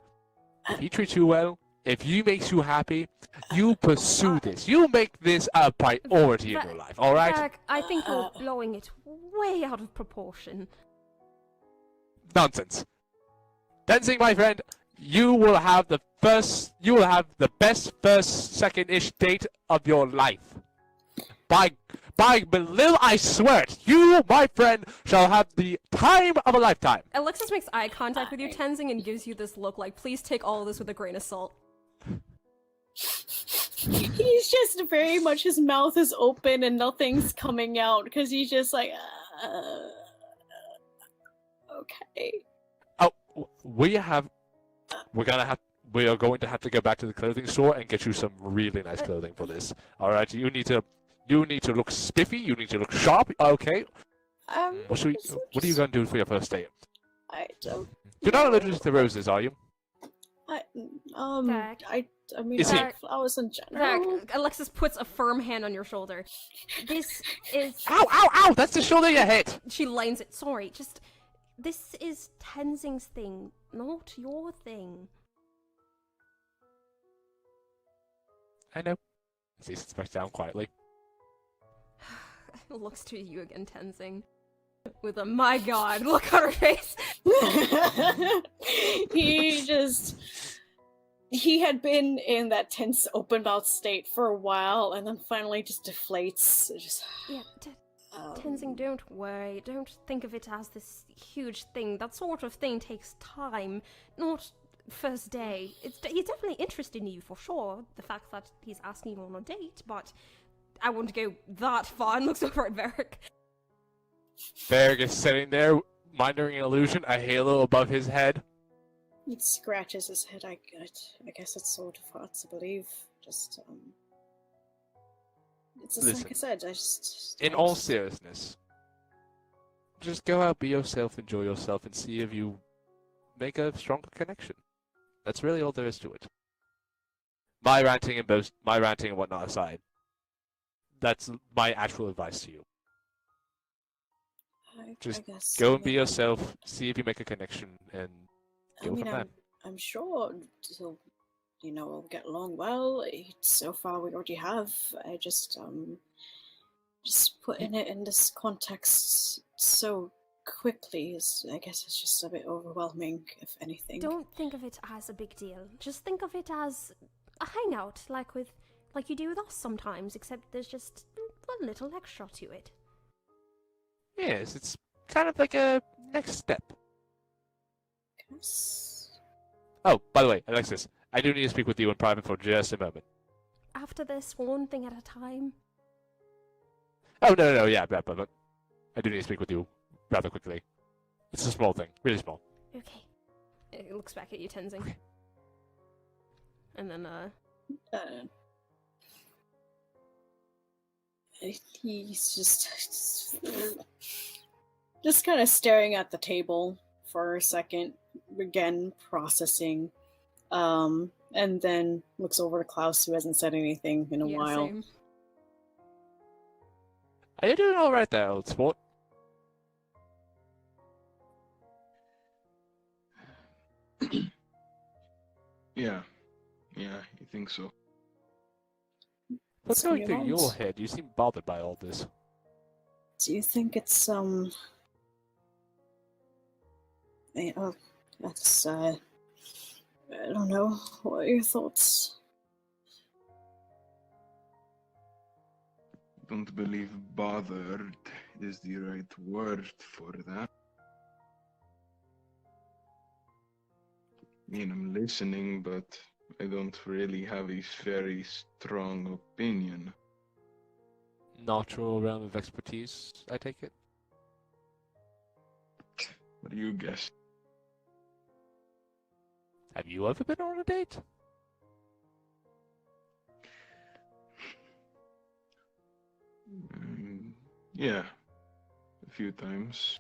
If he treats you well, if he makes you happy, you pursue this. You make this a priority in your life. All right? Varric, I think you're blowing it way out of proportion. Nonsense. Tenzing, my friend, you will have the best first, second-ish date of your life. By Belil, I swear it, you, my friend, shall have the time of a lifetime. Alexis makes eye contact with you, Tenzing, and gives you this look like, please take all of this with a grain of salt. He's just very much, his mouth is open and nothing's coming out because he's just like, okay. Oh, we are going to have to go back to the clothing store and get you some really nice clothing for this. All right, you need to look spiffy. You need to look sharp. Okay. What are you going to do for your first date? I don't. You're not allergic to roses, are you? I mean, Is he- flowers in general. Alexis puts a firm hand on your shoulder. This is... Ow! That's the shoulder you hit! She lines it. Sorry, just... This is Tenzing's thing, not your thing. I know. He sits back down quietly. Looks to you again, Tenzing. With a my god look on her face. He had been in that tense open mouth state for a while and then finally just deflates. Yeah, Tenzing, don't worry. Don't think of it as this huge thing. That sort of thing takes time, not first day. He's definitely interested in you for sure. The fact that he's asking you on a date, but I won't go that far. And looks over at Varric. Varric is sitting there, minding an illusion, a halo above his head. He scratches his head. I guess it's sort of hard to believe. It's just Listen, like I said. In all seriousness, just go out, be yourself, enjoy yourself, and see if you make a stronger connection. That's really all there is to it. My ranting and whatnot aside, that's my actual advice to you. Just go and be yourself, see if you make a connection, and go from there. I'm sure we'll get along well. So far, we already have. I just putting it in this context so quickly is, I guess, it's just a bit overwhelming, if anything. Don't think of it as a big deal. Just think of it as a hangout, like you do with us sometimes, except there's just a little extra to it. Yes, it's kind of like a next step. Oh, by the way, Alexis, I do need to speak with you in private for just a moment. After this, one thing at a time. Oh, no, yeah, but I do need to speak with you rather quickly. It's a small thing, really small. Okay. It looks back at you, Tenzing. And then, he's just kind of staring at the table for a second, again processing, and then looks over to Klaus, who hasn't said anything in a while. Same. Are you doing all right there, old sport? Yeah, you think so? What's going through your head? You seem bothered by all this. Do you think it's Oh, that's, I don't know. What are your thoughts? Don't believe bothered is the right word for that. I mean, I'm listening, but I don't really have a very strong opinion. Not your realm of expertise, I take it? What do you guess? Have you ever been on a date? Yeah, a few times.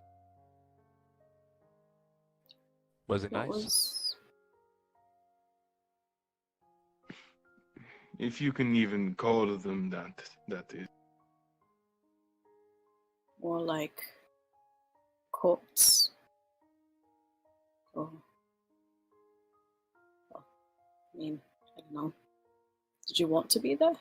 Was it What nice? was... If you can even call them that is. More like... courts? Oh. Well, I mean, I don't know. Did you want to be there?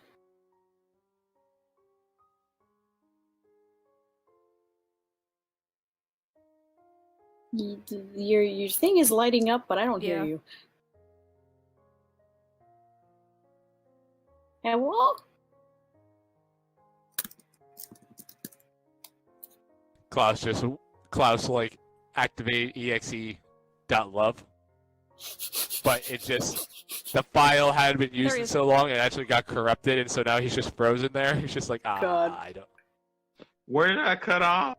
Your thing is lighting up, but I don't hear Yeah. you. Hello? Klaus like activate exe.love, but it just the file hadn't been used There he in is. so long it actually got corrupted, and so now he's just frozen there. He's just like, God. I don't. Where did I cut off?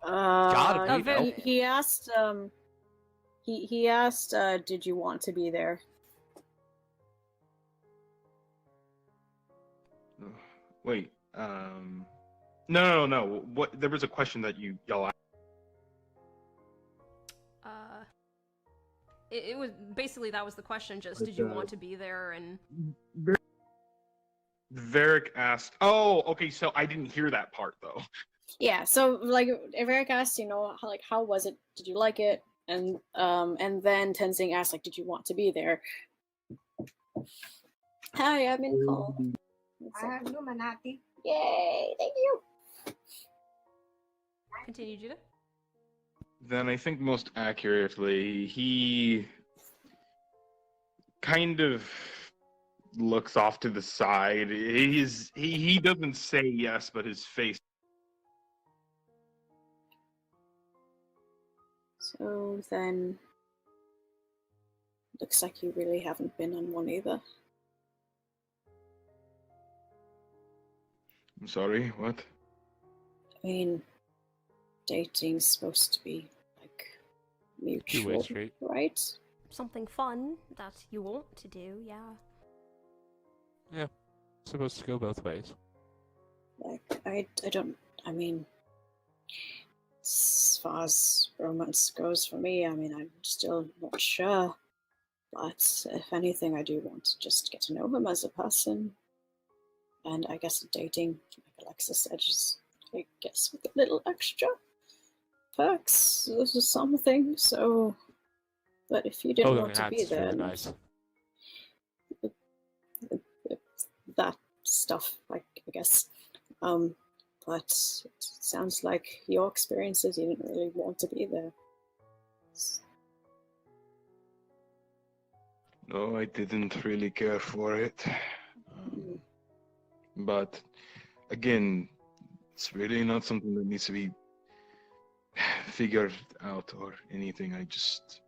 Gotta be, no? He asked, he asked, did you want to be there? Wait, no. What? There was a question that y'all asked. It was basically that was the question. Just did you want to be there? And Varric asked. Oh, okay. So I didn't hear that part though. Yeah, so like Eric asked, you know, how was it? Did you like it? And then Tenzing asked, like, did you want to be there? Hi, I'm in call. Yay! Thank you. continue, Judah. Then I think most accurately, he kind of looks off to the side. He doesn't say yes, but his face. So then, looks like you really haven't been on one either. I'm sorry. What? I mean, dating's supposed to be like Two-way mutual, street. right? Something fun that you want to do, yeah. Yeah, supposed to go both ways. Like, I don't. I mean, as far as romance goes for me, I mean, I'm still not sure. But if anything, I do want to just get to know him as a person. And I guess dating, like Alexa said, just, I guess, with a little extra perks, this is something. So, but if you didn't want to be there, really nice. that stuff, like, I guess. But it sounds like your experiences, you didn't really want to be there. No, I didn't really care for it. But again, it's really not something that needs to be figured out or anything. I just.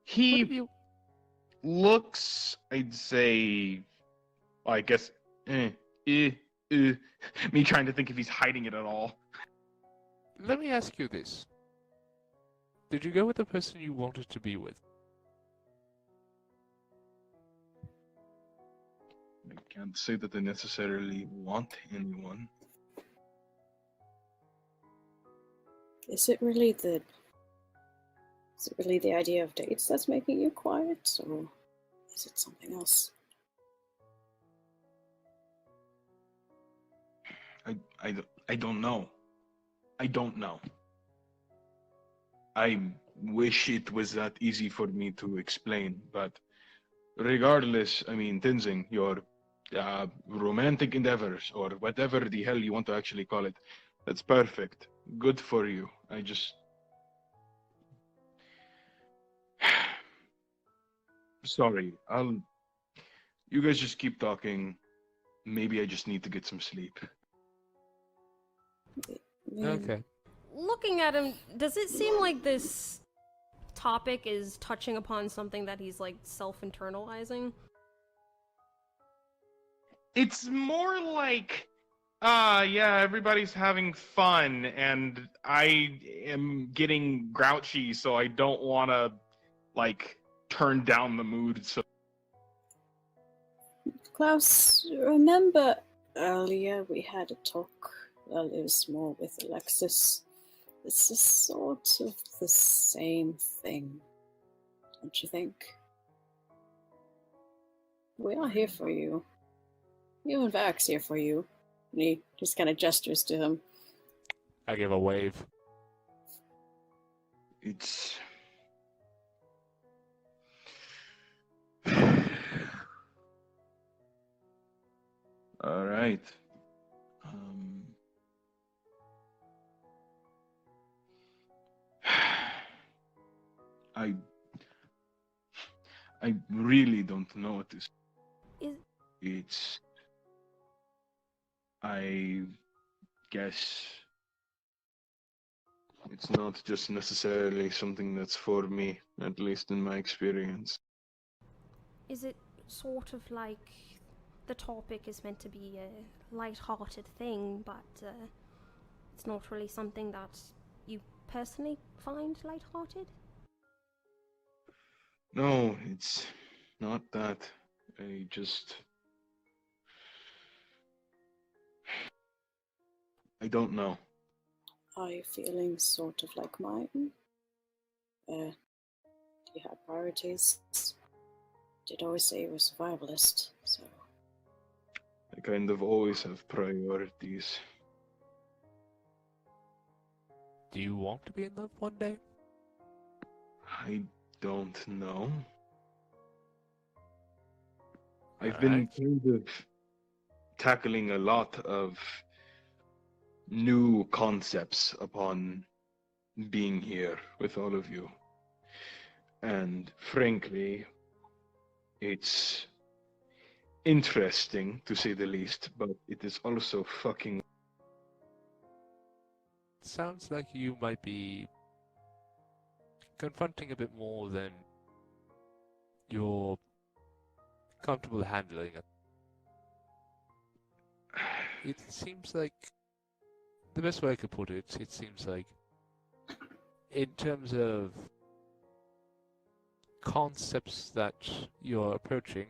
He looks, I'd say, I guess, me trying to think if he's hiding it at all. Let me ask you this. Did you go with the person you wanted to be with? I can't say that I necessarily want anyone. Is it really the idea of dates that's making you quiet, or is it something else? I don't know. I don't know. I wish it was that easy for me to explain, but regardless, I mean, Tenzing, your romantic endeavors, or whatever the hell you want to actually call it, That's perfect. Good for you. I just. Sorry. You guys just keep talking. Maybe I just need to get some sleep. Okay. Looking at him, does it seem like this topic is touching upon something that he's like self-internalizing? It's more like, yeah, everybody's having fun, and I am getting grouchy, so I don't want to, like, turn down the mood. So Klaus, remember earlier we had a talk? Well, it was more with Alexis. This is sort of the same thing, don't you think? We are here for you. You and Vax here for you. And he just kind of gestures to him. I give a wave. It's. All right. I really don't know what this. It's. I guess it's not just necessarily something that's for me, at least in my experience. Is it sort of like the topic is meant to be a light-hearted thing, but it's not really something that you personally find light-hearted? No, it's not that. I just. I don't know. Are you feeling sort of like mine? You have priorities. Did always say you were a survivalist, so. I kind of always have priorities. Do you want to be in love one day? I don't know. I've Alright. been kind of tackling a lot of new concepts upon being here with all of you. And frankly, it's interesting to say the least, but it is also fucking. Sounds like you might be confronting a bit more than you're comfortable handling it. It seems like the best way I could put it, it seems like in terms of concepts that you're approaching,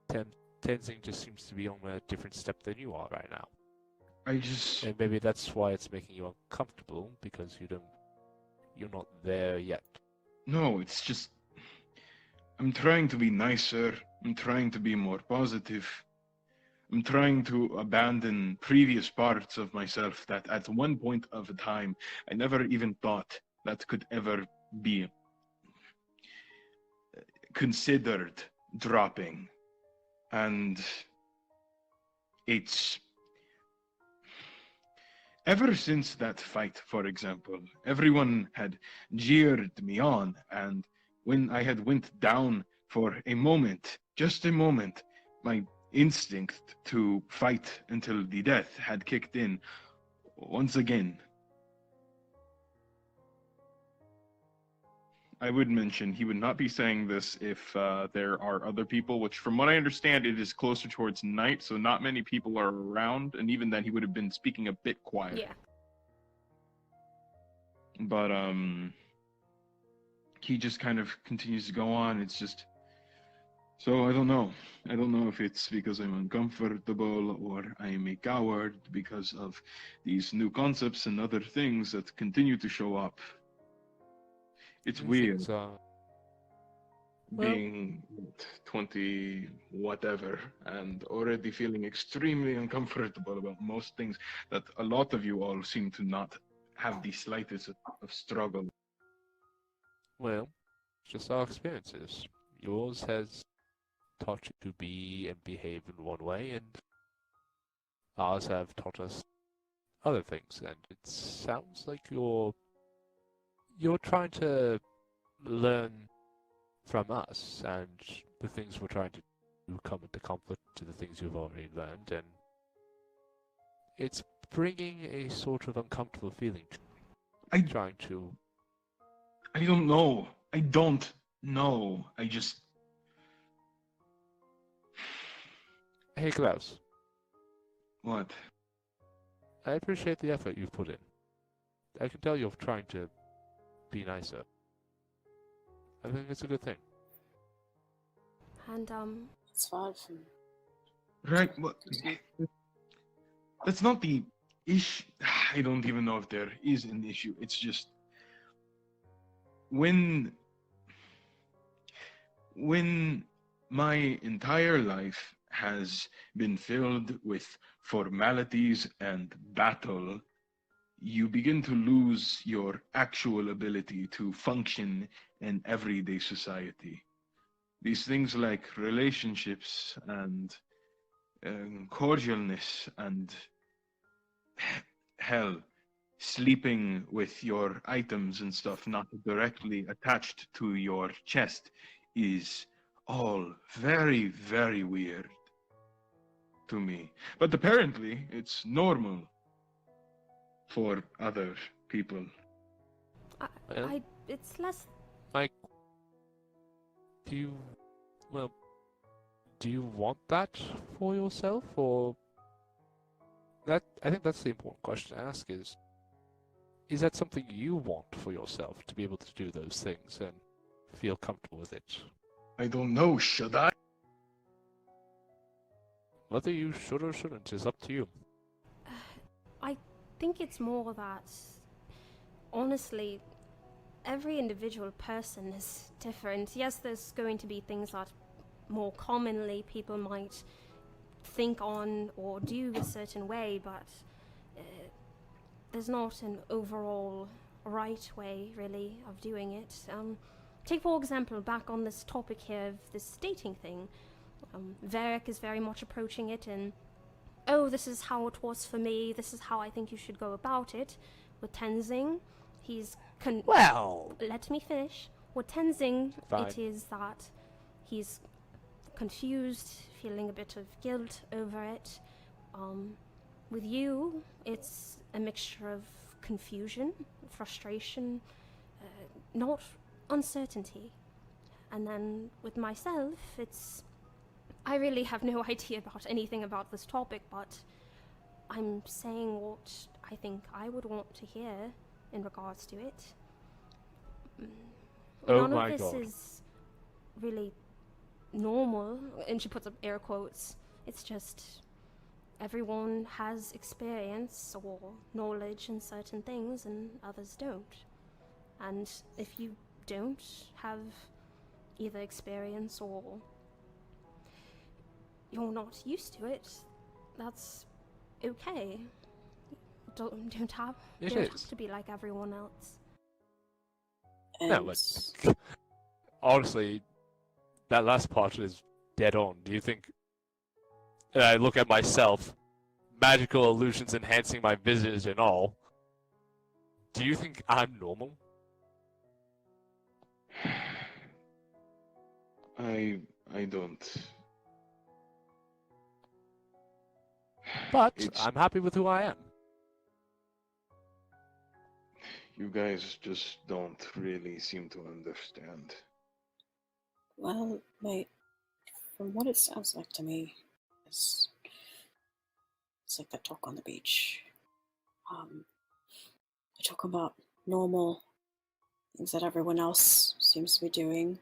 Tenzing just seems to be on a different step than you are right now. And maybe that's why it's making you uncomfortable, because you're not there yet. No, it's just. I'm trying to be nicer. I'm trying to be more positive. I'm trying to abandon previous parts of myself that at one point of a time I never even thought that could ever be considered dropping. And it's. Ever since that fight, for example, everyone had jeered me on, and when I had went down for a moment, just a moment, my instinct to fight until the death had kicked in once again. I would mention he would not be saying this if there are other people, which from what I understand, it is closer towards night, so not many people are around, and even then he would have been speaking a bit quiet. Yeah. But he just kind of continues to go on. It's just. So I don't know. I don't know if it's because I'm uncomfortable or I'm a coward because of these new concepts and other things that continue to show up. It's weird being 20 whatever and already feeling extremely uncomfortable about most things that a lot of you all seem to not have the slightest of struggle. Well, just our experiences. Yours has taught you to be and behave in one way, and ours have taught us other things, and it sounds like you're trying to learn from us, and the things we're trying to do come into conflict to the things you've already learned, and it's bringing a sort of uncomfortable feeling to trying to... I don't know. I don't know. I just... Hey, Klaus. What? I appreciate the effort you've put in. I can tell you're trying to be nicer. I think it's a good thing. And, It's fine. Right, but... That's not the issue. I don't even know if there is an issue. It's just... When my entire life has been filled with formalities and battle, you begin to lose your actual ability to function in everyday society. These things like relationships and cordialness and hell, sleeping with your items and stuff not directly attached to your chest is all very, very weird to me. But apparently, it's normal for other people. It's less... Mike, do you want that for yourself, or... I think that's the important question to ask is that something you want for yourself, to be able to do those things and feel comfortable with it? I don't know, should I? Whether you should or shouldn't is up to you. I think it's more that, honestly, every individual person is different. Yes, there's going to be things that more commonly people might think on or do a certain way, but there's not an overall right way, really, of doing it. Take, for example, back on this topic here of this dating thing. Varric is very much approaching it in, oh, this is how it was for me, this is how I think you should go about it. With Tenzing, he's... Well... Let me finish. With Tenzing, Fine. it is that he's confused, feeling a bit of guilt over it. With you, it's a mixture of confusion, frustration, not uncertainty. And then with myself, it's... I really have no idea about anything about this topic, but I'm saying what I think I would want to hear in regards to it. Oh None my of this God. is really normal, and she puts up air quotes. It's just everyone has experience or knowledge in certain things and others don't. And if you don't have either experience or you're not used to it, that's okay. Don't have to be like everyone else. No, but honestly, that last part is dead on. Do you think... I look at myself, magical illusions enhancing my visage and all. Do you think I'm normal? I don't. But It's... I'm happy with who I am. You guys just don't really seem to understand. Well, mate, from what it sounds like to me, it's like that talk on the beach. They talk about normal things that everyone else seems to be doing,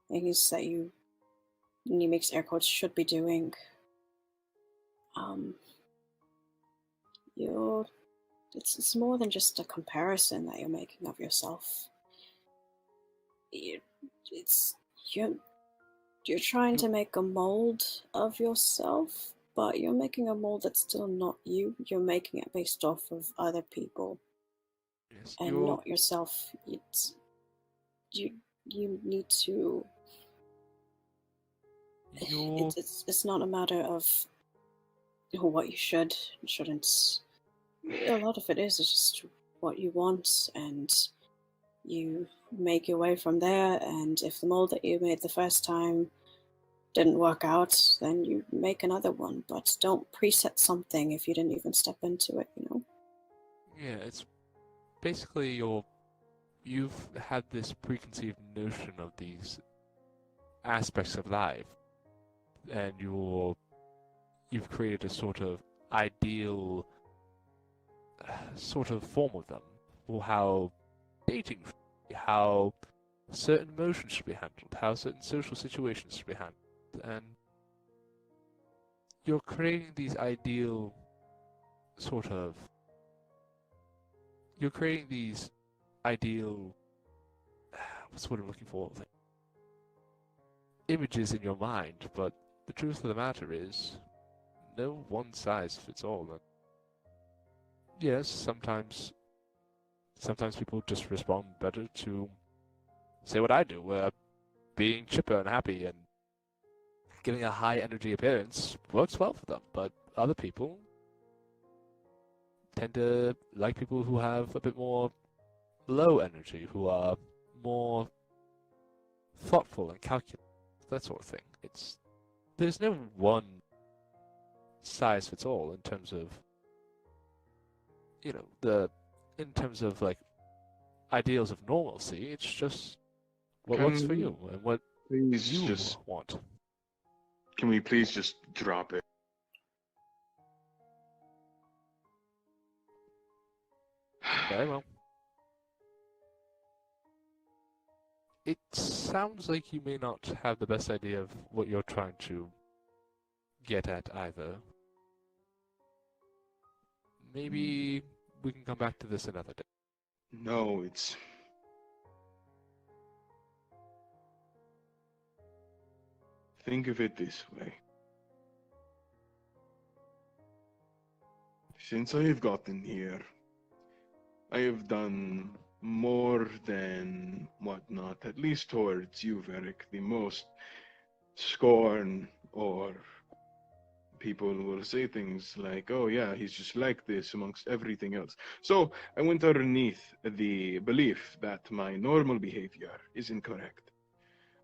things that you, and he makes air quotes, should be doing. It's more than just a comparison that you're making of yourself. You're trying to make a mold of yourself, but you're making a mold that's still not you. You're making it based off of other people, Yes, and not yourself. You need to. It's not a matter of what you should and shouldn't A lot of it is just what you want, and you make your way from there. And if the mold that you made the first time didn't work out, then you make another one. But don't preset something if you didn't even step into it, you know? Yeah, it's basically you've had this preconceived notion of these aspects of life, and you've created a sort of ideal sort of form of them, or how dating should be, how certain emotions should be handled, how certain social situations should be handled, and you're creating these ideal sort of you're creating these ideal what's what I'm looking for, like, images in your mind, but the truth of the matter is no one size fits all. And yes, sometimes people just respond better to say what I do, being chipper and happy and giving a high energy appearance works well for them, but other people tend to like people who have a bit more low energy, who are more thoughtful and calculated, that sort of thing. There's no one size fits all in terms of, in terms of like ideals of normalcy. It's just what works for you and what you want. Can we please just drop it? Very well. It sounds like you may not have the best idea of what you're trying to get at either. Maybe we can come back to this another day. No, it's... Think of it this way. Since I have gotten here, I have done more than whatnot, at least towards you, Varric. The most scorn, or people will say things like, oh yeah, he's just like this amongst everything else. So I went underneath the belief that my normal behavior is incorrect.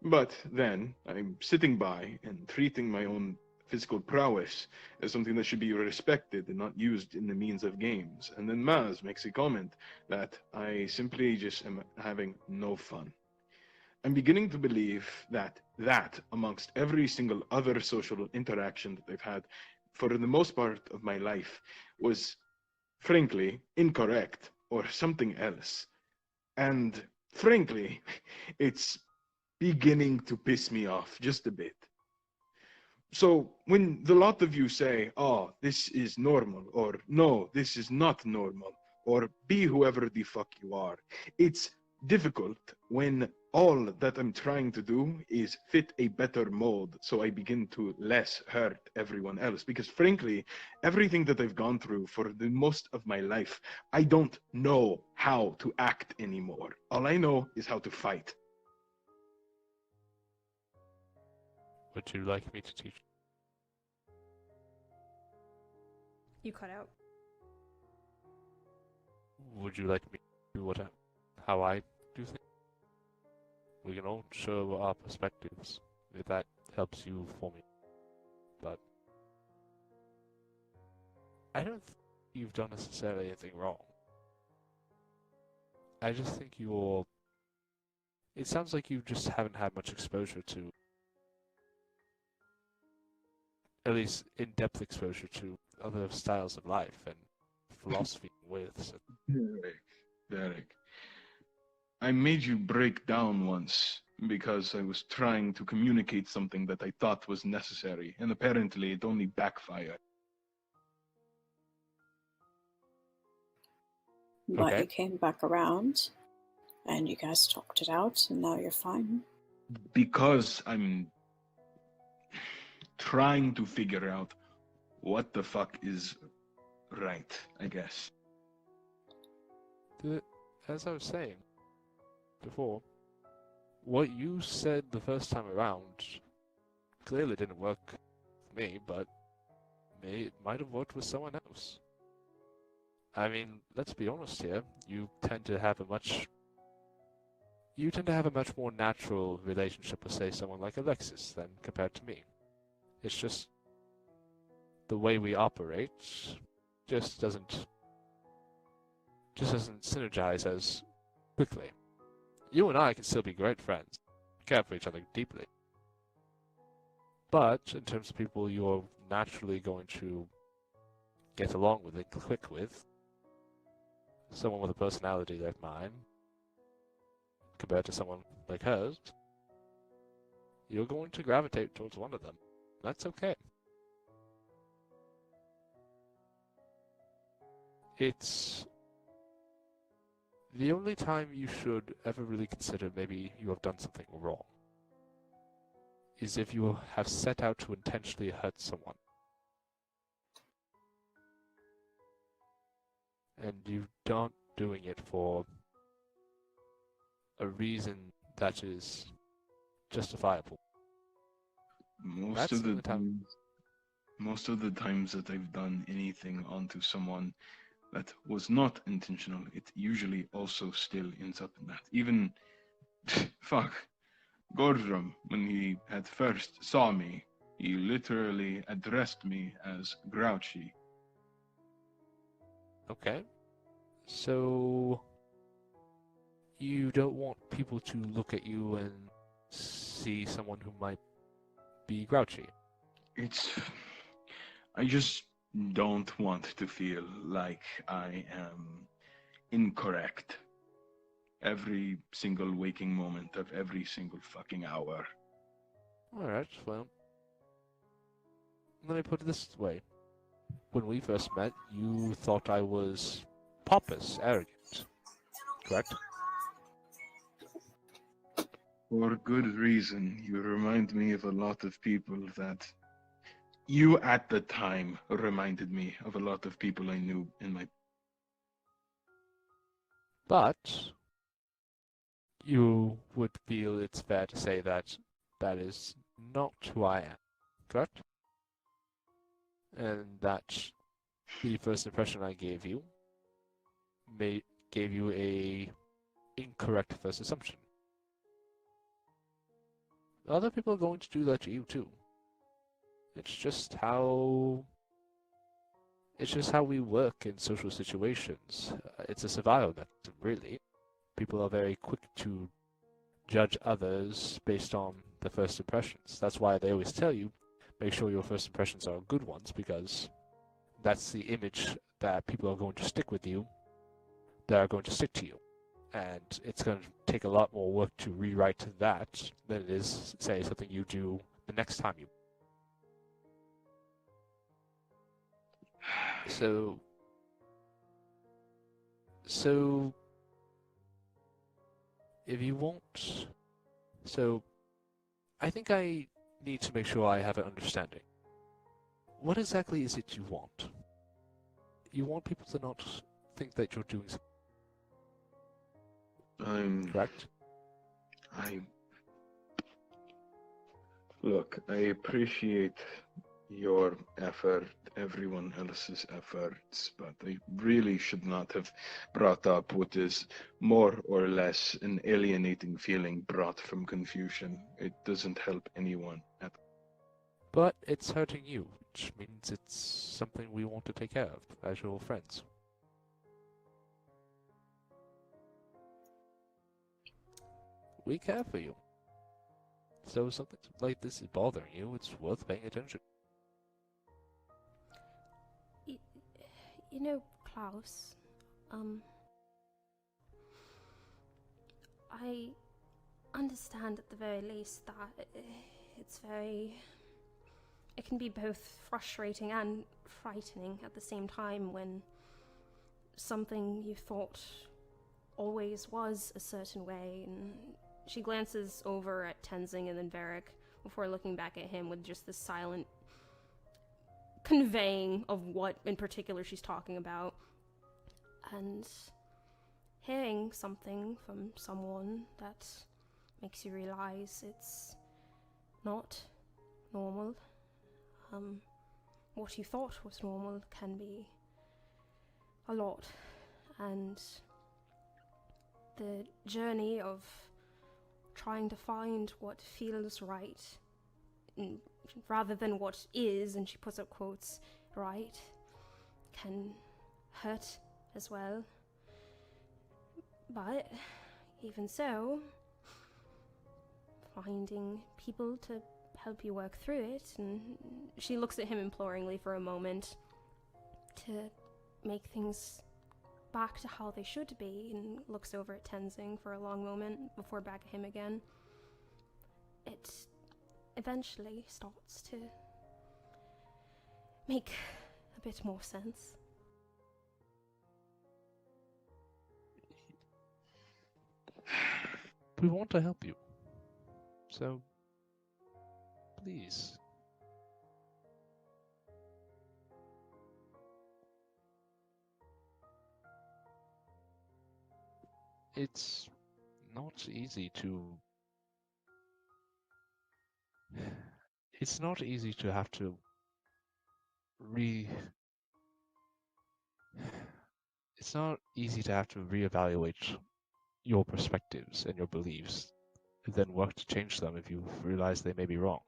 But then I'm sitting by and treating my own physical prowess as something that should be respected and not used in the means of games. And then Maz makes a comment that I simply just am having no fun. I'm beginning to believe that amongst every single other social interaction that I've had for the most part of my life was frankly incorrect or something else. And frankly, it's beginning to piss me off just a bit. So when the lot of you say, oh, this is normal, or no, this is not normal, or be whoever the fuck you are, it's difficult when all that I'm trying to do is fit a better mold, so I begin to less hurt everyone else. Because frankly, everything that I've gone through for the most of my life, I don't know how to act anymore. All I know is how to fight. Would you like me to teach? You cut out. Would you like me to do how I do things? We can all show our perspectives, if that helps you for me. But I don't think you've done necessarily anything wrong. I just think it sounds like you just haven't had much exposure to, at least in-depth exposure to other styles of life and philosophy with. So. Derek, I made you break down once because I was trying to communicate something that I thought was necessary, and apparently it only backfired. But Okay. you came back around, and you guys talked it out, and now you're fine. Because I'm trying to figure out what the fuck is right, I guess. As I was saying before, what you said the first time around clearly didn't work for me, but it might have worked with someone else. I mean, let's be honest here. You tend to have a much more natural relationship with, say, someone like Alexis than compared to me. It's just the way we operate just doesn't synergize as quickly. You and I can still be great friends, care for each other deeply. But in terms of people you're naturally going to get along with and click with, someone with a personality like mine, compared to someone like hers, you're going to gravitate towards one of them. That's okay. It's the only time you should ever really consider maybe you have done something wrong is if you have set out to intentionally hurt someone. And you aren't doing it for a reason that is justifiable. Most of the times that I've done anything onto someone that was not intentional, it usually also still ends up in that. Even, fuck, Gordrum, when he had first saw me, he literally addressed me as Grouchy. Okay. So you don't want people to look at you and see someone who might be grouchy. I just don't want to feel like I am incorrect every single waking moment of every single fucking hour. Alright, well, let me put it this way. When we first met, you thought I was pompous, arrogant, correct? For good reason. You remind me of a lot of people that you at the time reminded me of a lot of people I knew in my... But you would feel it's fair to say that that is not who I am, correct? And that the first impression I gave you gave you a incorrect first assumption. Other people are going to do that to you too. It's just how we work in social situations. It's a survival mechanism, really. People are very quick to judge others based on the first impressions. That's why they always tell you, make sure your first impressions are good ones, because that's the image that people are going to stick with you, that are going to stick to you. And it's going to take a lot more work to rewrite that than it is, say, something you do the next time you... So if you want... So, I think I need to make sure I have an understanding. What exactly is it you want? You want people to not think that you're doing something. Correct? Look, I appreciate your effort, everyone else's efforts, but I really should not have brought up what is more or less an alienating feeling brought from confusion. It doesn't help anyone at all. But it's hurting you, which means it's something we want to take care of as your friends. We care for you. So if something like this is bothering you, it's worth paying attention. You know, Klaus, I understand at the very least that it can be both frustrating and frightening at the same time when something you thought always was a certain way. And she glances over at Tenzing and then Varric before looking back at him with just this silent conveying of what in particular she's talking about. And hearing something from someone that makes you realize it's not normal. What you thought was normal can be a lot, and the journey of trying to find what feels right rather than what is, and she puts up quotes, right, can hurt as well. But even so, finding people to help you work through it, and she looks at him imploringly for a moment, to make things back to how they should be, and looks over at Tenzing for a long moment before back at him again. It eventually starts to make a bit more sense. We want to help you. So, please. It's not easy to... It's not easy to have to It's not easy to have to reevaluate your perspectives and your beliefs, and then work to change them if you realize they may be wrong.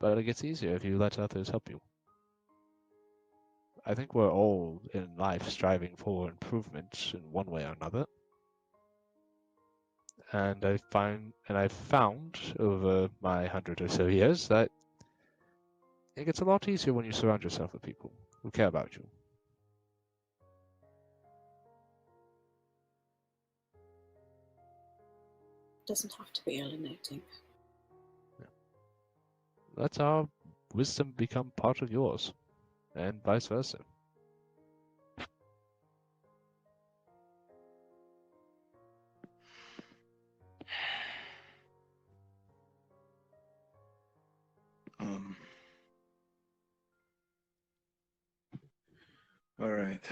But it gets easier if you let others help you. I think we're all in life striving for improvement in one way or another. And I've found over my 100 or so years that it gets a lot easier when you surround yourself with people who care about you. It doesn't have to be alienating. Let our wisdom become part of yours, and vice versa. All right.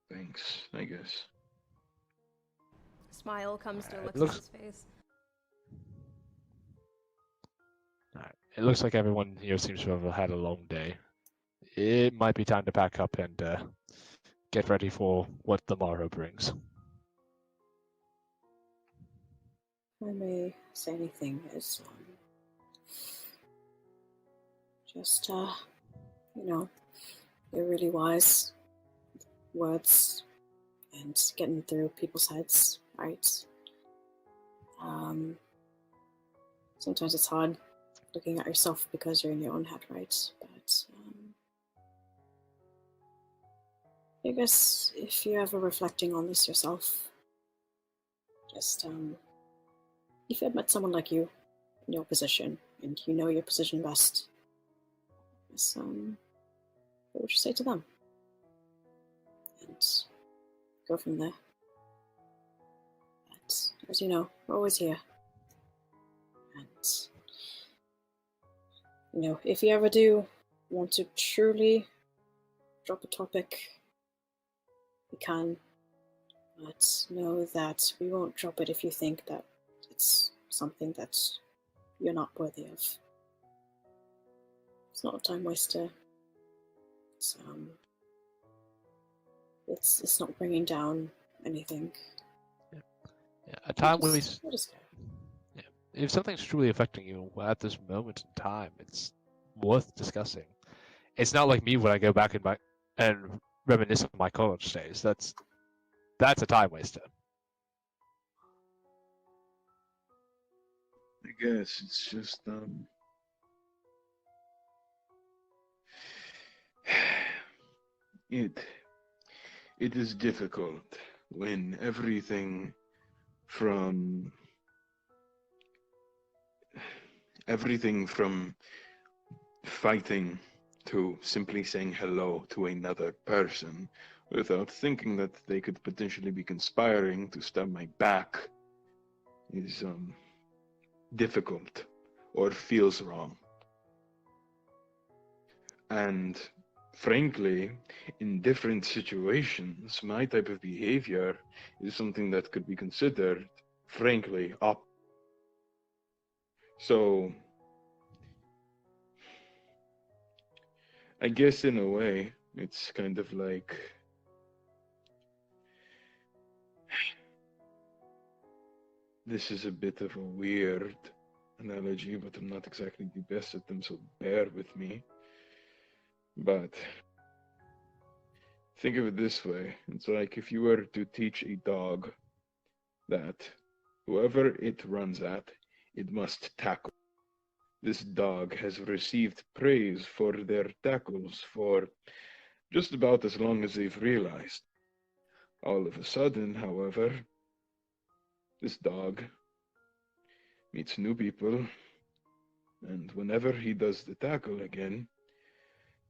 Thanks, I guess. A smile comes to It Alexis's face. Alright. It looks like everyone here seems to have had a long day. It might be time to pack up and get ready for what the morrow brings. If I may say anything, is just, you're really wise words and getting through people's heads, right? Sometimes it's hard looking at yourself because you're in your own head, right? But I guess if you're ever reflecting on this yourself, just if you had met someone like you in your position and you know your position best, just, what would you say to them? And go from there. But as you know, we're always here. And if you ever do want to truly drop a topic, we can. But know that we won't drop it if you think that it's something that you're not worthy of. It's not a time waster. It's not bringing down anything. Yeah, a time waste. Yeah. If something's truly affecting you at this moment in time, it's worth discussing. It's not like me when I go back and reminisce on my college days. That's a time waster. I guess it's just it is difficult when everything from fighting to simply saying hello to another person without thinking that they could potentially be conspiring to stab my back is difficult or feels wrong. And frankly, in different situations, my type of behavior is something that could be considered, frankly, up. So, I guess in a way, it's kind of like this is a bit of a weird analogy, but I'm not exactly the best at them, so bear with me. But think of it this way. It's like if you were to teach a dog that whoever it runs at, it must tackle. This dog has received praise for their tackles for just about as long as they've realized. All of a sudden, however, this dog meets new people, and whenever he does the tackle again,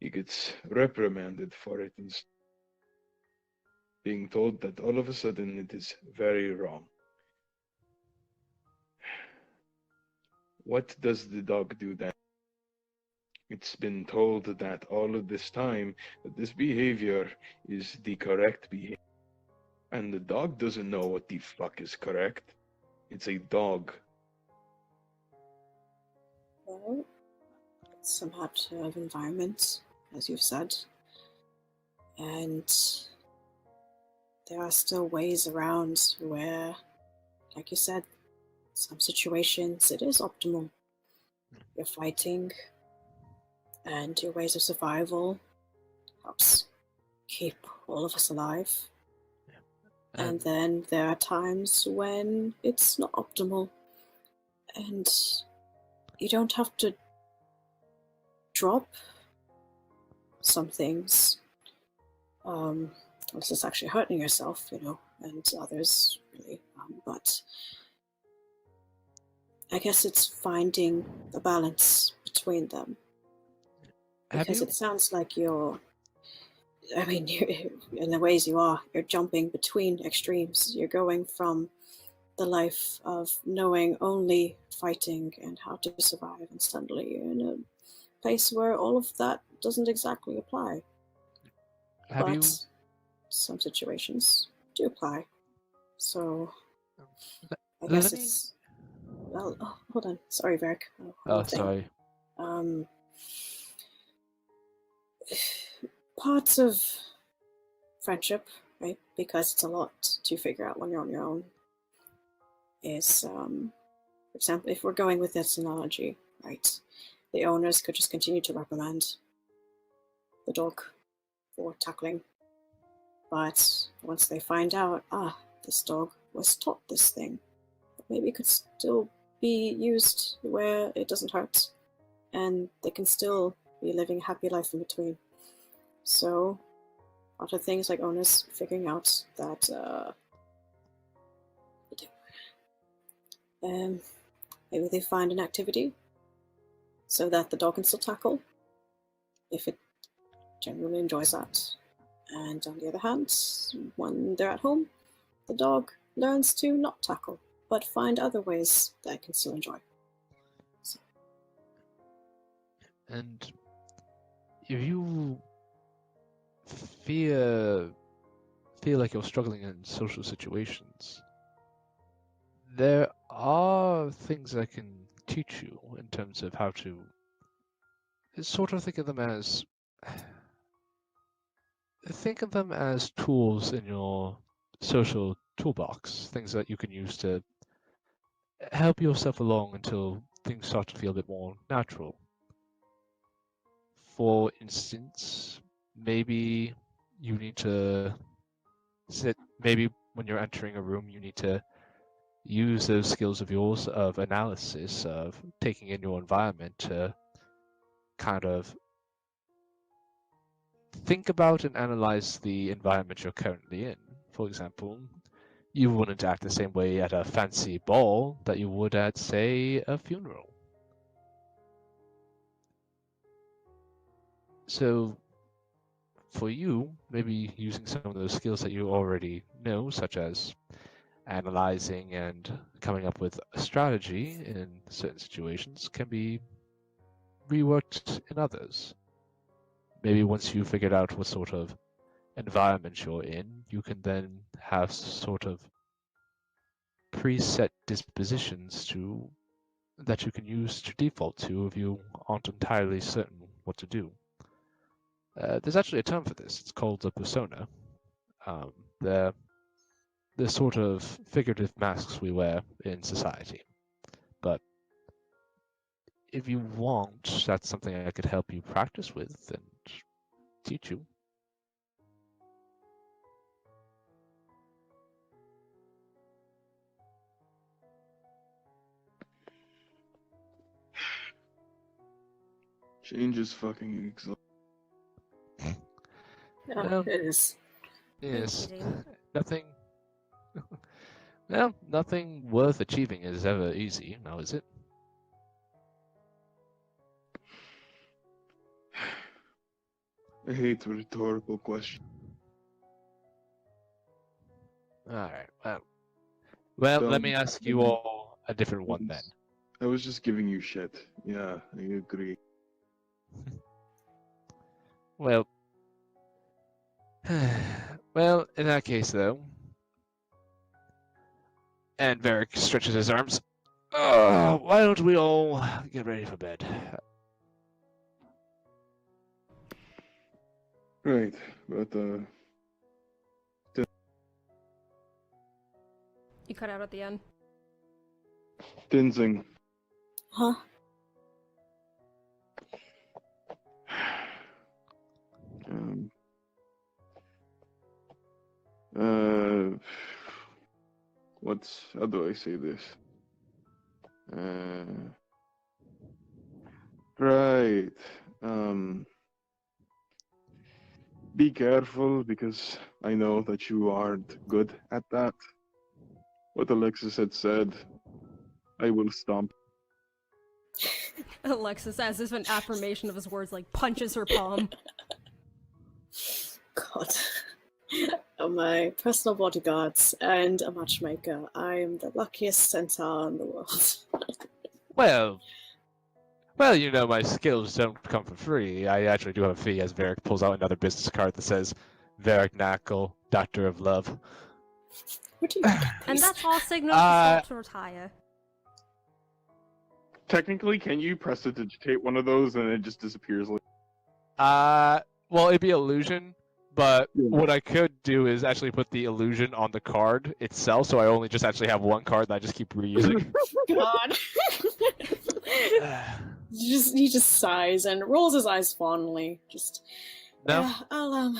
he gets reprimanded for it and being told that all of a sudden it is very wrong. What does the dog do then? It's been told that all of this time that this behavior is the correct behavior. And the dog doesn't know what the fuck is correct. It's a dog. Well, some sort of environment, as you've said. And there are still ways around where, like you said, some situations it is optimal. You're fighting, and your ways of survival helps keep all of us alive. And then there are times when it's not optimal, and you don't have to drop some things unless it's actually hurting yourself, and others really. But I guess it's finding the balance between them. Because it sounds like you're in the ways you're jumping between extremes. You're going from the life of knowing only fighting and how to survive, and suddenly you're in a place where all of that doesn't exactly apply. But some situations do apply. So I guess it's... Well, hold on. Sorry, Varric. Sorry. Parts of friendship, right? Because it's a lot to figure out when you're on your own. Is, for example, if we're going with this analogy, right? The owners could just continue to reprimand the dog for tackling. But once they find out, this dog was taught this thing, maybe it could still be used where it doesn't hurt, and they can still be living a happy life in between. So, other things like owners figuring out that maybe they find an activity so that the dog can still tackle if it genuinely enjoys that. And on the other hand, when they're at home, the dog learns to not tackle, but find other ways that it can still enjoy. So. And if you feel like you're struggling in social situations, there are things I can teach you in terms of how to sort of think of them as tools in your social toolbox, things that you can use to help yourself along until things start to feel a bit more natural. For instance, maybe you need to maybe when you're entering a room, you need to use those skills of yours of analysis, of taking in your environment to kind of think about and analyze the environment you're currently in. For example, you wouldn't act the same way at a fancy ball that you would at, say, a funeral. So, for you, maybe using some of those skills that you already know, such as analyzing and coming up with a strategy in certain situations, can be reworked in others. Maybe once you figured out what sort of environment you're in, you can then have sort of preset dispositions that you can use to default to if you aren't entirely certain what to do. There's actually a term for this. It's called a persona. They're the sort of figurative masks we wear in society. But if you want, that's something I could help you practice with and teach you. Change is fucking exhausting. Yeah, Well, it is. Yes. Indeed. Nothing. Well, nothing worth achieving is ever easy, now is it? I hate rhetorical questions. Alright, well, let me ask you all a different one then. I was just giving you shit. Yeah, I agree. Well, well, in that case though, and Varric stretches his arms. Why don't we all get ready for bed? Right, but You cut out at the end. Tenzing. Huh? Um, how do I say this? Right. Be careful because I know that you aren't good at that. What Alexis had said, I will stomp. Alexis, as if an affirmation of his words, like punches her palm. God. My personal bodyguards and a matchmaker. I am the luckiest centaur in the world. Well, you know, my skills don't come for free. I actually do have a fee, as Varric pulls out another business card that says, Varric Knackle, Doctor of Love. What do you And that's all signal to retire. Technically, can you prestidigitate one of those and it just disappears? Well, it'd be illusion, but Yeah. what I could do is actually put the illusion on the card itself, so I only just actually have one card that I just keep reusing. God. He just sighs and rolls his eyes fondly. Just No? yeah,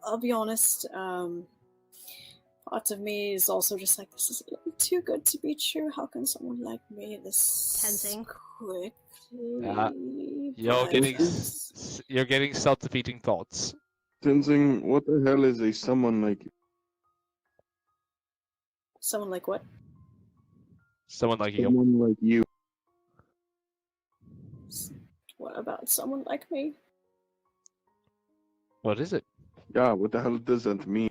I'll be honest. Part of me is also just like, this is a little too good to be true. How can someone like me this Tensing. quickly? You're getting self-defeating thoughts. Tenzing, what the hell is a someone like you? Someone like what? Someone like you. Someone like you. What about someone like me? What is it? Yeah, what the hell does that mean?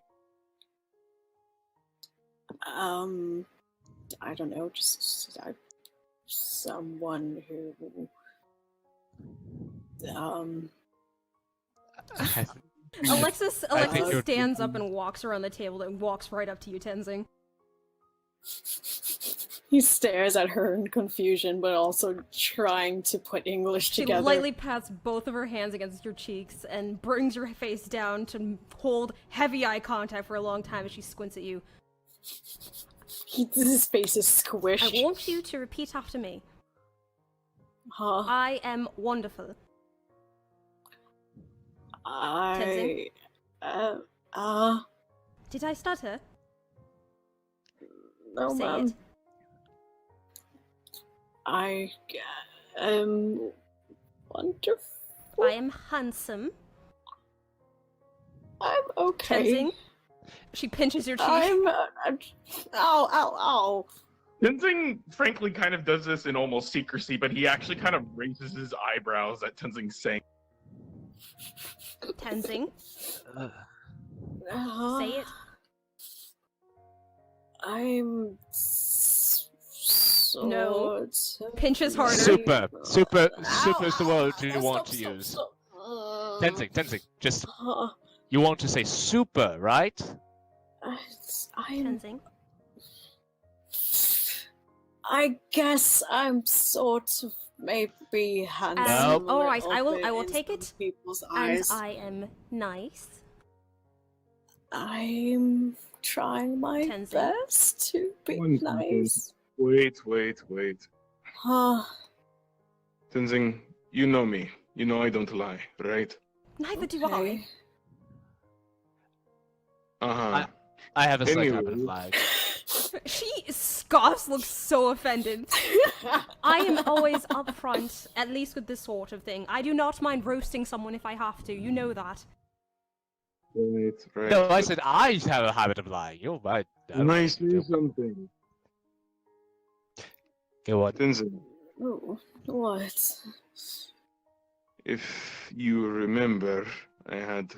I don't know, just someone who Alexis think you're- stands up and walks around the table and walks right up to you, Tenzing. He stares at her in confusion, but also trying to put English She together. lightly pats both of her hands against your cheeks and brings your face down to hold heavy eye contact for a long time as she squints at you. His face is squished. I want you to repeat after me. Huh? I am wonderful. I... Did I stutter? No, Say ma'am. it. I am wonderful. I am handsome. I'm okay. Tenzing. She pinches your cheek. I'm ow. Tenzing, frankly, kind of does this in almost secrecy, but he actually kind of raises his eyebrows at Tenzing's saying. Tenzing. Say it. I'm so No. Pinches harder. Super is the word you want to Stop, use. stop. Tenzing, just you want to say super, right? Tenzing. I guess I'm sort of maybe handsome. Nope. a All right, little I will. bit I will in take some it. People's And eyes. I am nice. I'm trying my Tenzin. best to be nice. Wait. Huh. Tenzing, you know me. You know I don't lie, right? Neither do I. Okay. Uh-huh. I have a slight habit of Anyway. lying. Scoffs looks so offended. I am always upfront, at least with this sort of thing. I do not mind roasting someone if I have to. You know that. Right. No, I said I have a habit of lying. You're right. Nice to something. Go on. Tenzin, Oh, what? if you remember, I had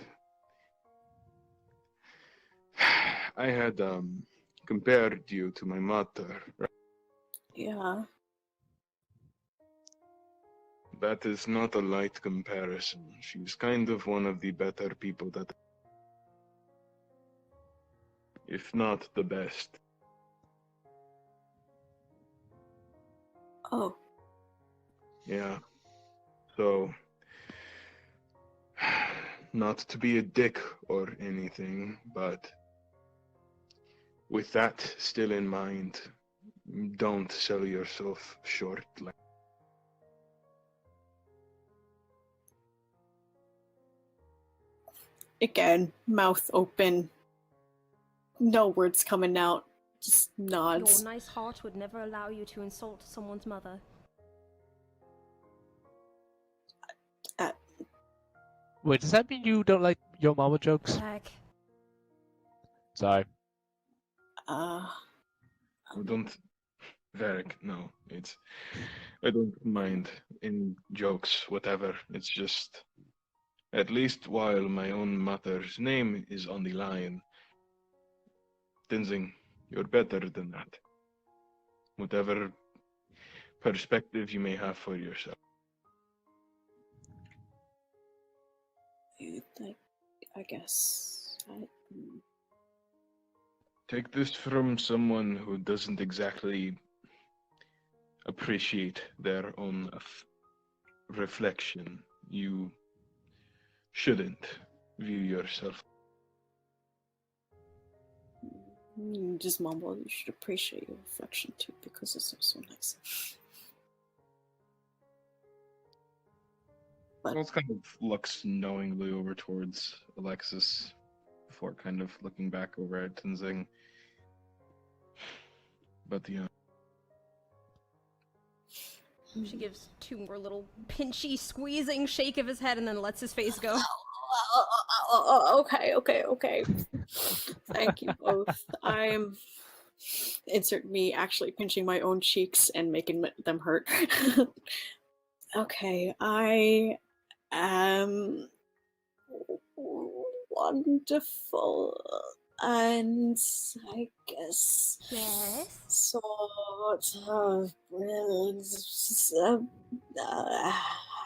compared you to my mother. Right? Yeah. That is not a light comparison. She's kind of one of the better people that, if not the best. Oh. Yeah. So, not to be a dick or anything, but with that still in mind, don't sell yourself short. Again, mouth open. No words coming out. Just Your nods. nice heart would never allow you to insult someone's mother. Wait, does that mean you don't like your mama jokes? Heck. Sorry. Don't, Varric, no. I don't mind in jokes, whatever. It's just, at least while my own mother's name is on the line, Tenzing, you're better than that. Whatever perspective you may have for yourself. I guess. Take this from someone who doesn't exactly appreciate their own reflection. You shouldn't view yourself. Just mumble. You should appreciate your reflection too, because it's so nice. Wells kind of looks knowingly over towards Alexis before kind of looking back over at Tenzing. But She gives two more little pinchy, squeezing shake of his head and then lets his face go. Okay. Thank you both. Insert me actually pinching my own cheeks and making them hurt. Okay, I am wonderful, and I guess Yes? sort of brilliant,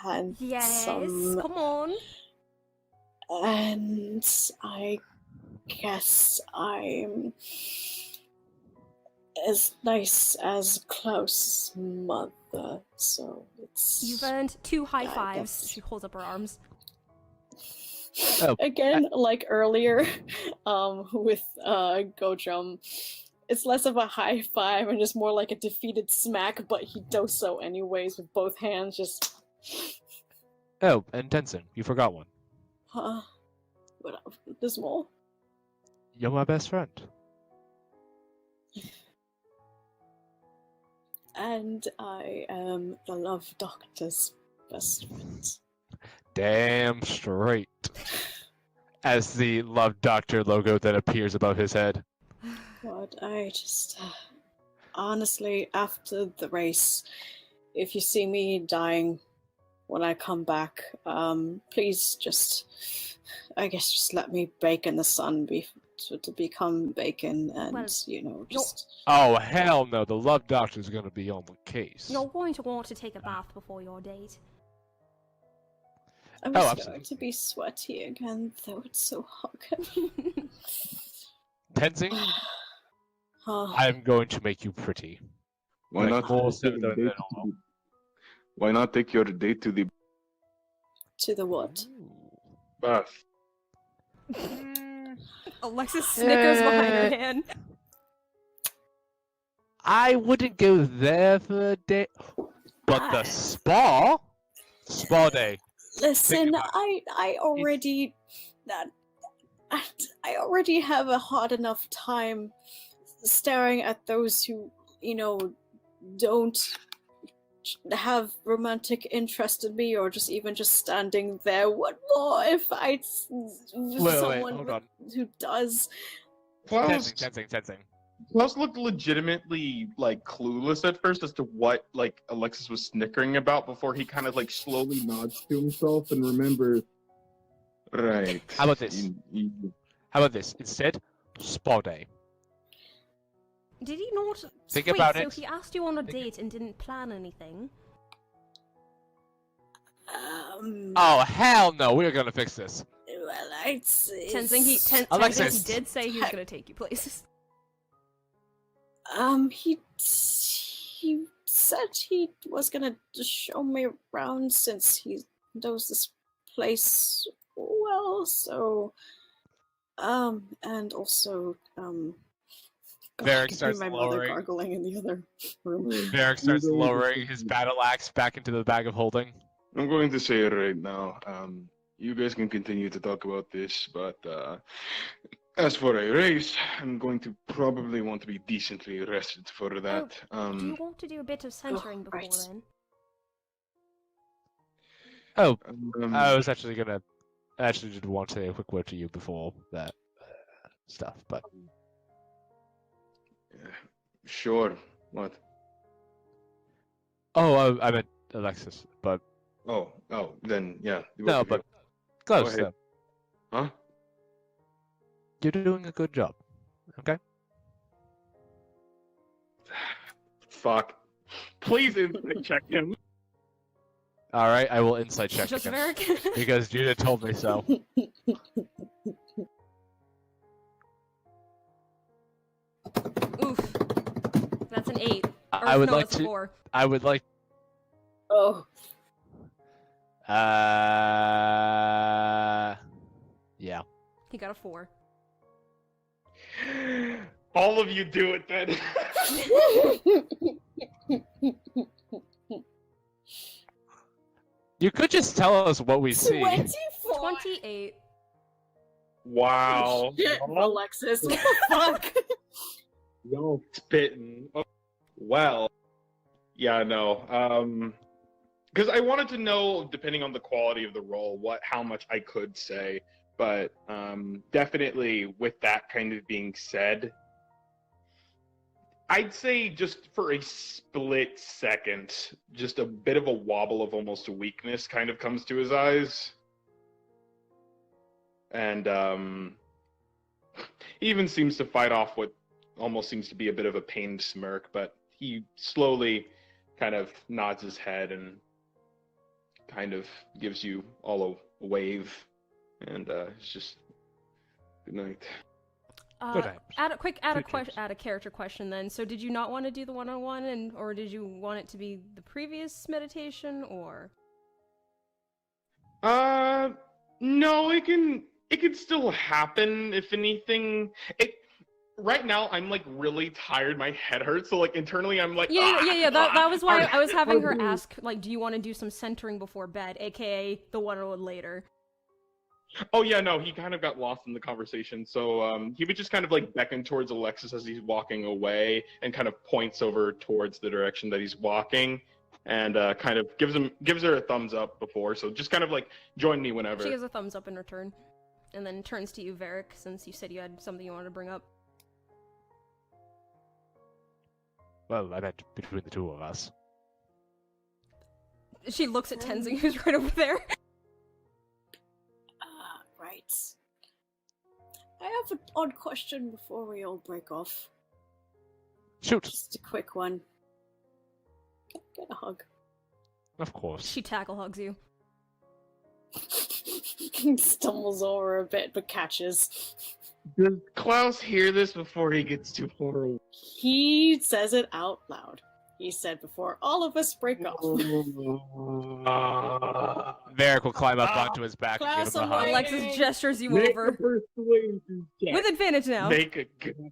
handsome. Yes, come on. And I guess I'm as nice as Klaus' mother, so it's... You've earned 2 high I fives. guess. She holds up her arms. Oh, Again, like earlier, with Gojum, it's less of a high five and just more like a defeated smack, but he does so anyways with both hands, just... Oh, and Tenzin, you forgot one. Huh? What? There's more? You're my best friend. And I am the Love Doctor's best friend. Damn straight. As the Love Doctor logo then appears above his head. God, I just... honestly, after the race, if you see me dying when I come back, please just... I guess just let me bake in the sun to become bacon and, Well, just... Oh, hell no. The Love Doctor's gonna be on the case. You're going to want to take a bath before your date. I'm Oh, just absolutely. going to be sweaty again, though it's so hot. Tenzing, Oh, I'm going to make you pretty. Why Like, not? more so than normal. Why not take your date to the To the what? bath? Alexis snickers behind her hand. I wouldn't go there for a day, but the spa day. Listen, about I already I already have a hard enough time staring at those who, don't have romantic interest in me, or just even just standing there. What more if someone hold on. who does? Tensing. Klaus looked legitimately like clueless at first as to what like Alexis was snickering about before he kind of like slowly nods to himself and remembers. Right. How about this? How about this? Instead, spa day. Did he not? Think Wait, about so it. he asked you on a date and didn't plan anything? Oh hell no! We're gonna fix this. Well, I'd say Tenzing, he Alexis. did say he was going to take you places. He said he was gonna show me around since he knows this place well. So, and also, Varric I starts my mother lowering. gargling in the other room. Varric starts lowering his battle axe back into the bag of holding. I'm going to say it right now. You guys can continue to talk about this, but as for a race, I'm going to probably want to be decently rested for that. Do you want to do a bit of centering before right. then? Oh, I was actually gonna. I actually did want to say a quick word to you before that stuff, but Sure. What? oh, I meant Alexis, but Oh, then yeah. no, but close. ahead. Huh? You're doing a good job. Okay. Fuck. Please insight check him. All right, I will insight check Just him Varric? because Judah told me so. Oof. That's an 8. I would like that's a to. 4. I would like. Oh, Yeah. He got a 4. All of you do it then. You could just tell us what we see. 24. 28. Wow. Shit, Alexis, what the fuck? Y'all spitting. Oh, well, yeah, no. Because I wanted to know, depending on the quality of the role, how much I could say. But definitely, with that kind of being said, I'd say just for a split second, just a bit of a wobble of almost a weakness kind of comes to his eyes. And he even seems to fight off what almost seems to be a bit of a pained smirk, but he slowly kind of nods his head and kind of gives you all a wave, and it's just good night. Good night. Add a Sweet character question then. So did you not want to do the one-on-one, or did you want it to be the previous meditation, or? No, it can still happen. If anything, right now I'm like really tired. My head hurts, so like internally I'm like Yeah. That was why I was having her ask, like, do you want to do some centering before bed, aka the one-on-one later? Oh yeah, no, he kind of got lost in the conversation. So he would just kind of like beckon towards Alexis as he's walking away, and kind of points over towards the direction that he's walking, and kind of gives her a thumbs up before. So just kind of like join me whenever. She gives a thumbs up in return, and then turns to you, Varric, since you said you had something you wanted to bring up. Well, I meant between the two of us. She looks at Tenzing, who's right over there. Right. I have an odd question before we all break off. Shoot. Just a quick one. Get a hug. Of course. She tackle hugs you. Stumbles over a bit, but catches. Does Klaus hear this before he gets too far away? He says it out loud. he said before all of us break off. Varric will climb up onto his back and give Class him a hug. Alexis gestures you Make over a persuasion check. with advantage now. Make a good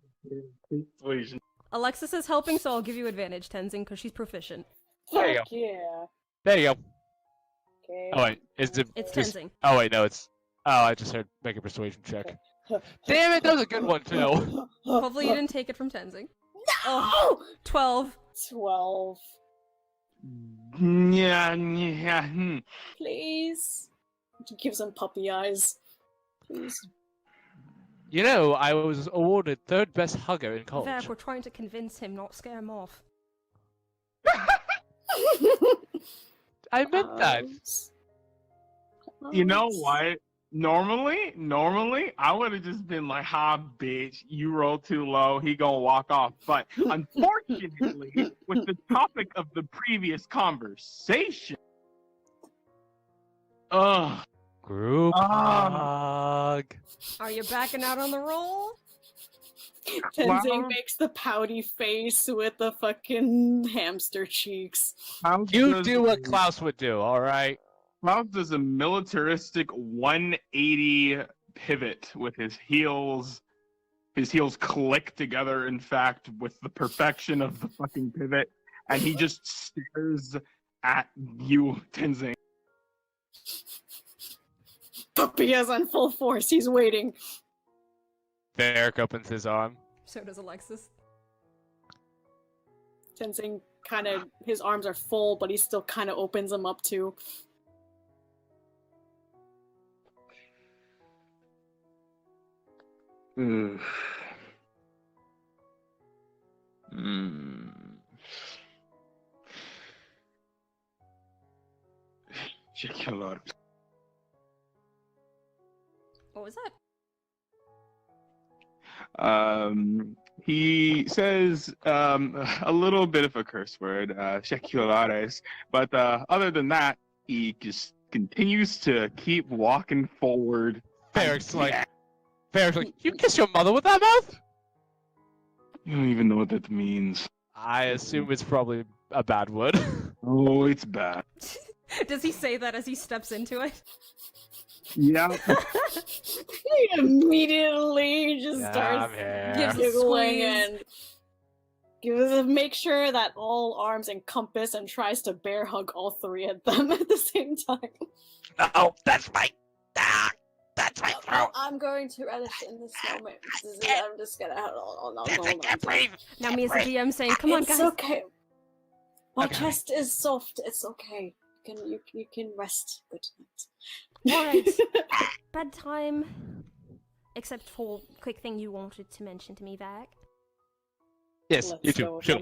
persuasion. Alexis is helping, so I'll give you advantage, Tenzing, because she's proficient. There you Fuck yeah. There you go. Okay. Oh wait, is it? It's just- Tenzing. Oh wait, no, it's. Oh, I just heard make a persuasion check. Damn it, that was a good one too. Hopefully you didn't take it from Tenzing. No! 12. 12. Yeah. Please. She gives him puppy eyes. Please. You know, I was awarded third best hugger in college. Varric, we're trying to convince him, not scare him off. I meant that. You know what? Normally, I would have just been like, "Ha, bitch, you roll too low, he gonna walk off." But unfortunately, with the topic of the previous conversation, Group hug. Are you backing out on the roll? Tenzing makes the pouty face with the fucking hamster cheeks. You do what Klaus would do, alright? Klaus does a militaristic 180 pivot with his heels. His heels click together, in fact, with the perfection of the fucking pivot, and he just stares at you, Tenzing. Puppy is on full force. He's waiting. Varric opens his arm. So does Alexis. Tenzing kind of, his arms are full, but he still kind of opens them up too. Check your lord. What was that? He says a little bit of a curse word, seculares, but other than that, he just continues to keep walking forward. Varric's like, you kiss your mother with that mouth? You don't even know what that means. I assume it's probably a bad word. Oh, it's bad. Does he say that as he steps into it? Yeah. He immediately just starts Gives a giggling squeeze. and make sure that all arms encompass and tries to bear hug all three of them at the same time. No, that's my that's my throat. I'm going to relish in this moment. I'm just gonna hold on. Now me as the DM saying, come on, It's guys. okay. My Okay. chest is soft. It's okay. You can rest. Good night. Alright. Bedtime. Except for quick thing you wanted to mention to me, Varric. Yes, you Let's too. go. Sure.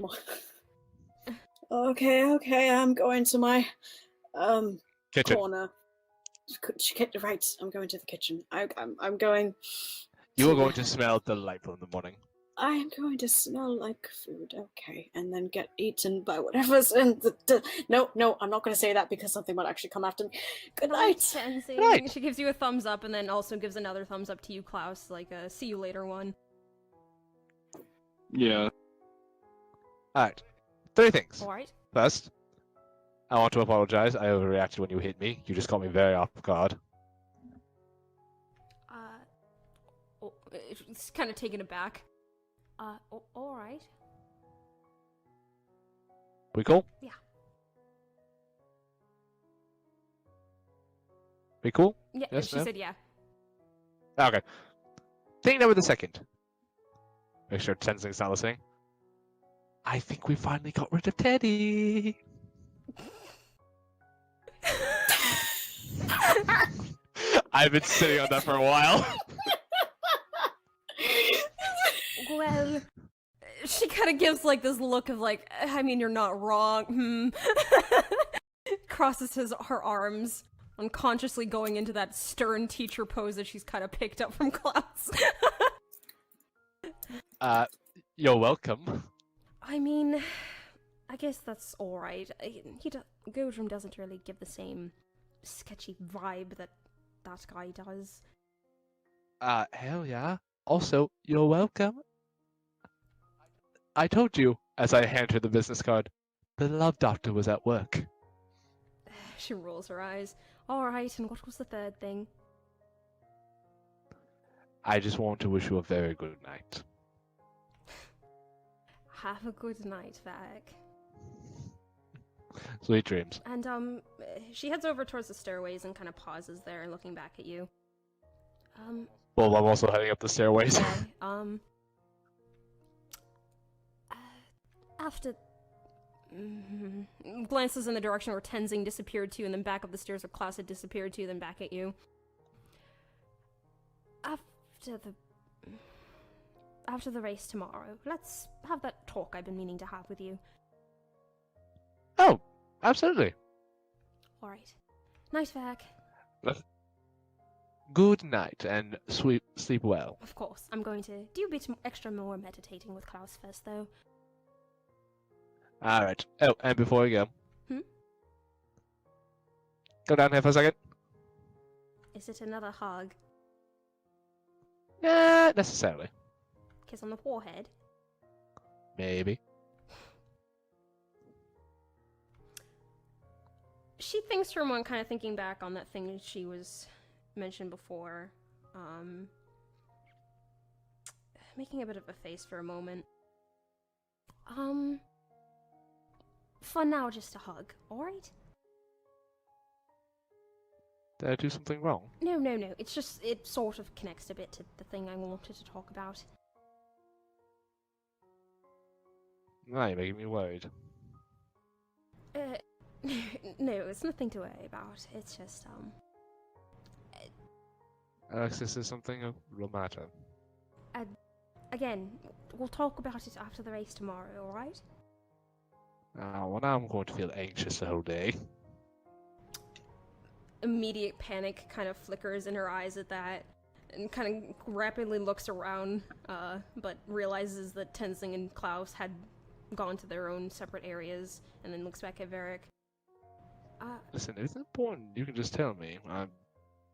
Okay. I'm going to my Kitchen. corner. Right, I'm going to the kitchen. I'm going. You are going to smell delightful in the morning. I am going to smell like food, okay, and then get eaten by whatever's in the. No, I'm not going to say that because something might actually come after me. Good night. Tenzing. Right. She gives you a thumbs up and then also gives another thumbs up to you, Klaus, like a see you later one. Yeah. Alright. 3 things. Alright. First, I want to apologize. I overreacted when you hit me. You just caught me very off guard. It's kind of taken aback. Alright. We cool? Yeah. We cool? Yeah, Yes, she no? said yeah. Okay. Thing number the second. Make sure Tenzing's not listening. I think we finally got rid of Teddy. I've been sitting on that for a while. Well, she kind of gives like this look of like, I mean, you're not wrong. Crosses her arms, unconsciously going into that stern teacher pose that she's kind of picked up from class. You're welcome. I mean, I guess that's alright. Godrum doesn't really give the same sketchy vibe that guy does. Hell yeah. Also, you're welcome. I told you, as I hand her the business card. The love doctor was at work. She rolls her eyes. Alright, and what was the third thing? I just want to wish you a very good night. Have a good night, Vag. Sweet dreams. And, she heads over towards the stairways and kind of pauses there, looking back at you. Well, I'm also heading up the stairways. Okay, after... glances in the direction where Tenzing disappeared to, and then back up the stairs where Klaus had disappeared to, then back at you. After the race tomorrow, let's have that talk I've been meaning to have with you. Oh, absolutely. Alright. Night, Vag. Good night, and sleep well. Of course, I'm going to do a bit extra more meditating with Klaus first, though. Alright. Oh, and before we go... Hmm? Go down here for a second. Is it another hug? Not necessarily. Kiss on the forehead? Maybe. She thinks for a moment, kind of thinking back on that thing that she was mentioned before. Making a bit of a face for a moment. For now, just a hug, alright? Did I do something wrong? No, it's just, it sort of connects a bit to the thing I wanted to talk about. No, you're making me worried. No, it's nothing to worry about. It's just, Alexis, is something of real matter. Again, we'll talk about it after the race tomorrow, alright? Well, now I'm going to feel anxious the whole day. Immediate panic kind of flickers in her eyes at that, and kind of rapidly looks around, but realizes that Tenzing and Klaus had gone to their own separate areas, and then looks back at Varric. Listen, if it's important, you can just tell me. I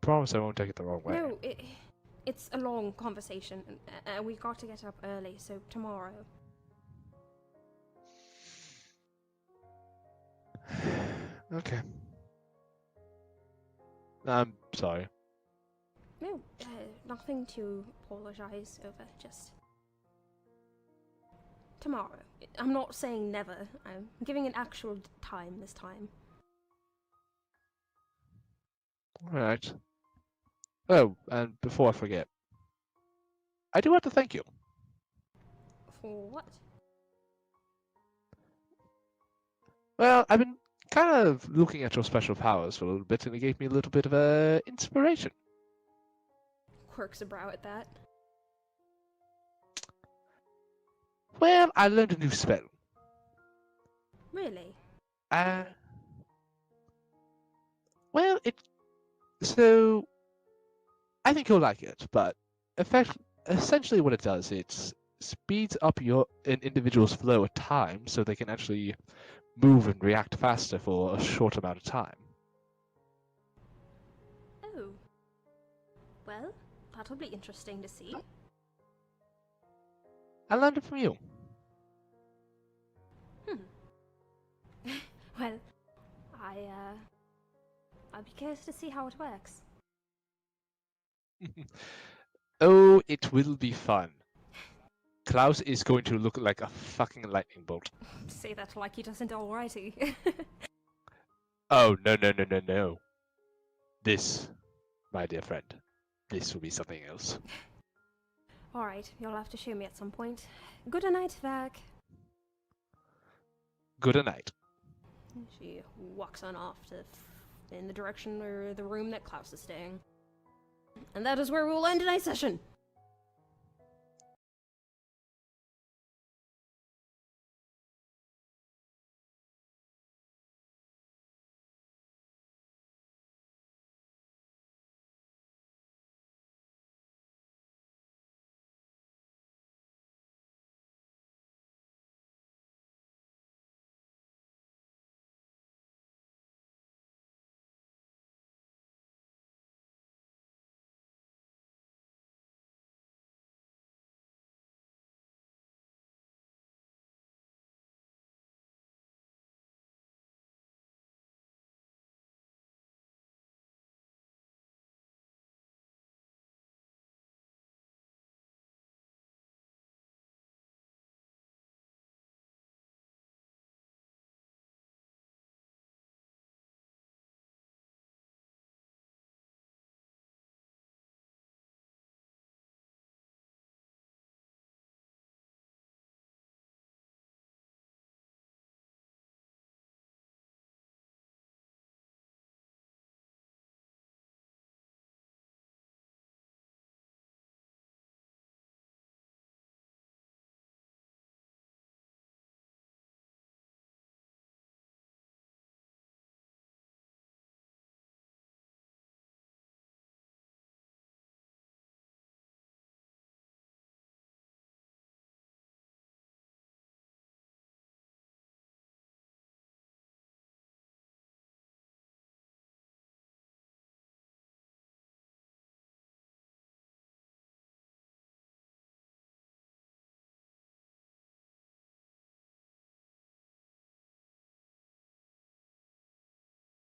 promise I won't take it the wrong way. No, it's a long conversation, and we got to get up early, so tomorrow. Okay. I'm sorry. No, nothing to apologize over, just... tomorrow. I'm not saying never, I'm giving an actual time this time. Alright. Oh, and before I forget, I do have to thank you. For what? Well, I've been kind of looking at your special powers for a little bit, and it gave me a little bit of inspiration. Quirks a brow at that. Well, I learned a new spell. Really? Well, so, I think you'll like it, but essentially what it does, it speeds up an individual's flow of time so they can actually move and react faster for a short amount of time. Oh. Well, that'll be interesting to see. I learned it from you. Well, I'll be curious to see how it works. Oh, it will be fun. Klaus is going to look like a fucking lightning bolt. Say that like he doesn't already. Oh, no. This, my dear friend, this will be something else. Alright, you'll have to show me at some point. Good night, Vag. Good night. She walks on off in the direction or the room that Klaus is staying. And that is where we will end tonight's session.